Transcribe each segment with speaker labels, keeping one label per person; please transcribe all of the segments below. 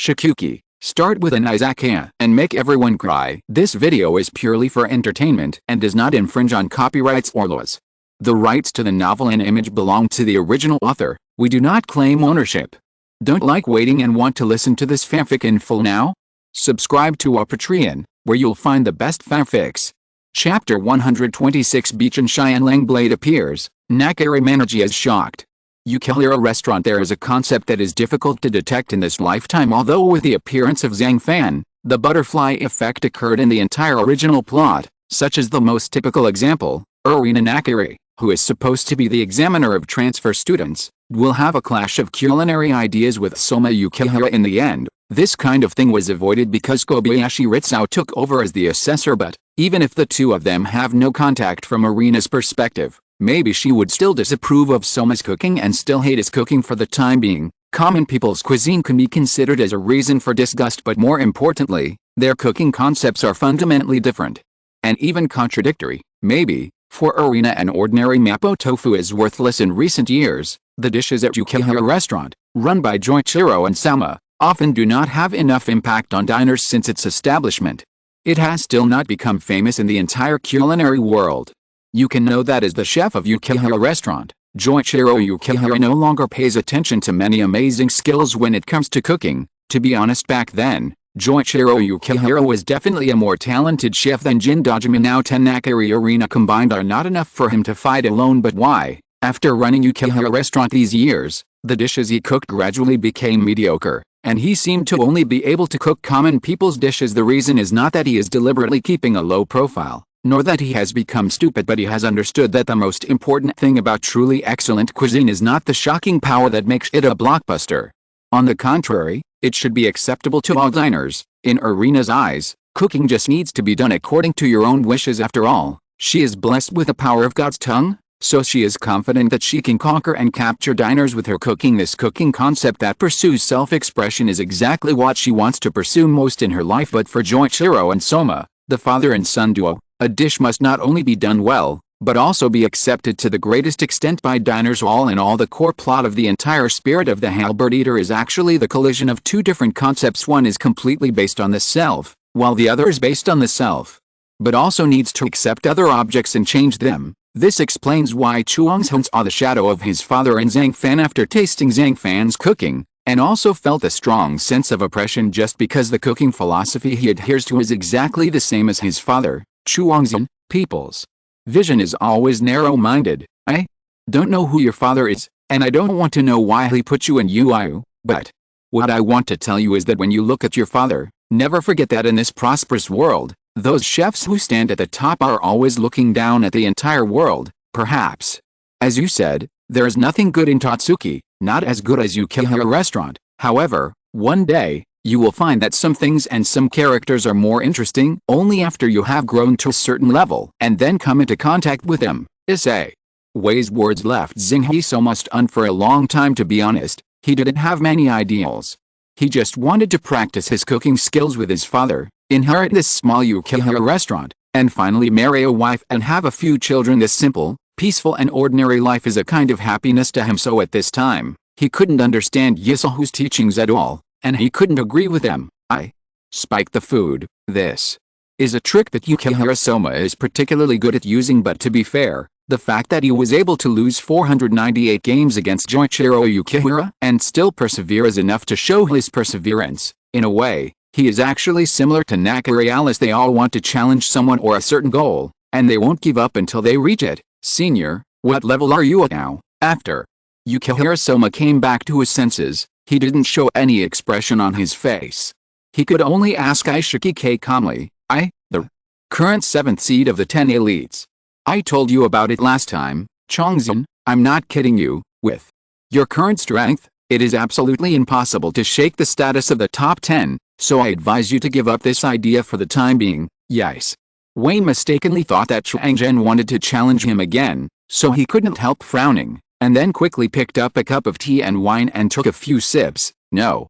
Speaker 1: Shikuki, start with an Izakaya and make everyone cry. This video is purely for entertainment and does not infringe on copyrights or laws. The rights to the novel and image belong to the original author. We do not claim ownership. Don't like waiting and want to listen to this fanfic in full now? Subscribe to our Patreon, where you'll find the best fanfics. Chapter 126 Beach and Cheyenne Lang Blade appears. Nakari Manaji is shocked. You kill her a restaurant. There is a concept that is difficult to detect in this lifetime, although with the appearance of Zhang Fan, the butterfly effect occurred in the entire original plot, such as the most typical example, Arena Nakari, who is supposed to be the examiner of transfer students, will have a clash of culinary ideas with Soma Yukihira in the end. This kind of thing was avoided because Kobayashi Gentian took over as the assessor, but even if the two of them have no contact from Arena's perspective, maybe she would still disapprove of Soma's cooking and still hate his cooking for the time being. Common people's cuisine can be considered as a reason for disgust, but more importantly, their cooking concepts are fundamentally different. And even contradictory. Maybe, for Arena, an ordinary Mapo tofu is worthless. In recent years, the dishes at Yukihira restaurant, run by Joichiro and Sama, often do not have enough impact on diners since its establishment. It has still not become famous in the entire culinary world. You can know that as the chef of Yukihira restaurant, Joichiro Yukihira no longer pays attention to many amazing skills when it comes to cooking. To be honest, back then, Joichiro Yukihira was definitely a more talented chef than Jin Dojima. Now 10 Nakari Arena combined are not enough for him to fight alone, but why? After running Yukihira restaurant these years, the dishes he cooked gradually became mediocre, and he seemed to only be able to cook common people's dishes. The reason is not that he is deliberately keeping a low profile, nor that he has become stupid, but he has understood that the most important thing about truly excellent cuisine is not the shocking power that makes it a blockbuster. On the contrary, it should be acceptable to all diners. In Arena's eyes, cooking just needs to be done according to your own wishes. After all, she is blessed with the power of God's tongue, so she is confident that she can conquer and capture diners with her cooking. This cooking concept that pursues self-expression is exactly what she wants to pursue most in her life. But for Joichiro and Soma, the father and son duo, a dish must not only be done well, but also be accepted to the greatest extent by diners. All in all, the core plot of the entire Spirit of the Halberd Eater is actually the collision of two different concepts. One is completely based on the self, while the other is based on the self, but also needs to accept other objects and change them. This explains why Chuang's saw the shadow of his father in Zhang Fan after tasting Zhang Fan's cooking, and also felt a strong sense of oppression just because the cooking philosophy he adheres to is exactly the same as his father. Chuang's people's vision is always narrow-minded. I don't know who your father is, and I don't want to know why he put you in UIU, but what I want to tell you is that when you look at your father, never forget that in this prosperous world, those chefs who stand at the top are always looking down at the entire world. Perhaps, as you said, there is nothing good in Tatsuki, not as good as Yukihira restaurant. However, one day, you will find that some things and some characters are more interesting only after you have grown to a certain level and then come into contact with them. Issei Wei's words left Zhang Soma stunned for a long time. To be honest, he didn't have many ideals. He just wanted to practice his cooking skills with his father, inherit this small Yukihira restaurant, and finally marry a wife and have a few children. This simple, peaceful and ordinary life is a kind of happiness to him. So at this time, he couldn't understand Yisahu's teachings at all, and he couldn't agree with them. I spike the food. This is a trick that Yukihira Soma is particularly good at using, but to be fair, the fact that he was able to lose 498 games against Joichiro Yukihira and still persevere is enough to show his perseverance. In a way, he is actually similar to Nakari Alice. They all want to challenge someone or a certain goal, and they won't give up until they reach it. Senior, what level are you at now? After Yukihira Soma came back to his senses, he didn't show any expression on his face. He could only ask Ishiki calmly, the current 7th seed of the 10 elites. I told you about it last time, Chongzhen. I'm not kidding you. With your current strength, it is absolutely impossible to shake the status of the top 10, so I advise you to give up this idea for the time being. Yes. Wei mistakenly thought that Changzhen wanted to challenge him again, so he couldn't help frowning, and then quickly picked up a cup of tea and wine and took a few sips. No,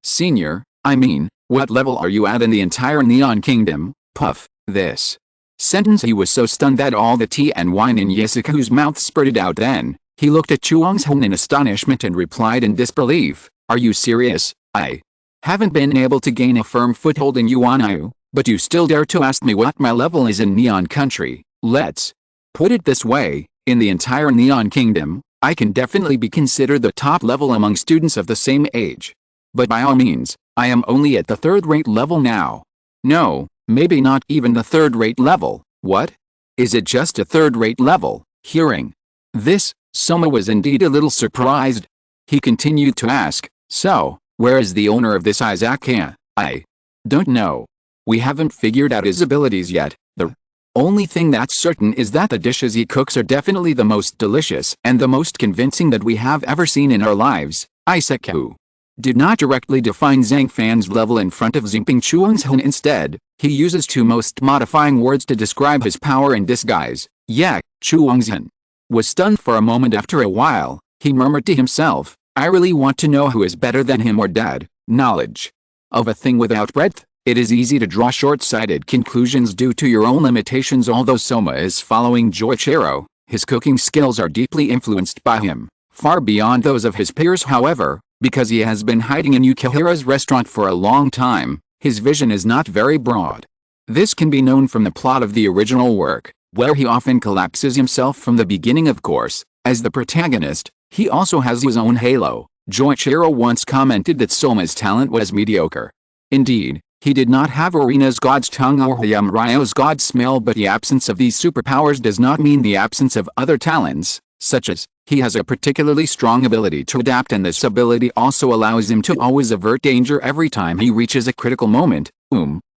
Speaker 1: senior, I mean, what level are you at in the entire Neon Kingdom? Puff. This sentence. He was so stunned that all the tea and wine in Yasuku's mouth spurted out. Then, he looked at Chuang's in astonishment and replied in disbelief, Are you serious? I haven't been able to gain a firm foothold in Yuan, but you still dare to ask me what my level is in Neon Country. Let's put it this way, in the entire Neon Kingdom, I can definitely be considered the top level among students of the same age. But by all means, I am only at the third-rate level now. No, maybe not even the third-rate level. What? Is it just a third-rate level? Hearing this, Soma was indeed a little surprised. He continued to ask, so, where is the owner of this Izakaya? I don't know. We haven't figured out his abilities yet. The only thing that's certain is that the dishes he cooks are definitely the most delicious and the most convincing that we have ever seen in our lives. Izakaya did not directly define Zhang Fan's level in front of Ximping Chuang's. Instead, he uses two most modifying words to describe his power in disguise. Yeah, Chuangzhen was stunned for a moment. After a while, he murmured to himself, I really want to know who is better than him or dad. Knowledge of a thing without breadth. It is easy to draw short-sighted conclusions due to your own limitations. Although Soma is following Joichiro, his cooking skills are deeply influenced by him, far beyond those of his peers. However, because he has been hiding in Yukihira's restaurant for a long time, his vision is not very broad. This can be known from the plot of the original work, where he often collapses himself from the beginning. Of course, as the protagonist, he also has his own halo. Joichiro once commented that Soma's talent was mediocre. Indeed, he did not have Arena's god's tongue or Hayamryo's god's smell, but the absence of these superpowers does not mean the absence of other talents, such as, he has a particularly strong ability to adapt, and this ability also allows him to always avert danger every time he reaches a critical moment.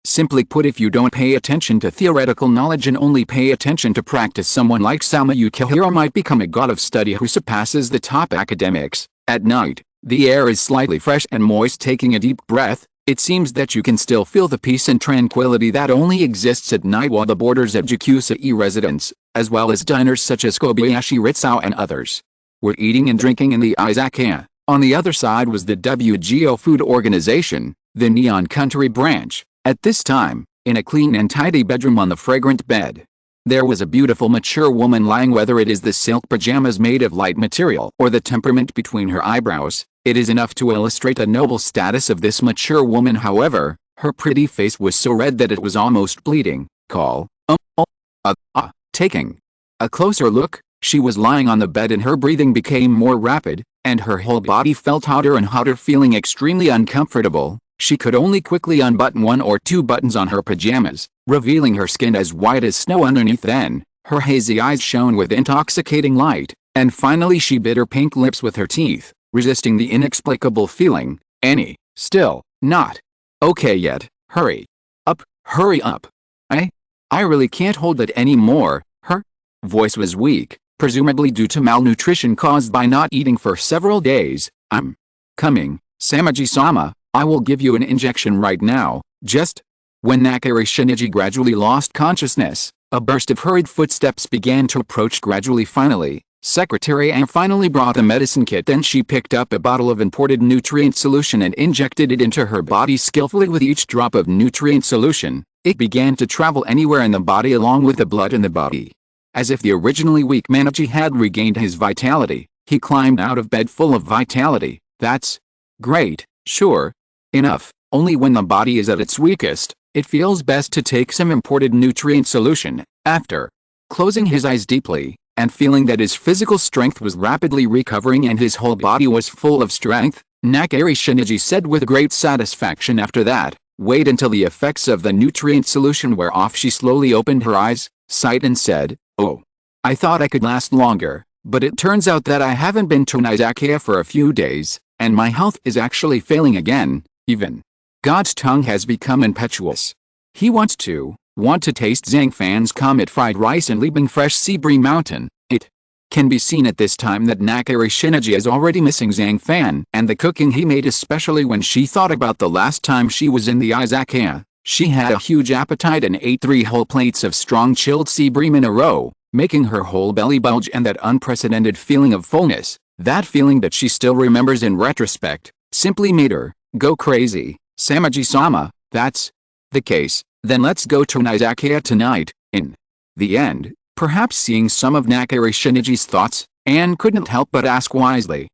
Speaker 1: Simply put, if you don't pay attention to theoretical knowledge and only pay attention to practice, someone like Sama Yukihira might become a god of study who surpasses the top academics. At night, the air is slightly fresh and moist. Taking a deep breath, it seems that you can still feel the peace and tranquility that only exists at night, while the boarders at Jukusai residence, as well as diners such as Kobayashi Ritsao and others, were eating and drinking in the Izakaya. On the other side was the WGO Food Organization, the Neon Country branch. At this time, in a clean and tidy bedroom on the fragrant bed, there was a beautiful mature woman lying. Whether it is the silk pajamas made of light material or the temperament between her eyebrows, it is enough to illustrate the noble status of this mature woman. However, her pretty face was so red that it was almost bleeding. Taking a closer look, she was lying on the bed and her breathing became more rapid, and her whole body felt hotter and hotter. Feeling extremely uncomfortable, she could only quickly unbutton one or two buttons on her pajamas, revealing her skin as white as snow underneath. Then, her hazy eyes shone with intoxicating light, and finally she bit her pink lips with her teeth, resisting the inexplicable feeling. Annie, still not okay yet. Hurry up, hurry up. I really can't hold it anymore. Her voice was weak, presumably due to malnutrition caused by not eating for several days. I'm coming, Samaji-sama. I will give you an injection right now. Just when Nakari Shinichi gradually lost consciousness, a burst of hurried footsteps began to approach gradually. Finally, Secretary Anne finally brought a medicine kit. Then she picked up a bottle of imported nutrient solution and injected it into her body skillfully. With each drop of nutrient solution, it began to travel anywhere in the body along with the blood in the body. As if the originally weak Manachi had regained his vitality, he climbed out of bed full of vitality. That's great, sure enough. Only when the body is at its weakest, it feels best to take some imported nutrient solution. After closing his eyes deeply, and feeling that his physical strength was rapidly recovering and his whole body was full of strength, Nakari Shinichi said with great satisfaction, after that, wait until the effects of the nutrient solution wear off. She slowly opened her eyes, sighed and said, oh, I thought I could last longer, but it turns out that I haven't been to Izakaya for a few days, and my health is actually failing again. Even God's tongue has become impetuous. He wants to taste Zhang Fan's comet fried rice and Liebing fresh sea bream mountain. It can be seen at this time that Nakari Shinichi is already missing Zhang Fan and the cooking he made, especially when she thought about the last time she was in the Izakaya. She had a huge appetite and ate 3 whole plates of strong chilled sea bream in a row, making her whole belly bulge, and that unprecedented feeling of fullness, that feeling that she still remembers in retrospect, simply made her go crazy. Samaji-sama, that's the case. Then let's go to Izakaya tonight. In the end, perhaps seeing some of Nakari Shinichi's thoughts, Anne couldn't help but ask wisely,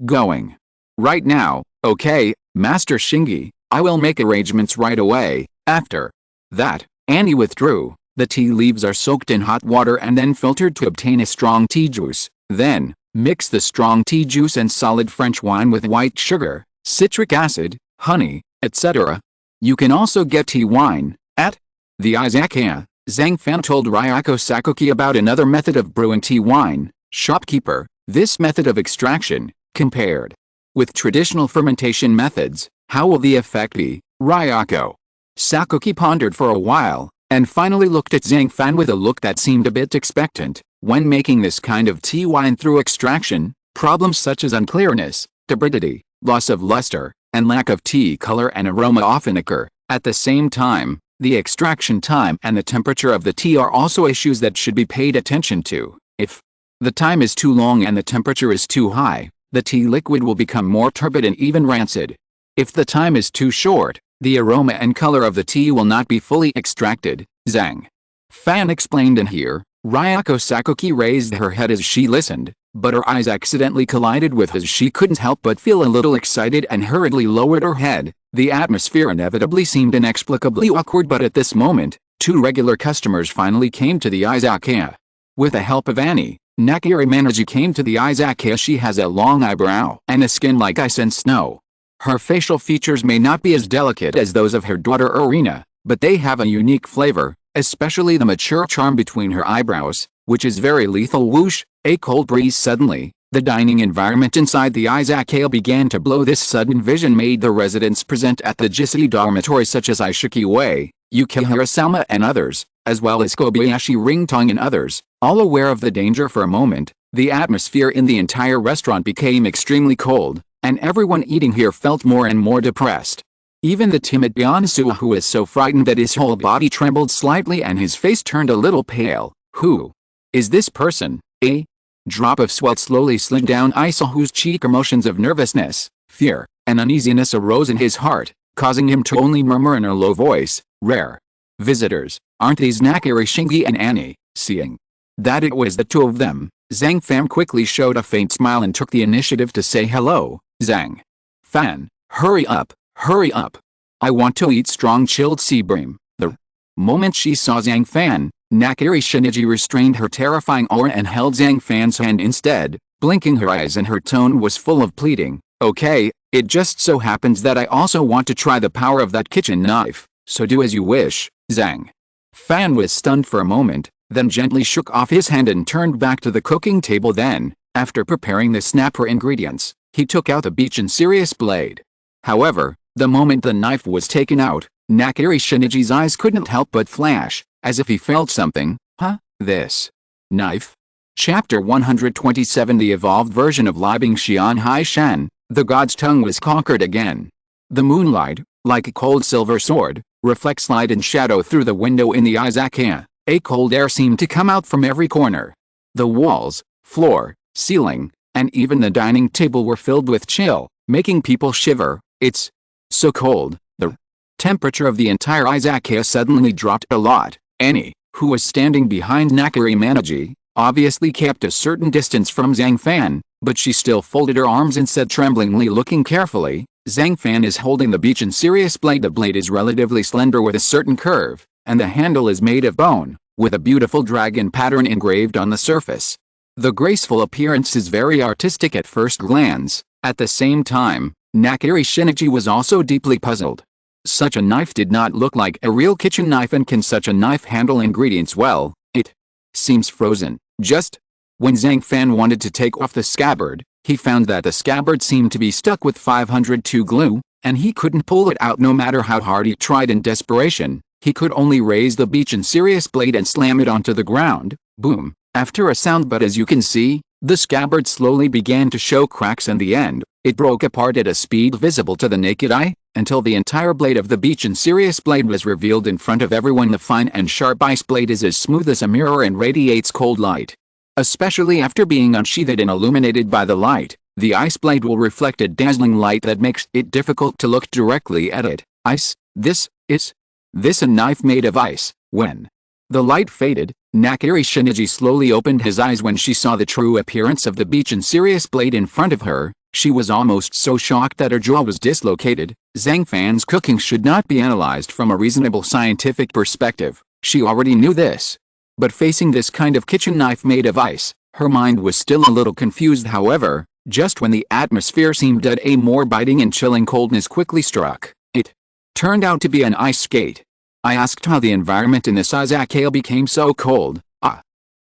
Speaker 1: going right now, okay, Master Shingi, I will make arrangements right away. After that, Annie withdrew. The tea leaves are soaked in hot water and then filtered to obtain a strong tea juice. Then, mix the strong tea juice and solid French wine with white sugar, citric acid, honey, etc. You can also get tea wine at the Izakaya. Zhang Fan told Ryako Sakoki about another method of brewing tea wine. Shopkeeper, this method of extraction, compared with traditional fermentation methods, how will the effect be? Ryako Sakoki pondered for a while, and finally looked at Zhang Fan with a look that seemed a bit expectant. When making this kind of tea wine through extraction, problems such as unclearness, turbidity, loss of luster, and lack of tea color and aroma often occur. At the same time, the extraction time and the temperature of the tea are also issues that should be paid attention to. If the time is too long and the temperature is too high, the tea liquid will become more turbid and even rancid. If the time is too short, the aroma and color of the tea will not be fully extracted. Zhang Fan explained, and here, Ryako Sakoki raised her head as she listened, but her eyes accidentally collided with his. She couldn't help but feel a little excited and hurriedly lowered her head. The atmosphere inevitably seemed inexplicably awkward, but at this moment, two regular customers finally came to the Izakaya. With the help of Annie, Nakiri Manaji came to the Izakaya. She has a long eyebrow and a skin like ice and snow. Her facial features may not be as delicate as those of her daughter Irina, but they have a unique flavor, especially the mature charm between her eyebrows, which is very lethal. Whoosh, a cold breeze. Suddenly, the dining environment inside the Izakaya began to blow. This sudden vision made the residents present at the Gisei dormitory such as Ishiki Wei, Yukihira Salma and others, as well as Kobayashi Ringtong and others, all aware of the danger. For a moment, the atmosphere in the entire restaurant became extremely cold, and everyone eating here felt more and more depressed. Even the timid Byansua, who was so frightened that his whole body trembled slightly and his face turned a little pale. Who is this person? A drop of sweat slowly slid down Isahu's cheek. Emotions of nervousness, fear, and uneasiness arose in his heart, causing him to only murmur in a low voice, "Rare visitors, aren't these Nakiri Shingi and Annie?" Seeing that it was the two of them, Zhang Fan quickly showed a faint smile and took the initiative to say hello. Zhang Fan, hurry up, hurry up. I want to eat strong chilled sea bream. The moment she saw Zhang Fan, Nakiri Shinichi restrained her terrifying aura and held Zhang Fan's hand instead, blinking her eyes, and her tone was full of pleading. Okay, it just so happens that I also want to try the power of that kitchen knife, so do as you wish. Zhang Fan was stunned for a moment, then gently shook off his hand and turned back to the cooking table. Then, after preparing the snapper ingredients, he took out the beech and serious blade. However, the moment the knife was taken out, Nakiri Shinichi's eyes couldn't help but flash, as if he felt something. Huh? This knife? Chapter 127. The evolved version of Libing Xian Hai Shan, the god's tongue was conquered again. The moonlight, like a cold silver sword, reflects light and shadow through the window in the Izakaya. A cold air seemed to come out from every corner. The walls, floor, ceiling, and even the dining table were filled with chill, making people shiver. It's so cold. The temperature of the entire Izakaya suddenly dropped a lot. Annie, who was standing behind Nakiri Manaji, obviously kept a certain distance from Zhang Fan, but she still folded her arms and said tremblingly, looking carefully, Zhang Fan is holding the beech and serious blade. The blade is relatively slender with a certain curve, and the handle is made of bone, with a beautiful dragon pattern engraved on the surface. The graceful appearance is very artistic at first glance. At the same time, Nakiri Shinichi was also deeply puzzled. Such a knife did not look like a real kitchen knife, and can such a knife handle ingredients well? It seems frozen. Just when Zhang Fan wanted to take off the scabbard, he found that the scabbard seemed to be stuck with 502 glue, and he couldn't pull it out no matter how hard he tried. In desperation, he could only raise the beech and serious blade and slam it onto the ground. Boom! After a sound, but as you can see, the scabbard slowly began to show cracks, and the end, it broke apart at a speed visible to the naked eye, until the entire blade of the beech and serious blade was revealed in front of everyone. The fine and sharp ice blade is as smooth as a mirror and radiates cold light. Especially after being unsheathed and illuminated by the light, the ice blade will reflect a dazzling light that makes it difficult to look directly at it. Ice? Is this a knife made of ice? When the light faded, Nakiri Shinichi slowly opened his eyes when she saw the true appearance of the beech and serious blade in front of her. She was almost so shocked that her jaw was dislocated. Zhang Fan's cooking should not be analyzed from a reasonable scientific perspective. She already knew this. But facing this kind of kitchen knife made of ice, her mind was still a little confused. However, just when the atmosphere seemed dead, a more biting and chilling coldness quickly struck. It turned out to be an ice skate. I asked how the environment in this Izakaya became so cold.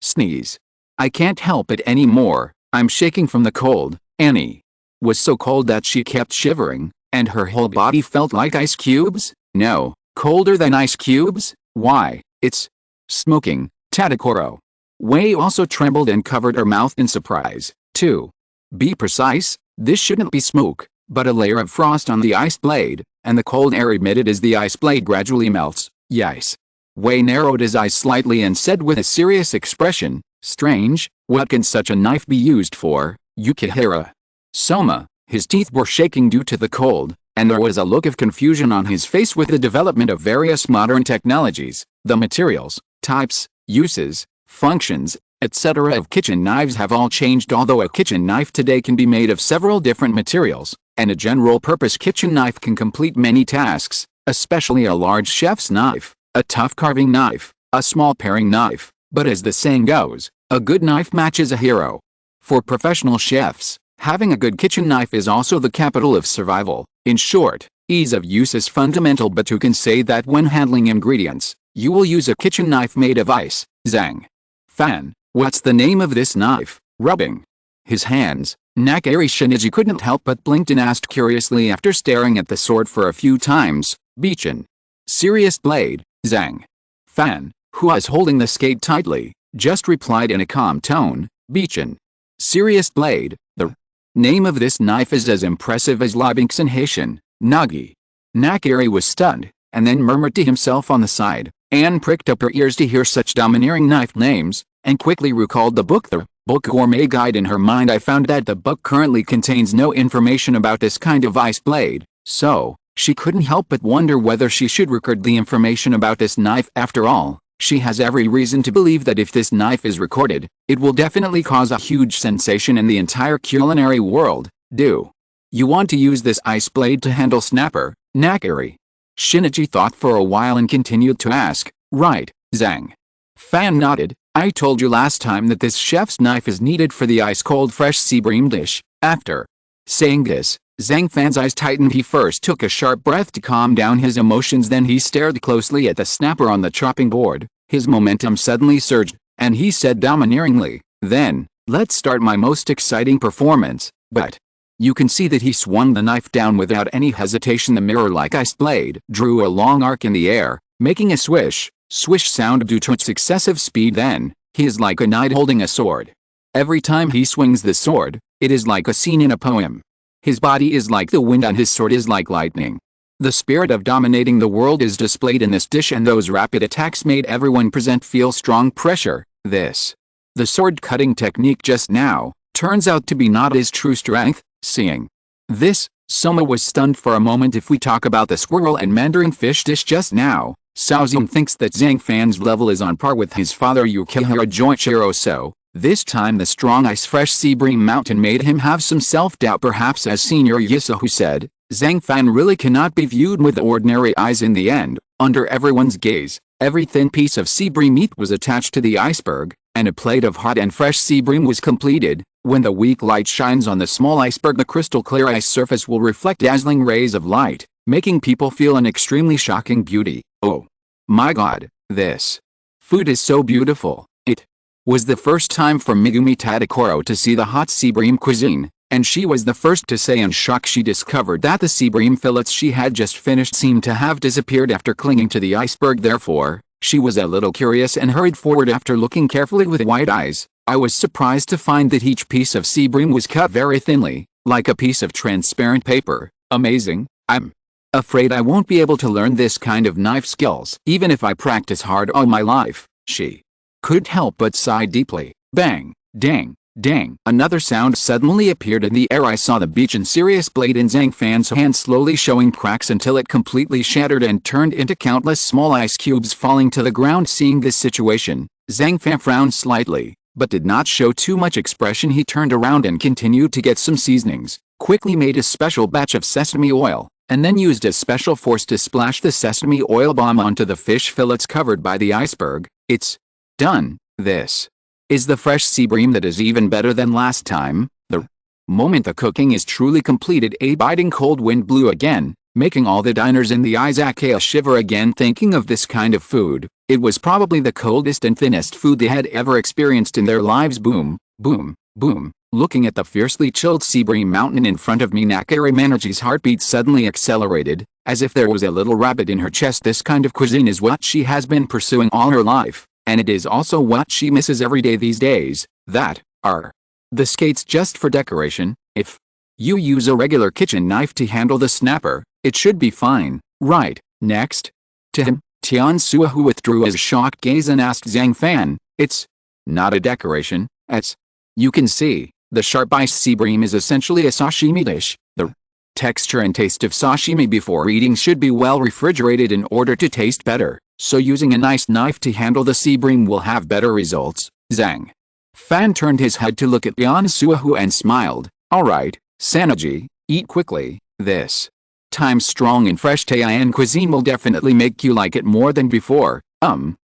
Speaker 1: Sneeze. I can't help it anymore. I'm shaking from the cold. Annie was so cold that she kept shivering, and her whole body felt like ice cubes. No, colder than ice cubes? Why, it's smoking. Tadakoro. Wei also trembled and covered her mouth in surprise. To be precise, this shouldn't be smoke, but a layer of frost on the ice blade, and the cold air emitted as the ice blade gradually melts. Yes. Wei narrowed his eyes slightly and said with a serious expression, strange, what can such a knife be used for, Yukihira? Soma, his teeth were shaking due to the cold, and there was a look of confusion on his face. With the development of various modern technologies, the materials, types, uses, functions, etc. of kitchen knives have all changed. Although a kitchen knife today can be made of several different materials, and a general-purpose kitchen knife can complete many tasks, especially a large chef's knife, a tough carving knife, a small paring knife, but as the saying goes, a good knife matches a hero. For professional chefs, having a good kitchen knife is also the capital of survival. In short, ease of use is fundamental, but you can say that when handling ingredients, you will use a kitchen knife made of ice. Zhang Fan, what's the name of this knife? Rubbing his hands, Nakari Shinichi couldn't help but blinked and asked curiously after staring at the sword for a few times. Beachin. Serious blade. Zhang Fan, who was holding the skate tightly, just replied in a calm tone, Beachin. Serious blade. The name of this knife is as impressive as Labinks in Haitian, Nagi. Nakari was stunned, and then murmured to himself on the side. Anne pricked up her ears to hear such domineering knife names, and quickly recalled the book The Book Gourmet Guide in her mind. I found that the book currently contains no information about this kind of ice blade, so she couldn't help but wonder whether she should record the information about this knife. After all, she has every reason to believe that if this knife is recorded, it will definitely cause a huge sensation in the entire culinary world. Do you want to use this ice blade to handle snapper, Nakari? Shinichi thought for a while and continued to ask, right, Zhang Fan nodded. I told you last time that this chef's knife is needed for the ice-cold fresh sea bream dish. After saying this, Zhang Fan's eyes tightened. He first took a sharp breath to calm down his emotions, then he stared closely at the snapper on the chopping board. His momentum suddenly surged, and he said domineeringly, then, let's start my most exciting performance. But you can see that he swung the knife down without any hesitation. The mirror-like ice blade drew a long arc in the air, making a swish sound due to its excessive speed. Then, he is like a knight holding a sword. Every time he swings the sword, it is like a scene in a poem. His body is like the wind and his sword is like lightning. The spirit of dominating the world is displayed in this dish, and those rapid attacks made everyone present feel strong pressure. The sword-cutting technique just now turns out to be not his true strength. Seeing this, Soma was stunned for a moment. If we talk about the squirrel and mandarin fish dish just now, Xiaoxian thinks that Zhang Fan's level is on par with his father Yukihira Joichiro. So, this time the strong ice fresh sea bream mountain made him have some self-doubt. Perhaps as Senior Yisahu said, Zhang Fan really cannot be viewed with ordinary eyes. In the end, under everyone's gaze, every thin piece of sea bream meat was attached to the iceberg, and a plate of hot and fresh sea bream was completed. When the weak light shines on the small iceberg, the crystal clear ice surface will reflect dazzling rays of light, making people feel an extremely shocking beauty. Oh my god, this food is so beautiful. It was the first time for Megumi Tadakoro to see the hot sea bream cuisine, and she was the first to say in shock she discovered that the sea bream fillets she had just finished seemed to have disappeared after clinging to the iceberg. Therefore, she was a little curious and hurried forward. After looking carefully with wide eyes, I was surprised to find that each piece of sea bream was cut very thinly, like a piece of transparent paper. Amazing. I'm afraid I won't be able to learn this kind of knife skills even if I practice hard all my life. She couldn't help but sigh deeply. Bang, dang, dang. Another sound suddenly appeared in the air. I saw the beechen serious blade in Zhang Fan's hand slowly showing cracks until it completely shattered and turned into countless small ice cubes falling to the ground. Seeing this situation, Zhang Fan frowned slightly, but did not show too much expression. He turned around and continued to get some seasonings. quickly made a special batch of sesame oil, and then used a special force to splash the sesame oil bomb onto the fish fillets covered by the iceberg. It's done. This is the fresh sea bream that is even better than last time. The moment the cooking is truly completed, a biting cold wind blew again, making all the diners in the Izakaya shiver again thinking of this kind of food. It was probably the coldest and thinnest food they had ever experienced in their lives. Boom, boom, boom. Looking at the fiercely chilled sea bream mountain in front of me, Nakari Manaji's heartbeat suddenly accelerated, as if there was a little rabbit in her chest. This kind of cuisine is what she has been pursuing all her life, and it is also what she misses every day these days. That are the skates just for decoration. If you use a regular kitchen knife to handle the snapper, it should be fine, right? Next to him, Tian Suahu withdrew his shocked gaze and asked Zhang Fan, "It's not a decoration, as you can see. The sharp iced sea bream is essentially a sashimi dish. The texture and taste of sashimi before eating should be well refrigerated in order to taste better, so using a nice knife to handle the sea bream will have better results." Zhang Fan turned his head to look at Tian Suahu and smiled. "Alright, Sanaji, eat quickly. This time strong and fresh Taiwan cuisine will definitely make you like it more than before.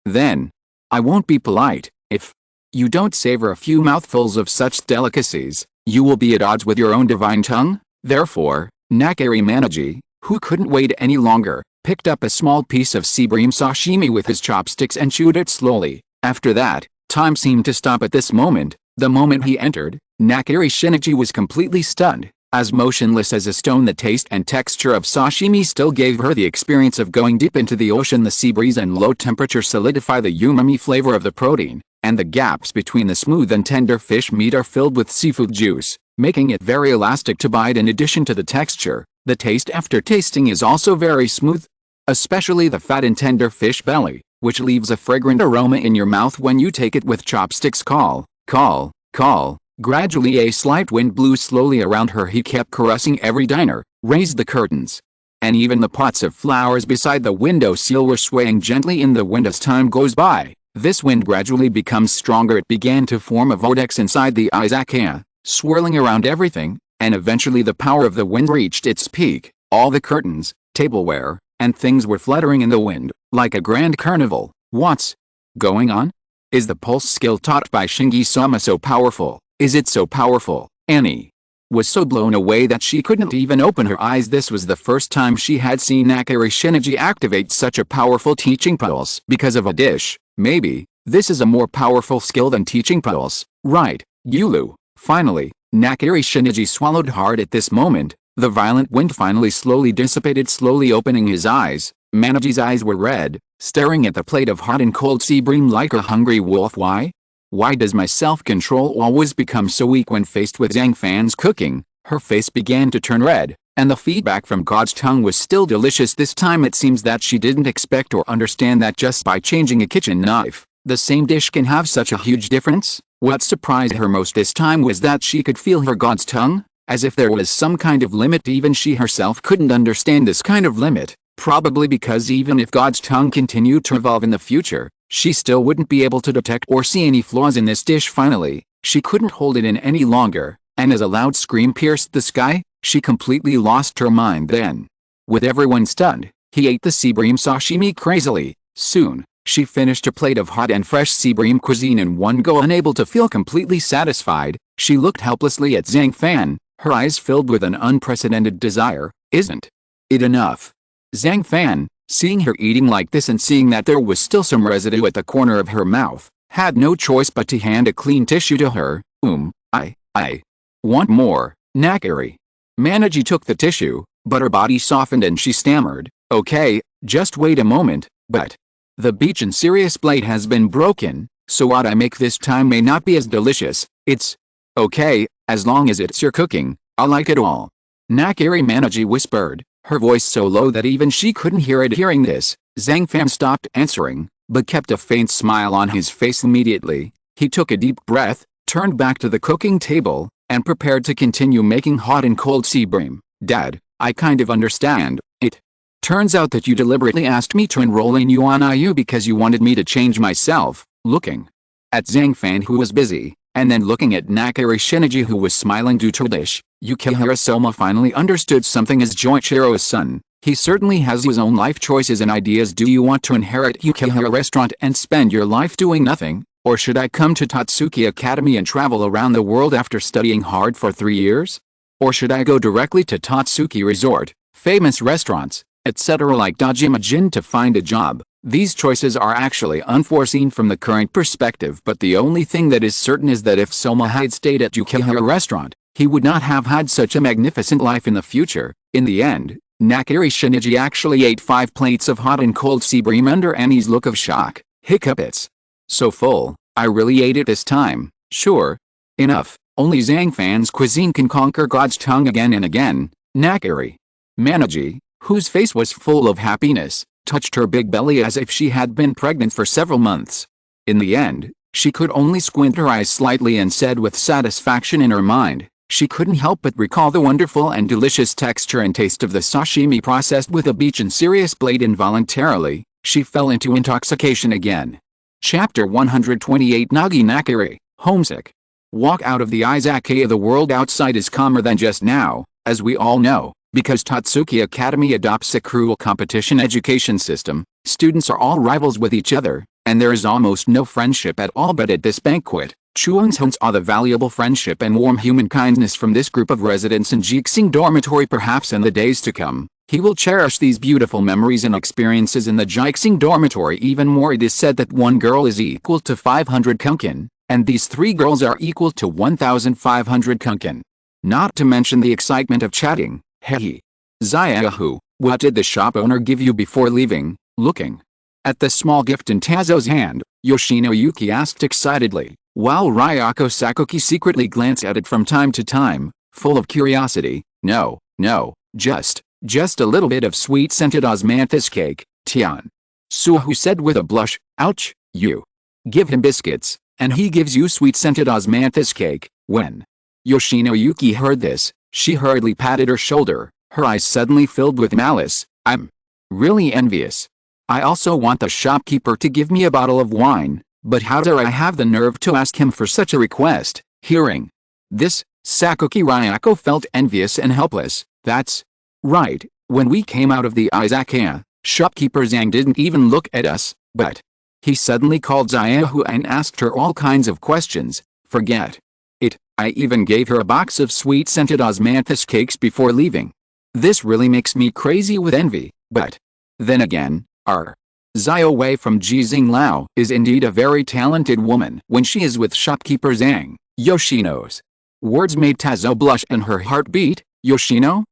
Speaker 1: Then I won't be polite. If you don't savor a few mouthfuls of such delicacies, you will be at odds with your own divine tongue." Therefore, Nakari Manaji, who couldn't wait any longer, picked up a small piece of sea bream sashimi with his chopsticks and chewed it slowly. After that, time seemed to stop at this moment. The moment he entered, Nakari Shinichi was completely stunned. As motionless as a stone, the taste and texture of sashimi still gave her the experience of going deep into the ocean. The sea breeze and low temperature solidify the umami flavor of the protein, and the gaps between the smooth and tender fish meat are filled with seafood juice, making it very elastic to bite. In addition to the texture, the taste after tasting is also very smooth, especially the fat and tender fish belly, which leaves a fragrant aroma in your mouth when you take it with chopsticks. Call. Gradually a slight wind blew slowly around her. He kept caressing every diner, raised the curtains, and even the pots of flowers beside the windowsill were swaying gently in the wind. As time goes by, this wind gradually becomes stronger. It began to form a vortex inside the Izakaya, swirling around everything, and eventually the power of the wind reached its peak. All the curtains, tableware, and things were fluttering in the wind, like a grand carnival. What's going on? Is the pulse skill taught by Shingi-sama so powerful? Is it so powerful? Annie was so blown away that she couldn't even open her eyes. This was the first time she had seen Nakari Shinichi activate such a powerful teaching pulse because of a dish. Maybe this is a more powerful skill than teaching pulse, right, Yulu? Finally, Nakari Shinichi swallowed hard at this moment. The violent wind finally slowly dissipated. Slowly opening his eyes, Manaji's eyes were red, staring at the plate of hot and cold sea bream like a hungry wolf. Why does my self-control always become so weak when faced with Zhang Fan's cooking? Her face began to turn red, and the feedback from God's tongue was still delicious. This time it seems that she didn't expect or understand that just by changing a kitchen knife, the same dish can have such a huge difference. What surprised her most this time was that she could feel her God's tongue, as if there was some kind of limit. Even she herself couldn't understand this kind of limit, probably because even if God's tongue continued to evolve in the future, she still wouldn't be able to detect or see any flaws in this dish. Finally, she couldn't hold it in any longer, and as a loud scream pierced the sky, she completely lost her mind. Then, with everyone stunned, he ate the sea bream sashimi crazily. Soon, she finished her plate of hot and fresh sea bream cuisine in one go. Unable to feel completely satisfied, she looked helplessly at Zhang Fan, her eyes filled with an unprecedented desire. Isn't it enough? Zhang Fan, seeing her eating like this and seeing that there was still some residue at the corner of her mouth, had no choice but to hand a clean tissue to her. I want more. Nakari Manaji took the tissue, but her body softened and she stammered, "Okay, just wait a moment, but the beach and serious blade has been broken, so what I make this time may not be as delicious. It's okay, as long as it's your cooking, I'll like it all." Nakari Manaji whispered, her voice so low that even she couldn't hear it. Hearing this, Zhang Fan stopped answering, but kept a faint smile on his face. Immediately, he took a deep breath, turned back to the cooking table, and prepared to continue making hot and cold sea bream. "Dad, I kind of understand. It turns out that you deliberately asked me to enroll in Yuan IU because you wanted me to change myself." Looking at Zhang Fan, who was busy And then looking at Nakari Shinichi, who was smiling due to the dish, Yukihira Soma finally understood something as Joichiro's son. He certainly has his own life choices and ideas. Do you want to inherit Yukihira Restaurant and spend your life doing nothing? Or should I come to Tatsuki Academy and travel around the world after studying hard for 3 years? Or should I go directly to Tatsuki Resort, famous restaurants, etc. like Dojima Jin to find a job? These choices are actually unforeseen from the current perspective, but the only thing that is certain is that if Soma had stayed at Yukihira Restaurant, he would not have had such a magnificent life in the future. In the end, Nakari Shinichi actually ate 5 plates of hot and cold sea bream under Annie's look of shock. Hiccup, it's so full, I really ate it this time. Sure. Enough. Only Zhang Fan's cuisine can conquer God's tongue again and again. Nakari Maniji, whose face was full of happiness, touched her big belly as if she had been pregnant for several months. In the end, she could only squint her eyes slightly and said with satisfaction in her mind, she couldn't help but recall the wonderful and delicious texture and taste of the sashimi processed with a beech and serious blade. Involuntarily, she fell into intoxication again. Chapter 128. Nagi Nakari, homesick. Walk out of the Izakaya. The world outside is calmer than just now, as we all know. Because Tatsuki Academy adopts a cruel competition education system, students are all rivals with each other, and there is almost no friendship at all. But at this banquet, Chuang's hints are the valuable friendship and warm human kindness from this group of residents in Jixing Dormitory. Perhaps in the days to come, he will cherish these beautiful memories and experiences in the Jixing Dormitory even more. It is said that one girl is equal to 500 kunkin, and these 3 girls are equal to 1,500 kunkin. Not to mention the excitement of chatting. Hey, Zayahu, what did the shop owner give you before leaving? Looking at the small gift in Tazo's hand, Yoshino Yuki asked excitedly, while Ryako Sakuki secretly glanced at it from time to time, full of curiosity. No, just a little bit of sweet-scented osmanthus cake, Tian. Suhu said with a blush. Ouch, you give him biscuits, and he gives you sweet-scented osmanthus cake. When Yoshino Yuki heard this, she hurriedly patted her shoulder, her eyes suddenly filled with malice. I'm really envious. I also want the shopkeeper to give me a bottle of wine, but how dare I have the nerve to ask him for such a request? Hearing this, Sakuki Ryako felt envious and helpless. That's right, when we came out of the Izakaya, shopkeeper Zhang didn't even look at us, but he suddenly called Zayahu and asked her all kinds of questions. Forget it. I even gave her a box of sweet-scented osmanthus cakes before leaving. This really makes me crazy with envy, but then again, our Zio Wei from Jizing Lao is indeed a very talented woman. When she is with shopkeeper Zhang, Yoshino's words made Tazo blush and her heart beat. Yoshino,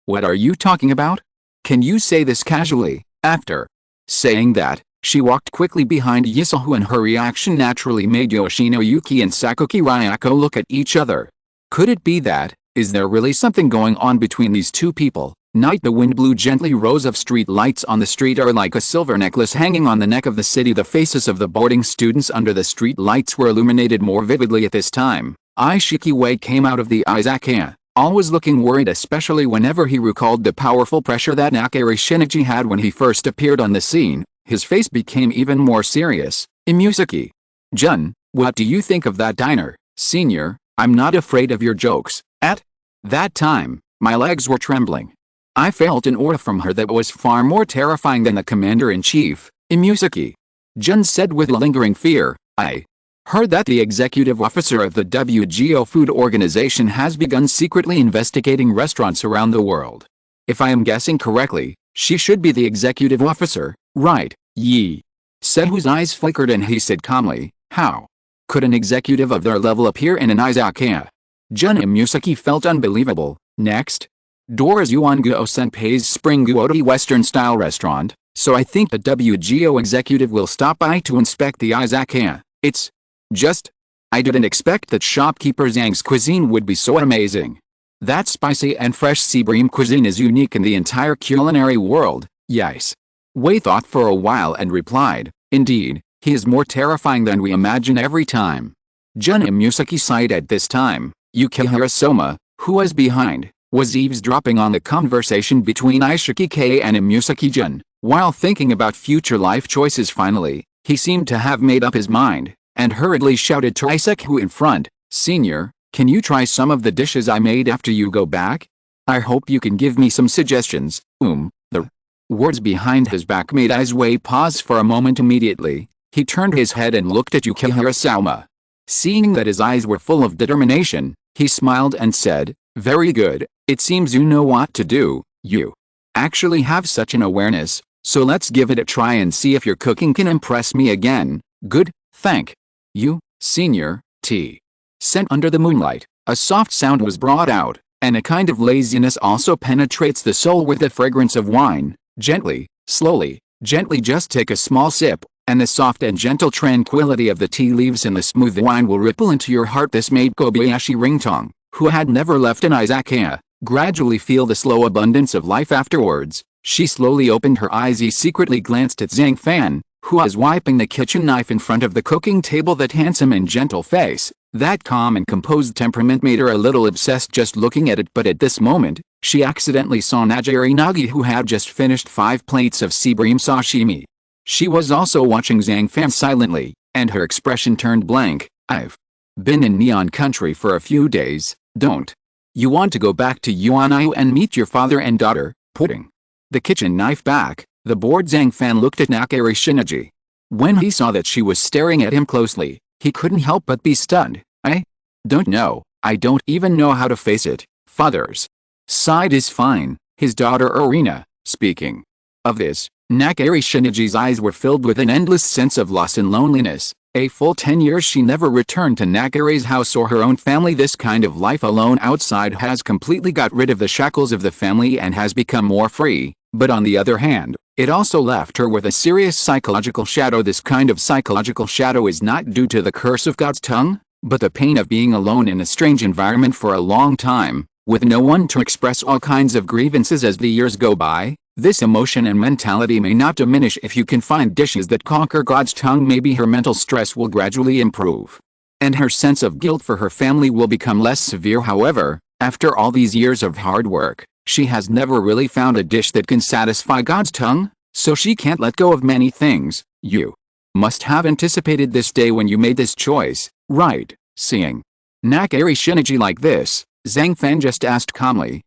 Speaker 1: what are you talking about? Can you say this casually? After saying that, she walked quickly behind Yisahu and her reaction naturally made Yoshino Yuki and Sakuki Ryako look at each other. Could it be that, is there really something going on between these two people? Night. The wind blew gently. Rows of street lights on the street are like a silver necklace hanging on the neck of the city. The faces of the boarding students under the street lights were illuminated more vividly at this time. Ishiki Wei came out of the Izakaya, always looking worried, especially whenever he recalled the powerful pressure that Nakari Shinichi had when he first appeared on the scene. His face became even more serious. Imusaki Jun, what do you think of that diner? Senior, I'm not afraid of your jokes. At that time, my legs were trembling. I felt an aura from her that was far more terrifying than the commander-in-chief. Imusaki Jun said with lingering fear. I heard that the executive officer of the WGO Food Organization has begun secretly investigating restaurants around the world. If I am guessing correctly, she should be the executive officer, right? Yi said, whose eyes flickered, and he said calmly, how could an executive of their level appear in an Izakaya? Jun Imusaki felt unbelievable. Next door is Yuanguo Senpei's Spring Guori Western-style restaurant, so I think the WGO executive will stop by to inspect the Izakaya. It's just, I didn't expect that shopkeeper Zhang's cuisine would be so amazing. That spicy and fresh sea bream cuisine is unique in the entire culinary world. Yes. Wei thought for a while and replied, indeed, he is more terrifying than we imagine every time. Jun Imusaki sighed at this time. Yukihira Soma, who was behind, was eavesdropping on the conversation between Ishiki Kei and Imusaki Jun. While thinking about future life choices, finally, he seemed to have made up his mind. and hurriedly shouted to Isaku in front, "Senior, can you try some of the dishes I made after you go back? I hope you can give me some suggestions." The words behind his back made Izue pause for a moment. Immediately, he turned his head and looked at Yukihira Sauma. Seeing that his eyes were full of determination, he smiled and said, "Very good, it seems you know what to do. You actually have such an awareness, so let's give it a try and see if your cooking can impress me again." "Good, thank you, Senior." Tea sent under the moonlight, a soft sound was brought out, and a kind of laziness also penetrates the soul with the fragrance of wine. Gently, slowly, gently just take a small sip, and the soft and gentle tranquility of the tea leaves in the smooth wine will ripple into your heart. This made Kobayashi Ringtong, who had never left an izakaya, gradually feel the slow abundance of life afterwards. She slowly opened her eyes. He secretly glanced at Zhang Fan, who was wiping the kitchen knife in front of the cooking table. That handsome and gentle face, that calm and composed temperament made her a little obsessed just looking at it. But at this moment, she accidentally saw Najiri Nagi, who had just finished 5 plates of sea bream sashimi. She was also watching Zhang Fan silently, and her expression turned blank. "I've been in Neon Country for a few days. Don't you want to go back to Yuanayu and meet your father and daughter?" Putting the kitchen knife back, the bored Zhang Fan looked at Nakari Shinichi. When he saw that she was staring at him closely, he couldn't help but be stunned. "I don't know. I don't even know how to face it. Father's side is fine." His daughter Arena, speaking of this, Nakari Shinichi's eyes were filled with an endless sense of loss and loneliness. A full 10 years she never returned to Nakari's house or her own family. This kind of life alone outside has completely got rid of the shackles of the family and has become more free, but on the other hand, it also left her with a serious psychological shadow. This kind of psychological shadow is not due to the curse of God's tongue, but the pain of being alone in a strange environment for a long time, with no one to express all kinds of grievances. As the years go by, this emotion and mentality may not diminish if you can find dishes that conquer God's tongue. Maybe her mental stress will gradually improve, and her sense of guilt for her family will become less severe. However, after all these years of hard work, she has never really found a dish that can satisfy God's tongue, so she can't let go of many things. You must have anticipated this day when you made this choice, right? Seeing Nakari Shinichi like this, Zhang Fan just asked calmly,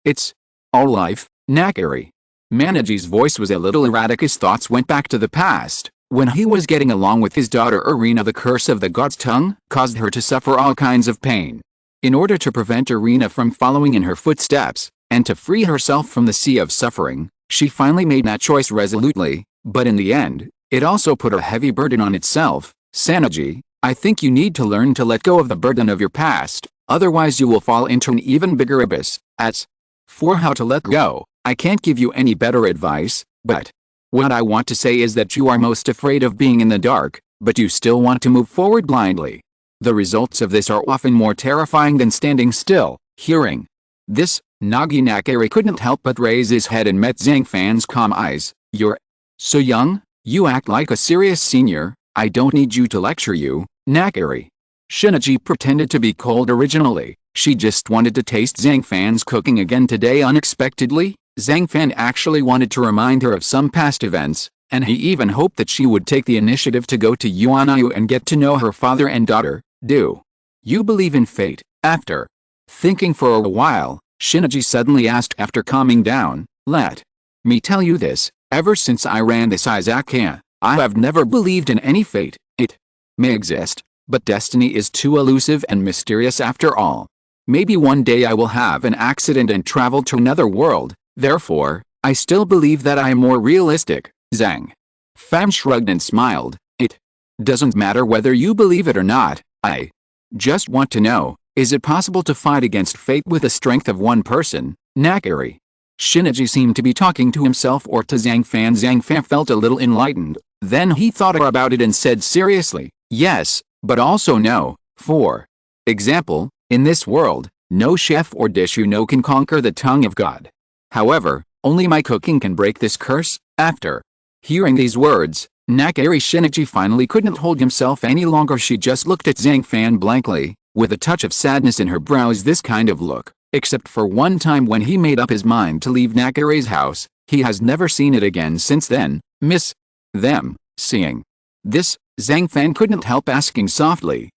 Speaker 1: "It's all life, Nakari?" Manaji's voice was a little erratic. His thoughts went back to the past, when he was getting along with his daughter Arena. The curse of the God's tongue caused her to suffer all kinds of pain. In order to prevent Arena from following in her footsteps, and to free herself from the sea of suffering, she finally made that choice resolutely, but in the end, it also put a heavy burden on itself. "Sanji, I think you need to learn to let go of the burden of your past, otherwise you will fall into an even bigger abyss." As for how to let go, I can't give you any better advice, but what I want to say is that you are most afraid of being in the dark, but you still want to move forward blindly. The results of this are often more terrifying than standing still. Hearing this, Nagi Nakari couldn't help but raise his head and met Zhang Fan's calm eyes. "You're so young, you act like a serious senior. I don't need you to lecture you, Nakari." Shinichi pretended to be cold originally. She just wanted to taste Zhang Fan's cooking again today. Unexpectedly, Zhang Fan actually wanted to remind her of some past events, and he even hoped that she would take the initiative to go to Yuanayu and get to know her father and daughter. "Do you believe in fate?" After thinking for a while, Shinichi suddenly asked after calming down, "Let me tell you this, ever since I ran this izakaya, I have never believed in any fate. It may exist, but destiny is too elusive and mysterious after all. Maybe one day I will have an accident and travel to another world, therefore, I still believe that I am more realistic." Zhang Fan shrugged and smiled. "It doesn't matter whether you believe it or not, I just want to know, is it possible to fight against fate with the strength of one person, Nakari?" Shinichi seemed to be talking to himself or to Zhang Fan. Zhang Fan felt a little enlightened, then he thought about it and said seriously, "Yes, but also no. For example, in this world, no chef or dish you know can conquer the tongue of God. However, only my cooking can break this curse." After hearing these words, Nakari Shinichi finally couldn't hold himself any longer. She just looked at Zhang Fan blankly, with a touch of sadness in her brows. This kind of look, except for one time when he made up his mind to leave Nakari's house, he has never seen it again since then. Miss them. Seeing this, Zhang Fan couldn't help asking softly,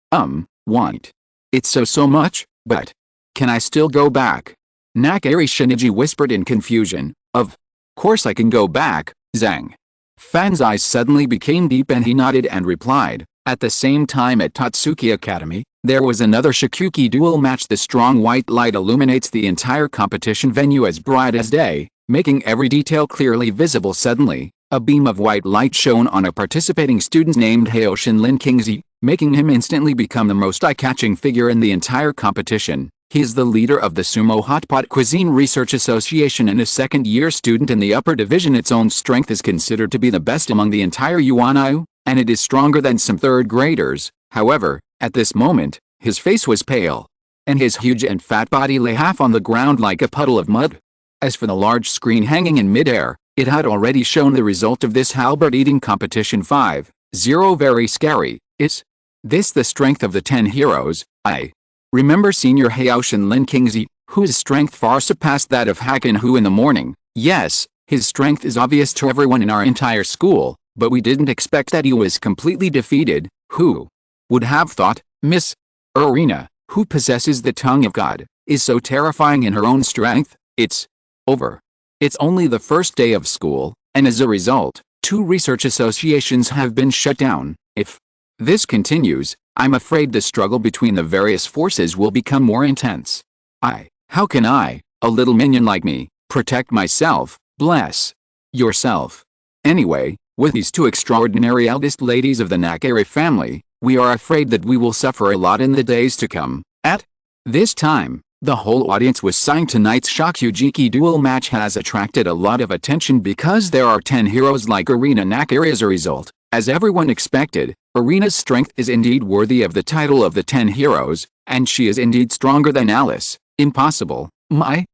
Speaker 1: want. It's so much, but can I still go back? Nakari Shinji whispered in confusion. Of course I can go back, Zhang Fan's eyes suddenly became deep and he nodded and replied. At the same time at Tatsuki Academy, there was another Shikuki duel match. The strong white light illuminates the entire competition venue as bright as day, making every detail clearly visible. Suddenly, a beam of white light shone on a participating student named Hayoshin Lin Kingzi, making him instantly become the most eye-catching figure in the entire competition. He is the leader of the Sumo Hot Pot Cuisine Research Association and a second-year student in the upper division. Its own strength is considered to be the best among the entire Yuanyu, and it is stronger than some third graders. However, at this moment, his face was pale, and his huge and fat body lay half on the ground like a puddle of mud. As for the large screen hanging in midair, it had already shown the result of this halberd eating competition 5-0. Very scary. Is this the strength of the 10 heroes? I remember Senior Hayoshin Lin Kingzi, whose strength far surpassed that of Hakan Hu in the morning. Yes, his strength is obvious to everyone in our entire school, but we didn't expect that he was completely defeated. Who would have thought? Miss Arena, who possesses the tongue of God, is so terrifying in her own strength. It's over. It's only the first day of school, and as a result, 2 research associations have been shut down. If this continues, I'm afraid the struggle between the various forces will become more intense. How can I, a little minion like me, protect myself? Bless yourself. Anyway, with these 2 extraordinary eldest ladies of the Nakari family, we are afraid that we will suffer a lot in the days to come. At this time, the whole audience was sighing. Tonight's Shokugeki duel match has attracted a lot of attention because there are 10 heroes like Arena Nakari. As a result, as everyone expected, Arena's strength is indeed worthy of the title of the 10 heroes, and she is indeed stronger than Alice. Impossible. My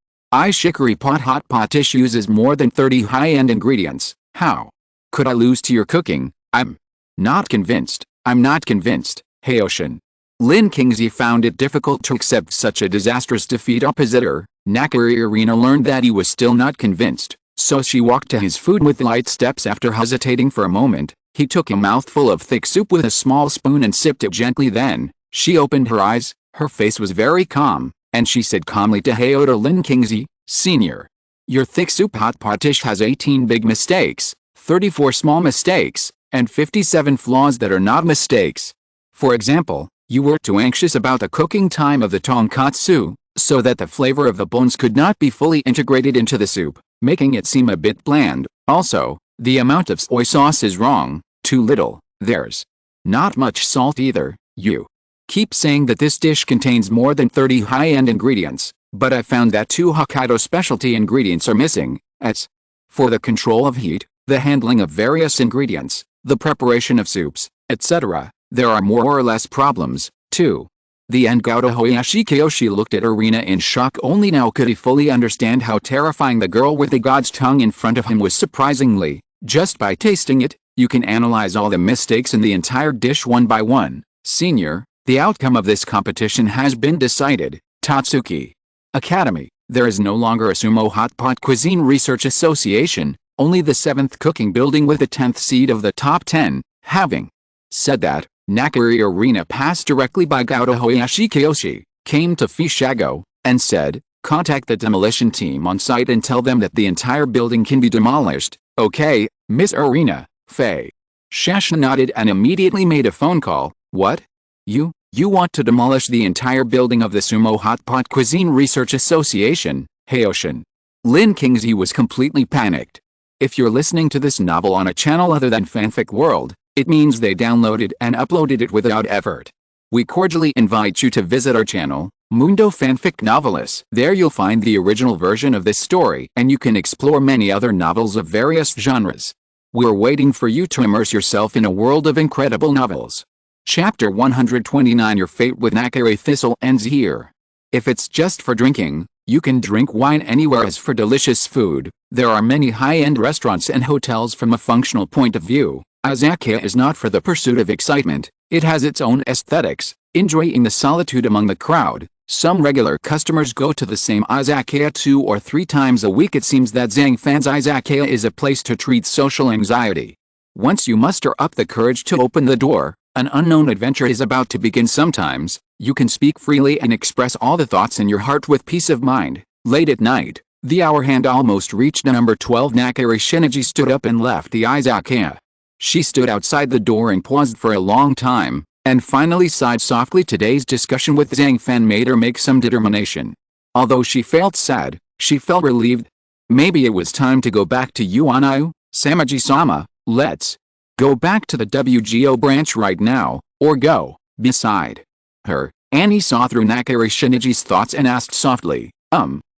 Speaker 1: Shikari pot hot potish uses more than 30 high-end ingredients. How could I lose to your cooking? I'm not convinced. Hayoshin Lin Kingzi found it difficult to accept such a disastrous defeat opposite her. Nakari Arena learned that he was still not convinced, so she walked to his food with light steps. After hesitating for a moment, he took a mouthful of thick soup with a small spoon and sipped it gently. Then, she opened her eyes. Her face was very calm, and she said calmly to Hayoshin Lin Kingzi, Senior, your thick soup hot potish has 18 big mistakes, 34 small mistakes, and 57 flaws that are not mistakes. For example, you were too anxious about the cooking time of the tonkatsu, so that the flavor of the bones could not be fully integrated into the soup, making it seem a bit bland. Also, the amount of soy sauce is wrong, too little. There's not much salt either. You keep saying that this dish contains more than 30 high-end ingredients, but I found that 2 Hokkaido specialty ingredients are missing. As for the control of heat, the handling of various ingredients, the preparation of soups, etc., there are more or less problems, too. The end Kobayashi Gentian looked at Arena in shock. Only now could he fully understand how terrifying the girl with the god's tongue in front of him was. Surprisingly, just by tasting it, you can analyze all the mistakes in the entire dish one by one. Senior, the outcome of this competition has been decided. Tatsuki Academy, there is no longer a Sumo Hot Pot Cuisine Research Association, only the 7th cooking building with the 10th seed of the top 10. Having said that, Nakari Arena passed directly by Kobayashi Gentian, came to Fishago, and said, contact the demolition team on site and tell them that the entire building can be demolished. Okay, Miss Arena. Faye Shasha nodded and immediately made a phone call. What? You want to demolish the entire building of the Sumo Hot Pot Cuisine Research Association? Hayoshin Lin Kingzi was completely panicked. If you're listening to this novel on a channel other than Fanfic World, it means they downloaded and uploaded it without effort. We cordially invite you to visit our channel, Mundo Fanfic Novelist. There you'll find the original version of this story and you can explore many other novels of various genres. We're waiting for you to immerse yourself in a world of incredible novels. Chapter 129 Your fate with Nakari Thistle ends here. If it's just for drinking, you can drink wine anywhere. As for delicious food, there are many high-end restaurants and hotels. From a functional point of view, Izakaya is not for the pursuit of excitement, it has its own aesthetics. Enjoying the solitude among the crowd, some regular customers go to the same Izakaya 2 or 3 times a week. It seems that Zhang Fan's Izakaya is a place to treat social anxiety. Once you muster up the courage to open the door, an unknown adventure is about to begin. Sometimes, you can speak freely and express all the thoughts in your heart with peace of mind. Late at night, the hour hand almost reached number 12. Nakari Shinichi stood up and left the Izakaya. She stood outside the door and paused for a long time, and finally sighed softly. Today's discussion with Zhang Fan made her make some determination. Although she felt sad, she felt relieved. Maybe it was time to go back to Yuanayu. Samaji-sama, let's go back to the WGO branch right now, or go. Beside her, Annie saw through Nakari Shinichi's thoughts and asked softly,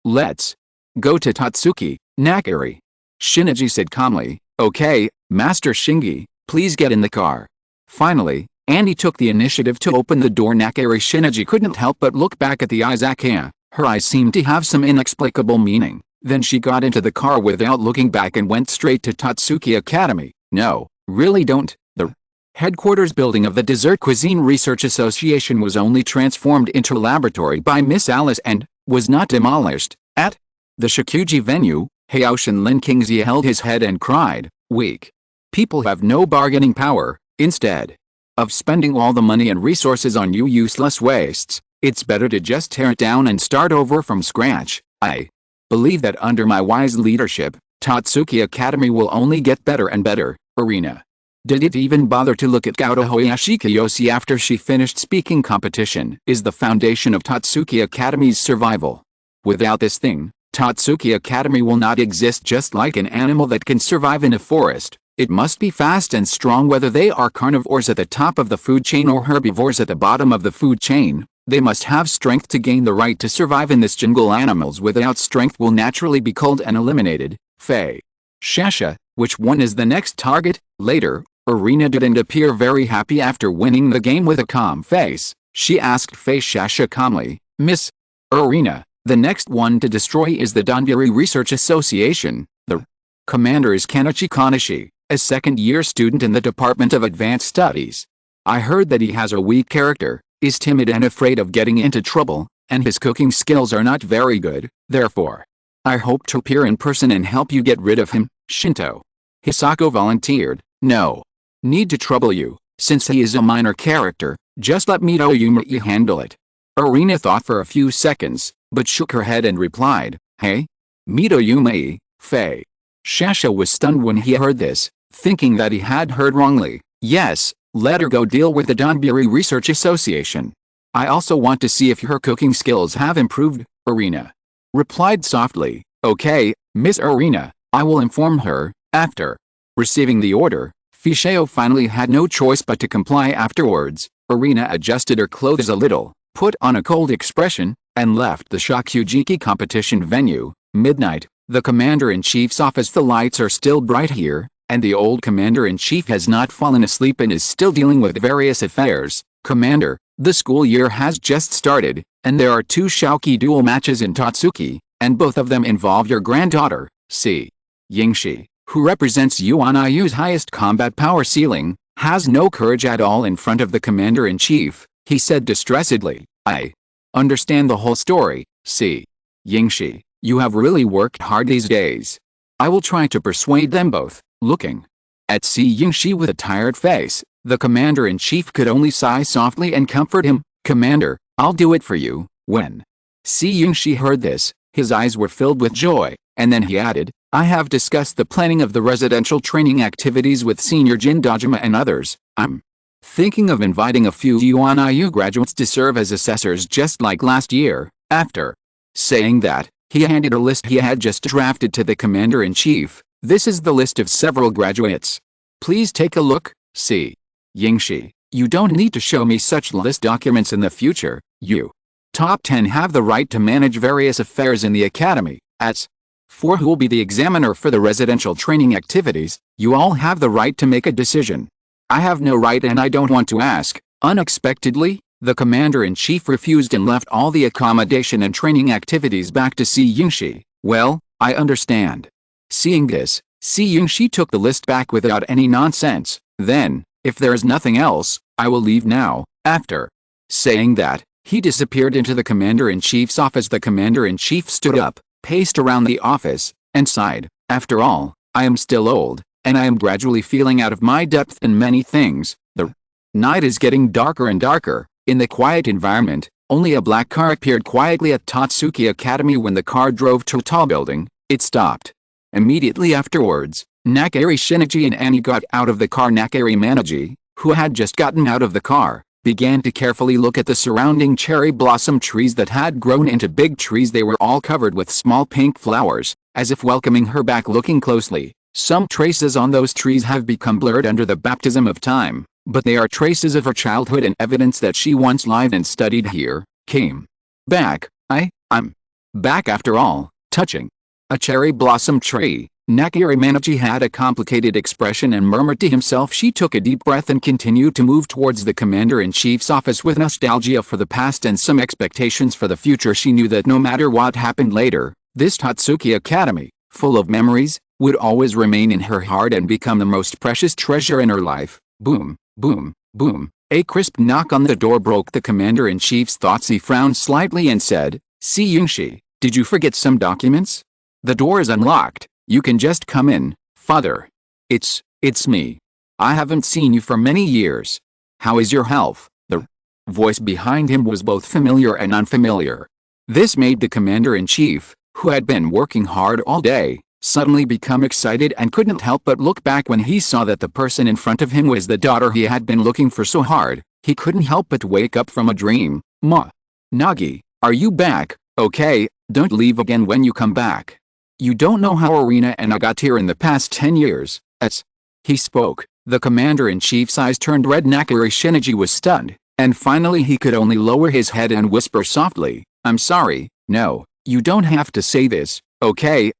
Speaker 1: let's go to Tatsuki. Nakari Shinichi said calmly, okay, Master Shingi, please get in the car. Finally, Annie took the initiative to open the door. Nakari Shinichi couldn't help but look back at the Izakaya. Her eyes seemed to have some inexplicable meaning. Then she got into the car without looking back and went straight to Tatsuki Academy. No, really don't. The headquarters building of the Dessert Cuisine Research Association was only transformed into a laboratory by Miss Alice and was not demolished. At the Shikuji venue, Haoshin Lin Kingxia held his head and cried, weak people have no bargaining power. Instead of spending all the money and resources on you useless wastes, it's better to just tear it down and start over from scratch. I believe that under my wise leadership, Tatsuki Academy will only get better and better. Arena didn't even bother to look at Gauta Hoyashi Kiyoshi after she finished speaking. Competition is the foundation of Tatsuki Academy's survival. Without this thing, Tatsuki Academy will not exist. Just like an animal that can survive in a forest, it must be fast and strong. Whether they are carnivores at the top of the food chain or herbivores at the bottom of the food chain, they must have strength to gain the right to survive in this jungle. Animals without strength will naturally be culled and eliminated. Fei Shasha, which one is the next target? Later, Arena didn't appear very happy after winning the game. With a calm face, she asked Fei Shasha calmly, Miss Arena, the next one to destroy is the Donburi Research Association. The commander is Kanichi Kanishi, a second-year student in the Department of Advanced Studies. I heard that he has a weak character, is timid and afraid of getting into trouble, and his cooking skills are not very good. Therefore, I hope to appear in person and help you get rid of him. Shinto Hisako volunteered. No need to trouble you, since he is a minor character. Just let Mito Yumei handle it. Arena thought for a few seconds, but shook her head and replied, Hey? Mito Yumei? Fei Shasha was stunned when he heard this, thinking that he had heard wrongly. Yes, let her go deal with the Donburi Research Association. I also want to see if her cooking skills have improved. Arena replied softly, Okay, Miss Arena, I will inform her. After receiving the order, Fisheo finally had no choice but to comply. Afterwards, Arena adjusted her clothes a little, put on a cold expression, and left the Shokugeki competition venue. Midnight, the Commander-in-Chief's office. The lights are still bright here, and the old Commander-in-Chief has not fallen asleep and is still dealing with various affairs. Commander, the school year has just started, and there are 2 Shaoki duel matches in Tatsuki, and both of them involve your granddaughter, C. Yingshi, who represents Yuanayu's highest combat power ceiling, has no courage at all in front of the Commander-in-Chief. He said distressedly, I understand the whole story, C. Yingshi. You have really worked hard these days. I will try to persuade them both. Looking at C. Yingshi with a tired face, the Commander-in-Chief could only sigh softly and comfort him. Commander, I'll do it for you. When C. Yingshi heard this, his eyes were filled with joy, and then he added, I have discussed the planning of the residential training activities with Senior Jin Dojima and others. I'm thinking of inviting a few UNIU graduates to serve as assessors just like last year. After saying that, he handed a list he had just drafted to the Commander-in-Chief. This is the list of several graduates. Please take a look. C. Yingshi, you don't need to show me such list documents in the future. You top 10 have the right to manage various affairs in the academy. As for who will be the examiner for the residential training activities, you all have the right to make a decision. I have no right and I don't want to ask. Unexpectedly, the Commander-in-Chief refused and left all the accommodation and training activities back to C. Yingshi. Well, I understand. Seeing this, C. Yingshi took the list back without any nonsense. Then, if there is nothing else, I will leave now. After saying that, he disappeared into the Commander-in-Chief's office. The Commander-in-Chief stood up, paced around the office, and sighed. After all, I am still old, and I am gradually feeling out of my depth in many things. The night is getting darker and darker. In the quiet environment, only a black car appeared quietly at Tatsuki Academy. When the car drove to a tall building, it stopped. Immediately afterwards, Nakari Shinichi and Annie got out of the car. Nakari Manaji, who had just gotten out of the car, began to carefully look at the surrounding cherry blossom trees that had grown into big trees. They were all covered with small pink flowers, as if welcoming her back. Looking closely, some traces on those trees have become blurred under the baptism of time, but they are traces of her childhood and evidence that she once lived and studied here. Came back. I'm back after all. Touching a cherry blossom tree, Nakari Manaji had a complicated expression and murmured to himself. She took a deep breath and continued to move towards the commander-in-chief's office with nostalgia for the past and some expectations for the future. She knew that no matter what happened later, this Tatsuki Academy, full of memories, would always remain in her heart and become the most precious treasure in her life. Boom, boom, boom. A crisp knock on the door broke the commander-in-chief's thoughts. He frowned slightly and said, "Si Yungshi, did you forget some documents? The door is unlocked. You can just come in, father." It's me. I haven't seen you for many years. How is your health?" The voice behind him was both familiar and unfamiliar. This made the commander-in-chief, who had been working hard all day, suddenly become excited and couldn't help but look back. When he saw that the person in front of him was the daughter he had been looking for so hard, he couldn't help but wake up from a dream. "Ma. Nagi, are you back? Okay, don't leave again when you come back. You don't know how Arena and I got here in the past 10 years. As he spoke, the commander-in-chief's eyes turned red. Nakari Shinichi was stunned, and finally he could only lower his head and whisper softly, "I'm sorry. No, you don't have to say this. Okay,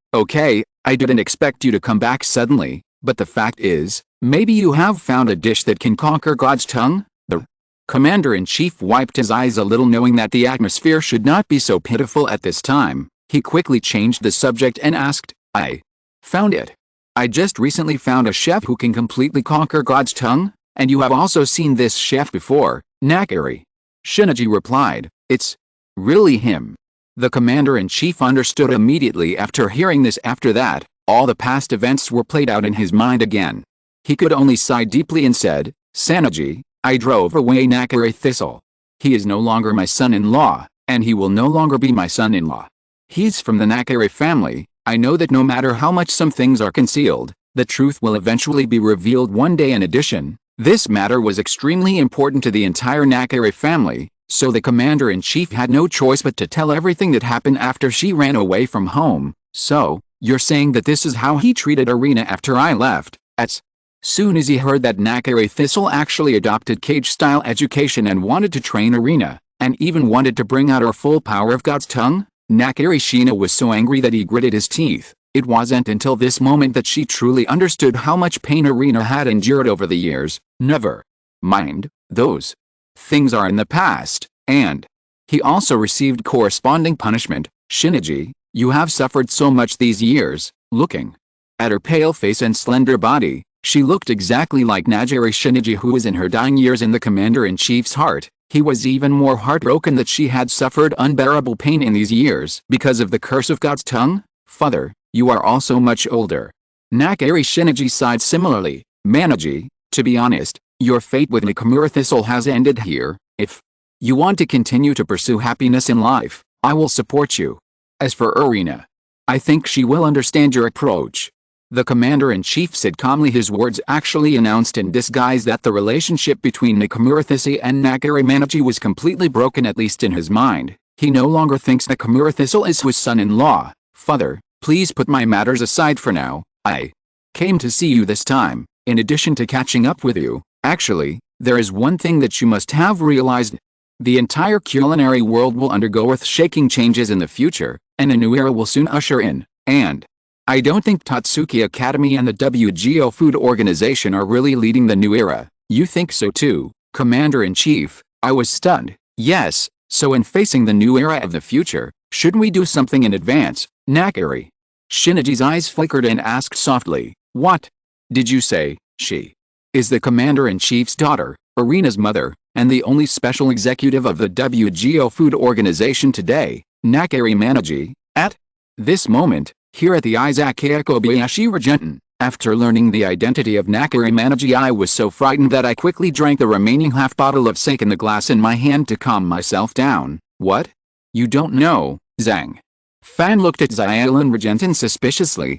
Speaker 1: I didn't expect you to come back suddenly, but the fact is, maybe you have found a dish that can conquer God's tongue?" The commander-in-chief wiped his eyes a little, knowing that the atmosphere should not be so pitiful at this time. He quickly changed the subject and asked, "I found it. I just recently found a chef who can completely conquer God's tongue, and you have also seen this chef before." Nakari Shinichi replied, "It's really him." The commander-in-chief understood immediately after hearing this. After that, all the past events were played out in his mind again. He could only sigh deeply and said, "Sanaji, I drove away Nakari Thistle. He is no longer my son-in-law, and he will no longer be my son-in-law. He's from the Nakari family. I know that no matter how much some things are concealed, the truth will eventually be revealed one day." In addition, this matter was extremely important to the entire Nakari family, so the commander-in-chief had no choice but to tell everything that happened after she ran away from home. "So, you're saying that this is how he treated Arena after I left?" As soon as he heard that Nakari Thistle actually adopted cage-style education and wanted to train Arena, and even wanted to bring out her full power of God's tongue, Nakari Shina was so angry that he gritted his teeth. It wasn't until this moment that she truly understood how much pain Arena had endured over the years. Never mind, those things are in the past, and he also received corresponding punishment. "Shinichi, you have suffered so much these years." Looking at her pale face and slender body, she looked exactly like Nakari Shinichi, who was in her dying years. In the commander-in-chief's heart, he was even more heartbroken that she had suffered unbearable pain in these years because of the curse of God's tongue. "Father, you are also much older." Nakari Shinichi sighed similarly. "Manaji, to be honest, your fate with Nakamura Thistle has ended here. If you want to continue to pursue happiness in life, I will support you. As for Arena, I think she will understand your approach." The commander-in-chief said calmly. His words actually announced in disguise that the relationship between Nakamura Thistle and Nakari Manaji was completely broken, at least in his mind. He no longer thinks Nakamura Thistle is his son-in-law. "Father, please put my matters aside for now. I came to see you this time, in addition to catching up with you. Actually, there is one thing that you must have realized. The entire culinary world will undergo earth-shaking changes in the future, and a new era will soon usher in, and I don't think Tatsuki Academy and the WGO Food Organization are really leading the new era." "You think so too, Commander-in-Chief?" I was stunned. "Yes, so in facing the new era of the future, shouldn't we do something in advance?" Nakari Shinichi's eyes flickered and asked softly, "What did you say?" She is the Commander-in-Chief's daughter, Arena's mother, and the only special executive of the WGO Food Organization today, Nakari Manaji. At this moment, here at the Izakaya Kobayashi Gentian, After learning the identity of Nakari Manaji, I was so frightened that I quickly drank the remaining half bottle of sake in the glass in my hand to calm myself down. What? You don't know, Zhang Fan looked at Zhang Fan suspiciously.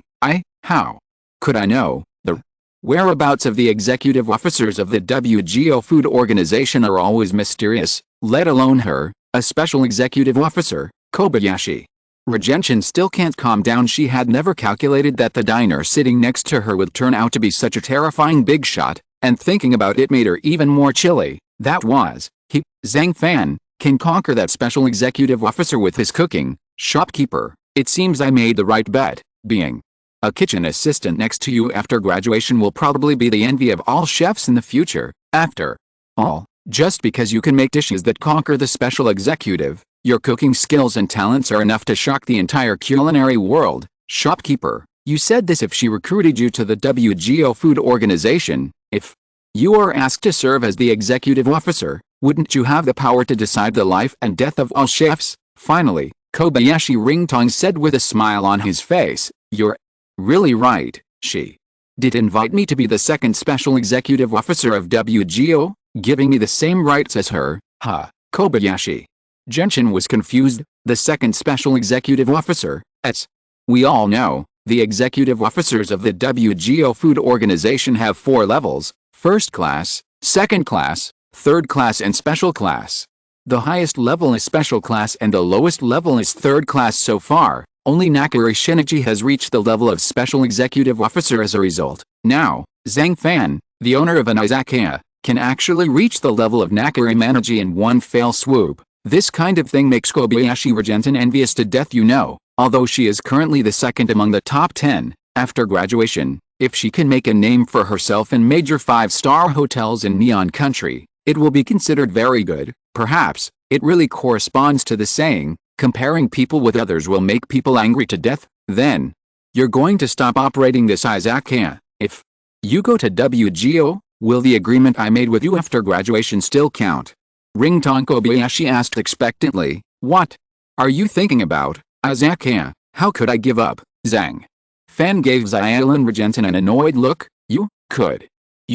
Speaker 1: How could I know? The whereabouts of the executive officers of the WGO Food Organization are always mysterious, let alone her, a special executive officer, Kobayashi Gentian still can't calm down. She had never calculated that the diner sitting next to her would turn out to be such a terrifying big shot, and thinking about it made her even more chilly. That was, Zhang Fan, can conquer that special executive officer with his cooking. Shopkeeper, it seems I made the right bet. Being a kitchen assistant next to you after graduation will probably be the envy of all chefs in the future. After all, just because you can make dishes that conquer the special executive, your cooking skills and talents are enough to shock the entire culinary world. Shopkeeper, you said this if she recruited you to the WGO Food Organization. If you are asked to serve as the executive officer, wouldn't you have the power to decide the life and death of all chefs? Finally, Kobayashi Gentian said with a smile on his face, you're really right. She did invite me to be the second special executive officer of WGO, giving me the same rights as her. Kobayashi Gentian was confused. The second special executive officer, as we all know, the executive officers of the WGO Food Organization have 4 levels: first class, second class, third class and special class. The highest level is special class and the lowest level is third class. So far, only Nakari Shinichi has reached the level of special executive officer. As a result, now, Zhang Fan, the owner of an Izakaya, can actually reach the level of Nakari Manaji in one fell swoop. This kind of thing makes Kobayashi Gentian envious to death. Although she is currently the second among the top 10, after graduation, if she can make a name for herself in major 5-star hotels in Neon Country, it will be considered very good. Perhaps, it really corresponds to the saying, comparing people with others will make people angry to death. Then, you're going to stop operating this Izakaya. If you go to WGO, will the agreement I made with you after graduation still count? Ringtone Kobayashi asked expectantly. What are you thinking about, Izakaya? How could I give up? Zhang Fan gave Zhang Fan an annoyed look. You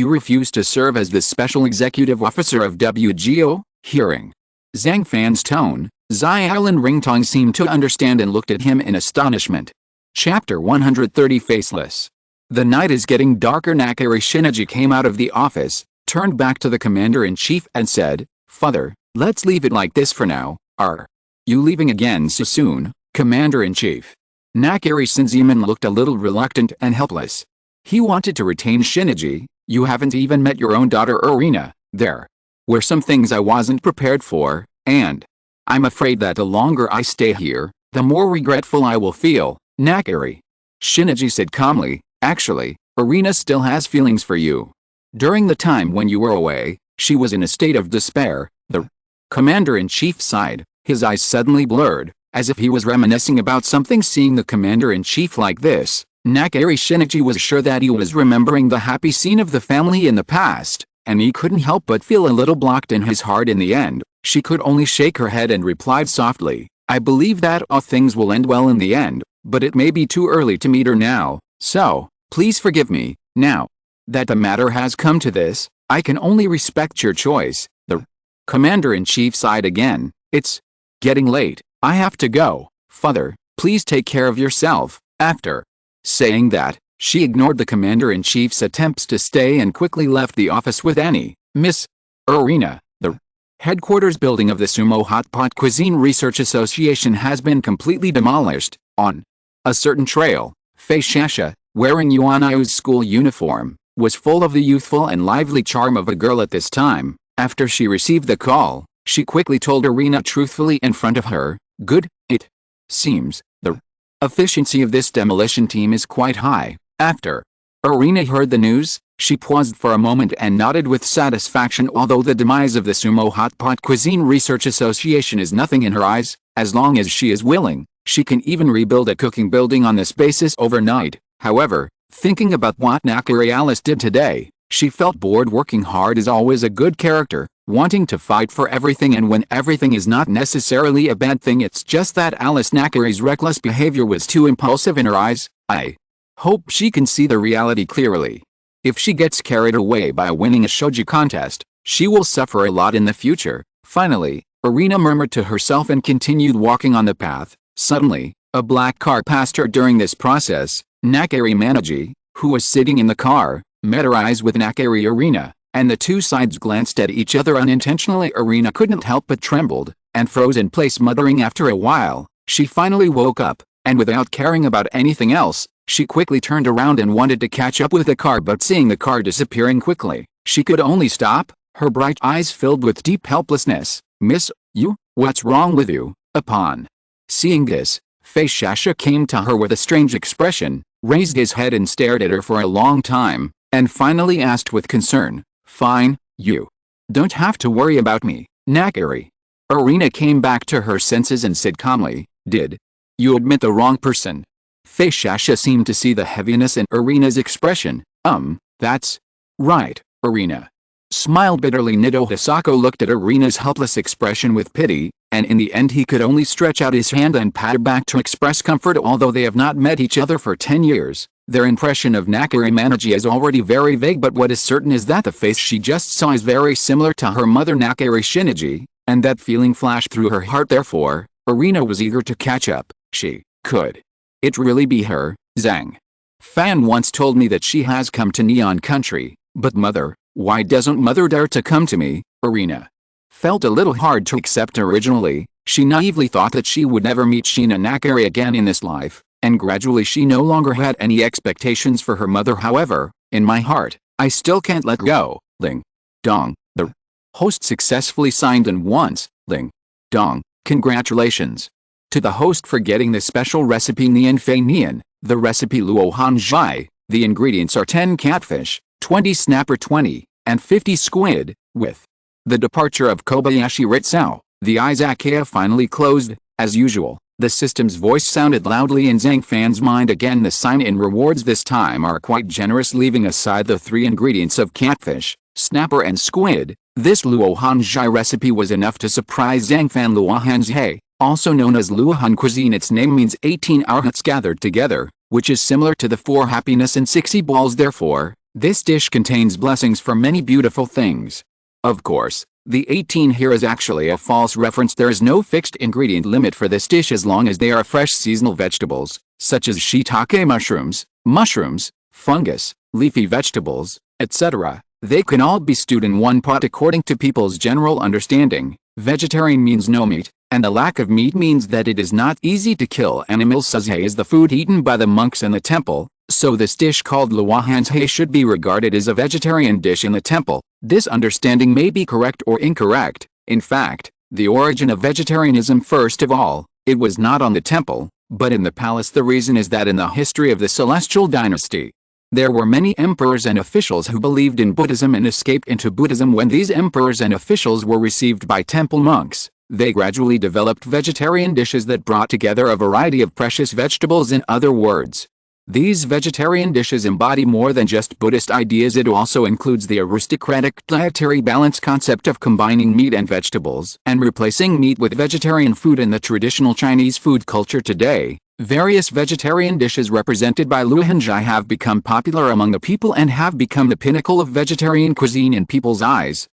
Speaker 1: refuse to serve as the special executive officer of WGO? Hearing Zhang Fan's tone, Zhang Fan seemed to understand and looked at him in astonishment. Chapter 130 Faceless. The night is getting darker. Nakari Shinichi came out of the office, turned back to the commander-in-chief and said, Father, let's leave it like this for now. Are you leaving again so soon, Commander-in-Chief? Nakari Shinjiman looked a little reluctant and helpless. He wanted to retain Shinichi. You haven't even met your own daughter Irina. There were some things I wasn't prepared for, and I'm afraid that the longer I stay here, the more regretful I will feel. Nakari Shinichi said calmly, actually, Irina still has feelings for you. During the time when you were away, she was in a state of despair. The commander-in-chief sighed, his eyes suddenly blurred, as if he was reminiscing about something. Seeing the commander-in-chief like this, Nakari Shinichi was sure that he was remembering the happy scene of the family in the past, and he couldn't help but feel a little blocked in his heart. In the end, she could only shake her head and replied softly, I believe that all things will end well in the end, but it may be too early to meet her now, so, please forgive me. Now that the matter has come to this, I can only respect your choice. The commander-in-chief sighed again. It's getting late. I have to go. Father, please take care of yourself. After saying that, she ignored the commander-in-chief's attempts to stay and quickly left the office with Annie. Miss Irina, the headquarters building of the Sumo Hot Pot Cuisine Research Association has been completely demolished. On a certain trail, Fei Shasha, wearing Yuan Iu's school uniform, was full of the youthful and lively charm of a girl at this time. After she received the call, she quickly told Irina truthfully in front of her, Good, it seems, the efficiency of this demolition team is quite high. After Irina heard the news, she paused for a moment and nodded with satisfaction. Although the demise of the Sumo Hot Pot Cuisine Research Association is nothing in her eyes, as long as she is willing, she can even rebuild a cooking building on this basis overnight. However, thinking about what Nakari Alice did today, she felt bored. Working hard is always a good character, wanting to fight for everything, and when everything is not necessarily a bad thing, it's just that Alice Nakari's reckless behavior was too impulsive in her eyes. I Hope she can see the reality clearly. If she gets carried away by winning a shoji contest, she will suffer a lot in the future. Finally, Irina murmured to herself and continued walking on the path. Suddenly, a black car passed her during this process. Nakari Manaji, who was sitting in the car, met her eyes with Nakari Irina, and the two sides glanced at each other unintentionally. Irina couldn't help but trembled, and froze in place, muttering. After a while, she finally woke up, and without caring about anything else, she quickly turned around and wanted to catch up with the car, but seeing the car disappearing quickly, she could only stop. Her bright eyes filled with deep helplessness. "Miss, you, what's wrong with you?" Upon seeing this, Shasha came to her with a strange expression, raised his head and stared at her for a long time, and finally asked with concern, "Fine, you don't have to worry about me, Nakari." Irina came back to her senses and said calmly, "Did you admit the wrong person?" Shasha seemed to see the heaviness in Irina's expression. That's right." Irina smiled bitterly. Nido Hisako looked at Irina's helpless expression with pity, and in the end he could only stretch out his hand and pat her back to express comfort. Although they have not met each other for 10 years, their impression of Nakari Manaji is already very vague, but what is certain is that the face she just saw is very similar to her mother Nakari Shinichi, and that feeling flashed through her heart. Therefore, Irina was eager to catch up. Could it really be her? Zhang Fan once told me that she has come to Neon Country, but mother, why doesn't mother dare to come to me? Irina felt a little hard to accept. Originally, she naively thought that she would never meet Shina Nakari again in this life, and gradually she no longer had any expectations for her mother. However, in my heart, I still can't let go. Ling Dong, the host successfully signed in once. Ling Dong, congratulations to the host for getting the special recipe Nian Fei Nian, the recipe Luo Han Zhai. The ingredients are 10 catfish, 20 snapper, 20 and 50 squid. With the departure of Kobayashi Ritsao, the Izakaya finally closed. As usual, the system's voice sounded loudly in Zhang Fan's mind again. The sign-in rewards this time are quite generous, leaving aside the 3 ingredients of catfish, snapper and squid. This Luo Han Zhai recipe was enough to surprise Zhang Fan. Luo Han Zhai, also known as Luohan cuisine, its name means 18 arhats gathered together, which is similar to the 4 happiness and 60 balls. Therefore, this dish contains blessings for many beautiful things. Of course, the 18 here is actually a false reference. There is no fixed ingredient limit for this dish as long as they are fresh seasonal vegetables, such as shiitake mushrooms, fungus, leafy vegetables, etc. They can all be stewed in one pot according to people's general understanding. Vegetarian means no meat, and the lack of meat means that it is not easy to kill animals. Sazhe is the food eaten by the monks in the temple, so this dish called Luohanzhe should be regarded as a vegetarian dish in the temple. This understanding may be correct or incorrect. In fact, the origin of vegetarianism, first of all, it was not on the temple, but in the palace. The reason is that in the history of the Celestial Dynasty, there were many emperors and officials who believed in Buddhism and escaped into Buddhism. When these emperors and officials were received by temple monks, they gradually developed vegetarian dishes that brought together a variety of precious vegetables. In other words, these vegetarian dishes embody more than just Buddhist ideas. It also includes the aristocratic dietary balance concept of combining meat and vegetables and replacing meat with vegetarian food. In the traditional Chinese food culture today, various vegetarian dishes represented by Luohanzhai have become popular among the people and have become the pinnacle of vegetarian cuisine in people's eyes.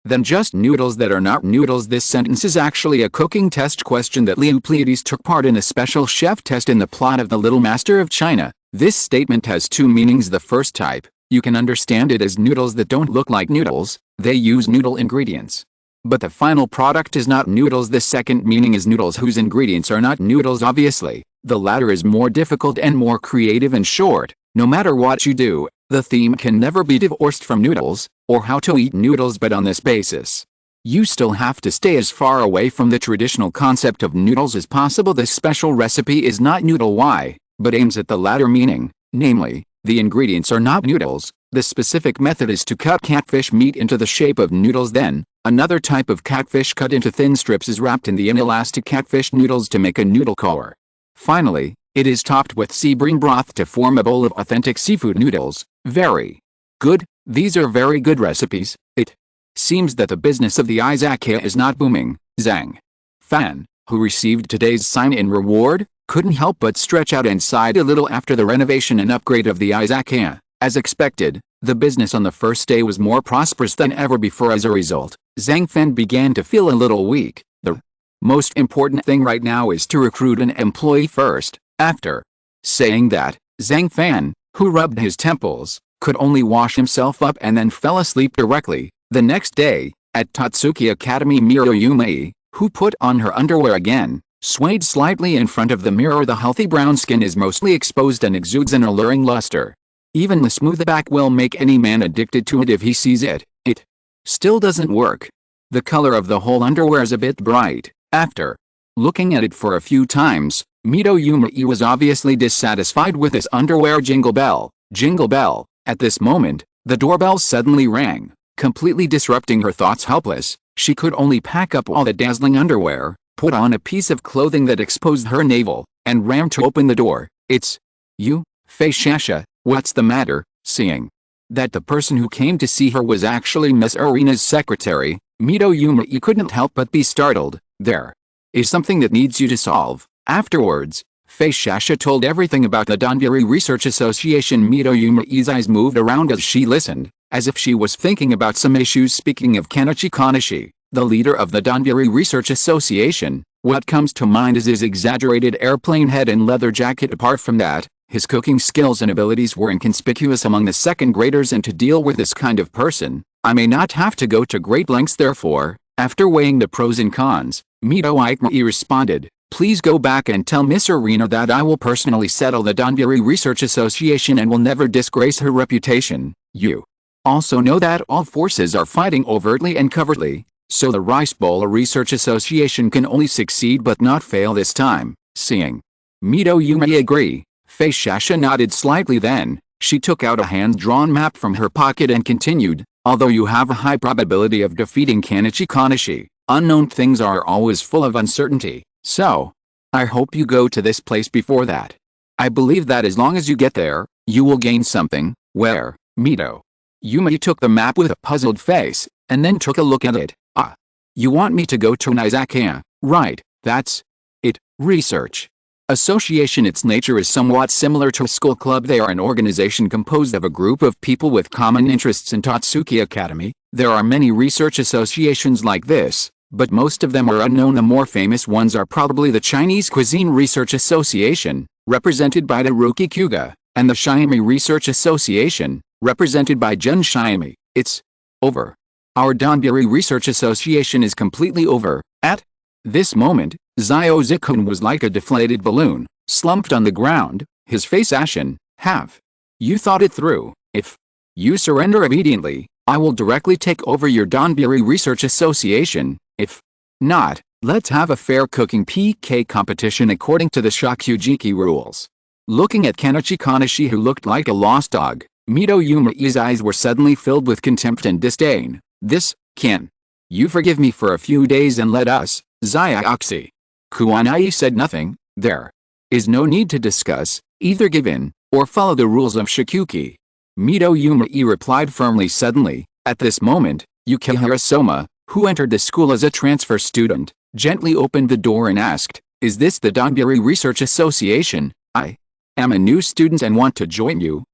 Speaker 1: Than just noodles that are not noodles. This sentence is actually a cooking test question that Liu Pleiades took part in a special chef test in the plot of The Little Master of China. This statement has 2 meanings. The first type, you can understand it as noodles that don't look like noodles, they use noodle ingredients, but the final product is not noodles. The second meaning is noodles whose ingredients are not noodles. Obviously, the latter is more difficult and more creative. In short, no matter what you do, the theme can never be divorced from noodles, or how to eat noodles. But on this basis, you still have to stay as far away from the traditional concept of noodles as possible. This special recipe is not noodle Y, but aims at the latter meaning, namely, the ingredients are not noodles. The specific method is to cut catfish meat into the shape of noodles. Then, another type of catfish cut into thin strips is wrapped in the inelastic catfish noodles to make a noodle core. Finally, it is topped with sea bream broth to form a bowl of authentic seafood noodles. Very good. These are very good recipes. It seems that the business of the Izakaya is not booming. Zhang Fan who received today's sign-in reward, couldn't help but stretch out and sighed a little after the renovation and upgrade of the Izakaya. As expected, the business on the first day was more prosperous than ever before. As a result, Zhang Fan began to feel a little weak. The most important thing right now is to recruit an employee first. After saying that, Zhang Fan, who rubbed his temples, could only wash himself up and then fell asleep directly. The next day, at Totsuki Academy, Miroyume, who put on her underwear again, swayed slightly in front of the mirror. The healthy brown skin is mostly exposed and exudes an alluring luster. Even the smooth back will make any man addicted to it if he sees it. It still doesn't work. The color of the whole underwear is a bit bright. After looking at it for a few times, Miroyume was obviously dissatisfied with his underwear. Jingle bell, jingle bell. At this moment, the doorbell suddenly rang, completely disrupting her thoughts. Helpless, she could only pack up all the dazzling underwear, put on a piece of clothing that exposed her navel, and ran to open the door. It's you, Fei Shasha. What's the matter? Seeing that the person who came to see her was actually Miss Arena's secretary, Miroyume couldn't help but be startled. There is something that needs you to solve. Afterwards, Fei Shasha told everything about the Donburi Research Association. Miroyume's eyes moved around as she listened, as if she was thinking about some issues. Speaking of Kenichi Kanashi, the leader of the Donburi Research Association, what comes to mind is his exaggerated airplane head and leather jacket. Apart from that, his cooking skills and abilities were inconspicuous among the second graders, and to deal with this kind of person, I may not have to go to great lengths. Therefore, after weighing the pros and cons, Miroyume responded, "Please go back and tell Miss Arena that I will personally settle the Donburi Research Association and will never disgrace her reputation. You also know that all forces are fighting overtly and covertly, so the Rice Bowl Research Association can only succeed but not fail this time." Seeing Miroyume agree, Fei Shasha nodded slightly. Then, she took out a hand-drawn map from her pocket and continued, "Although you have a high probability of defeating Kenichi Kanashi, unknown things are always full of uncertainty, so I hope you go to this place before that. I believe that as long as you get there, you will gain something." Where? Miroyume took the map with a puzzled face, and then took a look at it. "Ah. You want me to go to an Izakaya, right? That's it. Research Association. Its nature is somewhat similar to a school club. They are an organization composed of a group of people with common interests. In Totsuki Academy, there are many research associations like this, but most of them are unknown. The more famous ones are probably the Chinese Cuisine Research Association, represented by Daruki Kyuga, and the Shiami Research Association, represented by Jun Shiami. It's over. Our Donburi Research Association is completely over." At this moment, Zio-Zikun was like a deflated balloon, slumped on the ground, his face ashen. "Have you thought it through? If you surrender obediently, I will directly take over your Donburi Research Association. If not, let's have a fair cooking PK competition according to the Shokugeki rules." Looking at Kenichi Kanashi, who looked like a lost dog, Miroyume's eyes were suddenly filled with contempt and disdain. "This, can you forgive me for a few days and let us, Zioxi?" Kuwanai said nothing. "There is no need to discuss, either give in, or follow the rules of Shikuki." Miroyume replied firmly. Suddenly, at this moment, Yukihira Soma, who entered the school as a transfer student, gently opened the door and asked, "Is this the Donburi Research Association? I am a new student and want to join you."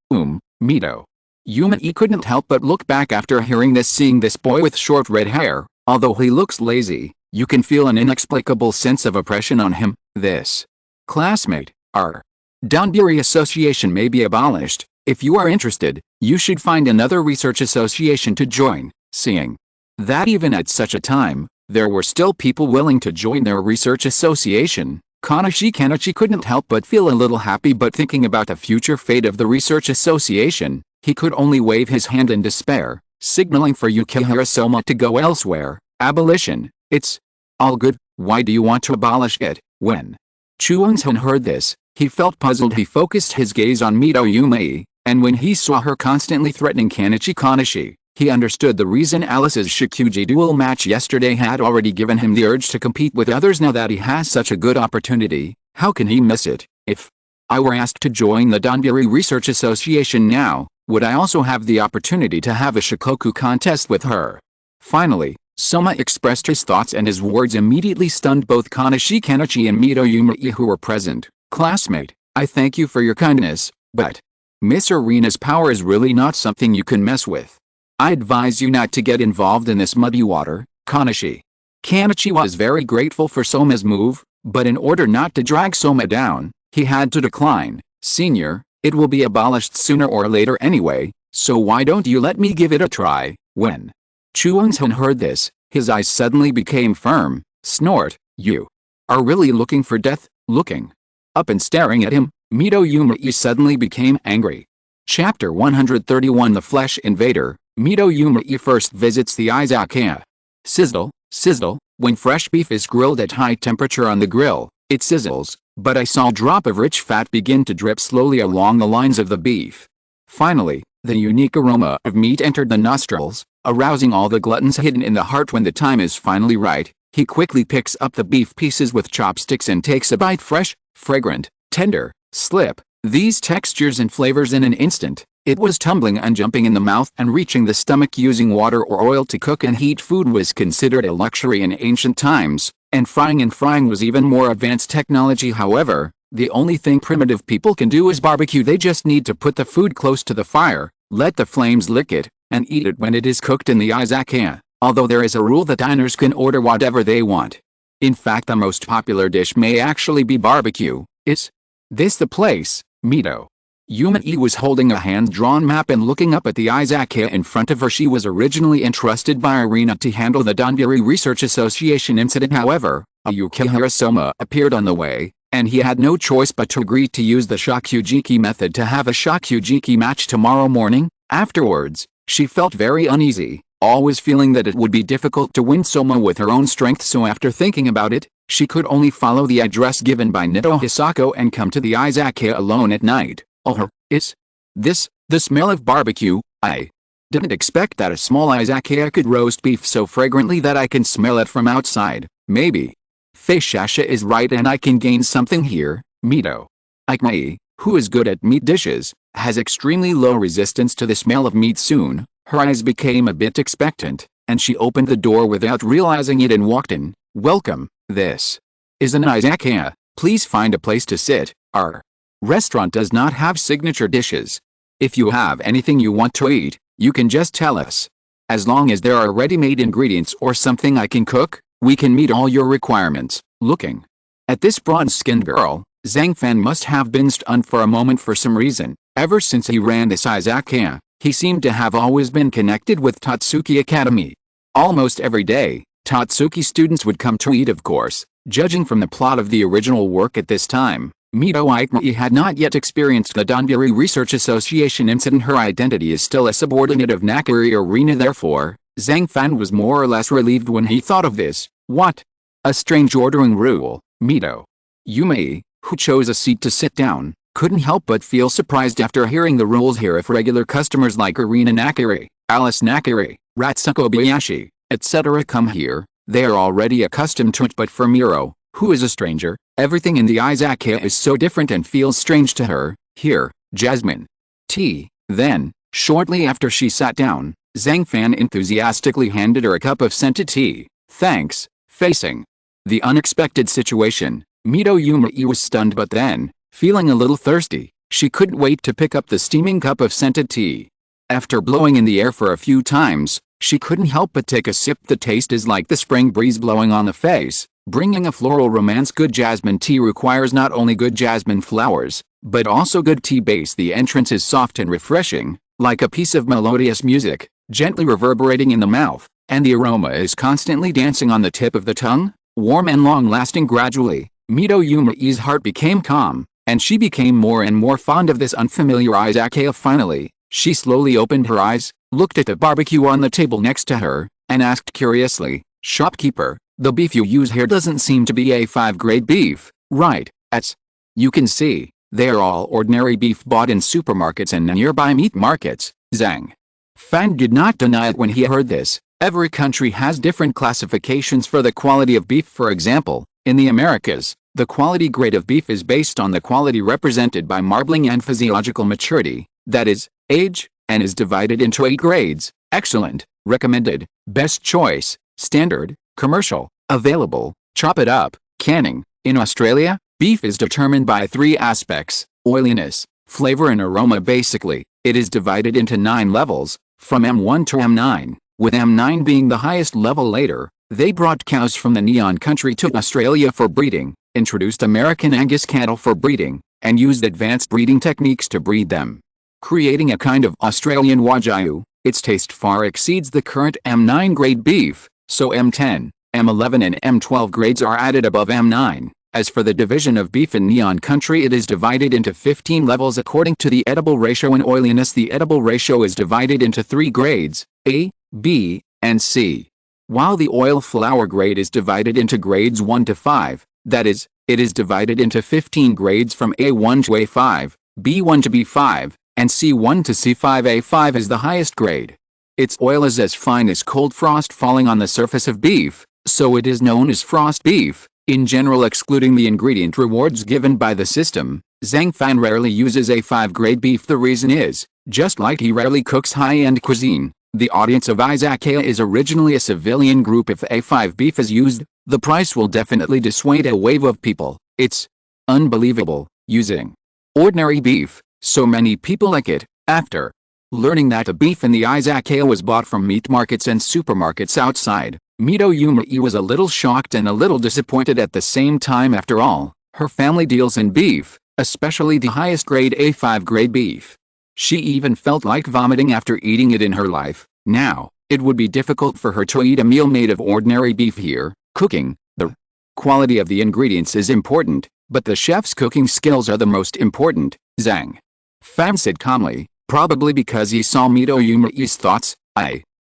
Speaker 1: Miroyume couldn't help but look back after hearing this. Seeing this boy with short red hair, although he looks lazy, you can feel an inexplicable sense of oppression on him. This classmate, our Donburi Association may be abolished. If you are interested, you should find another research association to join. Seeing that even at such a time, there were still people willing to join their research association, Kenichi couldn't help but feel a little happy. But thinking about the future fate of the research association, he could only wave his hand in despair, signaling for Yukihira Soma to go elsewhere. "Abolition? It's all good. Why do you want to abolish it?" When Chuang-sun heard this, he felt puzzled. He focused his gaze on Miroyume, and when he saw her constantly threatening Kenichi Kanashi, he understood the reason. Alice's Shikuji duel match yesterday had already given him the urge to compete with others. Now that he has such a good opportunity, how can he miss it? "If I were asked to join the Donburi Research Association now, would I also have the opportunity to have a Shikoku contest with her?" Finally, Soma expressed his thoughts and his words immediately stunned both Kanichi and Mito Yumei who were present. Classmate, I thank you for your kindness, but Miss Arena's power is really not something you can mess with. I advise you not to get involved in this muddy water, Kanichi. Kanichi was very grateful for Soma's move, but in order not to drag Soma down, he had to decline. Senior, it will be abolished sooner or later anyway, so why don't you let me give it a try? When Chuang-hun heard this, his eyes suddenly became firm. Snort, you are really looking for death? Looking up and staring at him, Mito Yumei suddenly became angry. Chapter 131 The Flesh Invader. Mito Yumei first visits the Izakaya. Sizzle, sizzle, when fresh beef is grilled at high temperature on the grill, it sizzles, but I saw a drop of rich fat begin to drip slowly along the lines of the beef. Finally, the unique aroma of meat entered the nostrils, arousing all the gluttons hidden in the heart. When the time is finally right, he quickly picks up the beef pieces with chopsticks and takes a bite. Fresh, fragrant, tender, slip, these textures and flavors in an instant. It was tumbling and jumping in the mouth and reaching the stomach. Using water or oil to cook and heat food was considered a luxury in ancient times, and frying was even more advanced technology. However, the only thing primitive people can do is barbecue. They just need to put the food close to the fire, let the flames lick it, and eat it when it is cooked in the izakaya, although there is a rule that diners can order whatever they want. In fact, the most popular dish may actually be barbecue. Is this the place? Mito Yumei was holding a hand-drawn map and looking up at the izakaya in front of her. She was originally entrusted by Arena to handle the Donburi Research Association incident. However, a Yukihira Soma appeared on the way, and he had no choice but to agree to use the Shokugeki method to have a Shokugeki match tomorrow morning. Afterwards, she felt very uneasy, always feeling that it would be difficult to win Soma with her own strength. So after thinking about it, she could only follow the address given by Nito Hisako and come to the izakaya alone at night. Oh, is this the smell of barbecue? I didn't expect that a small izakaya could roast beef so fragrantly that I can smell it from outside. Maybe Feishasha is right and I can gain something here. Mito Yumei, who is good at meat dishes, has extremely low resistance to the smell of meat. Soon, her eyes became a bit expectant, and she opened the door without realizing it and walked in. Welcome, this is an izakaya. Please find a place to sit. Our restaurant does not have signature dishes. If you have anything you want to eat, you can just tell us. As long as there are ready-made ingredients or something I can cook, we can meet all your requirements. Looking at this bronze-skinned girl, Zhang Fan must have been stunned for a moment. For some reason, ever since he ran this izakaya, he seemed to have always been connected with Tatsuki Academy. Almost every day, Tatsuki students would come to eat. Of course, judging from the plot of the original work at this time, Mito Yumei had not yet experienced the Donburi Research Association incident. Her identity is still a subordinate of Nakiri Arena. Therefore, Zhang Fan was more or less relieved when he thought of this. What a strange ordering rule. Mito Yumei, who chose a seat to sit down, couldn't help but feel surprised after hearing the rules here. If regular customers like Arena Nakiri, Alice Nakiri, Ratsuko Kobayashi, etc. come here, they are already accustomed to it. But for Miro, who is a stranger, everything in the izakaya is so different and feels strange to her. Here, jasmine tea. Then, shortly after she sat down, Zhang Fan enthusiastically handed her a cup of scented tea. Thanks. Facing the unexpected situation, Mito Yumei was stunned, but then, feeling a little thirsty, she couldn't wait to pick up the steaming cup of scented tea. After blowing in the air for a few times, she couldn't help but take a sip. The taste is like the spring breeze blowing on the face, bringing a floral romance. Good jasmine tea requires not only good jasmine flowers, but also good tea base. The entrance is soft and refreshing, like a piece of melodious music, gently reverberating in the mouth, and the aroma is constantly dancing on the tip of the tongue, warm and long-lasting. Gradually, Mito Yumei's heart became calm, and she became more and more fond of this unfamiliar izakaya. Finally, she slowly opened her eyes, looked at the barbecue on the table next to her, and asked curiously, "Shopkeeper, the beef you use here doesn't seem to be A5 grade beef, right?" As you can see, they are all ordinary beef bought in supermarkets and nearby meat markets. Zhang Fan did not deny it when he heard this. Every country has different classifications for the quality of beef. For example, in the Americas, the quality grade of beef is based on the quality represented by marbling and physiological maturity, that is, age, and is divided into 8 grades: excellent, recommended, best choice, Standard, commercial, available, chop it up, canning. In Australia, beef is determined by 3 aspects: oiliness, flavor and aroma. Basically, it is divided into 9 levels, from M1 to M9, with M9 being the highest level. Later, they brought cows from the Neon country to Australia for breeding, introduced American Angus cattle for breeding, and used advanced breeding techniques to breed them, creating a kind of Australian Wagyu. Its taste far exceeds the current M9 grade beef, so M10, M11 and M12 grades are added above M9. As for the division of beef in Neon country, it is divided into 15 levels according to the edible ratio and oiliness. The edible ratio is divided into 3 grades, A, B, and C, while the oil flour grade is divided into grades 1 to 5, that is, it is divided into 15 grades from A1 to A5, B1 to B5, and C1 to C5. A5 is the highest grade. Its oil is as fine as cold frost falling on the surface of beef, so it is known as frost beef. In general, excluding the ingredient rewards given by the system, Zhang Fan rarely uses A5 grade beef. The reason is, just like he rarely cooks high-end cuisine, the audience of Izakaya is originally a civilian group. If A5 beef is used, the price will definitely dissuade a wave of people. It's unbelievable, using ordinary beef, so many people like it. After learning that the beef in the Izakaya was bought from meat markets and supermarkets outside, Mito Yumei was a little shocked and a little disappointed at the same time. After all, her family deals in beef, especially the highest grade A5 grade beef. She even felt like vomiting after eating it in her life. Now, it would be difficult for her to eat a meal made of ordinary beef here. Cooking, the quality of the ingredients is important, but the chef's cooking skills are the most important, Zhang Fan said calmly, probably because he saw Mito Yumei's thoughts.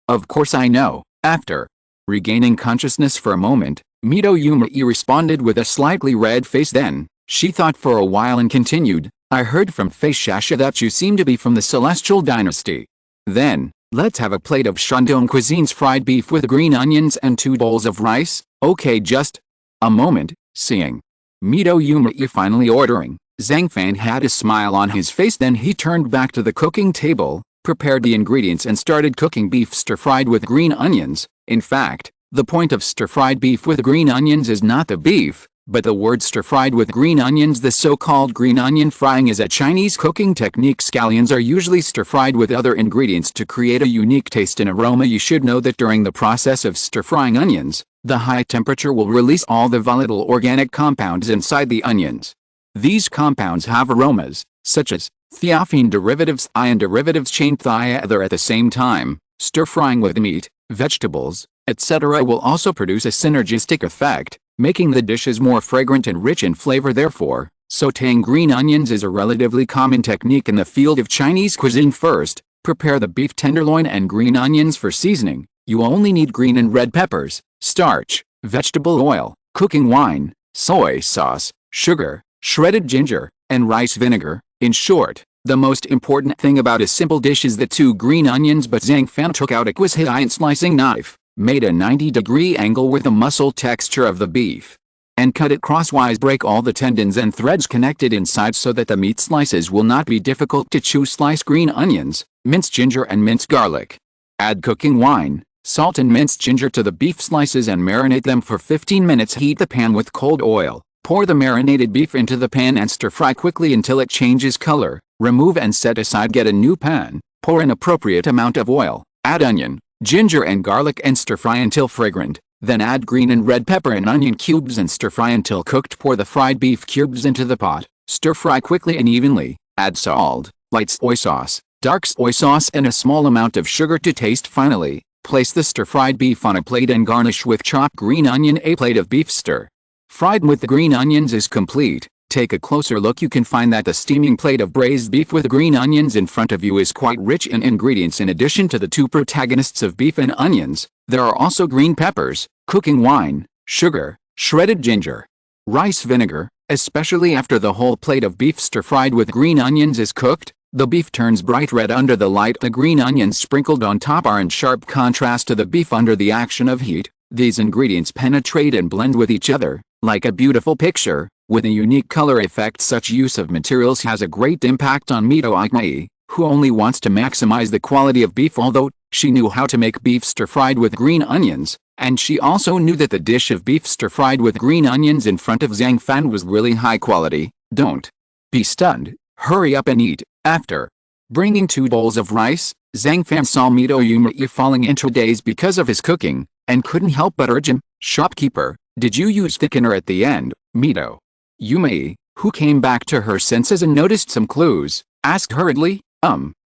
Speaker 1: Of course I know. After regaining consciousness for a moment, Mito Yumei responded with a slightly red face. Then, she thought for a while and continued, I heard from Fei Shasha that you seem to be from the Celestial Dynasty. Then, let's have a plate of Shandong cuisine's fried beef with green onions and 2 bowls of rice. Okay, just a moment. Seeing Mito Yumei finally ordering, Zhang Fan had a smile on his face. Then he turned back to the cooking table, prepared the ingredients and started cooking beef stir-fried with green onions. In fact, the point of stir-fried beef with green onions is not the beef, but the word stir-fried with green onions. The so-called green onion frying is a Chinese cooking technique. Scallions are usually stir-fried with other ingredients to create a unique taste and aroma. You should know that during the process of stir-frying onions, the high temperature will release all the volatile organic compounds inside the onions. These compounds have aromas, such as thiophene derivatives, ion derivatives, chain thiaether. At the same time, stir-frying with meat, vegetables, etc. will also produce a synergistic effect, making the dishes more fragrant and rich in flavor. Therefore, sautéing green onions is a relatively common technique in the field of Chinese cuisine. First, prepare the beef tenderloin and green onions for seasoning. You only need green and red peppers, starch, vegetable oil, cooking wine, soy sauce, sugar, shredded ginger, and rice vinegar. In short, the most important thing about a simple dish is the 2 green onions. But Zhang Fan took out a exquisite iron slicing knife, made a 90-degree angle with the muscle texture of the beef, and cut it crosswise. Break all the tendons and threads connected inside so that the meat slices will not be difficult to chew. Slice green onions, mince ginger and mince garlic. Add cooking wine, salt and minced ginger to the beef slices and marinate them for 15 minutes. Heat the pan with cold oil. Pour the marinated beef into the pan and stir-fry quickly until it changes color. Remove and set aside. Get a new pan. Pour an appropriate amount of oil. Add onion, ginger and garlic and stir-fry until fragrant. Then add green and red pepper and onion cubes and stir-fry until cooked. Pour the fried beef cubes into the pot. Stir-fry quickly and evenly. Add salt, light soy sauce, dark soy sauce and a small amount of sugar to taste. Finally, place the stir-fried beef on a plate and garnish with chopped green onion. A plate of beef stir-fried with the green onions is complete. Take a closer look. You can find that the steaming plate of braised beef with green onions in front of you is quite rich in ingredients. In addition to the 2 protagonists of beef and onions, there are also green peppers, cooking wine, sugar, shredded ginger, rice vinegar. Especially after the whole plate of beef stir-fried with green onions is cooked, the beef turns bright red under the light. The green onions sprinkled on top are in sharp contrast to the beef under the action of heat. These ingredients penetrate and blend with each other, like a beautiful picture, with a unique color effect. Such use of materials has a great impact on Mito Yumei, who only wants to maximize the quality of beef. Although She knew how to make beef stir-fried with green onions, and she also knew that the dish of beef stir-fried with green onions in front of Zhang Fan was really high quality. Don't be stunned. Hurry up and eat. After bringing 2 bowls of rice, Zhang Fan saw Mito Yumei falling into a daze because of his cooking, and couldn't help but urge him, "Shopkeeper, did you use thickener at the end?" Mito Yumei, who came back to her senses and noticed some clues, asked hurriedly,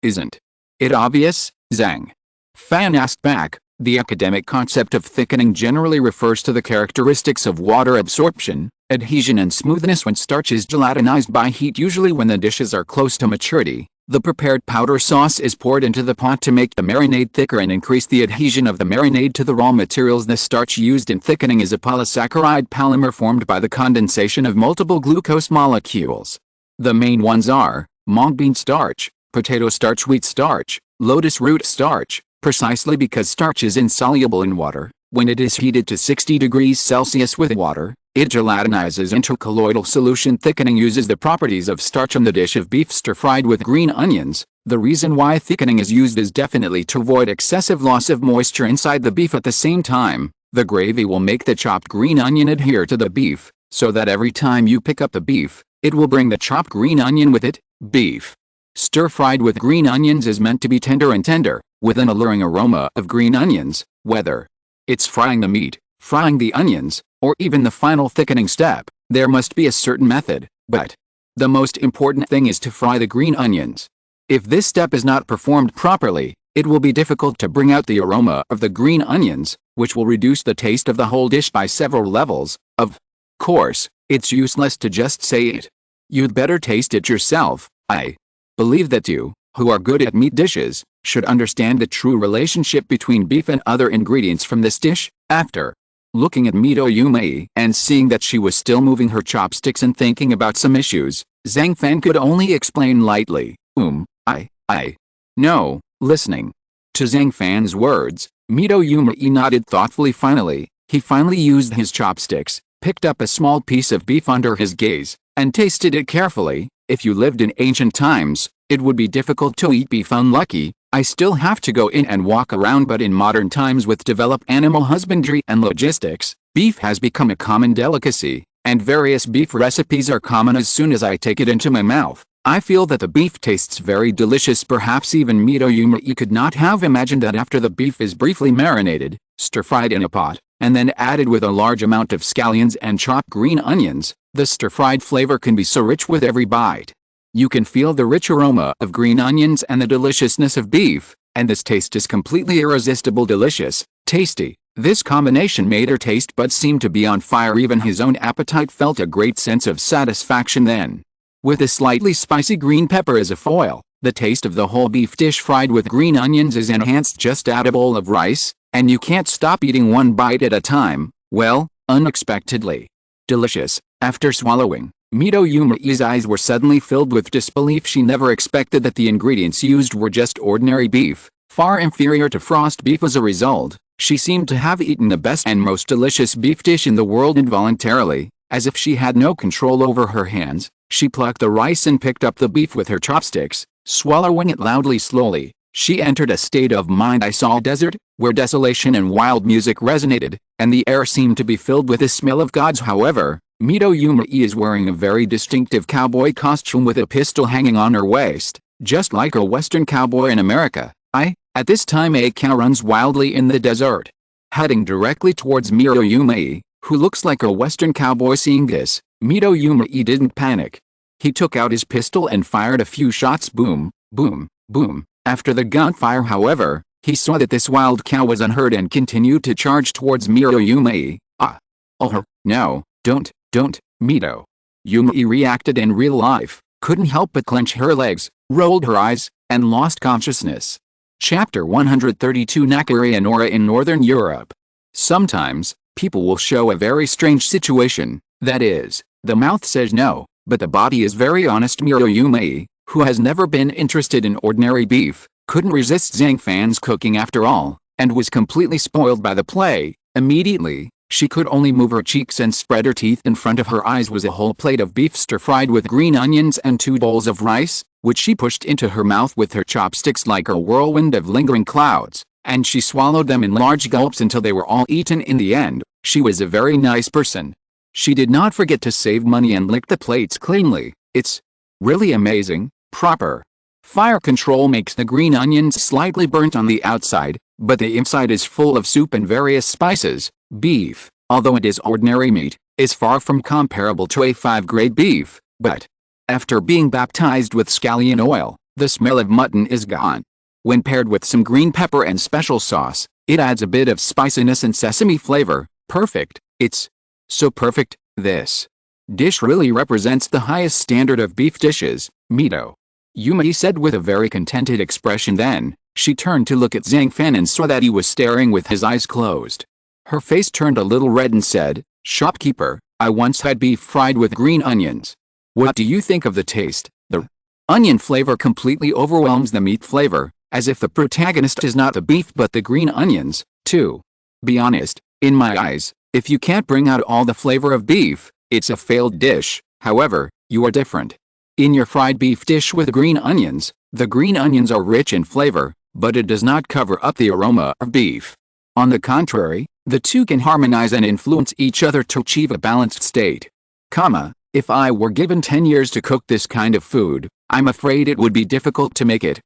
Speaker 1: "Isn't it obvious?" Zhang Fan asked back. The academic concept of thickening generally refers to the characteristics of water absorption, adhesion and smoothness when starch is gelatinized by heat. Usually when the dishes are close to maturity, the prepared powder sauce is poured into the pot to make the marinade thicker and increase the adhesion of the marinade to the raw materials. The starch used in thickening is a polysaccharide polymer formed by the condensation of multiple glucose molecules. The main ones are mung bean starch, potato starch, wheat starch, lotus root starch. Precisely because starch is insoluble in water, when it is heated to 60 degrees Celsius with water, it gelatinizes into colloidal solution. Thickening uses the properties of starch on the dish of beef stir-fried with green onions. The reason why thickening is used is definitely to avoid excessive loss of moisture inside the beef. At the same time, the gravy will make the chopped green onion adhere to the beef, so that every time you pick up the beef, it will bring the chopped green onion with it. Beef stir-fried with green onions is meant to be tender and tender, with an alluring aroma of green onions, whether it's frying the meat, frying the onions, or even the final thickening step. There must be a certain method, but the most important thing is to fry the green onions. If this step is not performed properly, it will be difficult to bring out the aroma of the green onions, which will reduce the taste of the whole dish by several levels. Of course, it's useless to just say it. You'd better taste it yourself. I believe that you, who are good at meat dishes, should understand the true relationship between beef and other ingredients from this dish. After looking at Mito Yumei and seeing that she was still moving her chopsticks and thinking about some issues, Zhang Fan could only explain lightly, I know." Listening to Zhang Fan's words, Mito Yumei nodded thoughtfully. He finally used his chopsticks, picked up a small piece of beef under his gaze, and tasted it carefully. If you lived in ancient times, it would be difficult to eat beef. Unlucky, I still have to go in and walk around, but in modern times with developed animal husbandry and logistics, beef has become a common delicacy, and various beef recipes are common. As soon as I take it into my mouth, I feel that the beef tastes very delicious. Perhaps even Mito Yumei could not have imagined that after the beef is briefly marinated, stir-fried in a pot, and then added with a large amount of scallions and chopped green onions, the stir-fried flavor can be so rich with every bite. You can feel the rich aroma of green onions and the deliciousness of beef, and this taste is completely irresistible. Delicious, tasty. This combination made her taste buds seem to be on fire. Even his own appetite felt a great sense of satisfaction then. With a slightly spicy green pepper as a foil, the taste of the whole beef dish fried with green onions is enhanced. Just add a bowl of rice, and you can't stop eating one bite at a time. Well, unexpectedly delicious. After swallowing, Mito Yumei's eyes were suddenly filled with disbelief. She never expected that the ingredients used were just ordinary beef, far inferior to frost beef. As a result, she seemed to have eaten the best and most delicious beef dish in the world. Involuntarily, as if she had no control over her hands, she plucked the rice and picked up the beef with her chopsticks, swallowing it loudly. Slowly, she entered a state of mind. I saw a desert, where desolation and wild music resonated, and the air seemed to be filled with the smell of gods. However, Mito Yumei is wearing a very distinctive cowboy costume with a pistol hanging on her waist, just like a Western cowboy in America. At this time a cow runs wildly in the desert, heading directly towards Mito Yumei, who looks like a Western cowboy. Seeing this, Mito Yumei didn't panic. He took out his pistol and fired a few shots. Boom, boom, boom. After the gunfire, however, he saw that this wild cow was unhurt and continued to charge towards Mito Yumei. Oh, no, don't. Mito Yumei reacted in real life, couldn't help but clench her legs, rolled her eyes, and lost consciousness. Chapter 132. Nakiri and Aura in Northern Europe. Sometimes, people will show a very strange situation, that is, the mouth says no, but the body is very honest. Mito Yumei, who has never been interested in ordinary beef, couldn't resist Zhang Fan's cooking after all, and was completely spoiled by the play. Immediately, she could only move her cheeks and spread her teeth. In front of her eyes was a whole plate of beef stir-fried with green onions and 2 bowls of rice, which she pushed into her mouth with her chopsticks like a whirlwind of lingering clouds. and she swallowed them in large gulps until they were all eaten. In the end, she was a very nice person. She did not forget to save money and lick the plates cleanly. It's really amazing. Proper fire control makes the green onions slightly burnt on the outside, but the inside is full of soup and various spices. Beef, although it is ordinary meat, is far from comparable to A5-grade beef, but after being baptized with scallion oil, the smell of mutton is gone. When paired with some green pepper and special sauce, it adds a bit of spiciness and sesame flavor. Perfect. It's so perfect. This dish really represents the highest standard of beef dishes. Mito Yumi said with a very contented expression. Then she turned to look at Zhang Fan and saw that he was staring with his eyes closed. Her face turned a little red and said, "Shopkeeper, I once had beef fried with green onions. What do you think of the taste?" The onion flavor completely overwhelms the meat flavor, as if the protagonist is not the beef but the green onions. To be honest, in my eyes, if you can't bring out all the flavor of beef, it's a failed dish. However, you are different. In your fried beef dish with green onions, the green onions are rich in flavor, but it does not cover up the aroma of beef. On the contrary, the two can harmonize and influence each other to achieve a balanced state. If I were given 10 years to cook this kind of food, I'm afraid it would be difficult to make it.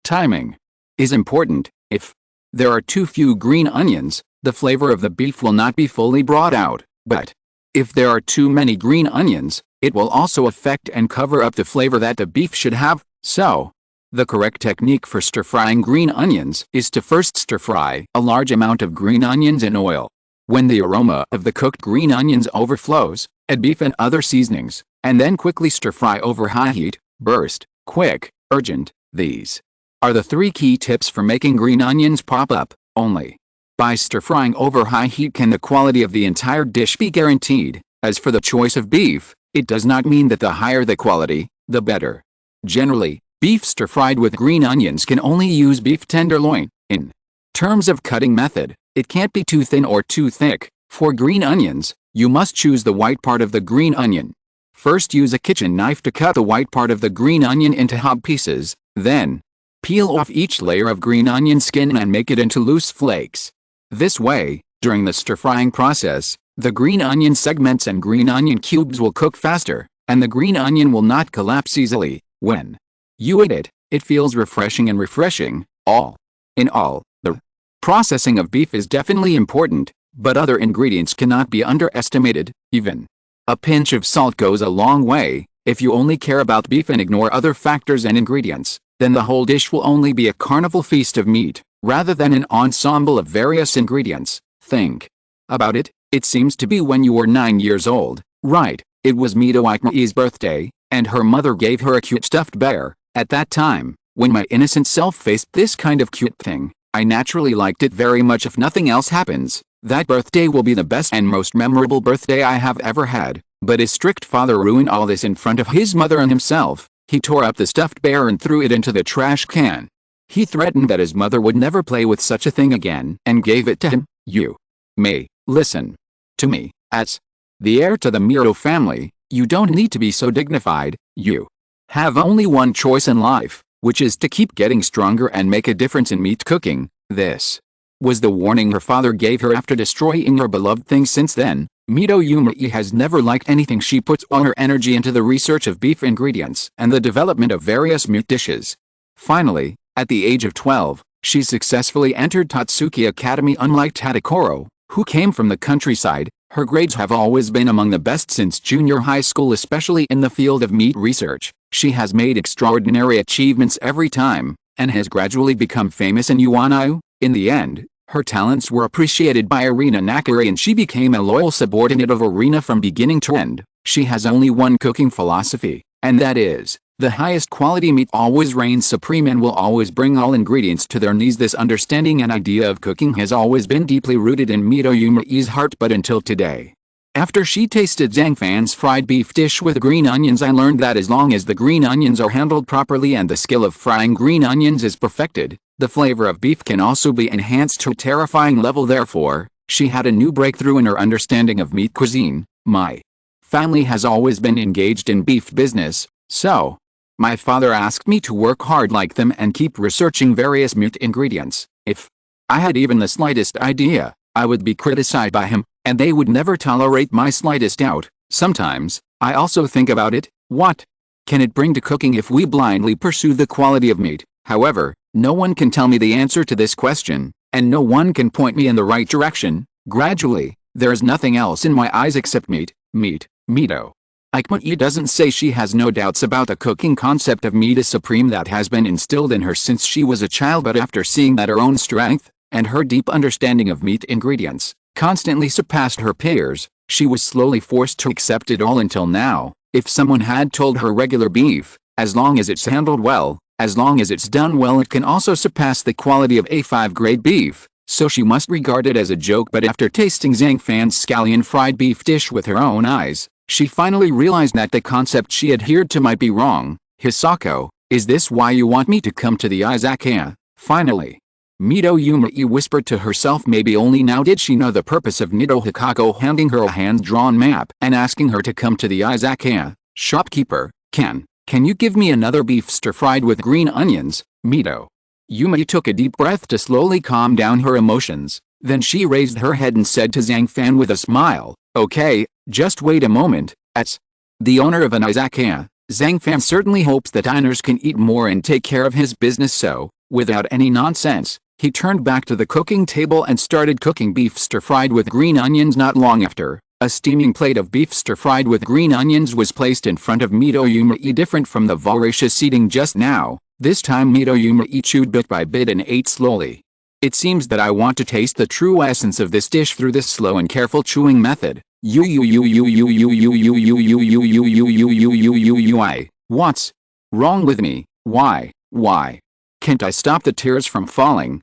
Speaker 1: Timing is important. If there are too few green onions, the flavor of the beef will not be fully brought out, but if there are too many green onions, it will also affect and cover up the flavor that the beef should have. So, the correct technique for stir-frying green onions is to first stir-fry a large amount of green onions in oil. When the aroma of the cooked green onions overflows, add beef and other seasonings, and then quickly stir-fry over high heat. Burst, quick, urgent. These are the 3 key tips for making green onions pop up. Only by stir-frying over high heat can the quality of the entire dish be guaranteed. As for the choice of beef, it does not mean that the higher the quality, the better. Generally, beef stir-fried with green onions can only use beef tenderloin. In terms of cutting method, it can't be too thin or too thick. For green onions, you must choose the white part of the green onion. First, use a kitchen knife to cut the white part of the green onion into half pieces, then peel off each layer of green onion skin and make it into loose flakes. This way, during the stir-frying process, the green onion segments and green onion cubes will cook faster, and the green onion will not collapse easily. When you eat it, it feels refreshing and refreshing. All in all, the processing of beef is definitely important, but other ingredients cannot be underestimated. Even a pinch of salt goes a long way. If you only care about beef and ignore other factors and ingredients, then the whole dish will only be a carnival feast of meat, rather than an ensemble of various ingredients. Think about it. It seems to be when you were 9 years old, right? It was Mito Ikmai's birthday, and her mother gave her a cute stuffed bear. At that time, when my innocent self faced this kind of cute thing, I naturally liked it very much. If nothing else happens, that birthday will be the best and most memorable birthday I have ever had. But his strict father ruined all this in front of his mother and himself. He tore up the stuffed bear and threw it into the trash can. He threatened that his mother would never play with such a thing again and gave it to him. You may listen to me. As the heir to the Miro family, you don't need to be so dignified. You have only one choice in life, which is to keep getting stronger and make a difference in meat cooking. This was the warning her father gave her after destroying her beloved thing. Since then, Mito Yumi has never liked anything. She puts all her energy into the research of beef ingredients and the development of various meat dishes. Finally, at the age of 12, she successfully entered Tatsuki Academy. Unlike Tadakoro, who came from the countryside, her grades have always been among the best since junior high school, especially in the field of meat research. She has made extraordinary achievements every time, and has gradually become famous in Uwanau. In the end, her talents were appreciated by Arina Nakari and she became a loyal subordinate of Arina from beginning to end. She has only one cooking philosophy, and that is, the highest quality meat always reigns supreme and will always bring all ingredients to their knees. This understanding and idea of cooking has always been deeply rooted in Mito Yumi's heart, but until today. After she tasted Zhang Fan's fried beef dish with green onions, I learned that as long as the green onions are handled properly and the skill of frying green onions is perfected, the flavor of beef can also be enhanced to a terrifying level. Therefore, she had a new breakthrough in her understanding of meat cuisine. My family has always been engaged in beef business, so my father asked me to work hard like them and keep researching various meat ingredients. If I had even the slightest idea I would be criticized by him, and they would never tolerate my slightest doubt. Sometimes, I also think about it, what can it bring to cooking if we blindly pursue the quality of meat? However, no one can tell me the answer to this question, and no one can point me in the right direction. Gradually, there is nothing else in my eyes except meat, meat, meato. Izakaya doesn't say she has no doubts about the cooking concept of meat is supreme that has been instilled in her since she was a child, but after seeing that her own strength, and her deep understanding of meat ingredients, constantly surpassed her peers, she was slowly forced to accept it all until now. If someone had told her regular beef, as long as it's handled well, as long as it's done well, it can also surpass the quality of A5 grade beef, so she must regard it as a joke. But after tasting Zhang Fan's scallion fried beef dish with her own eyes, she finally realized that the concept she adhered to might be wrong. Hisako, is this why you want me to come to the Izakaya? Finally, Mito Yumei whispered to herself. Maybe only now did she know the purpose of Mito Hikako handing her a hand-drawn map and asking her to come to the Izakaya. Shopkeeper, can you give me another beef stir-fried with green onions? Mito Yumei took a deep breath to slowly calm down her emotions. Then she raised her head and said to Zhang Fan with a smile, okay, just wait a moment. As the owner of an Izakaya, Zhang Fan certainly hopes that diners can eat more and take care of his business, so, without any nonsense, he turned back to the cooking table and started cooking beef stir-fried with green onions. Not long after, a steaming plate of beef stir-fried with green onions was placed in front of Mito Yumei. Different from the voracious eating just now, this time Mito Yumei chewed bit by bit and ate slowly. It seems that I want to taste the true essence of this dish through this slow and careful chewing method. What's wrong with me? Why can't I stop the tears from falling?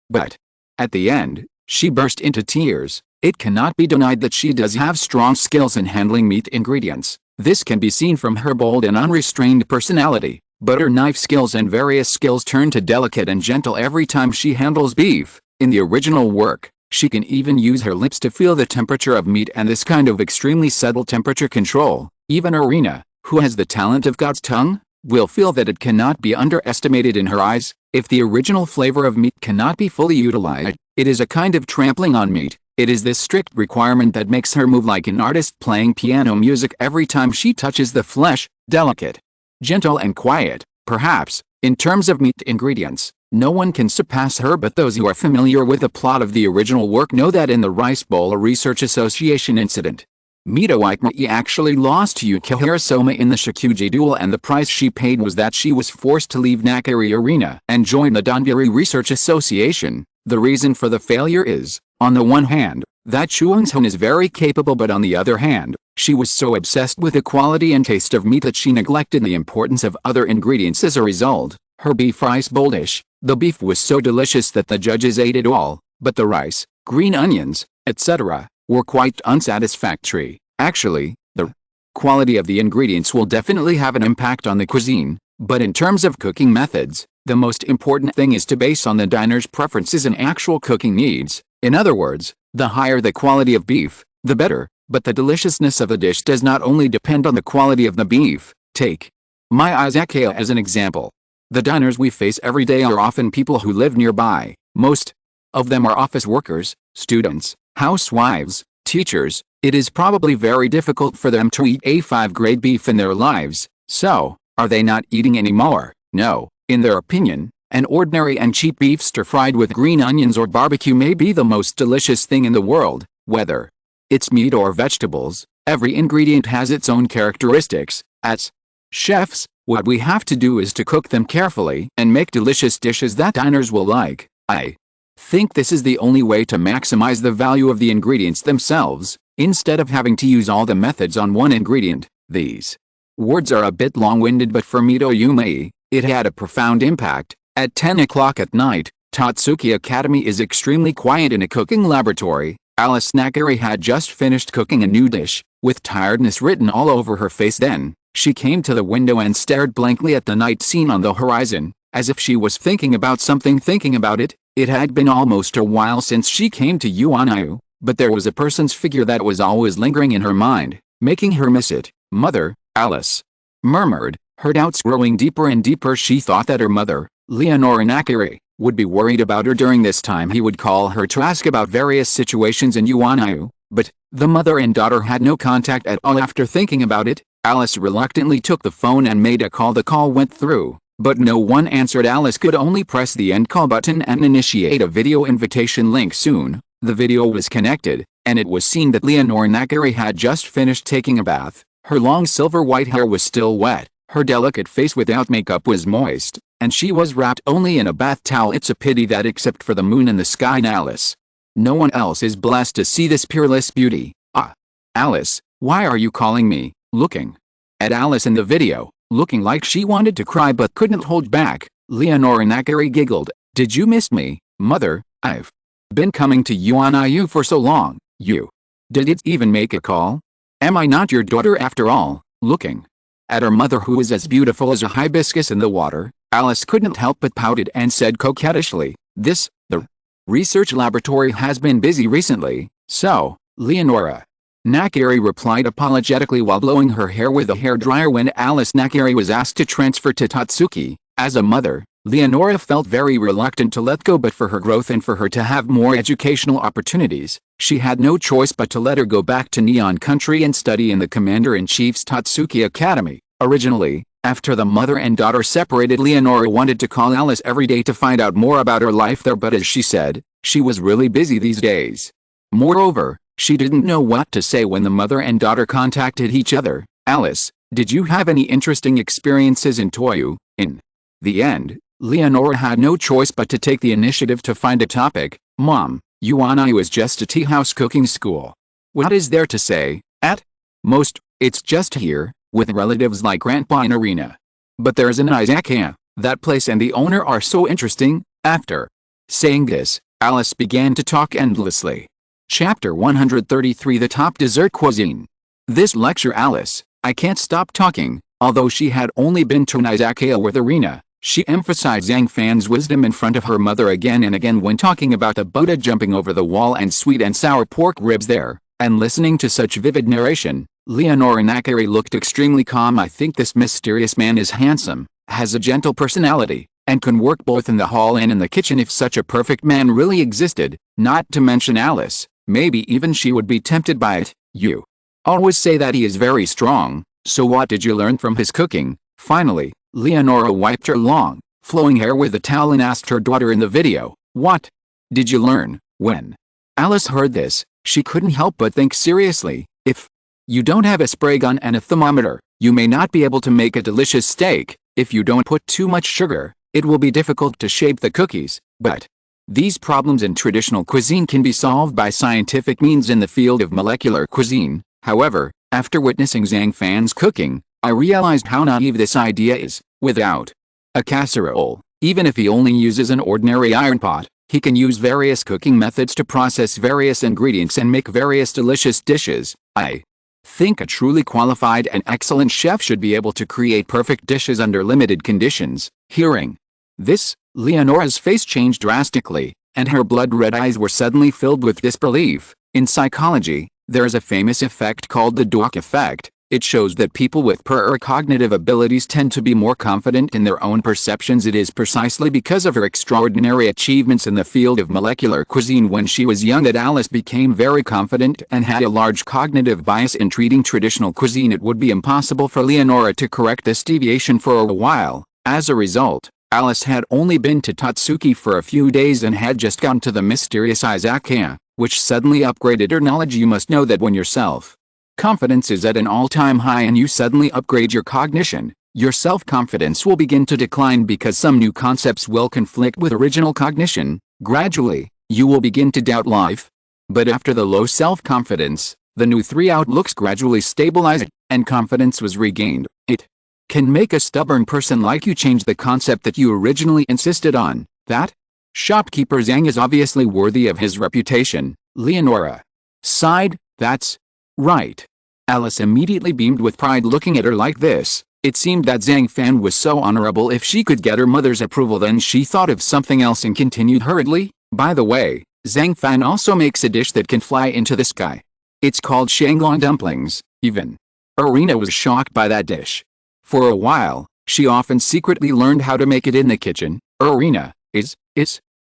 Speaker 1: But at the end, she burst into tears. It cannot be denied that she does have strong skills in handling meat ingredients. This can be seen from her bold and unrestrained personality, but her knife skills and various skills turn to delicate and gentle every time she handles beef. In the original work, she can even use her lips to feel the temperature of meat, and this kind of extremely subtle temperature control, even Arena, who has the talent of God's tongue, will feel that it cannot be underestimated in her eyes. If the original flavor of meat cannot be fully utilized, it is a kind of trampling on meat. It is this strict requirement that makes her move like an artist playing piano music every time she touches the flesh, delicate, gentle and quiet. Perhaps, in terms of meat ingredients, no one can surpass her, but those who are familiar with the plot of the original work know that in the Rice Bowl Research Association incident, Mito Izakaya actually lost to Yuki Hirasoma in the Shikuji duel, and the price she paid was that she was forced to leave Nakari Arena and join the Donburi Research Association. The reason for the failure is, on the one hand, that Chuang's-hun is very capable, but on the other hand, she was so obsessed with the quality and taste of meat that she neglected the importance of other ingredients. As a result, her beef rice bowl dish, the beef was so delicious that the judges ate it all, but the rice, green onions, etc., were quite unsatisfactory. Actually, the quality of the ingredients will definitely have an impact on the cuisine, but in terms of cooking methods, the most important thing is to base on the diner's preferences and actual cooking needs. In other words, the higher the quality of beef, the better, but the deliciousness of the dish does not only depend on the quality of the beef. Take my Izakaya as an example. The diners we face every day are often people who live nearby. Most of them are office workers, students, housewives, teachers. It is probably very difficult for them to eat A5 grade beef in their lives. So, are they not eating anymore? No. In their opinion, an ordinary and cheap beef stir-fried with green onions or barbecue may be the most delicious thing in the world. Whether it's meat or vegetables, every ingredient has its own characteristics. As chefs, what we have to do is to cook them carefully and make delicious dishes that diners will like. I think this is the only way to maximize the value of the ingredients themselves, instead of having to use all the methods on one ingredient. These words are a bit long-winded, but for Mito Yumei, it had a profound impact. At 10 o'clock at night, Tatsuki Academy is extremely quiet in a cooking laboratory. Alice Nakari had just finished cooking a new dish, with tiredness written all over her face. Then, she came to the window and stared blankly at the night scene on the horizon, as if she was thinking about something. Thinking about it, it had been almost a while since she came to Yuanayu, but there was a person's figure that was always lingering in her mind, making her miss it. Mother, Alice murmured, her doubts growing deeper and deeper. She thought that her mother, Leonora Nakari, would be worried about her during this time. He would call her to ask about various situations in Yuanayu, but the mother and daughter had no contact at all. After thinking about it, Alice reluctantly took the phone and made a call. The call went through, but no one answered. Alice could only press the end call button and initiate a video invitation link. Soon, the video was connected, and it was seen that Leonora Nakari had just finished taking a bath. Her long silver white hair was still wet, her delicate face without makeup was moist, and she was wrapped only in a bath towel. It's a pity that except for the moon and the sky and Alice, no one else is blessed to see this peerless beauty. Ah, Alice, why are you calling me? Looking at Alice in the video, looking like she wanted to cry but couldn't hold back, Leonora Nakari giggled. Did you miss me, mother? I've been coming to Yuanayu for so long. You did it even make a call? Am I not your daughter after all? Looking at her mother, who was as beautiful as a hibiscus in the water, Alice couldn't help but pouted and said coquettishly, the research laboratory has been busy recently, so, Leonora Nakari replied apologetically while blowing her hair with a hairdryer. When Alice Nakari was asked to transfer to Tatsuki, as a mother, Leonora felt very reluctant to let go, but for her growth and for her to have more educational opportunities, she had no choice but to let her go back to Neon Country and study in the Commander-in-Chief's Tatsuki Academy. Originally, after the mother and daughter separated, Leonora wanted to call Alice every day to find out more about her life there, but as she said, she was really busy these days. Moreover, she didn't know what to say when the mother and daughter contacted each other. Alice, did you have any interesting experiences in Toyu? In the end, Leonora had no choice but to take the initiative to find a topic. Mom, Yuanayu is just a tea house cooking school. What is there to say? At most, it's just here, with relatives like Grandpa and Arena. But there's an Izakaya, that place and the owner are so interesting. After saying this, Alice began to talk endlessly. Chapter 133, The Top Dessert Cuisine. This lecture, Alice, I can't stop talking. Although she had only been to an Izakaya with Arena, she emphasized Zhang Fan's wisdom in front of her mother again and again when talking about the Buddha jumping over the wall and sweet and sour pork ribs there, and listening to such vivid narration, Leonora Nakari looked extremely calm. I think this mysterious man is handsome, has a gentle personality, and can work both in the hall and in the kitchen. If such a perfect man really existed, not to mention Alice, maybe even she would be tempted by it. You always say that he is very strong, so what did you learn from his cooking? Finally, Leonora wiped her long, flowing hair with a towel and asked her daughter in the video, what did you learn? When Alice heard this, she couldn't help but think seriously, if you don't have a spray gun and a thermometer, you may not be able to make a delicious steak. If you don't put too much sugar, it will be difficult to shape the cookies. But these problems in traditional cuisine can be solved by scientific means in the field of molecular cuisine. However, after witnessing Zhang Fan's cooking, I realized how naive this idea is. Without a casserole, even if he only uses an ordinary iron pot, he can use various cooking methods to process various ingredients and make various delicious dishes. I think a truly qualified and excellent chef should be able to create perfect dishes under limited conditions. Hearing this, Leonora's face changed drastically, and her blood-red eyes were suddenly filled with disbelief. In psychology, there is a famous effect called the Dweck effect. It shows that people with poorer cognitive abilities tend to be more confident in their own perceptions. It is precisely because of her extraordinary achievements in the field of molecular cuisine when she was young that Alice became very confident and had a large cognitive bias in treating traditional cuisine. It would be impossible for Leonora to correct this deviation for a while. As a result, Alice had only been to Tatsuki for a few days and had just gone to the mysterious Izakaya, which suddenly upgraded her knowledge. You must know that when your self-confidence is at an all-time high and you suddenly upgrade your cognition, your self-confidence will begin to decline because some new concepts will conflict with original cognition. Gradually, you will begin to doubt life. But after the low self-confidence, the new three outlooks gradually stabilized, and confidence was regained. It can make a stubborn person like you change the concept that you originally insisted on. That shopkeeper Zhang is obviously worthy of his reputation. Leonora sighed. That's right. Alice immediately beamed with pride looking at her like this. It seemed that Zhang Fan was so honorable. If she could get her mother's approval, then she thought of something else and continued hurriedly. By the way, Zhang Fan also makes a dish that can fly into the sky. It's called Shanglong dumplings. Even Arena was shocked by that dish. For a while, she often secretly learned how to make it in the kitchen. Arena, Is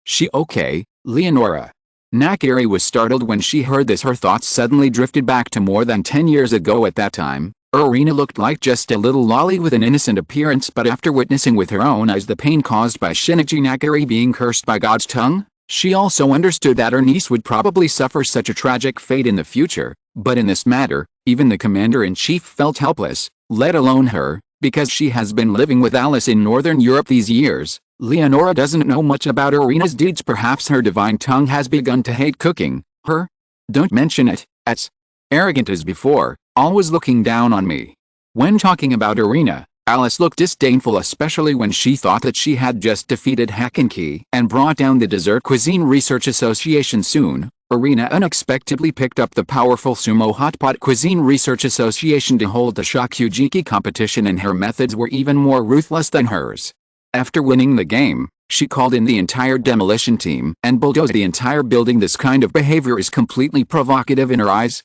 Speaker 1: she okay, Leonora? Nakari was startled when she heard this. Her thoughts suddenly drifted back to more than 10 years ago. At that time, Irina looked like just a little lolly with an innocent appearance, but after witnessing with her own eyes the pain caused by Shinichi Nakari being cursed by God's tongue, she also understood that her niece would probably suffer such a tragic fate in the future. But in this matter, even the commander-in-chief felt helpless, let alone her, because she has been living with Alice in Northern Europe these years. Leonora doesn't know much about Irina's deeds. Perhaps her divine tongue has begun to hate cooking her. Don't mention it. As arrogant as before, always looking down on me. When talking about Irina, Alice looked disdainful, especially when she thought that she had just defeated Hakenki and brought down the Dessert Cuisine Research Association. Soon, Irina unexpectedly picked up the powerful Sumo Hotpot Cuisine Research Association to hold the Shokugeki competition, and her methods were even more ruthless than hers. After winning the game, she called in the entire demolition team and bulldozed the entire building. This kind of behavior is completely provocative in her eyes.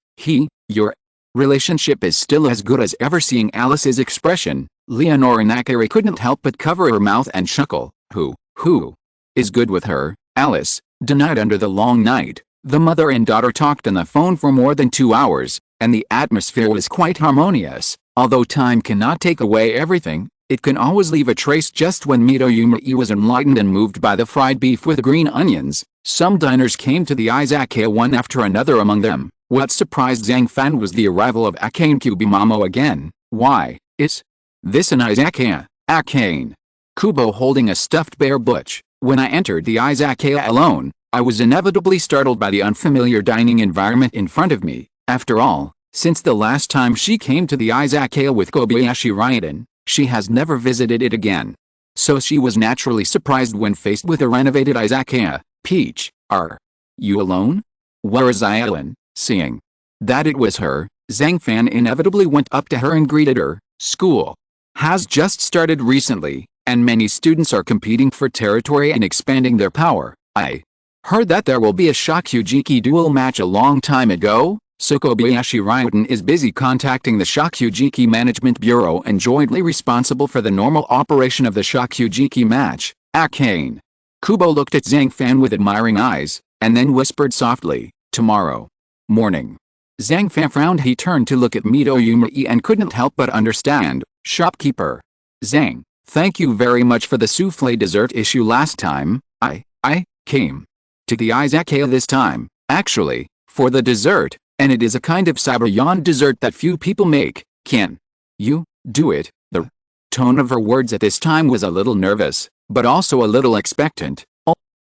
Speaker 1: Your relationship is still as good as ever. Seeing Alice's expression, Leonora Nakari couldn't help but cover her mouth and chuckle. Who is good with her? Alice denied. Under the long night, the mother and daughter talked on the phone for more than 2 hours, and the atmosphere was quite harmonious. Although time cannot take away everything, it can always leave a trace. Just when Midoyumari was enlightened and moved by the fried beef with green onions, some diners came to the Izakaya one after another. Among them, what surprised Zhang Fan was the arrival of Akane Kubimamo again. Why is this an Izakaya? Akane Kubo holding a stuffed bear butch. When I entered the Izakaya alone, I was inevitably startled by the unfamiliar dining environment in front of me. After all, since the last time she came to the Izakaya with Kobayashi Gentian, she has never visited it again. So she was naturally surprised when faced with a renovated Izakaya. Peach, are you alone? Where is Aileen? Seeing that it was her, Zhang Fan inevitably went up to her and greeted her. School has just started recently, and many students are competing for territory and expanding their power. I heard that there will be a Shokugeki duel match a long time ago, so Kobayashi Gentian is busy contacting the Shokugeki Management Bureau and jointly responsible for the normal operation of the Shokugeki match. Akane Kubo looked at Zhang Fan with admiring eyes, and then whispered softly, tomorrow morning. Zhang Fan frowned. He turned to look at Midoyumari and couldn't help but understand. Shopkeeper Zhang, thank you very much for the souffle dessert issue last time. I came to the Izakaya this time, actually, for the dessert, and it is a kind of Sabayon dessert that few people make. Can you do it? The tone of her words at this time was a little nervous, but also a little expectant.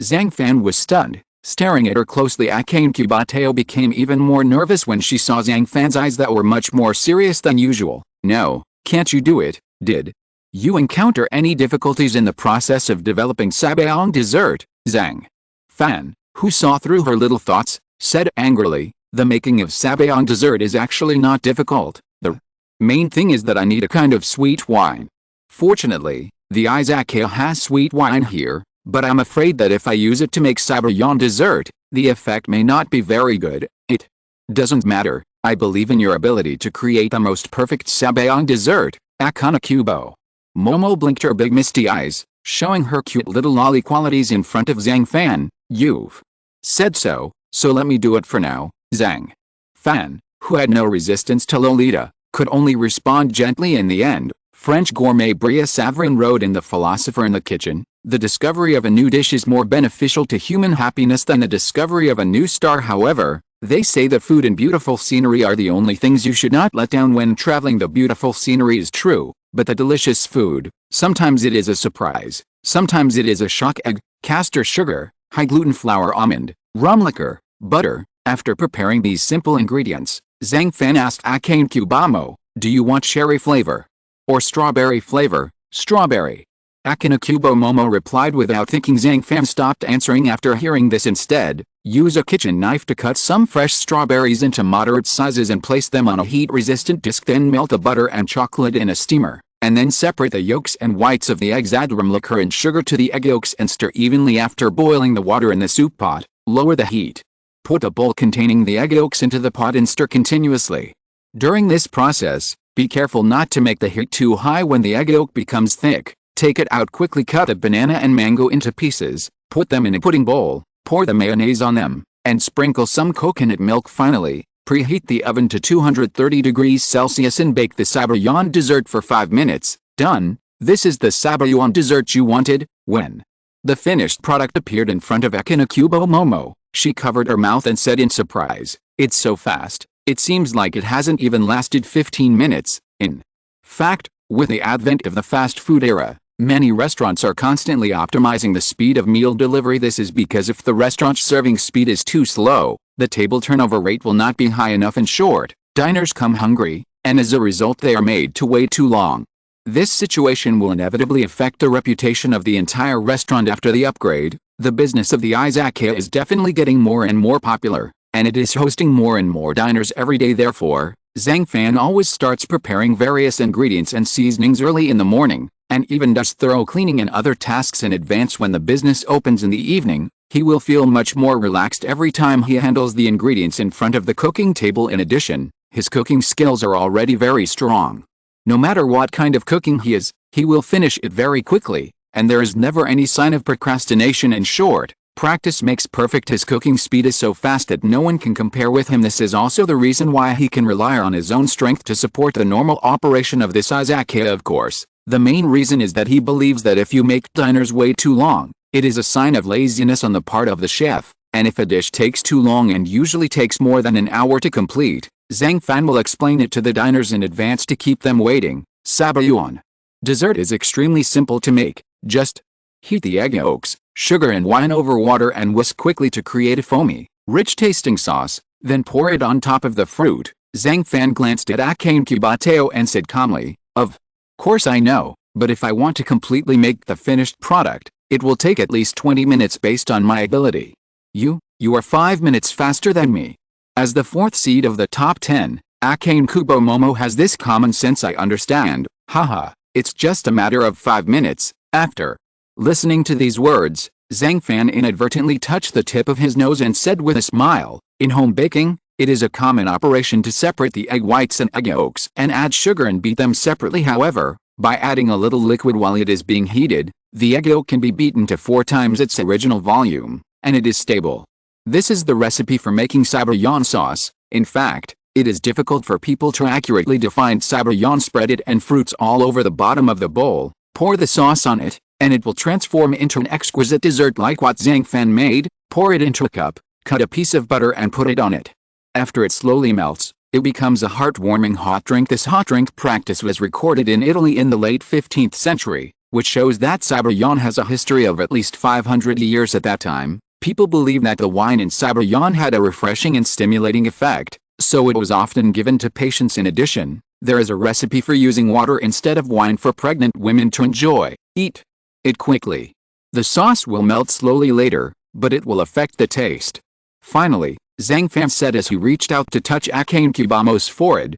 Speaker 1: Zhang Fan was stunned, staring at her closely. Akane Kubateo became even more nervous when she saw Zhang Fan's eyes that were much more serious than usual. No, can't you do it? Did you encounter any difficulties in the process of developing Sabayon dessert? Zhang Fan, who saw through her little thoughts, said angrily, the making of Sabayon dessert is actually not difficult. The main thing is that I need a kind of sweet wine. Fortunately, the Izakaya has sweet wine here, but I'm afraid that if I use it to make Sabayon dessert, the effect may not be very good. It doesn't matter. I believe in your ability to create the most perfect Sabayon dessert, Akane Kubo. Momo blinked her big misty eyes, showing her cute little lolly qualities in front of Zhang Fan. You've said so let me do it for now. Zhang Fan, who had no resistance to Lolita, could only respond gently. In the end, French gourmet Bria Savarin wrote in The Philosopher in the Kitchen, the discovery of a new dish is more beneficial to human happiness than the discovery of a new star. However, they say that food and beautiful scenery are the only things you should not let down when traveling. The beautiful scenery is true, but the delicious food, sometimes it is a surprise, sometimes it is a shock. Egg, castor sugar, high gluten flour, almond, rum liquor, butter. After preparing these simple ingredients, Zhang Fan asked Akane Kubamo, do you want cherry flavor or strawberry flavor? Strawberry. Akane Kubomomo replied without thinking. Zhang Fan stopped answering after hearing this. Instead, use a kitchen knife to cut some fresh strawberries into moderate sizes and place them on a heat-resistant disc. Then melt the butter and chocolate in a steamer, and then separate the yolks and whites of the eggs. Add rum liquor and sugar to the egg yolks and stir evenly. After boiling the water in the soup pot, lower the heat. Put a bowl containing the egg yolks into the pot and stir continuously. During this process, be careful not to make the heat too high. When the egg yolk becomes thick, Take it out quickly, cut a banana and mango into pieces, put them in a pudding bowl, pour the mayonnaise on them, and sprinkle some coconut milk finally. Preheat the oven to 230 degrees Celsius and bake the sabayon dessert for 5 minutes. Done. This is the sabayon dessert you wanted. When the finished product appeared in front of Akina Kubo Momo, she covered her mouth and said in surprise, "It's so fast, it seems like it hasn't even lasted 15 minutes. In fact, with the advent of the fast food era, many restaurants are constantly optimizing the speed of meal delivery. This is because if the restaurant's serving speed is too slow, the table turnover rate will not be high enough. In short, diners come hungry, and as a result they are made to wait too long. This situation will inevitably affect the reputation of the entire restaurant after the upgrade. The business of the Izakaya is definitely getting more and more popular, and it is hosting more and more diners every day. Therefore, Zhang Fan always starts preparing various ingredients and seasonings early in the morning, and even does thorough cleaning and other tasks in advance. When the business opens in the evening, he will feel much more relaxed every time he handles the ingredients in front of the cooking table. In addition, his cooking skills are already very strong. No matter what kind of cooking he will finish it very quickly, and there is never any sign of procrastination. In short, practice makes perfect. His cooking speed is so fast that no one can compare with him. This is also the reason why he can rely on his own strength to support the normal operation of this Izakaya. Of course, the main reason is that he believes that if you make diners wait too long, it is a sign of laziness on the part of the chef, and if a dish takes too long and usually takes more than an hour to complete, Zhang Fan will explain it to the diners in advance to keep them waiting. Sabayon dessert is extremely simple to make. Just heat the egg yolks, sugar and wine over water and whisk quickly to create a foamy, rich-tasting sauce, then pour it on top of the fruit. Zhang Fan glanced at Akane Kubateo and said calmly, "Of course I know, but if I want to completely make the finished product, it will take at least 20 minutes based on my ability. You are 5 minutes faster than me." As the fourth seed of the top 10, Akane Kubo Momo has this common sense. "I understand, haha, it's just a matter of 5 minutes. After listening to these words, Zhang Fan inadvertently touched the tip of his nose and said with a smile, "In home baking, it is a common operation to separate the egg whites and egg yolks and add sugar and beat them separately. However, by adding a little liquid while it is being heated, the egg yolk can be beaten to 4 times its original volume, and it is stable. This is the recipe for making sabayon sauce. In fact, it is difficult for people to accurately define sabayon. Spread it and fruits all over the bottom of the bowl, pour the sauce on it, and it will transform into an exquisite dessert like what Zhang Fan made. Pour it into a cup, cut a piece of butter and put it on it. After it slowly melts, it becomes a heartwarming hot drink." This hot drink practice was recorded in Italy in the late 15th century, which shows that sabayon has a history of at least 500 years. At that time, people believed that the wine in sabayon had a refreshing and stimulating effect, so it was often given to patients. In addition, there is a recipe for using water instead of wine for pregnant women to enjoy. Eat it quickly. The sauce will melt slowly later, but it will affect the taste. Finally, Zhang Fan said as he reached out to touch Akane Kubamo's forehead,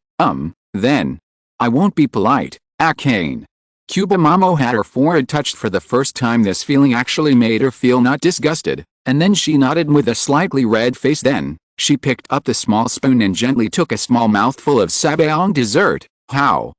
Speaker 1: then. I won't be polite, Akane." Kubamamo had her forehead touched for the first time. This feeling actually made her feel not disgusted, and then she nodded with a slightly red face. Then, she picked up the small spoon and gently took a small mouthful of sabayon dessert. How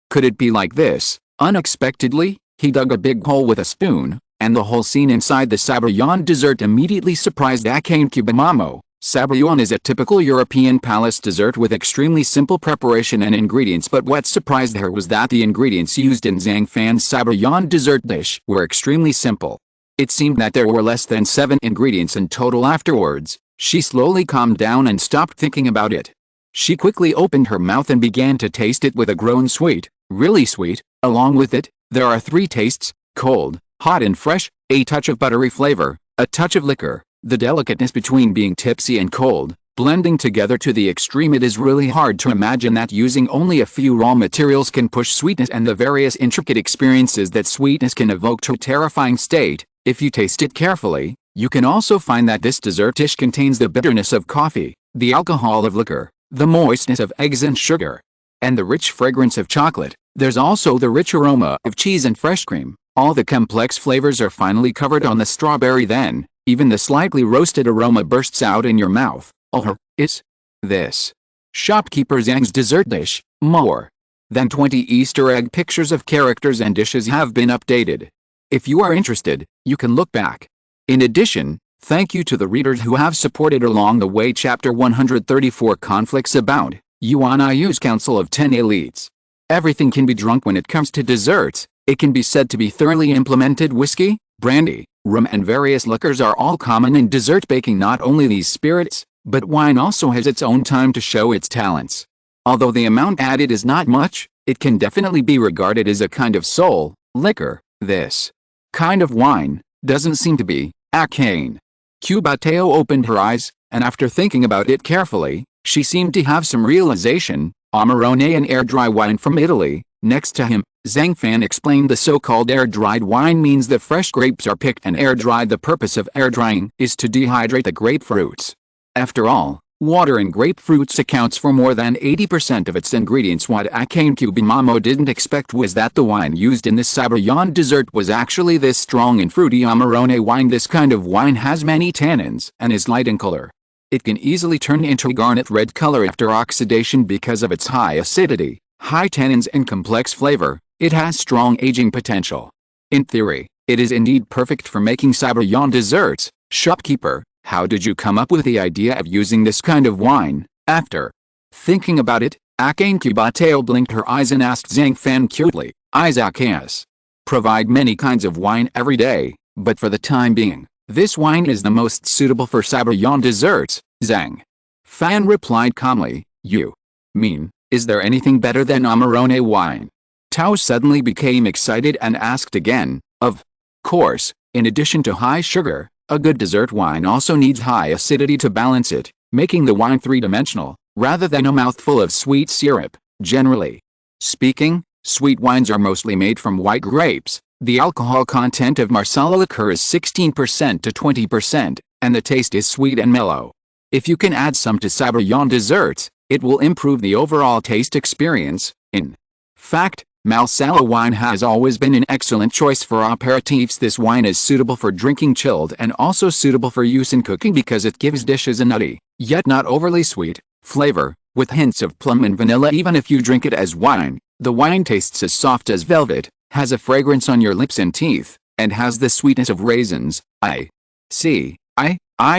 Speaker 1: could it be like this? Unexpectedly, he dug a big hole with a spoon, and the whole scene inside the sabayon dessert immediately surprised Akane Kubamamo. Sabayon is a typical European palace dessert with extremely simple preparation and ingredients, but what surprised her was that the ingredients used in Zhang Fan's sabayon dessert dish were extremely simple. It seemed that there were less than 7 ingredients in total. Afterwards, she slowly calmed down and stopped thinking about it. She quickly opened her mouth and began to taste it with a grown sweet, really sweet. Along with it, there are 3 tastes: cold, hot and fresh, a touch of buttery flavor, a touch of liquor. The delicateness between being tipsy and cold, blending together to the extreme. It is really hard to imagine that using only a few raw materials can push sweetness and the various intricate experiences that sweetness can evoke to a terrifying state. If you taste it carefully, you can also find that this dessert dish contains the bitterness of coffee, the alcohol of liquor, the moistness of eggs and sugar, and the rich fragrance of chocolate. There's also the rich aroma of cheese and fresh cream. All the complex flavors are finally covered on the strawberry. Then, even the slightly roasted aroma bursts out in your mouth. Oh, is this shopkeeper Zhang's dessert dish? More than 20 Easter egg pictures of characters and dishes have been updated. If you are interested, you can look back. In addition, thank you to the readers who have supported along the way. Chapter 134 Conflicts Abound, Yuan Iu's Council of 10 Elites. Everything can be drunk when it comes to desserts. It can be said to be thoroughly implemented. Whiskey, brandy, rum and various liquors are all common in dessert baking. Not only these spirits, but wine also has its own time to show its talents. Although the amount added is not much, it can definitely be regarded as a kind of soul liquor. This kind of wine doesn't seem to be arcane. Kubateo opened her eyes, and after thinking about it carefully, she seemed to have some realization. Amarone, an air-dry wine from Italy. Next to him, Zhang Fan explained the so-called air-dried wine means that fresh grapes are picked and air-dried. The purpose of air-drying is to dehydrate the grapefruits. After all, water in grapefruits accounts for more than 80% of its ingredients. What Akane Kubimamo didn't expect was that the wine used in this Sabayon dessert was actually this strong and fruity Amarone wine. This kind of wine has many tannins and is light in color. It can easily turn into a garnet red color after oxidation because of its high acidity, high tannins and complex flavor. It has strong aging potential. In theory, it is indeed perfect for making Sabayon desserts. Shopkeeper, how did you come up with the idea of using this kind of wine? After thinking about it, Akane Kubateo blinked her eyes and asked Zhang Fan cutely, Izakayas provide many kinds of wine every day, but for the time being, this wine is the most suitable for Sabayon desserts. Zhang Fan replied calmly, you mean, is there anything better than Amarone wine? Tao suddenly became excited and asked again, of course, in addition to high sugar, a good dessert wine also needs high acidity to balance it, making the wine three-dimensional, rather than a mouthful of sweet syrup. Generally speaking, sweet wines are mostly made from white grapes. The alcohol content of Marsala liqueur is 16% to 20%, and the taste is sweet and mellow. If you can add some to Sabayon desserts, it will improve the overall taste experience. In fact, Marsala wine has always been an excellent choice for aperitifs. This wine is suitable for drinking chilled and also suitable for use in cooking because it gives dishes a nutty, yet not overly sweet, flavor, with hints of plum and vanilla. Even if you drink it as wine, the wine tastes as soft as velvet, has a fragrance on your lips and teeth, and has the sweetness of raisins. I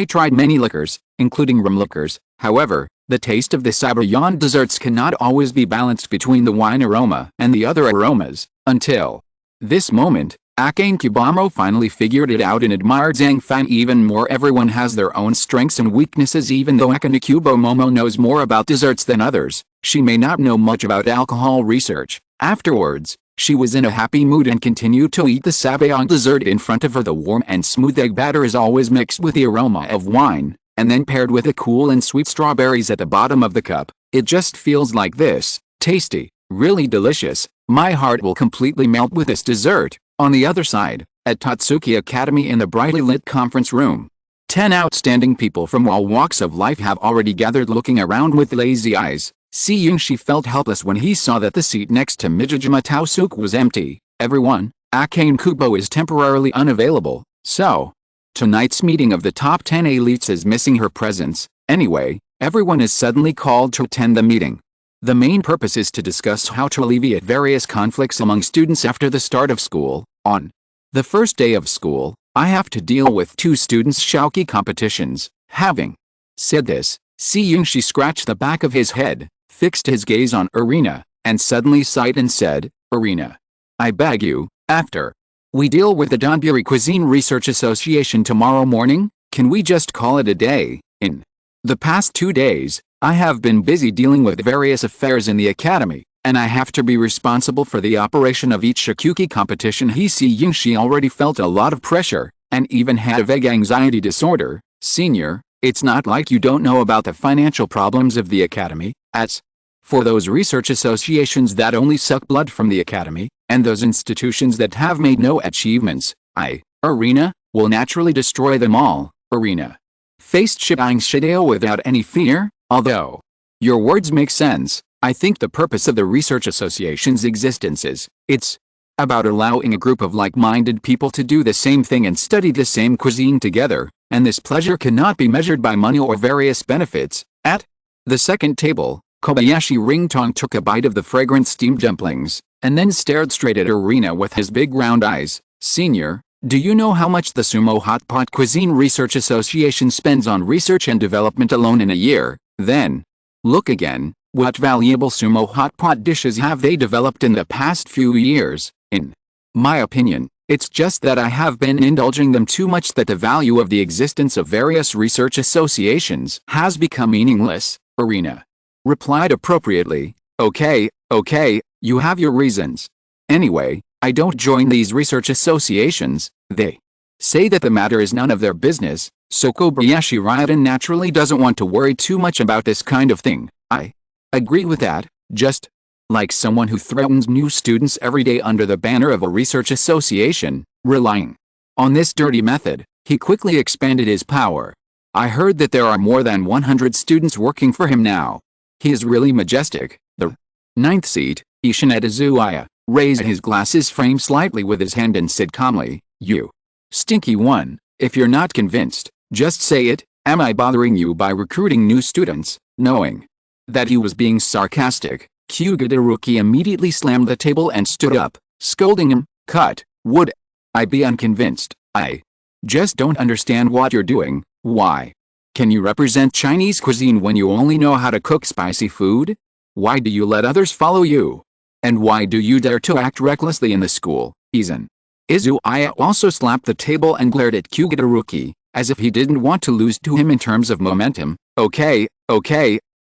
Speaker 1: tried many liquors, including rum liquors. However, the taste of the Sabayon desserts cannot always be balanced between the wine aroma and the other aromas. Until this moment, Akane Kubamo finally figured it out and admired Zhang Fan even more. Everyone has their own strengths and weaknesses. Even though Akane Kubomomo knows more about desserts than others, she may not know much about alcohol research. Afterwards, she was in a happy mood and continued to eat the Sabayon dessert in front of her. The warm and smooth egg batter is always mixed with the aroma of wine, and then paired with the cool and sweet strawberries at the bottom of the cup. It just feels like this. Tasty, really delicious. My heart will completely melt with this dessert. On the other side, at Tatsuki Academy in the brightly lit conference room, 10 outstanding people from all walks of life have already gathered looking around with lazy eyes. Seiyunshi felt helpless when he saw that the seat next to Mijijima Taosuke was empty. Everyone, Akane Kubo is temporarily unavailable, so tonight's meeting of the top 10 elites is missing her presence. Anyway, everyone is suddenly called to attend the meeting. The main purpose is to discuss how to alleviate various conflicts among students after the start of school. On the first day of school, I have to deal with 2 students' Shouki competitions. Having said this, Seiyunshi scratched the back of his head, fixed his gaze on Irina, and suddenly sighed and said, Irina, I beg you, after we deal with the Donburi Cuisine Research Association tomorrow morning, can we just call it a day? In the past 2 days, I have been busy dealing with various affairs in the academy, and I have to be responsible for the operation of each Shikuki competition. Seiyunshi already felt a lot of pressure, and even had a vague anxiety disorder. Senior, it's not like you don't know about the financial problems of the academy. As for those research associations that only suck blood from the academy, and those institutions that have made no achievements, Irina, will naturally destroy them all. Irina faced Shibang Shideo without any fear. Although your words make sense, I think the purpose of the research association's existence is, it's about allowing a group of like-minded people to do the same thing and study the same cuisine together, and this pleasure cannot be measured by money or various benefits. At the second table, Kobayashi Ringtong took a bite of the fragrant steamed dumplings, and then stared straight at Irina with his big round eyes. Senior, do you know how much the Sumo Hot Pot Cuisine Research Association spends on research and development alone in a year? Then, look again, what valuable sumo hot pot dishes have they developed in the past few years? In my opinion, it's just that I have been indulging them too much that the value of the existence of various research associations has become meaningless. Irina replied appropriately, okay, you have your reasons. Anyway, I don't join these research associations. They say that the matter is none of their business, so Kobayashi Ryodan naturally doesn't want to worry too much about this kind of thing. I agree with that, just like someone who threatens new students every day under the banner of a research association, relying on this dirty method. He quickly expanded his power. I heard that there are more than 100 students working for him now. He is really majestic. The ninth seat, Ishineta Izakaya, raised his glasses frame slightly with his hand and said calmly, you stinky one, if you're not convinced, just say it. Am I bothering you by recruiting new students? Knowing that he was being sarcastic, Kyuga Daruki immediately slammed the table and stood up, scolding him. Cut. Would I be unconvinced? I just don't understand what you're doing. Why can you represent Chinese cuisine when you only know how to cook spicy food? Why do you let others follow you? And why do you dare to act recklessly in the school? Izakaya also slapped the table and glared at Kyuga Daruki, as if he didn't want to lose to him in terms of momentum. Okay,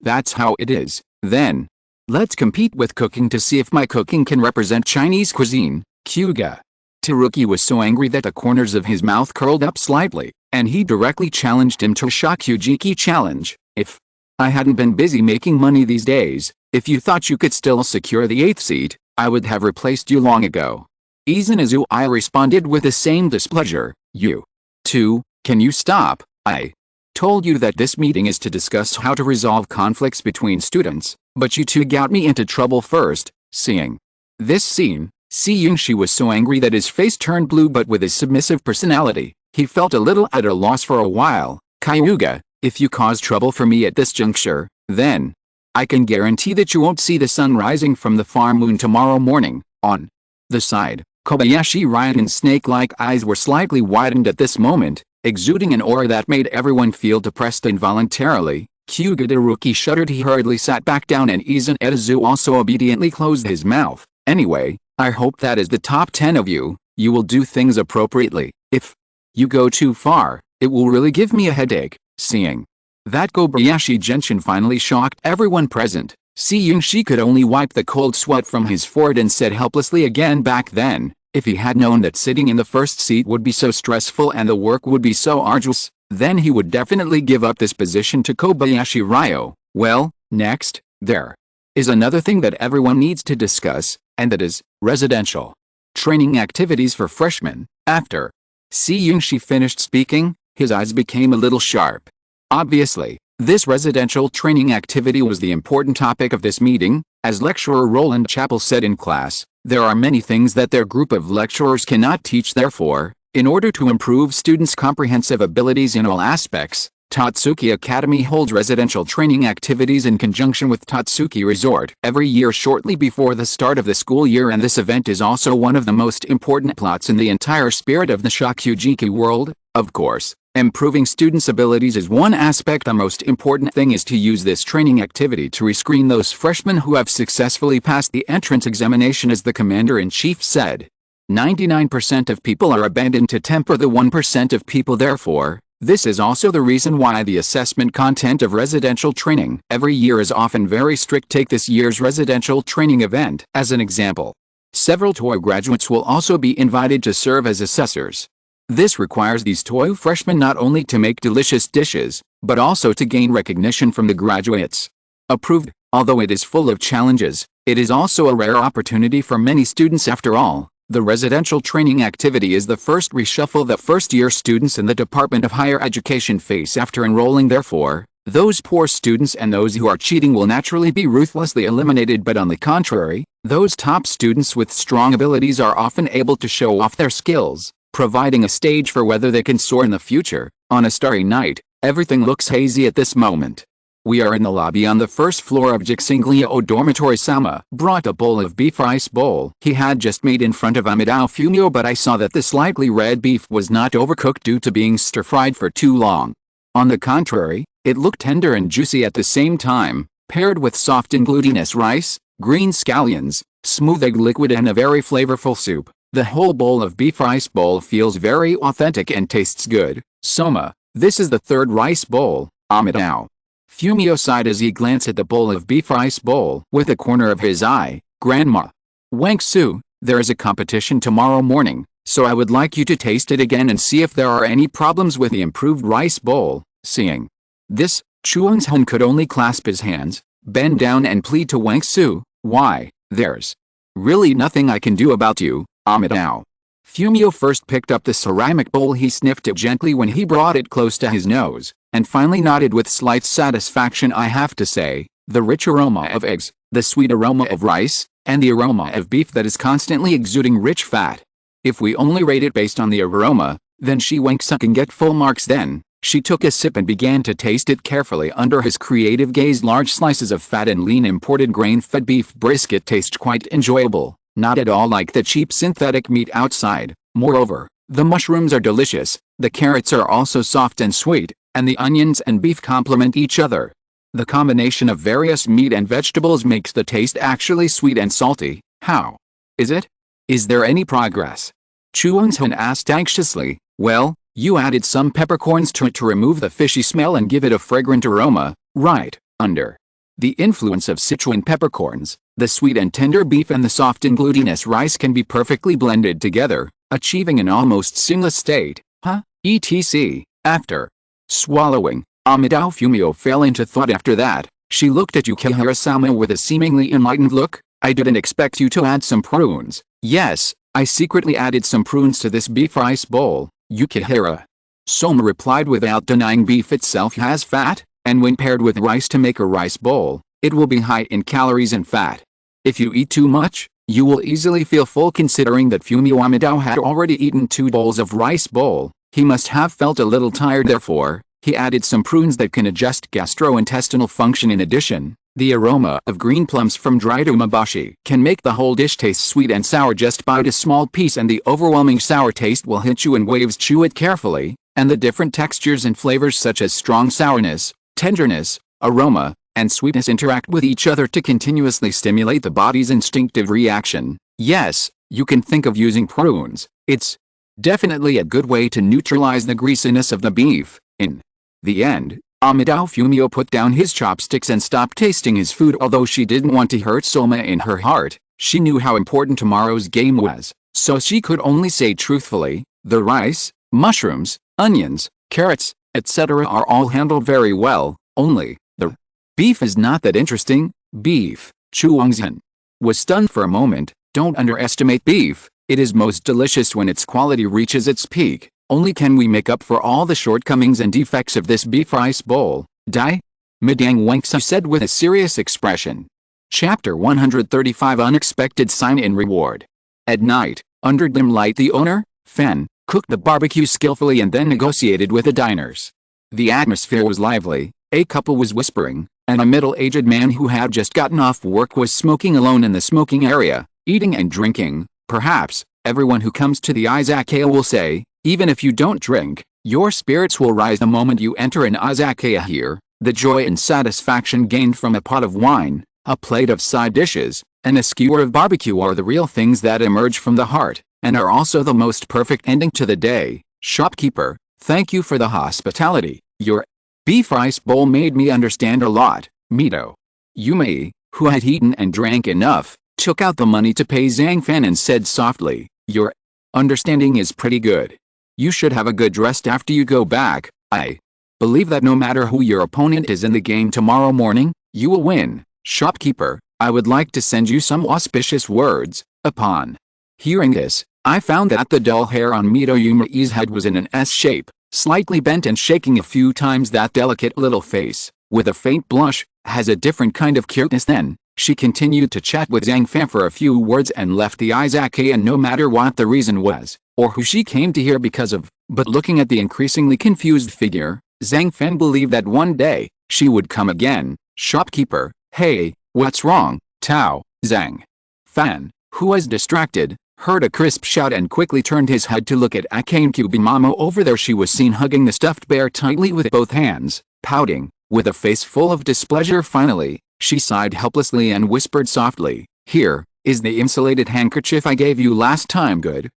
Speaker 1: that's how it is. Then, let's compete with cooking to see if my cooking can represent Chinese cuisine. Kyuga Daruki was so angry that the corners of his mouth curled up slightly, and he directly challenged him to a Shokugeki challenge. If I hadn't been busy making money these days, if you thought you could still secure the 8th seat, I would have replaced you long ago. Izakaya responded with the same displeasure. You two, can you stop? I told you that this meeting is to discuss how to resolve conflicts between students, but you two got me into trouble first. Seeing this scene, Yingshi was so angry that his face turned blue, but with his submissive personality, he felt a little at a loss for a while. Kyuga, if you cause trouble for me at this juncture, then I can guarantee that you won't see the sun rising from the far moon tomorrow morning. On the side, Kobayashi Ryodan's snake-like eyes were slightly widened at this moment, exuding an aura that made everyone feel depressed involuntarily. Kyuga Daruki shuddered. He hurriedly sat back down, and Izakaya also obediently closed his mouth. Anyway, I hope that as the top 10 of you, you will do things appropriately. If you go too far, it will really give me a headache. Seeing that Kobayashi Gentian finally shocked everyone present, Yingshi could only wipe the cold sweat from his forehead and said helplessly again, back then, if he had known that sitting in the first seat would be so stressful and the work would be so arduous, then he would definitely give up this position to Kobayashi Ryo. Well, next, there is another thing that everyone needs to discuss, and that is residential training activities for freshmen. After Yingshi finished speaking, his eyes became a little sharp. Obviously, this residential training activity was the important topic of this meeting. As lecturer Roland Chappell said in class, there are many things that their group of lecturers cannot teach. Therefore, in order to improve students' comprehensive abilities in all aspects, Tatsuki Academy holds residential training activities in conjunction with Tatsuki Resort every year shortly before the start of the school year, and this event is also one of the most important plots in the entire spirit of the Shokugeki world. Of course, improving students' abilities is one aspect. The most important thing is to use this training activity to rescreen those freshmen who have successfully passed the entrance examination. As the commander-in-chief said, 99% of people are abandoned to temper the 1% of people. Therefore, this is also the reason why the assessment content of residential training every year is often very strict. Take this year's residential training event as an example. Several TOI graduates will also be invited to serve as assessors. This requires these TOI freshmen not only to make delicious dishes, but also to gain recognition from the graduates. Approved, although it is full of challenges, it is also a rare opportunity for many students. After all, the residential training activity is the first reshuffle that first-year students in the Department of Higher Education face after enrolling. Therefore, those poor students and those who are cheating will naturally be ruthlessly eliminated, but on the contrary, those top students with strong abilities are often able to show off their skills, providing a stage for whether they can soar in the future. On a starry night, everything looks hazy at this moment. We are in the lobby on the first floor of Jixinglio dormitory. Sama brought a bowl of beef rice bowl he had just made in front of Amidao Fumio, but I saw that the slightly red beef was not overcooked due to being stir-fried for too long. On the contrary, it looked tender and juicy at the same time, paired with soft and glutinous rice, green scallions, smooth egg liquid and a very flavorful soup. The whole bowl of beef rice bowl feels very authentic and tastes good. Soma, this is the third rice bowl, Amidao Fumio sighed as he glanced at the bowl of beef rice bowl with a corner of his eye. Grandma Wangsu, there is a competition tomorrow morning, so I would like you to taste it again and see if there are any problems with the improved rice bowl. Seeing this, Chuang's-hun could only clasp his hands, bend down and plead to Wangsu. Why, there's really nothing I can do about you, Amidao. Fumio first picked up the ceramic bowl. He sniffed it gently when he brought it close to his nose, and finally nodded with slight satisfaction. I have to say, the rich aroma of eggs, the sweet aroma of rice, and the aroma of beef that is constantly exuding rich fat. If we only rate it based on the aroma, then Shi Wangsu can get full marks. Then she took a sip and began to taste it carefully under his creative gaze. Large slices of fat and lean imported grain-fed beef brisket taste quite enjoyable, not at all like the cheap synthetic meat outside. Moreover, the mushrooms are delicious, the carrots are also soft and sweet, and the onions and beef complement each other. The combination of various meat and vegetables makes the taste actually sweet and salty. How is it? Is there any progress? Chuang's-hun asked anxiously. Well, you added some peppercorns to it to remove the fishy smell and give it a fragrant aroma, right? Under the influence of Sichuan peppercorns, the sweet and tender beef and the soft and glutinous rice can be perfectly blended together, achieving an almost seamless state. Huh? Etc. After swallowing, Amidao Fumio fell into thought. After that, she looked at Yukihira-sama with a seemingly enlightened look. I didn't expect you to add some prunes. Yes, I secretly added some prunes to this beef rice bowl, Yukihira Soma replied without denying. Beef itself has fat, and when paired with rice to make a rice bowl, it will be high in calories and fat. If you eat too much, you will easily feel full. Considering that Fumio Amidao had already eaten 2 bowls of rice bowl, he must have felt a little tired. Therefore, he added some prunes that can adjust gastrointestinal function. In addition, the aroma of green plums from dried umabashi can make the whole dish taste sweet and sour. Just bite a small piece and the overwhelming sour taste will hit you in waves. Chew it carefully, and the different textures and flavors such as strong sourness, tenderness, aroma, and sweetness interact with each other to continuously stimulate the body's instinctive reaction. Yes, you can think of using prunes. It's definitely a good way to neutralize the greasiness of the beef. In the end, Amidao Fumio put down his chopsticks and stopped tasting his food. Although she didn't want to hurt Soma in her heart, she knew how important tomorrow's game was, so she could only say truthfully, the rice, mushrooms, onions, carrots, etc. are all handled very well, only the beef is not that interesting. Beef, Chuang's-hun was stunned for a moment. Don't underestimate beef. It is most delicious when its quality reaches its peak. Only can we make up for all the shortcomings and defects of this beef rice bowl. Dai? Madang Wangsu said with a serious expression. Chapter 135 Unexpected Sign-in Reward. At night, under dim light, the owner, Fan, cooked the barbecue skillfully and then negotiated with the diners. The atmosphere was lively, a couple was whispering, and a middle-aged man who had just gotten off work was smoking alone in the smoking area, eating and drinking. Perhaps everyone who comes to the Izakaya will say, even if you don't drink, your spirits will rise the moment you enter an Izakaya here. The joy and satisfaction gained from a pot of wine, a plate of side dishes, and a skewer of barbecue are the real things that emerge from the heart, and are also the most perfect ending to the day. Shopkeeper, thank you for the hospitality. Your beef rice bowl made me understand a lot. Mito Yumei, who had eaten and drank enough, took out the money to pay Zhang Fan and said softly, your understanding is pretty good. You should have a good rest after you go back. I believe that no matter who your opponent is in the game tomorrow morning, you will win. Shopkeeper, I would like to send you some auspicious words. Upon hearing this, I found that the dull hair on Mito Yumei's head was in an S shape, slightly bent and shaking a few times. That delicate little face, with a faint blush, has a different kind of cuteness. Then she continued to chat with Zhang Fan for a few words and left the Izakaya. No matter what the reason was, or who she came to here because of, but looking at the increasingly confused figure, Zhang Fan believed that one day, she would come again. Shopkeeper, hey, what's wrong? Tao. Zhang Fan, who was distracted, heard a crisp shout and quickly turned his head to look at Akane Kubimamo. Over there she was seen hugging the stuffed bear tightly with both hands, pouting, with a face full of displeasure. Finally, she sighed helplessly and whispered softly, here, is the insulated handkerchief I gave you last time. Good.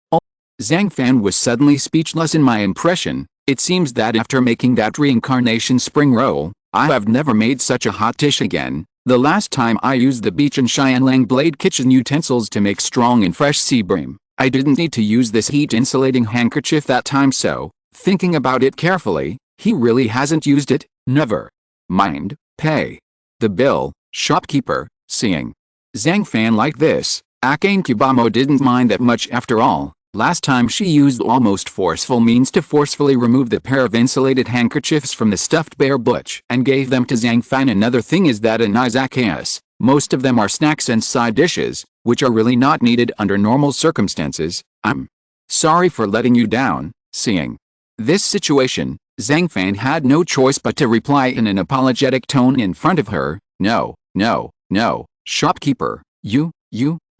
Speaker 1: Zhang Fan was suddenly speechless. In my impression, it seems that after making that reincarnation spring roll, I have never made such a hot dish again. The last time I used the Beach and Xianlang blade kitchen utensils to make strong and fresh sea bream, I didn't need to use this heat-insulating handkerchief that time. So, thinking about it carefully, he really hasn't used it. Never mind, pay the bill. Shopkeeper, seeing Zhang Fan like this, Akane Kubamo didn't mind that much after all. Last time she used almost forceful means to forcefully remove the pair of insulated handkerchiefs from the stuffed bear butch and gave them to Zhang Fan. Another thing is that in izakayas, most of them are snacks and side dishes, which are really not needed under normal circumstances. I'm sorry for letting you down. Seeing this situation, Zhang Fan had no choice but to reply in an apologetic tone in front of her, no, shopkeeper, you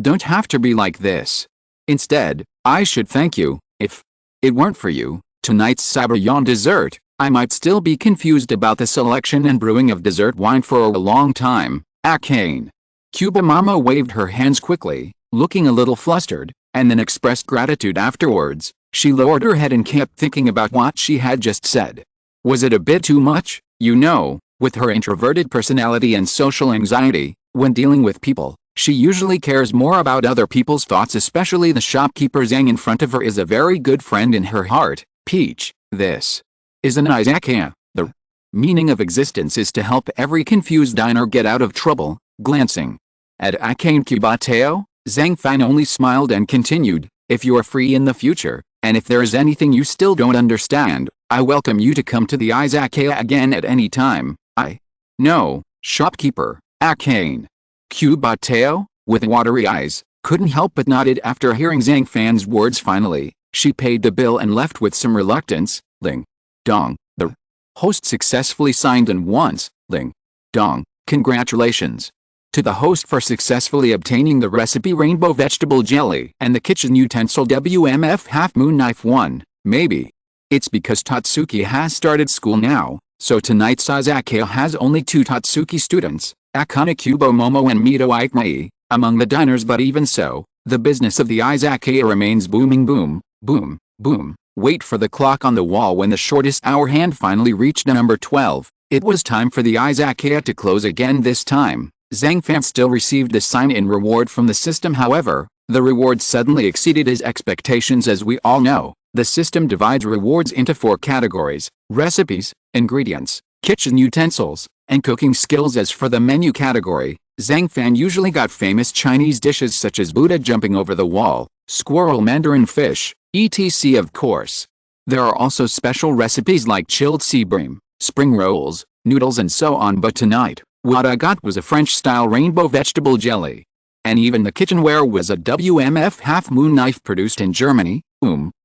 Speaker 1: don't have to be like this. Instead, I should thank you. If it weren't for you, tonight's Sabayon dessert, I might still be confused about the selection and brewing of dessert wine for a long time. Akane Kubimamo waved her hands quickly, looking a little flustered, and then expressed gratitude afterwards. She lowered her head and kept thinking about what she had just said. Was it a bit too much? You know, with her introverted personality and social anxiety, when dealing with people, she usually cares more about other people's thoughts, especially the shopkeeper. Zhang in front of her is a very good friend in her heart. Peach, this is an izakaya. The meaning of existence is to help every confused diner get out of trouble. Glancing at Akane Kubateo, Zhang Fan only smiled and continued, if you are free in the future, and if there is anything you still don't understand, I welcome you to come to the izakaya again at any time. I know, shopkeeper. Akane Kubateo, with watery eyes, couldn't help but nodded after hearing Zhang Fan's words. Finally, she paid the bill and left with some reluctance. Ling Dong, the host successfully signed, and once, Ling Dong, congratulations to the host for successfully obtaining the recipe rainbow vegetable jelly and the kitchen utensil WMF half moon knife 1. Maybe it's because Tatsuki has started school now, so tonight's izakaya has only 2 Tatsuki students, Akane Kubomomo and Mito Ikmei, among the diners. But even so, the business of the izakaya remains booming. Boom, boom, boom. Wait for the clock on the wall. When the shortest hour hand finally reached number 12, it was time for the izakaya to close again. This time, Zhang Fan still received the sign-in reward from the system. However, the reward suddenly exceeded his expectations. As we all know, the system divides rewards into 4 categories: recipes, ingredients, kitchen utensils, and cooking skills. As for the menu category, Zhang Fan usually got famous Chinese dishes such as Buddha jumping over the wall, squirrel mandarin fish, etc. Of course, there are also special recipes like chilled sea bream, spring rolls, noodles and so on. But tonight, what I got was a French-style rainbow vegetable jelly. And even the kitchenware was a WMF half moon knife produced in Germany.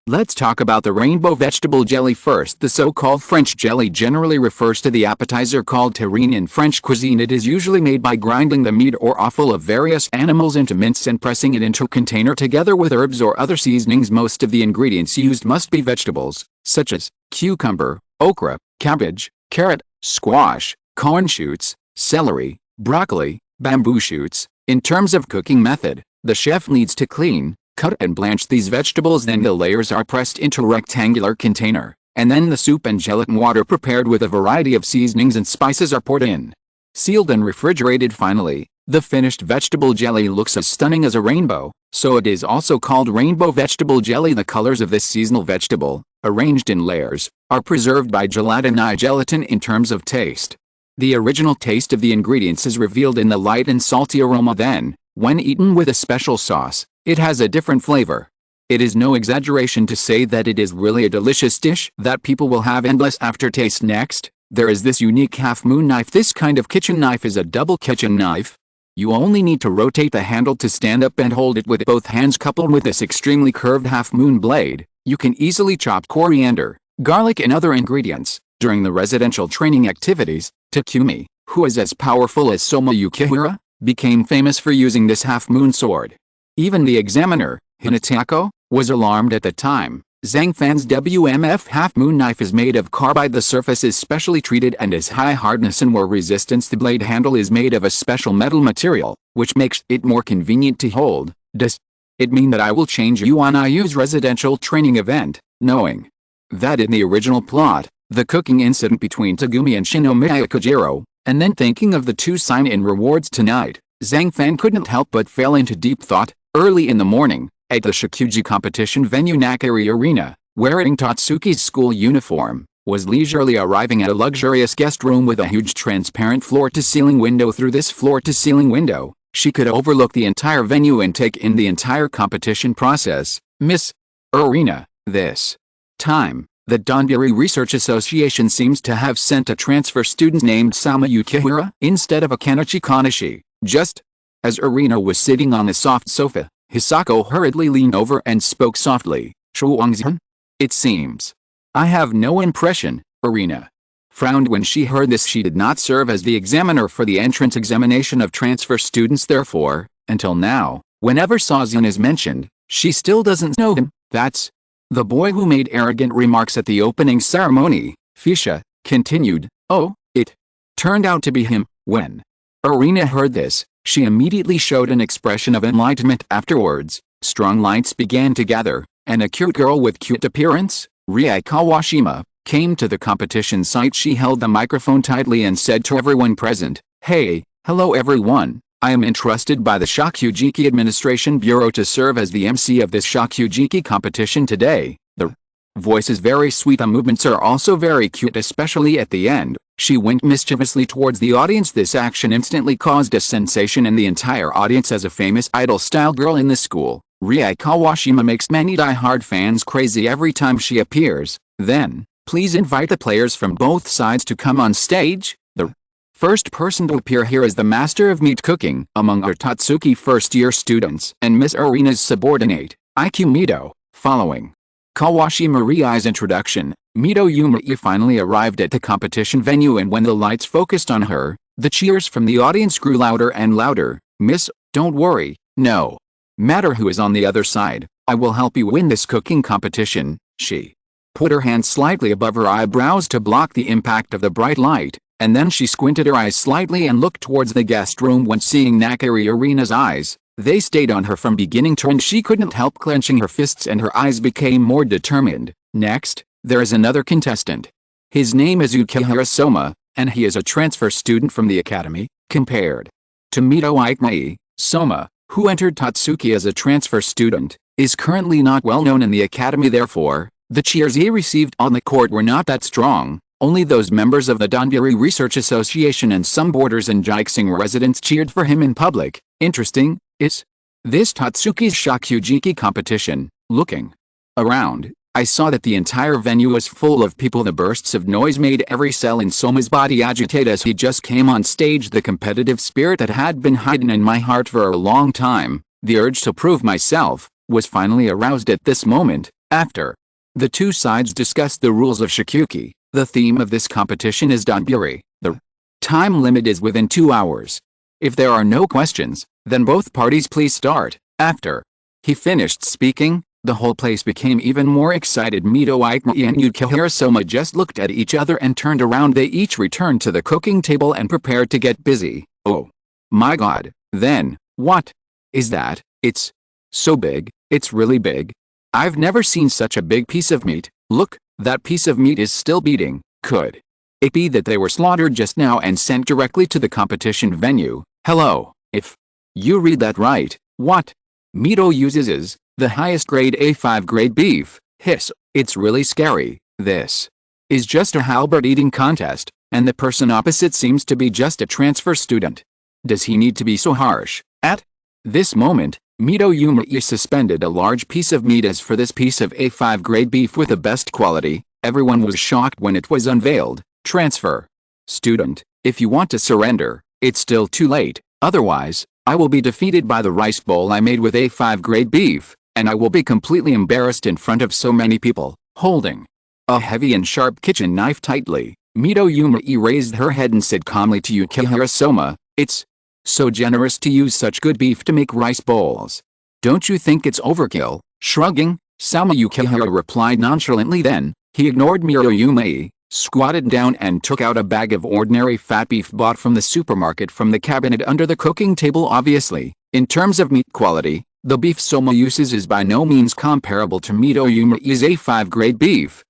Speaker 1: Let's talk about the rainbow vegetable jelly first. The so-called French jelly generally refers to the appetizer called terrine in French cuisine. It is usually made by grinding the meat or offal of various animals into mince and pressing it into a container together with herbs or other seasonings. Most of the ingredients used must be vegetables, such as cucumber, okra, cabbage, carrot, squash, corn shoots, celery, broccoli, bamboo shoots. In terms of cooking method, the chef needs to clean, cut and blanch these vegetables. Then the layers are pressed into a rectangular container, and then the soup and gelatin water prepared with a variety of seasonings and spices are poured in, sealed and refrigerated. Finally, the finished vegetable jelly looks as stunning as a rainbow, so it is also called rainbow vegetable jelly. The colors of this seasonal vegetable, arranged in layers, are preserved by gelatinized gelatin. In terms of taste, the original taste of the ingredients is revealed in the light and salty aroma. Then, when eaten with a special sauce, it has a different flavor. It is no exaggeration to say that it is really a delicious dish that people will have endless aftertaste. Next, there is this unique half-moon knife. This kind of kitchen knife is a double kitchen knife. You only need to rotate the handle to stand up and hold it with both hands. Coupled with this extremely curved half-moon blade, you can easily chop coriander, garlic and other ingredients. During the residential training activities, Takumi, who is as powerful as Soma Yukihira, became famous for using this half-moon sword. Even the examiner, Hinatako, was alarmed at the time. Zhang Fan's WMF half-moon knife is made of carbide. The surface is specially treated and has high hardness and war resistance. The blade handle is made of a special metal material, which makes it more convenient to hold. Does it mean that I will change Yuan Ayu's residential training event, knowing that in the original plot, the cooking incident between Tagumi and Shinomiya Kojiro, and then thinking of the two sign-in rewards tonight, Zhang Fan couldn't help but fell into deep thought. Early in the morning, at the Shakuji competition venue Nakari Arena, wearing Tatsuki's school uniform, was leisurely arriving at a luxurious guest room with a huge transparent floor-to-ceiling window. Through this floor-to-ceiling window, she could overlook the entire venue and take in the entire competition process. Miss Arena. This time, the Donburi Research Association seems to have sent a transfer student named Sama Yukihira instead of Akanichi Kanashi. Just as Arena was sitting on the soft sofa, Hisako hurriedly leaned over and spoke softly. Shuangzhan? It seems I have no impression. Arena frowned when she heard this. She did not serve as the examiner for the entrance examination of transfer students. Therefore, until now, whenever Sazun is mentioned, she still doesn't know him. That's the boy who made arrogant remarks at the opening ceremony. Fisha continued. Oh, it turned out to be him. When Arena heard this, she immediately showed an expression of enlightenment. Afterwards, strong lights began to gather, and a cute girl with cute appearance, Rie Kawashima, came to the competition site. She held the microphone tightly and said to everyone present, "Hey, hello everyone. I am entrusted by the Shakugeki Administration Bureau to serve as the MC of this Shakugeki competition today." The voice is very sweet. The movements are also very cute, especially at the end. She winked mischievously towards the audience. This action instantly caused a sensation in the entire audience. As a famous idol-style girl in the school, Rie Kawashima makes many die-hard fans crazy every time she appears. Then, please invite the players from both sides to come on stage. The first person to appear here is the master of meat cooking among our Tatsuki first-year students and Miss Arena's subordinate, Iku Mito. Following Kawashima Rie's introduction, Mito Yumei finally arrived at the competition venue, and when the lights focused on her, the cheers from the audience grew louder and louder. "Miss, don't worry, no matter who is on the other side, I will help you win this cooking competition." She put her hand slightly above her eyebrows to block the impact of the bright light, and then she squinted her eyes slightly and looked towards the guest room. When seeing Nakari Arena's eyes, they stayed on her from beginning to end. She couldn't help clenching her fists and her eyes became more determined. Next, there is another contestant. His name is Yukihira Soma, and he is a transfer student from the academy. Compared to Mito Ikmei, Soma, who entered Tatsuki as a transfer student, is currently not well known in the academy. Therefore, the cheers he received on the court were not that strong. Only those members of the Donburi Research Association and some boarders and Jaiksing residents cheered for him in public. Interesting, is this Tatsuki's Shakugeki competition. Looking around, I saw that the entire venue was full of people. The bursts of noise made every cell in Soma's body agitate as he just came on stage. The competitive spirit that had been hidden in my heart for a long time, the urge to prove myself, was finally aroused at this moment. After the two sides discussed the rules of Shikuki, the theme of this competition is Donburi. The time limit is within 2 hours. If there are no questions, then both parties please start. After he finished speaking, the whole place became even more excited. Mito Ikmei and Yukihira Soma just looked at each other and turned around. They each returned to the cooking table and prepared to get busy. Oh my god, then, what is that? It's so big, it's really big. I've never seen such a big piece of meat. Look, that piece of meat is still beating. Could it be that they were slaughtered just now and sent directly to the competition venue? Hello, if you read that right, what Mito uses is the highest grade A5 grade beef. Hiss, it's really scary. This is just a halberd eating contest, and the person opposite seems to be just a transfer student. Does he need to be so harsh? At this moment, Mito Yumei suspended a large piece of meat as for this piece of A5 grade beef with the best quality. Everyone was shocked when it was unveiled. Transfer student, if you want to surrender, it's still too late. Otherwise, I will be defeated by the rice bowl I made with A5 grade beef, and I will be completely embarrassed in front of so many people. Holding a heavy and sharp kitchen knife tightly. Mito Yumei raised her head and said calmly to Yukihira Soma, "It's so generous to use such good beef to make rice bowls. Don't you think it's overkill?" Shrugging, Sama Yukihira replied nonchalantly. Then, he ignored Mito Yumei, squatted down and took out a bag of ordinary fat beef bought from the supermarket from the cabinet under the cooking table. Obviously, in terms of meat quality, the beef Soma uses is by no means comparable to Mito Yumei's A5 grade beef.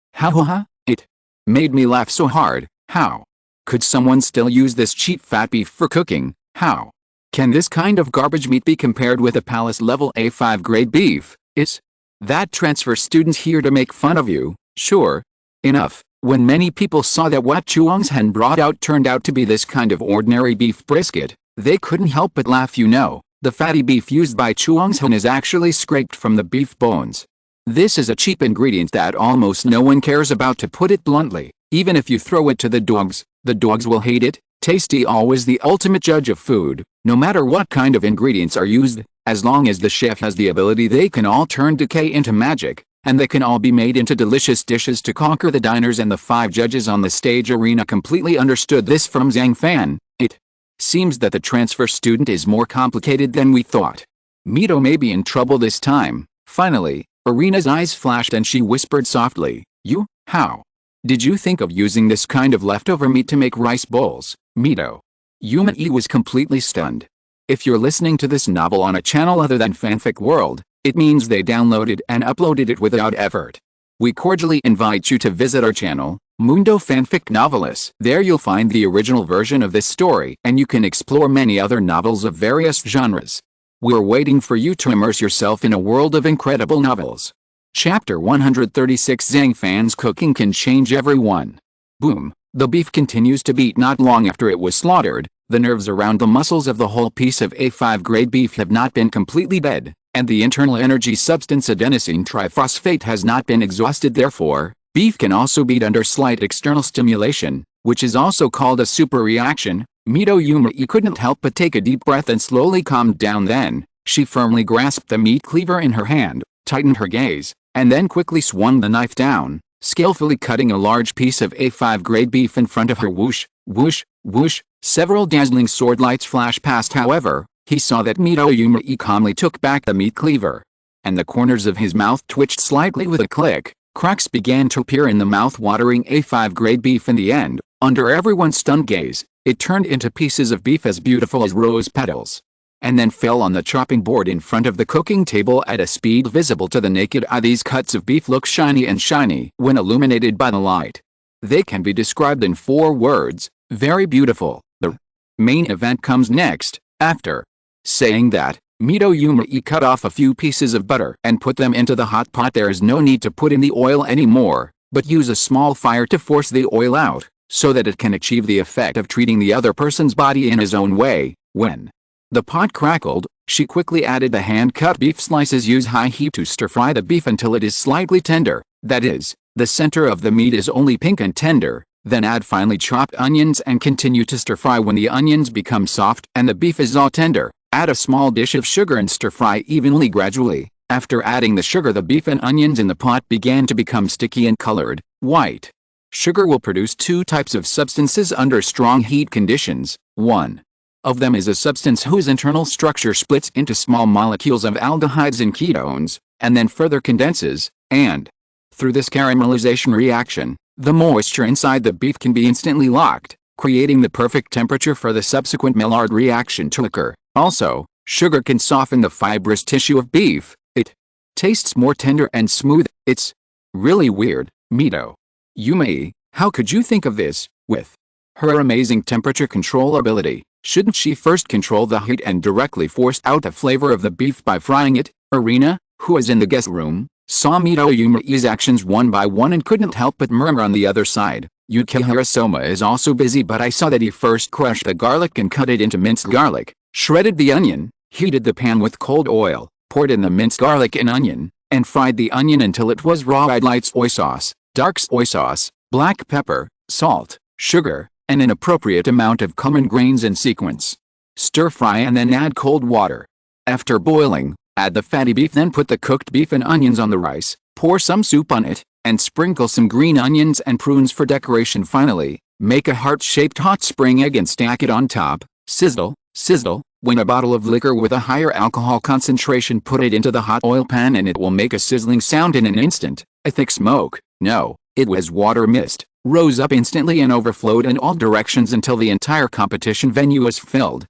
Speaker 1: It made me laugh so hard. How could someone still use this cheap fat beef for cooking? How can this kind of garbage meat be compared with a palace level A5 grade beef? Is that transfer student here to make fun of you? Sure enough, when many people saw that what Chuang's hen brought out turned out to be this kind of ordinary beef brisket, they couldn't help but laugh. The fatty beef used by Chuang's hen is actually scraped from the beef bones. This is a cheap ingredient that almost no one cares about, to put it bluntly. Even if you throw it to the dogs will hate it. Tasty always the ultimate judge of food, no matter what kind of ingredients are used. As long as the chef has the ability, they can all turn decay into magic, and they can all be made into delicious dishes to conquer the diners. And the 5 judges on the stage arena completely understood this from Zhang Fan. It seems that the transfer student is more complicated than we thought. Mito may be in trouble this time. Finally, Arena's eyes flashed and she whispered softly, how did you think of using this kind of leftover meat to make rice bowls, Mito?" Yumei was completely stunned. If you're listening to this novel on a channel other than Fanfic World, it means they downloaded and uploaded it without effort. We cordially invite you to visit our channel, Mundo Fanfic Novelists. There you'll find the original version of this story, and you can explore many other novels of various genres. We're waiting for you to immerse yourself in a world of incredible novels. Chapter 136. Zhang Fan's cooking can change everyone. Boom. The beef continues to beat. Not long after it was slaughtered, the nerves around the muscles of the whole piece of A5 grade beef have not been completely dead, and the internal energy substance adenosine triphosphate has not been exhausted. Therefore, beef can also beat under slight external stimulation, which is also called a super reaction. Mito Yumei couldn't help but take a deep breath and slowly calmed down. Then, she firmly grasped the meat cleaver in her hand, tightened her gaze, and then quickly swung the knife down, skillfully cutting a large piece of A5 grade beef in front of her. Whoosh, whoosh, whoosh. Several dazzling sword lights flashed past. However, he saw that Mito Yumei calmly took back the meat cleaver, and the corners of his mouth twitched slightly. With a click, cracks began to appear in the mouth-watering A5 grade beef. In the end, under everyone's stunned gaze, it turned into pieces of beef as beautiful as rose petals, and then fell on the chopping board in front of the cooking table at a speed visible to the naked eye. These cuts of beef look shiny when illuminated by the light. They can be described in 4 words: very beautiful. The main event comes next. After saying that, Mito Yumei cut off a few pieces of butter and put them into the hot pot. There is no need to put in the oil anymore, but use a small fire to force the oil out, so that it can achieve the effect of treating the other person's body in his own way. When the pot crackled, she quickly added the hand-cut beef slices. Use high heat to stir-fry the beef until it is slightly tender. That is, the center of the meat is only pink and tender. Then add finely chopped onions and continue to stir-fry. When the onions become soft and the beef is all tender, add a small dish of sugar and stir-fry evenly. Gradually, after adding the sugar, the beef and onions in the pot began to become sticky and colored white. Sugar will produce 2 types of substances under strong heat conditions. One of them is a substance whose internal structure splits into small molecules of aldehydes and ketones, and then further condenses, and through this caramelization reaction, the moisture inside the beef can be instantly locked, creating the perfect temperature for the subsequent Maillard reaction to occur. Also, sugar can soften the fibrous tissue of beef. It tastes more tender and smooth. It's really weird. Mito Yumei, how could you think of this? With her amazing temperature control ability, shouldn't she first control the heat and directly force out the flavor of the beef by frying it? Arena, who was in the guest room, saw Mito Yumei's actions one by one and couldn't help but murmur. On the other side, Yukihira Soma is also busy, but I saw that he first crushed the garlic and cut it into minced garlic, shredded the onion, heated the pan with cold oil, poured in the minced garlic and onion, and fried the onion until it was raw. Add light soy sauce, dark soy sauce, black pepper, salt, sugar, and an appropriate amount of cumin grains in sequence. Stir fry and then add cold water. After boiling, add the fatty beef. Then put the cooked beef and onions on the rice, pour some soup on it, and sprinkle some green onions and prunes for decoration. Finally, make a heart-shaped hot spring egg and stack it on top. Sizzle, sizzle. When a bottle of liquor with a higher alcohol concentration, put it into the hot oil pan and it will make a sizzling sound in an instant. A thick smoke, no, it was water mist, rose up instantly and overflowed in all directions until the entire competition venue was filled.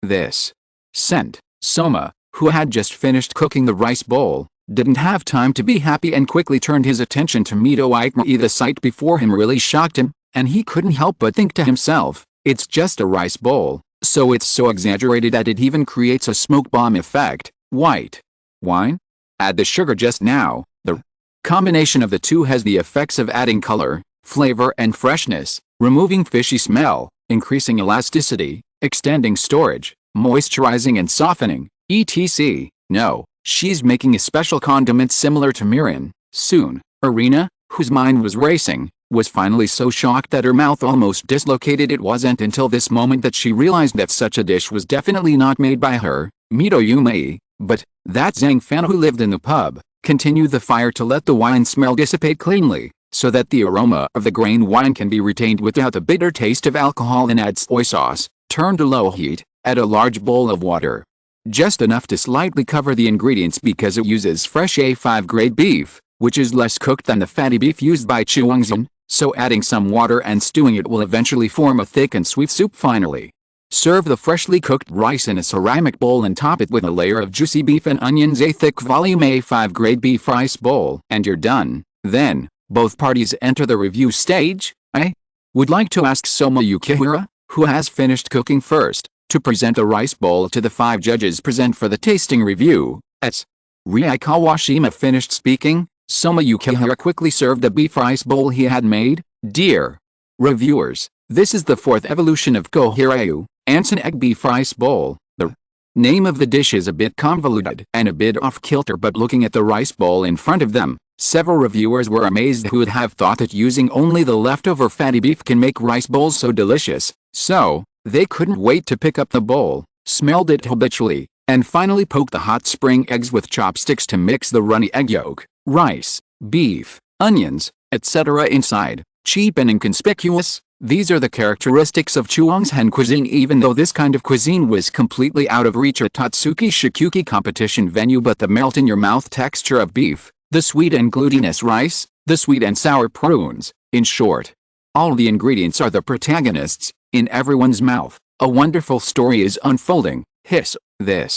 Speaker 1: This scent. Soma, who had just finished cooking the rice bowl, didn't have time to be happy and quickly turned his attention to Mito Ikmai. The sight before him really shocked him, and he couldn't help but think to himself, it's just a rice bowl, so it's so exaggerated that it even creates a smoke bomb effect. White wine? Add the sugar just now. The combination of the two has the effects of adding color, flavor and freshness, removing fishy smell, increasing elasticity, extending storage, moisturizing and softening, etc. No, she's making a special condiment similar to mirin. Soon, Irina, whose mind was racing, was finally so shocked that her mouth almost dislocated. It wasn't until this moment that she realized that such a dish was definitely not made by her, Mito Yumei, but that Zhang Fan who lived in the pub. Continue the fire to let the wine smell dissipate cleanly, so that the aroma of the grain wine can be retained without the bitter taste of alcohol, and add soy sauce. Turn to low heat, add a large bowl of water. Just enough to slightly cover the ingredients because it uses fresh A5 grade beef, which is less cooked than the fatty beef used by Chuangzhen, so adding some water and stewing it will eventually form a thick and sweet soup. Finally, serve the freshly cooked rice in a ceramic bowl and top it with a layer of juicy beef and onions. A thick volume A5 grade beef rice bowl, and you're done. Then, both parties enter the review stage. I would like to ask Soma Yukihira, who has finished cooking first, to present the rice bowl to the 5 judges present for the tasting review. As Rie Kawashima finished speaking, Soma Yukihira quickly served the beef rice bowl he had made. Dear reviewers, this is the 4th evolution of Kohirayu, Anson egg beef rice bowl. The name of the dish is a bit convoluted and a bit off-kilter, but looking at the rice bowl in front of them, several reviewers were amazed who would have thought that using only the leftover fatty beef can make rice bowls so delicious. So, they couldn't wait to pick up the bowl, smelled it habitually, and finally poked the hot spring eggs with chopsticks to mix the runny egg yolk, rice, beef, onions, etc. inside. Cheap and inconspicuous, these are the characteristics of Chuangzhen cuisine. Even though this kind of cuisine was completely out of reach at Tatsuki Shikuki competition venue, but the melt-in-your-mouth texture of beef, the sweet and glutinous rice, the sweet and sour prunes, in short, all the ingredients are the protagonists. In everyone's mouth, a wonderful story is unfolding. Hiss, the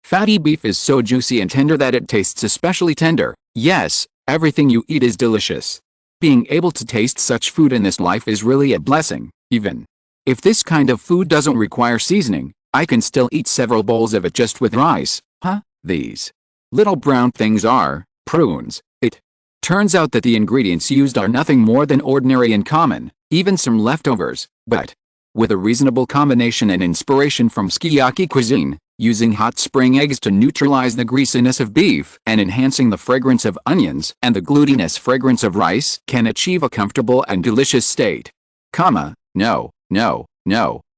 Speaker 1: fatty beef is so juicy and tender that it tastes especially tender. Yes, everything you eat is delicious. Being able to taste such food in this life is really a blessing. Even if this kind of food doesn't require seasoning, I can still eat several bowls of it just with rice. These little brown things are prunes. It turns out that the ingredients used are nothing more than ordinary and common, even some leftovers, but with a reasonable combination and inspiration from Sukiyaki cuisine, using hot spring eggs to neutralize the greasiness of beef and enhancing the fragrance of onions and the glutinous fragrance of rice, can achieve a comfortable and delicious state. No.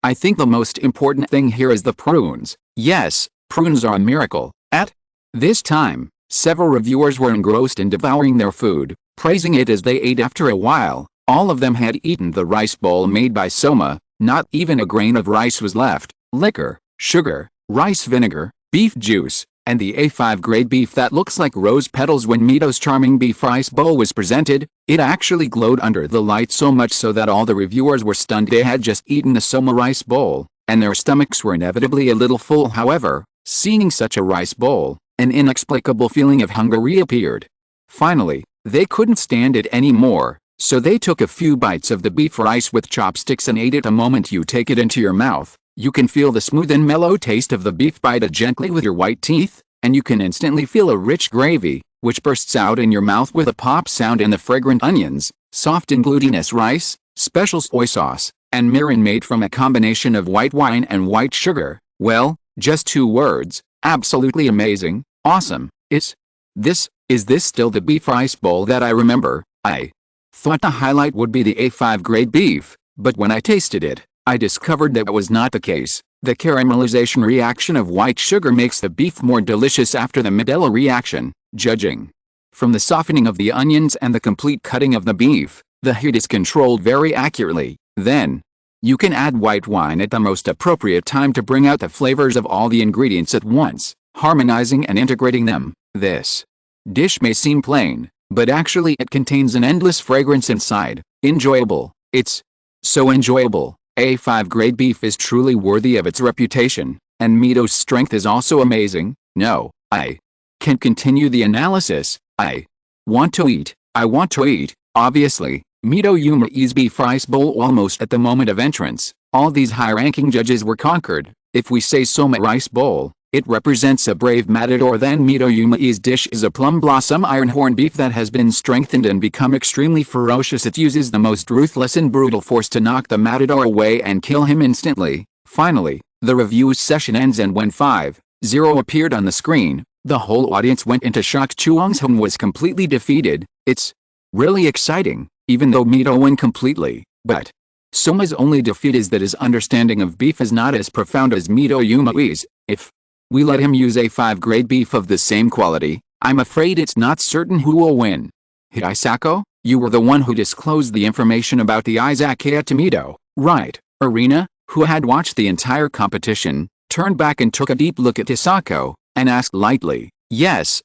Speaker 1: I think the most important thing here is the prunes. Yes, prunes are a miracle. At this time, several reviewers were engrossed in devouring their food, praising it as they ate. After a while, all of them had eaten the rice bowl made by Soma. Not even a grain of rice was left. Liquor, sugar, rice vinegar, beef juice, and the A5 grade beef that looks like rose petals. When Mito's charming beef rice bowl was presented, it actually glowed under the light so much so that all the reviewers were stunned. They had just eaten the Soma rice bowl, and their stomachs were inevitably a little full. However, seeing such a rice bowl, an inexplicable feeling of hunger reappeared. Finally, they couldn't stand it anymore, so they took a few bites of the beef rice with chopsticks and ate it. The moment you take it into your mouth, you can feel the smooth and mellow taste of the beef. Bite it gently with your white teeth, and you can instantly feel a rich gravy, which bursts out in your mouth with a pop sound, and the fragrant onions, soft and glutinous rice, special soy sauce, and mirin made from a combination of white wine and white sugar. Well, just 2 words: absolutely amazing, awesome. Is this still the beef rice bowl that I remember? I thought the highlight would be the A5 grade beef, but when I tasted it, I discovered that was not the case. The caramelization reaction of white sugar makes the beef more delicious after the Mandela reaction. Judging From the softening of the onions and the complete cutting of the beef, the heat is controlled very accurately. Then, you can add white wine at the most appropriate time to bring out the flavors of all the ingredients at once, harmonizing and integrating them. This dish may seem plain, but actually it contains an endless fragrance inside. Enjoyable. It's so enjoyable. A5 grade beef is truly worthy of its reputation, and Mito's strength is also amazing. No, I can't continue the analysis. I want to eat. I want to eat. Obviously, Mito Yumi's beef rice bowl almost at the moment of entrance. All these high-ranking judges were conquered. If we say Soma rice bowl, it represents a brave matador. Then Mito Yumi's dish is a plum blossom iron horn beef that has been strengthened and become extremely ferocious. It uses the most ruthless and brutal force to knock the matador away and kill him instantly. Finally, the review session ends, and when 5-0 appeared on the screen, the whole audience went into shock. Chuang's was completely defeated. It's really exciting, even though Mito won completely. But Soma's only defeat is that his understanding of beef is not as profound as Mito Yumi's. If we let him use A5 grade beef of the same quality, I'm afraid it's not certain who will win. Hisako, you were the one who disclosed the information about the Izakaya to Mito, right? Arena, who had watched the entire competition, turned back and took a deep look at Hisako, and asked lightly, yes,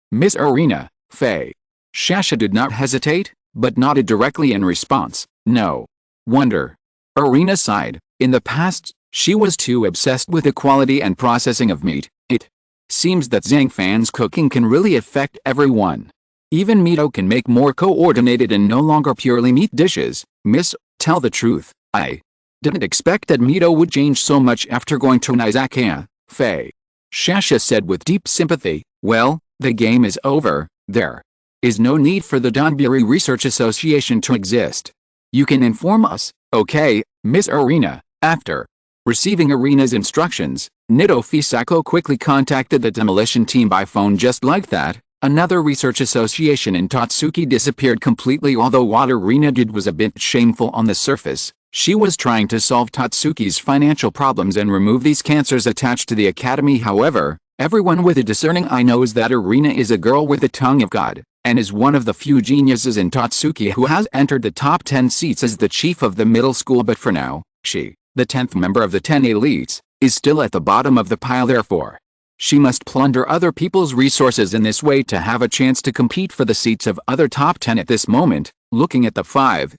Speaker 1: Miss Arena. Faye. Shasha did not hesitate, but nodded directly in response. No wonder. Arena sighed. In the past, she was too obsessed with the quality and processing of meat. It seems that Zhang Fan's cooking can really affect everyone. Even Mito can make more coordinated and no longer purely meat dishes. Miss, tell the truth, I didn't expect that Mito would change so much after going to an Izakaya. Faye. Shasha said with deep sympathy. Well, the game is over. There is no need for the Donburi Research Association to exist. You can inform us, okay, Miss Arena. After receiving Arena's instructions, Nito Fisako quickly contacted the demolition team by phone. Just like that, another research association in Tatsuki disappeared completely. Although what Arena did was a bit shameful on the surface, she was trying to solve Tatsuki's financial problems and remove these cancers attached to the academy. However, everyone with a discerning eye knows that Arena is a girl with the tongue of God, and is one of the few geniuses in Tatsuki who has entered the top 10 seats as the chief of the middle school. But for now, she, the 10th member of the 10 elites, is still at the bottom of the pile. Therefore, she must plunder other people's resources in this way to have a chance to compete for the seats of other top 10. At this moment, looking at the 5-0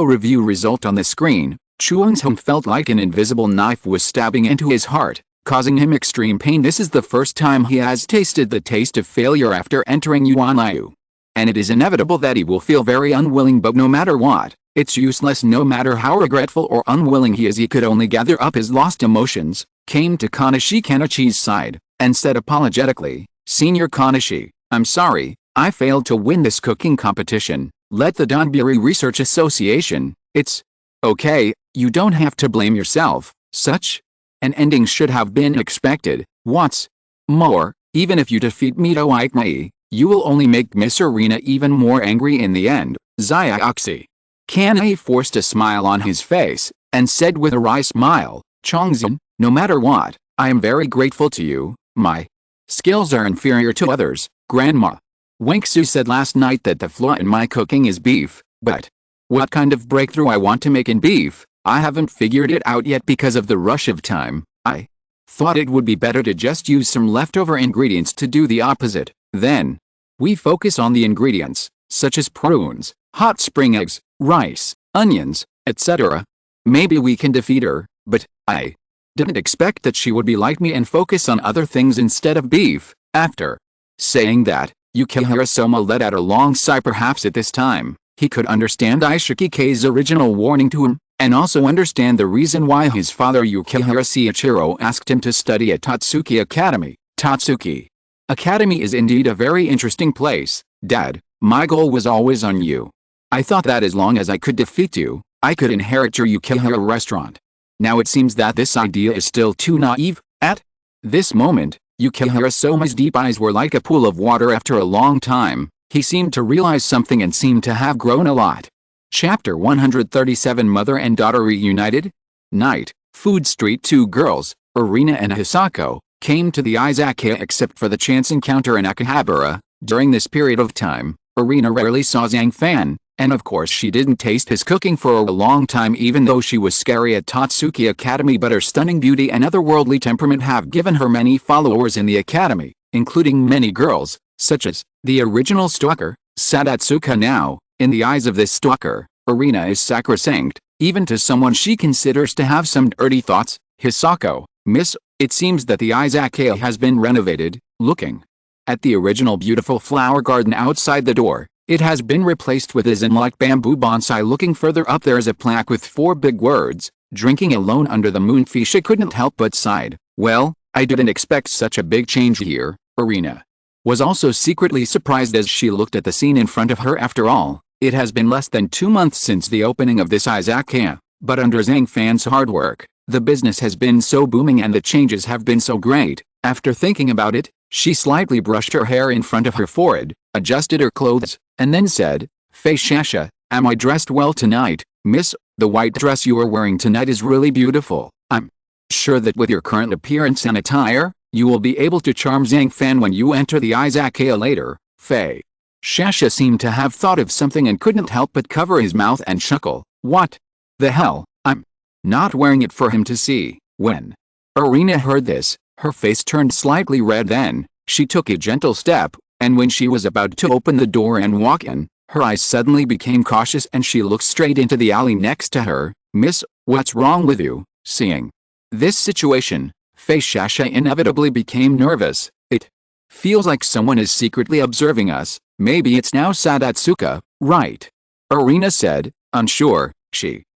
Speaker 1: review result on the screen, Chuang's felt like an invisible knife was stabbing into his heart, causing him extreme pain. This is the first time he has tasted the taste of failure after entering Yuanliu. And it is inevitable that he will feel very unwilling, but no matter what, it's useless. No matter how regretful or unwilling he is, he could only gather up his lost emotions, came to Kanashi Kenichi's side, and said apologetically, Senior Kanashi, I'm sorry, I failed to win this cooking competition. Let the Donburi Research Association, it's okay, you don't have to blame yourself. Such an ending should have been expected. What's more, even if you defeat Mito Ikmai, you will only make Miss Arena even more angry in the end. Xiaoxi. Kanai forced a smile on his face, and said with a wry smile, Chongzhen, no matter what, I am very grateful to you. My skills are inferior to others, Grandma. Wengsu said last night that the flaw in my cooking is beef, but what kind of breakthrough I want to make in beef, I haven't figured it out yet because of the rush of time. I thought it would be better to just use some leftover ingredients to do the opposite. Then we focus on the ingredients, such as prunes, hot spring eggs, rice, onions, etc. Maybe we can defeat her, but I didn't expect that she would be like me and focus on other things instead of beef. After saying that, Yukihira Soma let out a long sigh. Perhaps at this time, he could understand Ishikike's original warning to him, and also understand the reason why his father Yukihira Seiichiro asked him to study at Tatsuki Academy. Tatsuki Academy is indeed a very interesting place, Dad. My goal was always on you. I thought that as long as I could defeat you, I could inherit your Yukihira restaurant. Now it seems that this idea is still too naive. At this moment, Yukihira Soma's deep eyes were like a pool of water. After a long time, he seemed to realize something and seemed to have grown a lot. Chapter 137 Mother and Daughter Reunited? Night, Food Street. Two girls, Arena and Hisako, came to the Izakaya except for the chance encounter in Akihabara. During this period of time, Irina rarely saw Zhang Fan, and of course she didn't taste his cooking for a long time, even though she was scary at Totsuki Academy, but her stunning beauty and otherworldly temperament have given her many followers in the academy, including many girls, such as the original stalker, Sadatsuka. Now, in the eyes of this stalker, Irina is sacrosanct, even to someone she considers to have some dirty thoughts. Hisako, miss, it seems that the Izakaya has been renovated. Looking at the original beautiful flower garden outside the door, it has been replaced with a zen-like bamboo bonsai. Looking further up, there is a plaque with 4 big words, "Drinking alone under the moon." Fisha couldn't help but sighed. Well, I didn't expect such a big change here. Irina was also secretly surprised as she looked at the scene in front of her. After all, it has been less than 2 months since the opening of this Izakaya, but under Zhang Fan's hard work, the business has been so booming and the changes have been so great. After thinking about it, she slightly brushed her hair in front of her forehead, adjusted her clothes, and then said, "Fei Shasha, am I dressed well tonight, miss? The white dress you are wearing tonight is really beautiful. I'm sure that with your current appearance and attire, you will be able to charm Zhang Fan when you enter the Izakaya later." Fei Shasha seemed to have thought of something and couldn't help but cover his mouth and chuckle. "What the hell? I'm not wearing it for him to see." When Irina heard this, her face turned slightly red. Then she took a gentle step, and when she was about to open the door and walk in, her eyes suddenly became cautious and she looked straight into the alley next to her. "Miss, what's wrong with you?" Seeing this situation, Fei Shasha inevitably became nervous. "It feels like someone is secretly observing us. Maybe it's now Sadatsuka, right?" Irina said, unsure.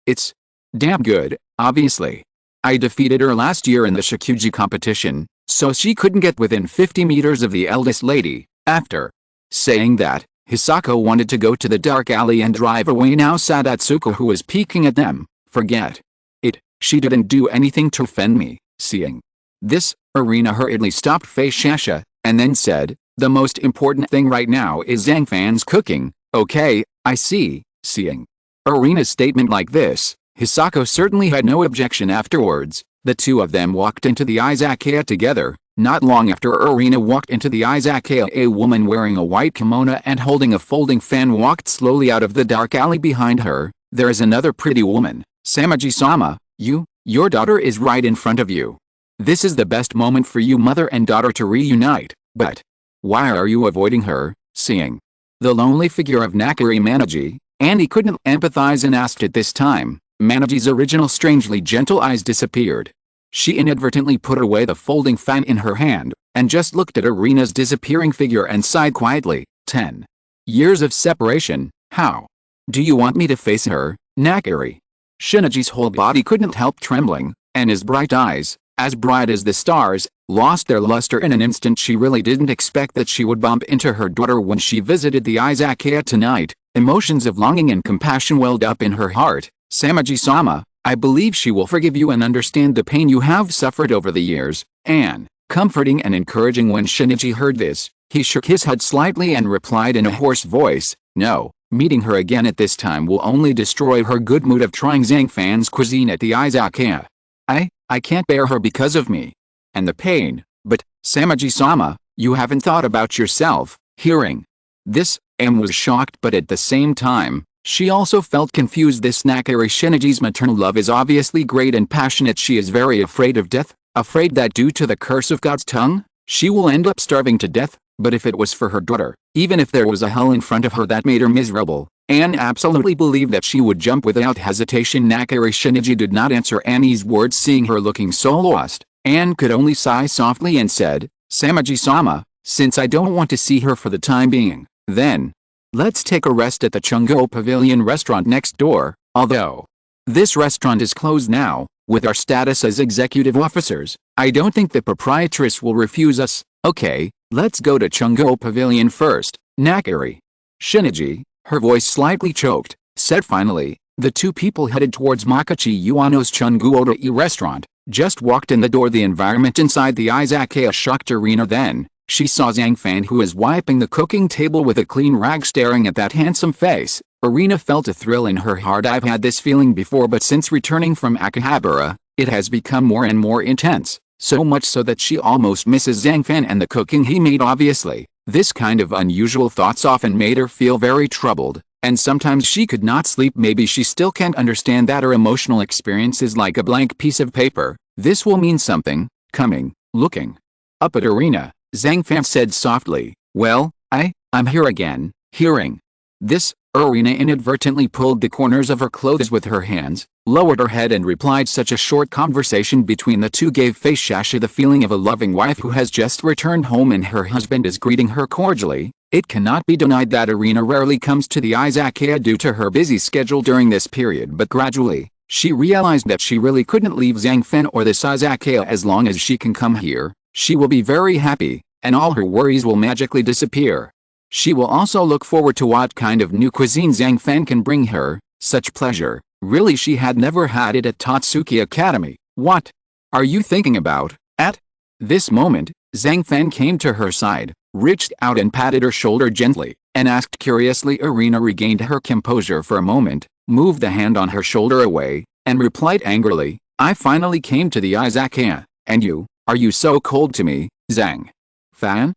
Speaker 1: It's damn good, obviously. I defeated her last year in the Shikuji competition, so she couldn't get within 50 meters of the eldest lady." After saying that, Hisako wanted to go to the dark alley and drive away. Now Sadatsuka, who was peeking at them, "Forget it, she didn't do anything to offend me." Seeing this, Irina hurriedly stopped Fei Shasha, and then said, "The most important thing right now is Zhang Fan's cooking." "Okay, I see." Seeing Irina's statement like this, Hisako certainly had no objection. Afterwards, the two of them walked into the Izakaya together. Not long after Irina walked into the Izakaya, a woman wearing a white kimono and holding a folding fan walked slowly out of the dark alley. Behind her, there is another pretty woman. "Samaji-sama, your daughter is right in front of you. This is the best moment for you mother and daughter to reunite, but why are you avoiding her?" Seeing the lonely figure of Nakari Manaji, Andy couldn't empathize and asked at this time. Manaji's original strangely gentle eyes disappeared. She inadvertently put away the folding fan in her hand, and just looked at Irina's disappearing figure and sighed quietly. 10 years of separation, how do you want me to face her, Nakari? Shinichi's whole body couldn't help trembling, and his bright eyes, as bright as the stars, lost their luster in an instant. She really didn't expect that she would bump into her daughter when she visited the Izakaya tonight. Emotions of longing and compassion welled up in her heart. "Samaji-sama, I believe she will forgive you and understand the pain you have suffered over the years." And, comforting and encouraging. When Shinichi heard this, he shook his head slightly and replied in a hoarse voice, "No, meeting her again at this time will only destroy her good mood of trying Zhang Fan's cuisine at the Izakaya. I can't bear her because of me and the pain." "But, Samaji-sama, you haven't thought about yourself." Hearing this, Em was shocked, but at the same time, she also felt confused. This Nakari Shinichi's maternal love is obviously great and passionate. She is very afraid of death, afraid that due to the curse of God's tongue, she will end up starving to death. But if it was for her daughter, even if there was a hell in front of her that made her miserable, Anne absolutely believed that she would jump without hesitation. Nakari Shinichi did not answer Annie's words. Seeing her looking so lost, Anne could only sigh softly and said, "Samaji-sama, since I don't want to see her for the time being, then let's take a rest at the Chungo Pavilion restaurant next door. Although this restaurant is closed now, with our status as executive officers, I don't think the proprietress will refuse us." "Okay, let's go to Chungo Pavilion first." Nakari Shinichi, her voice slightly choked, said finally. The two people headed towards Makachi Yuano's Chungu Otai restaurant. Just walked in the door. The environment inside the Izakaya shocked Irina. Then she saw Zhang Fan, who was wiping the cooking table with a clean rag, staring at that handsome face. Irina felt a thrill in her heart. I've had this feeling before, but since returning from Akihabara, it has become more and more intense, so much so that she almost misses Zhang Fan and the cooking he made. Obviously, This kind of unusual thoughts often made her feel very troubled, and sometimes she could not sleep. Maybe she still can't understand that her emotional experience is like a blank piece of paper. This will mean something. Coming, looking up at Irina, Zhang Fan said softly, "Well, I'm here again." Hearing this, Irina inadvertently pulled the corners of her clothes with her hands, lowered her head and replied. Such a short conversation between the two gave Fei Shasha the feeling of a loving wife who has just returned home and her husband is greeting her cordially. It cannot be denied that Irina rarely comes to the Izakaya due to her busy schedule during this period, but gradually, she realized that she really couldn't leave Zhang Fan or this Izakaya. As long as she can come here, she will be very happy, and all her worries will magically disappear. She will also look forward to what kind of new cuisine Zhang Fan can bring her. Such pleasure, really she had never had it at Tatsuki Academy. What are you thinking about? At this moment, Zhang Fan came to her side, reached out and patted her shoulder gently, and asked curiously. Irina regained her composure for a moment, moved the hand on her shoulder away, and replied angrily, "I finally came to the Izakaya, and you, are you so cold to me, Zhang Fan?"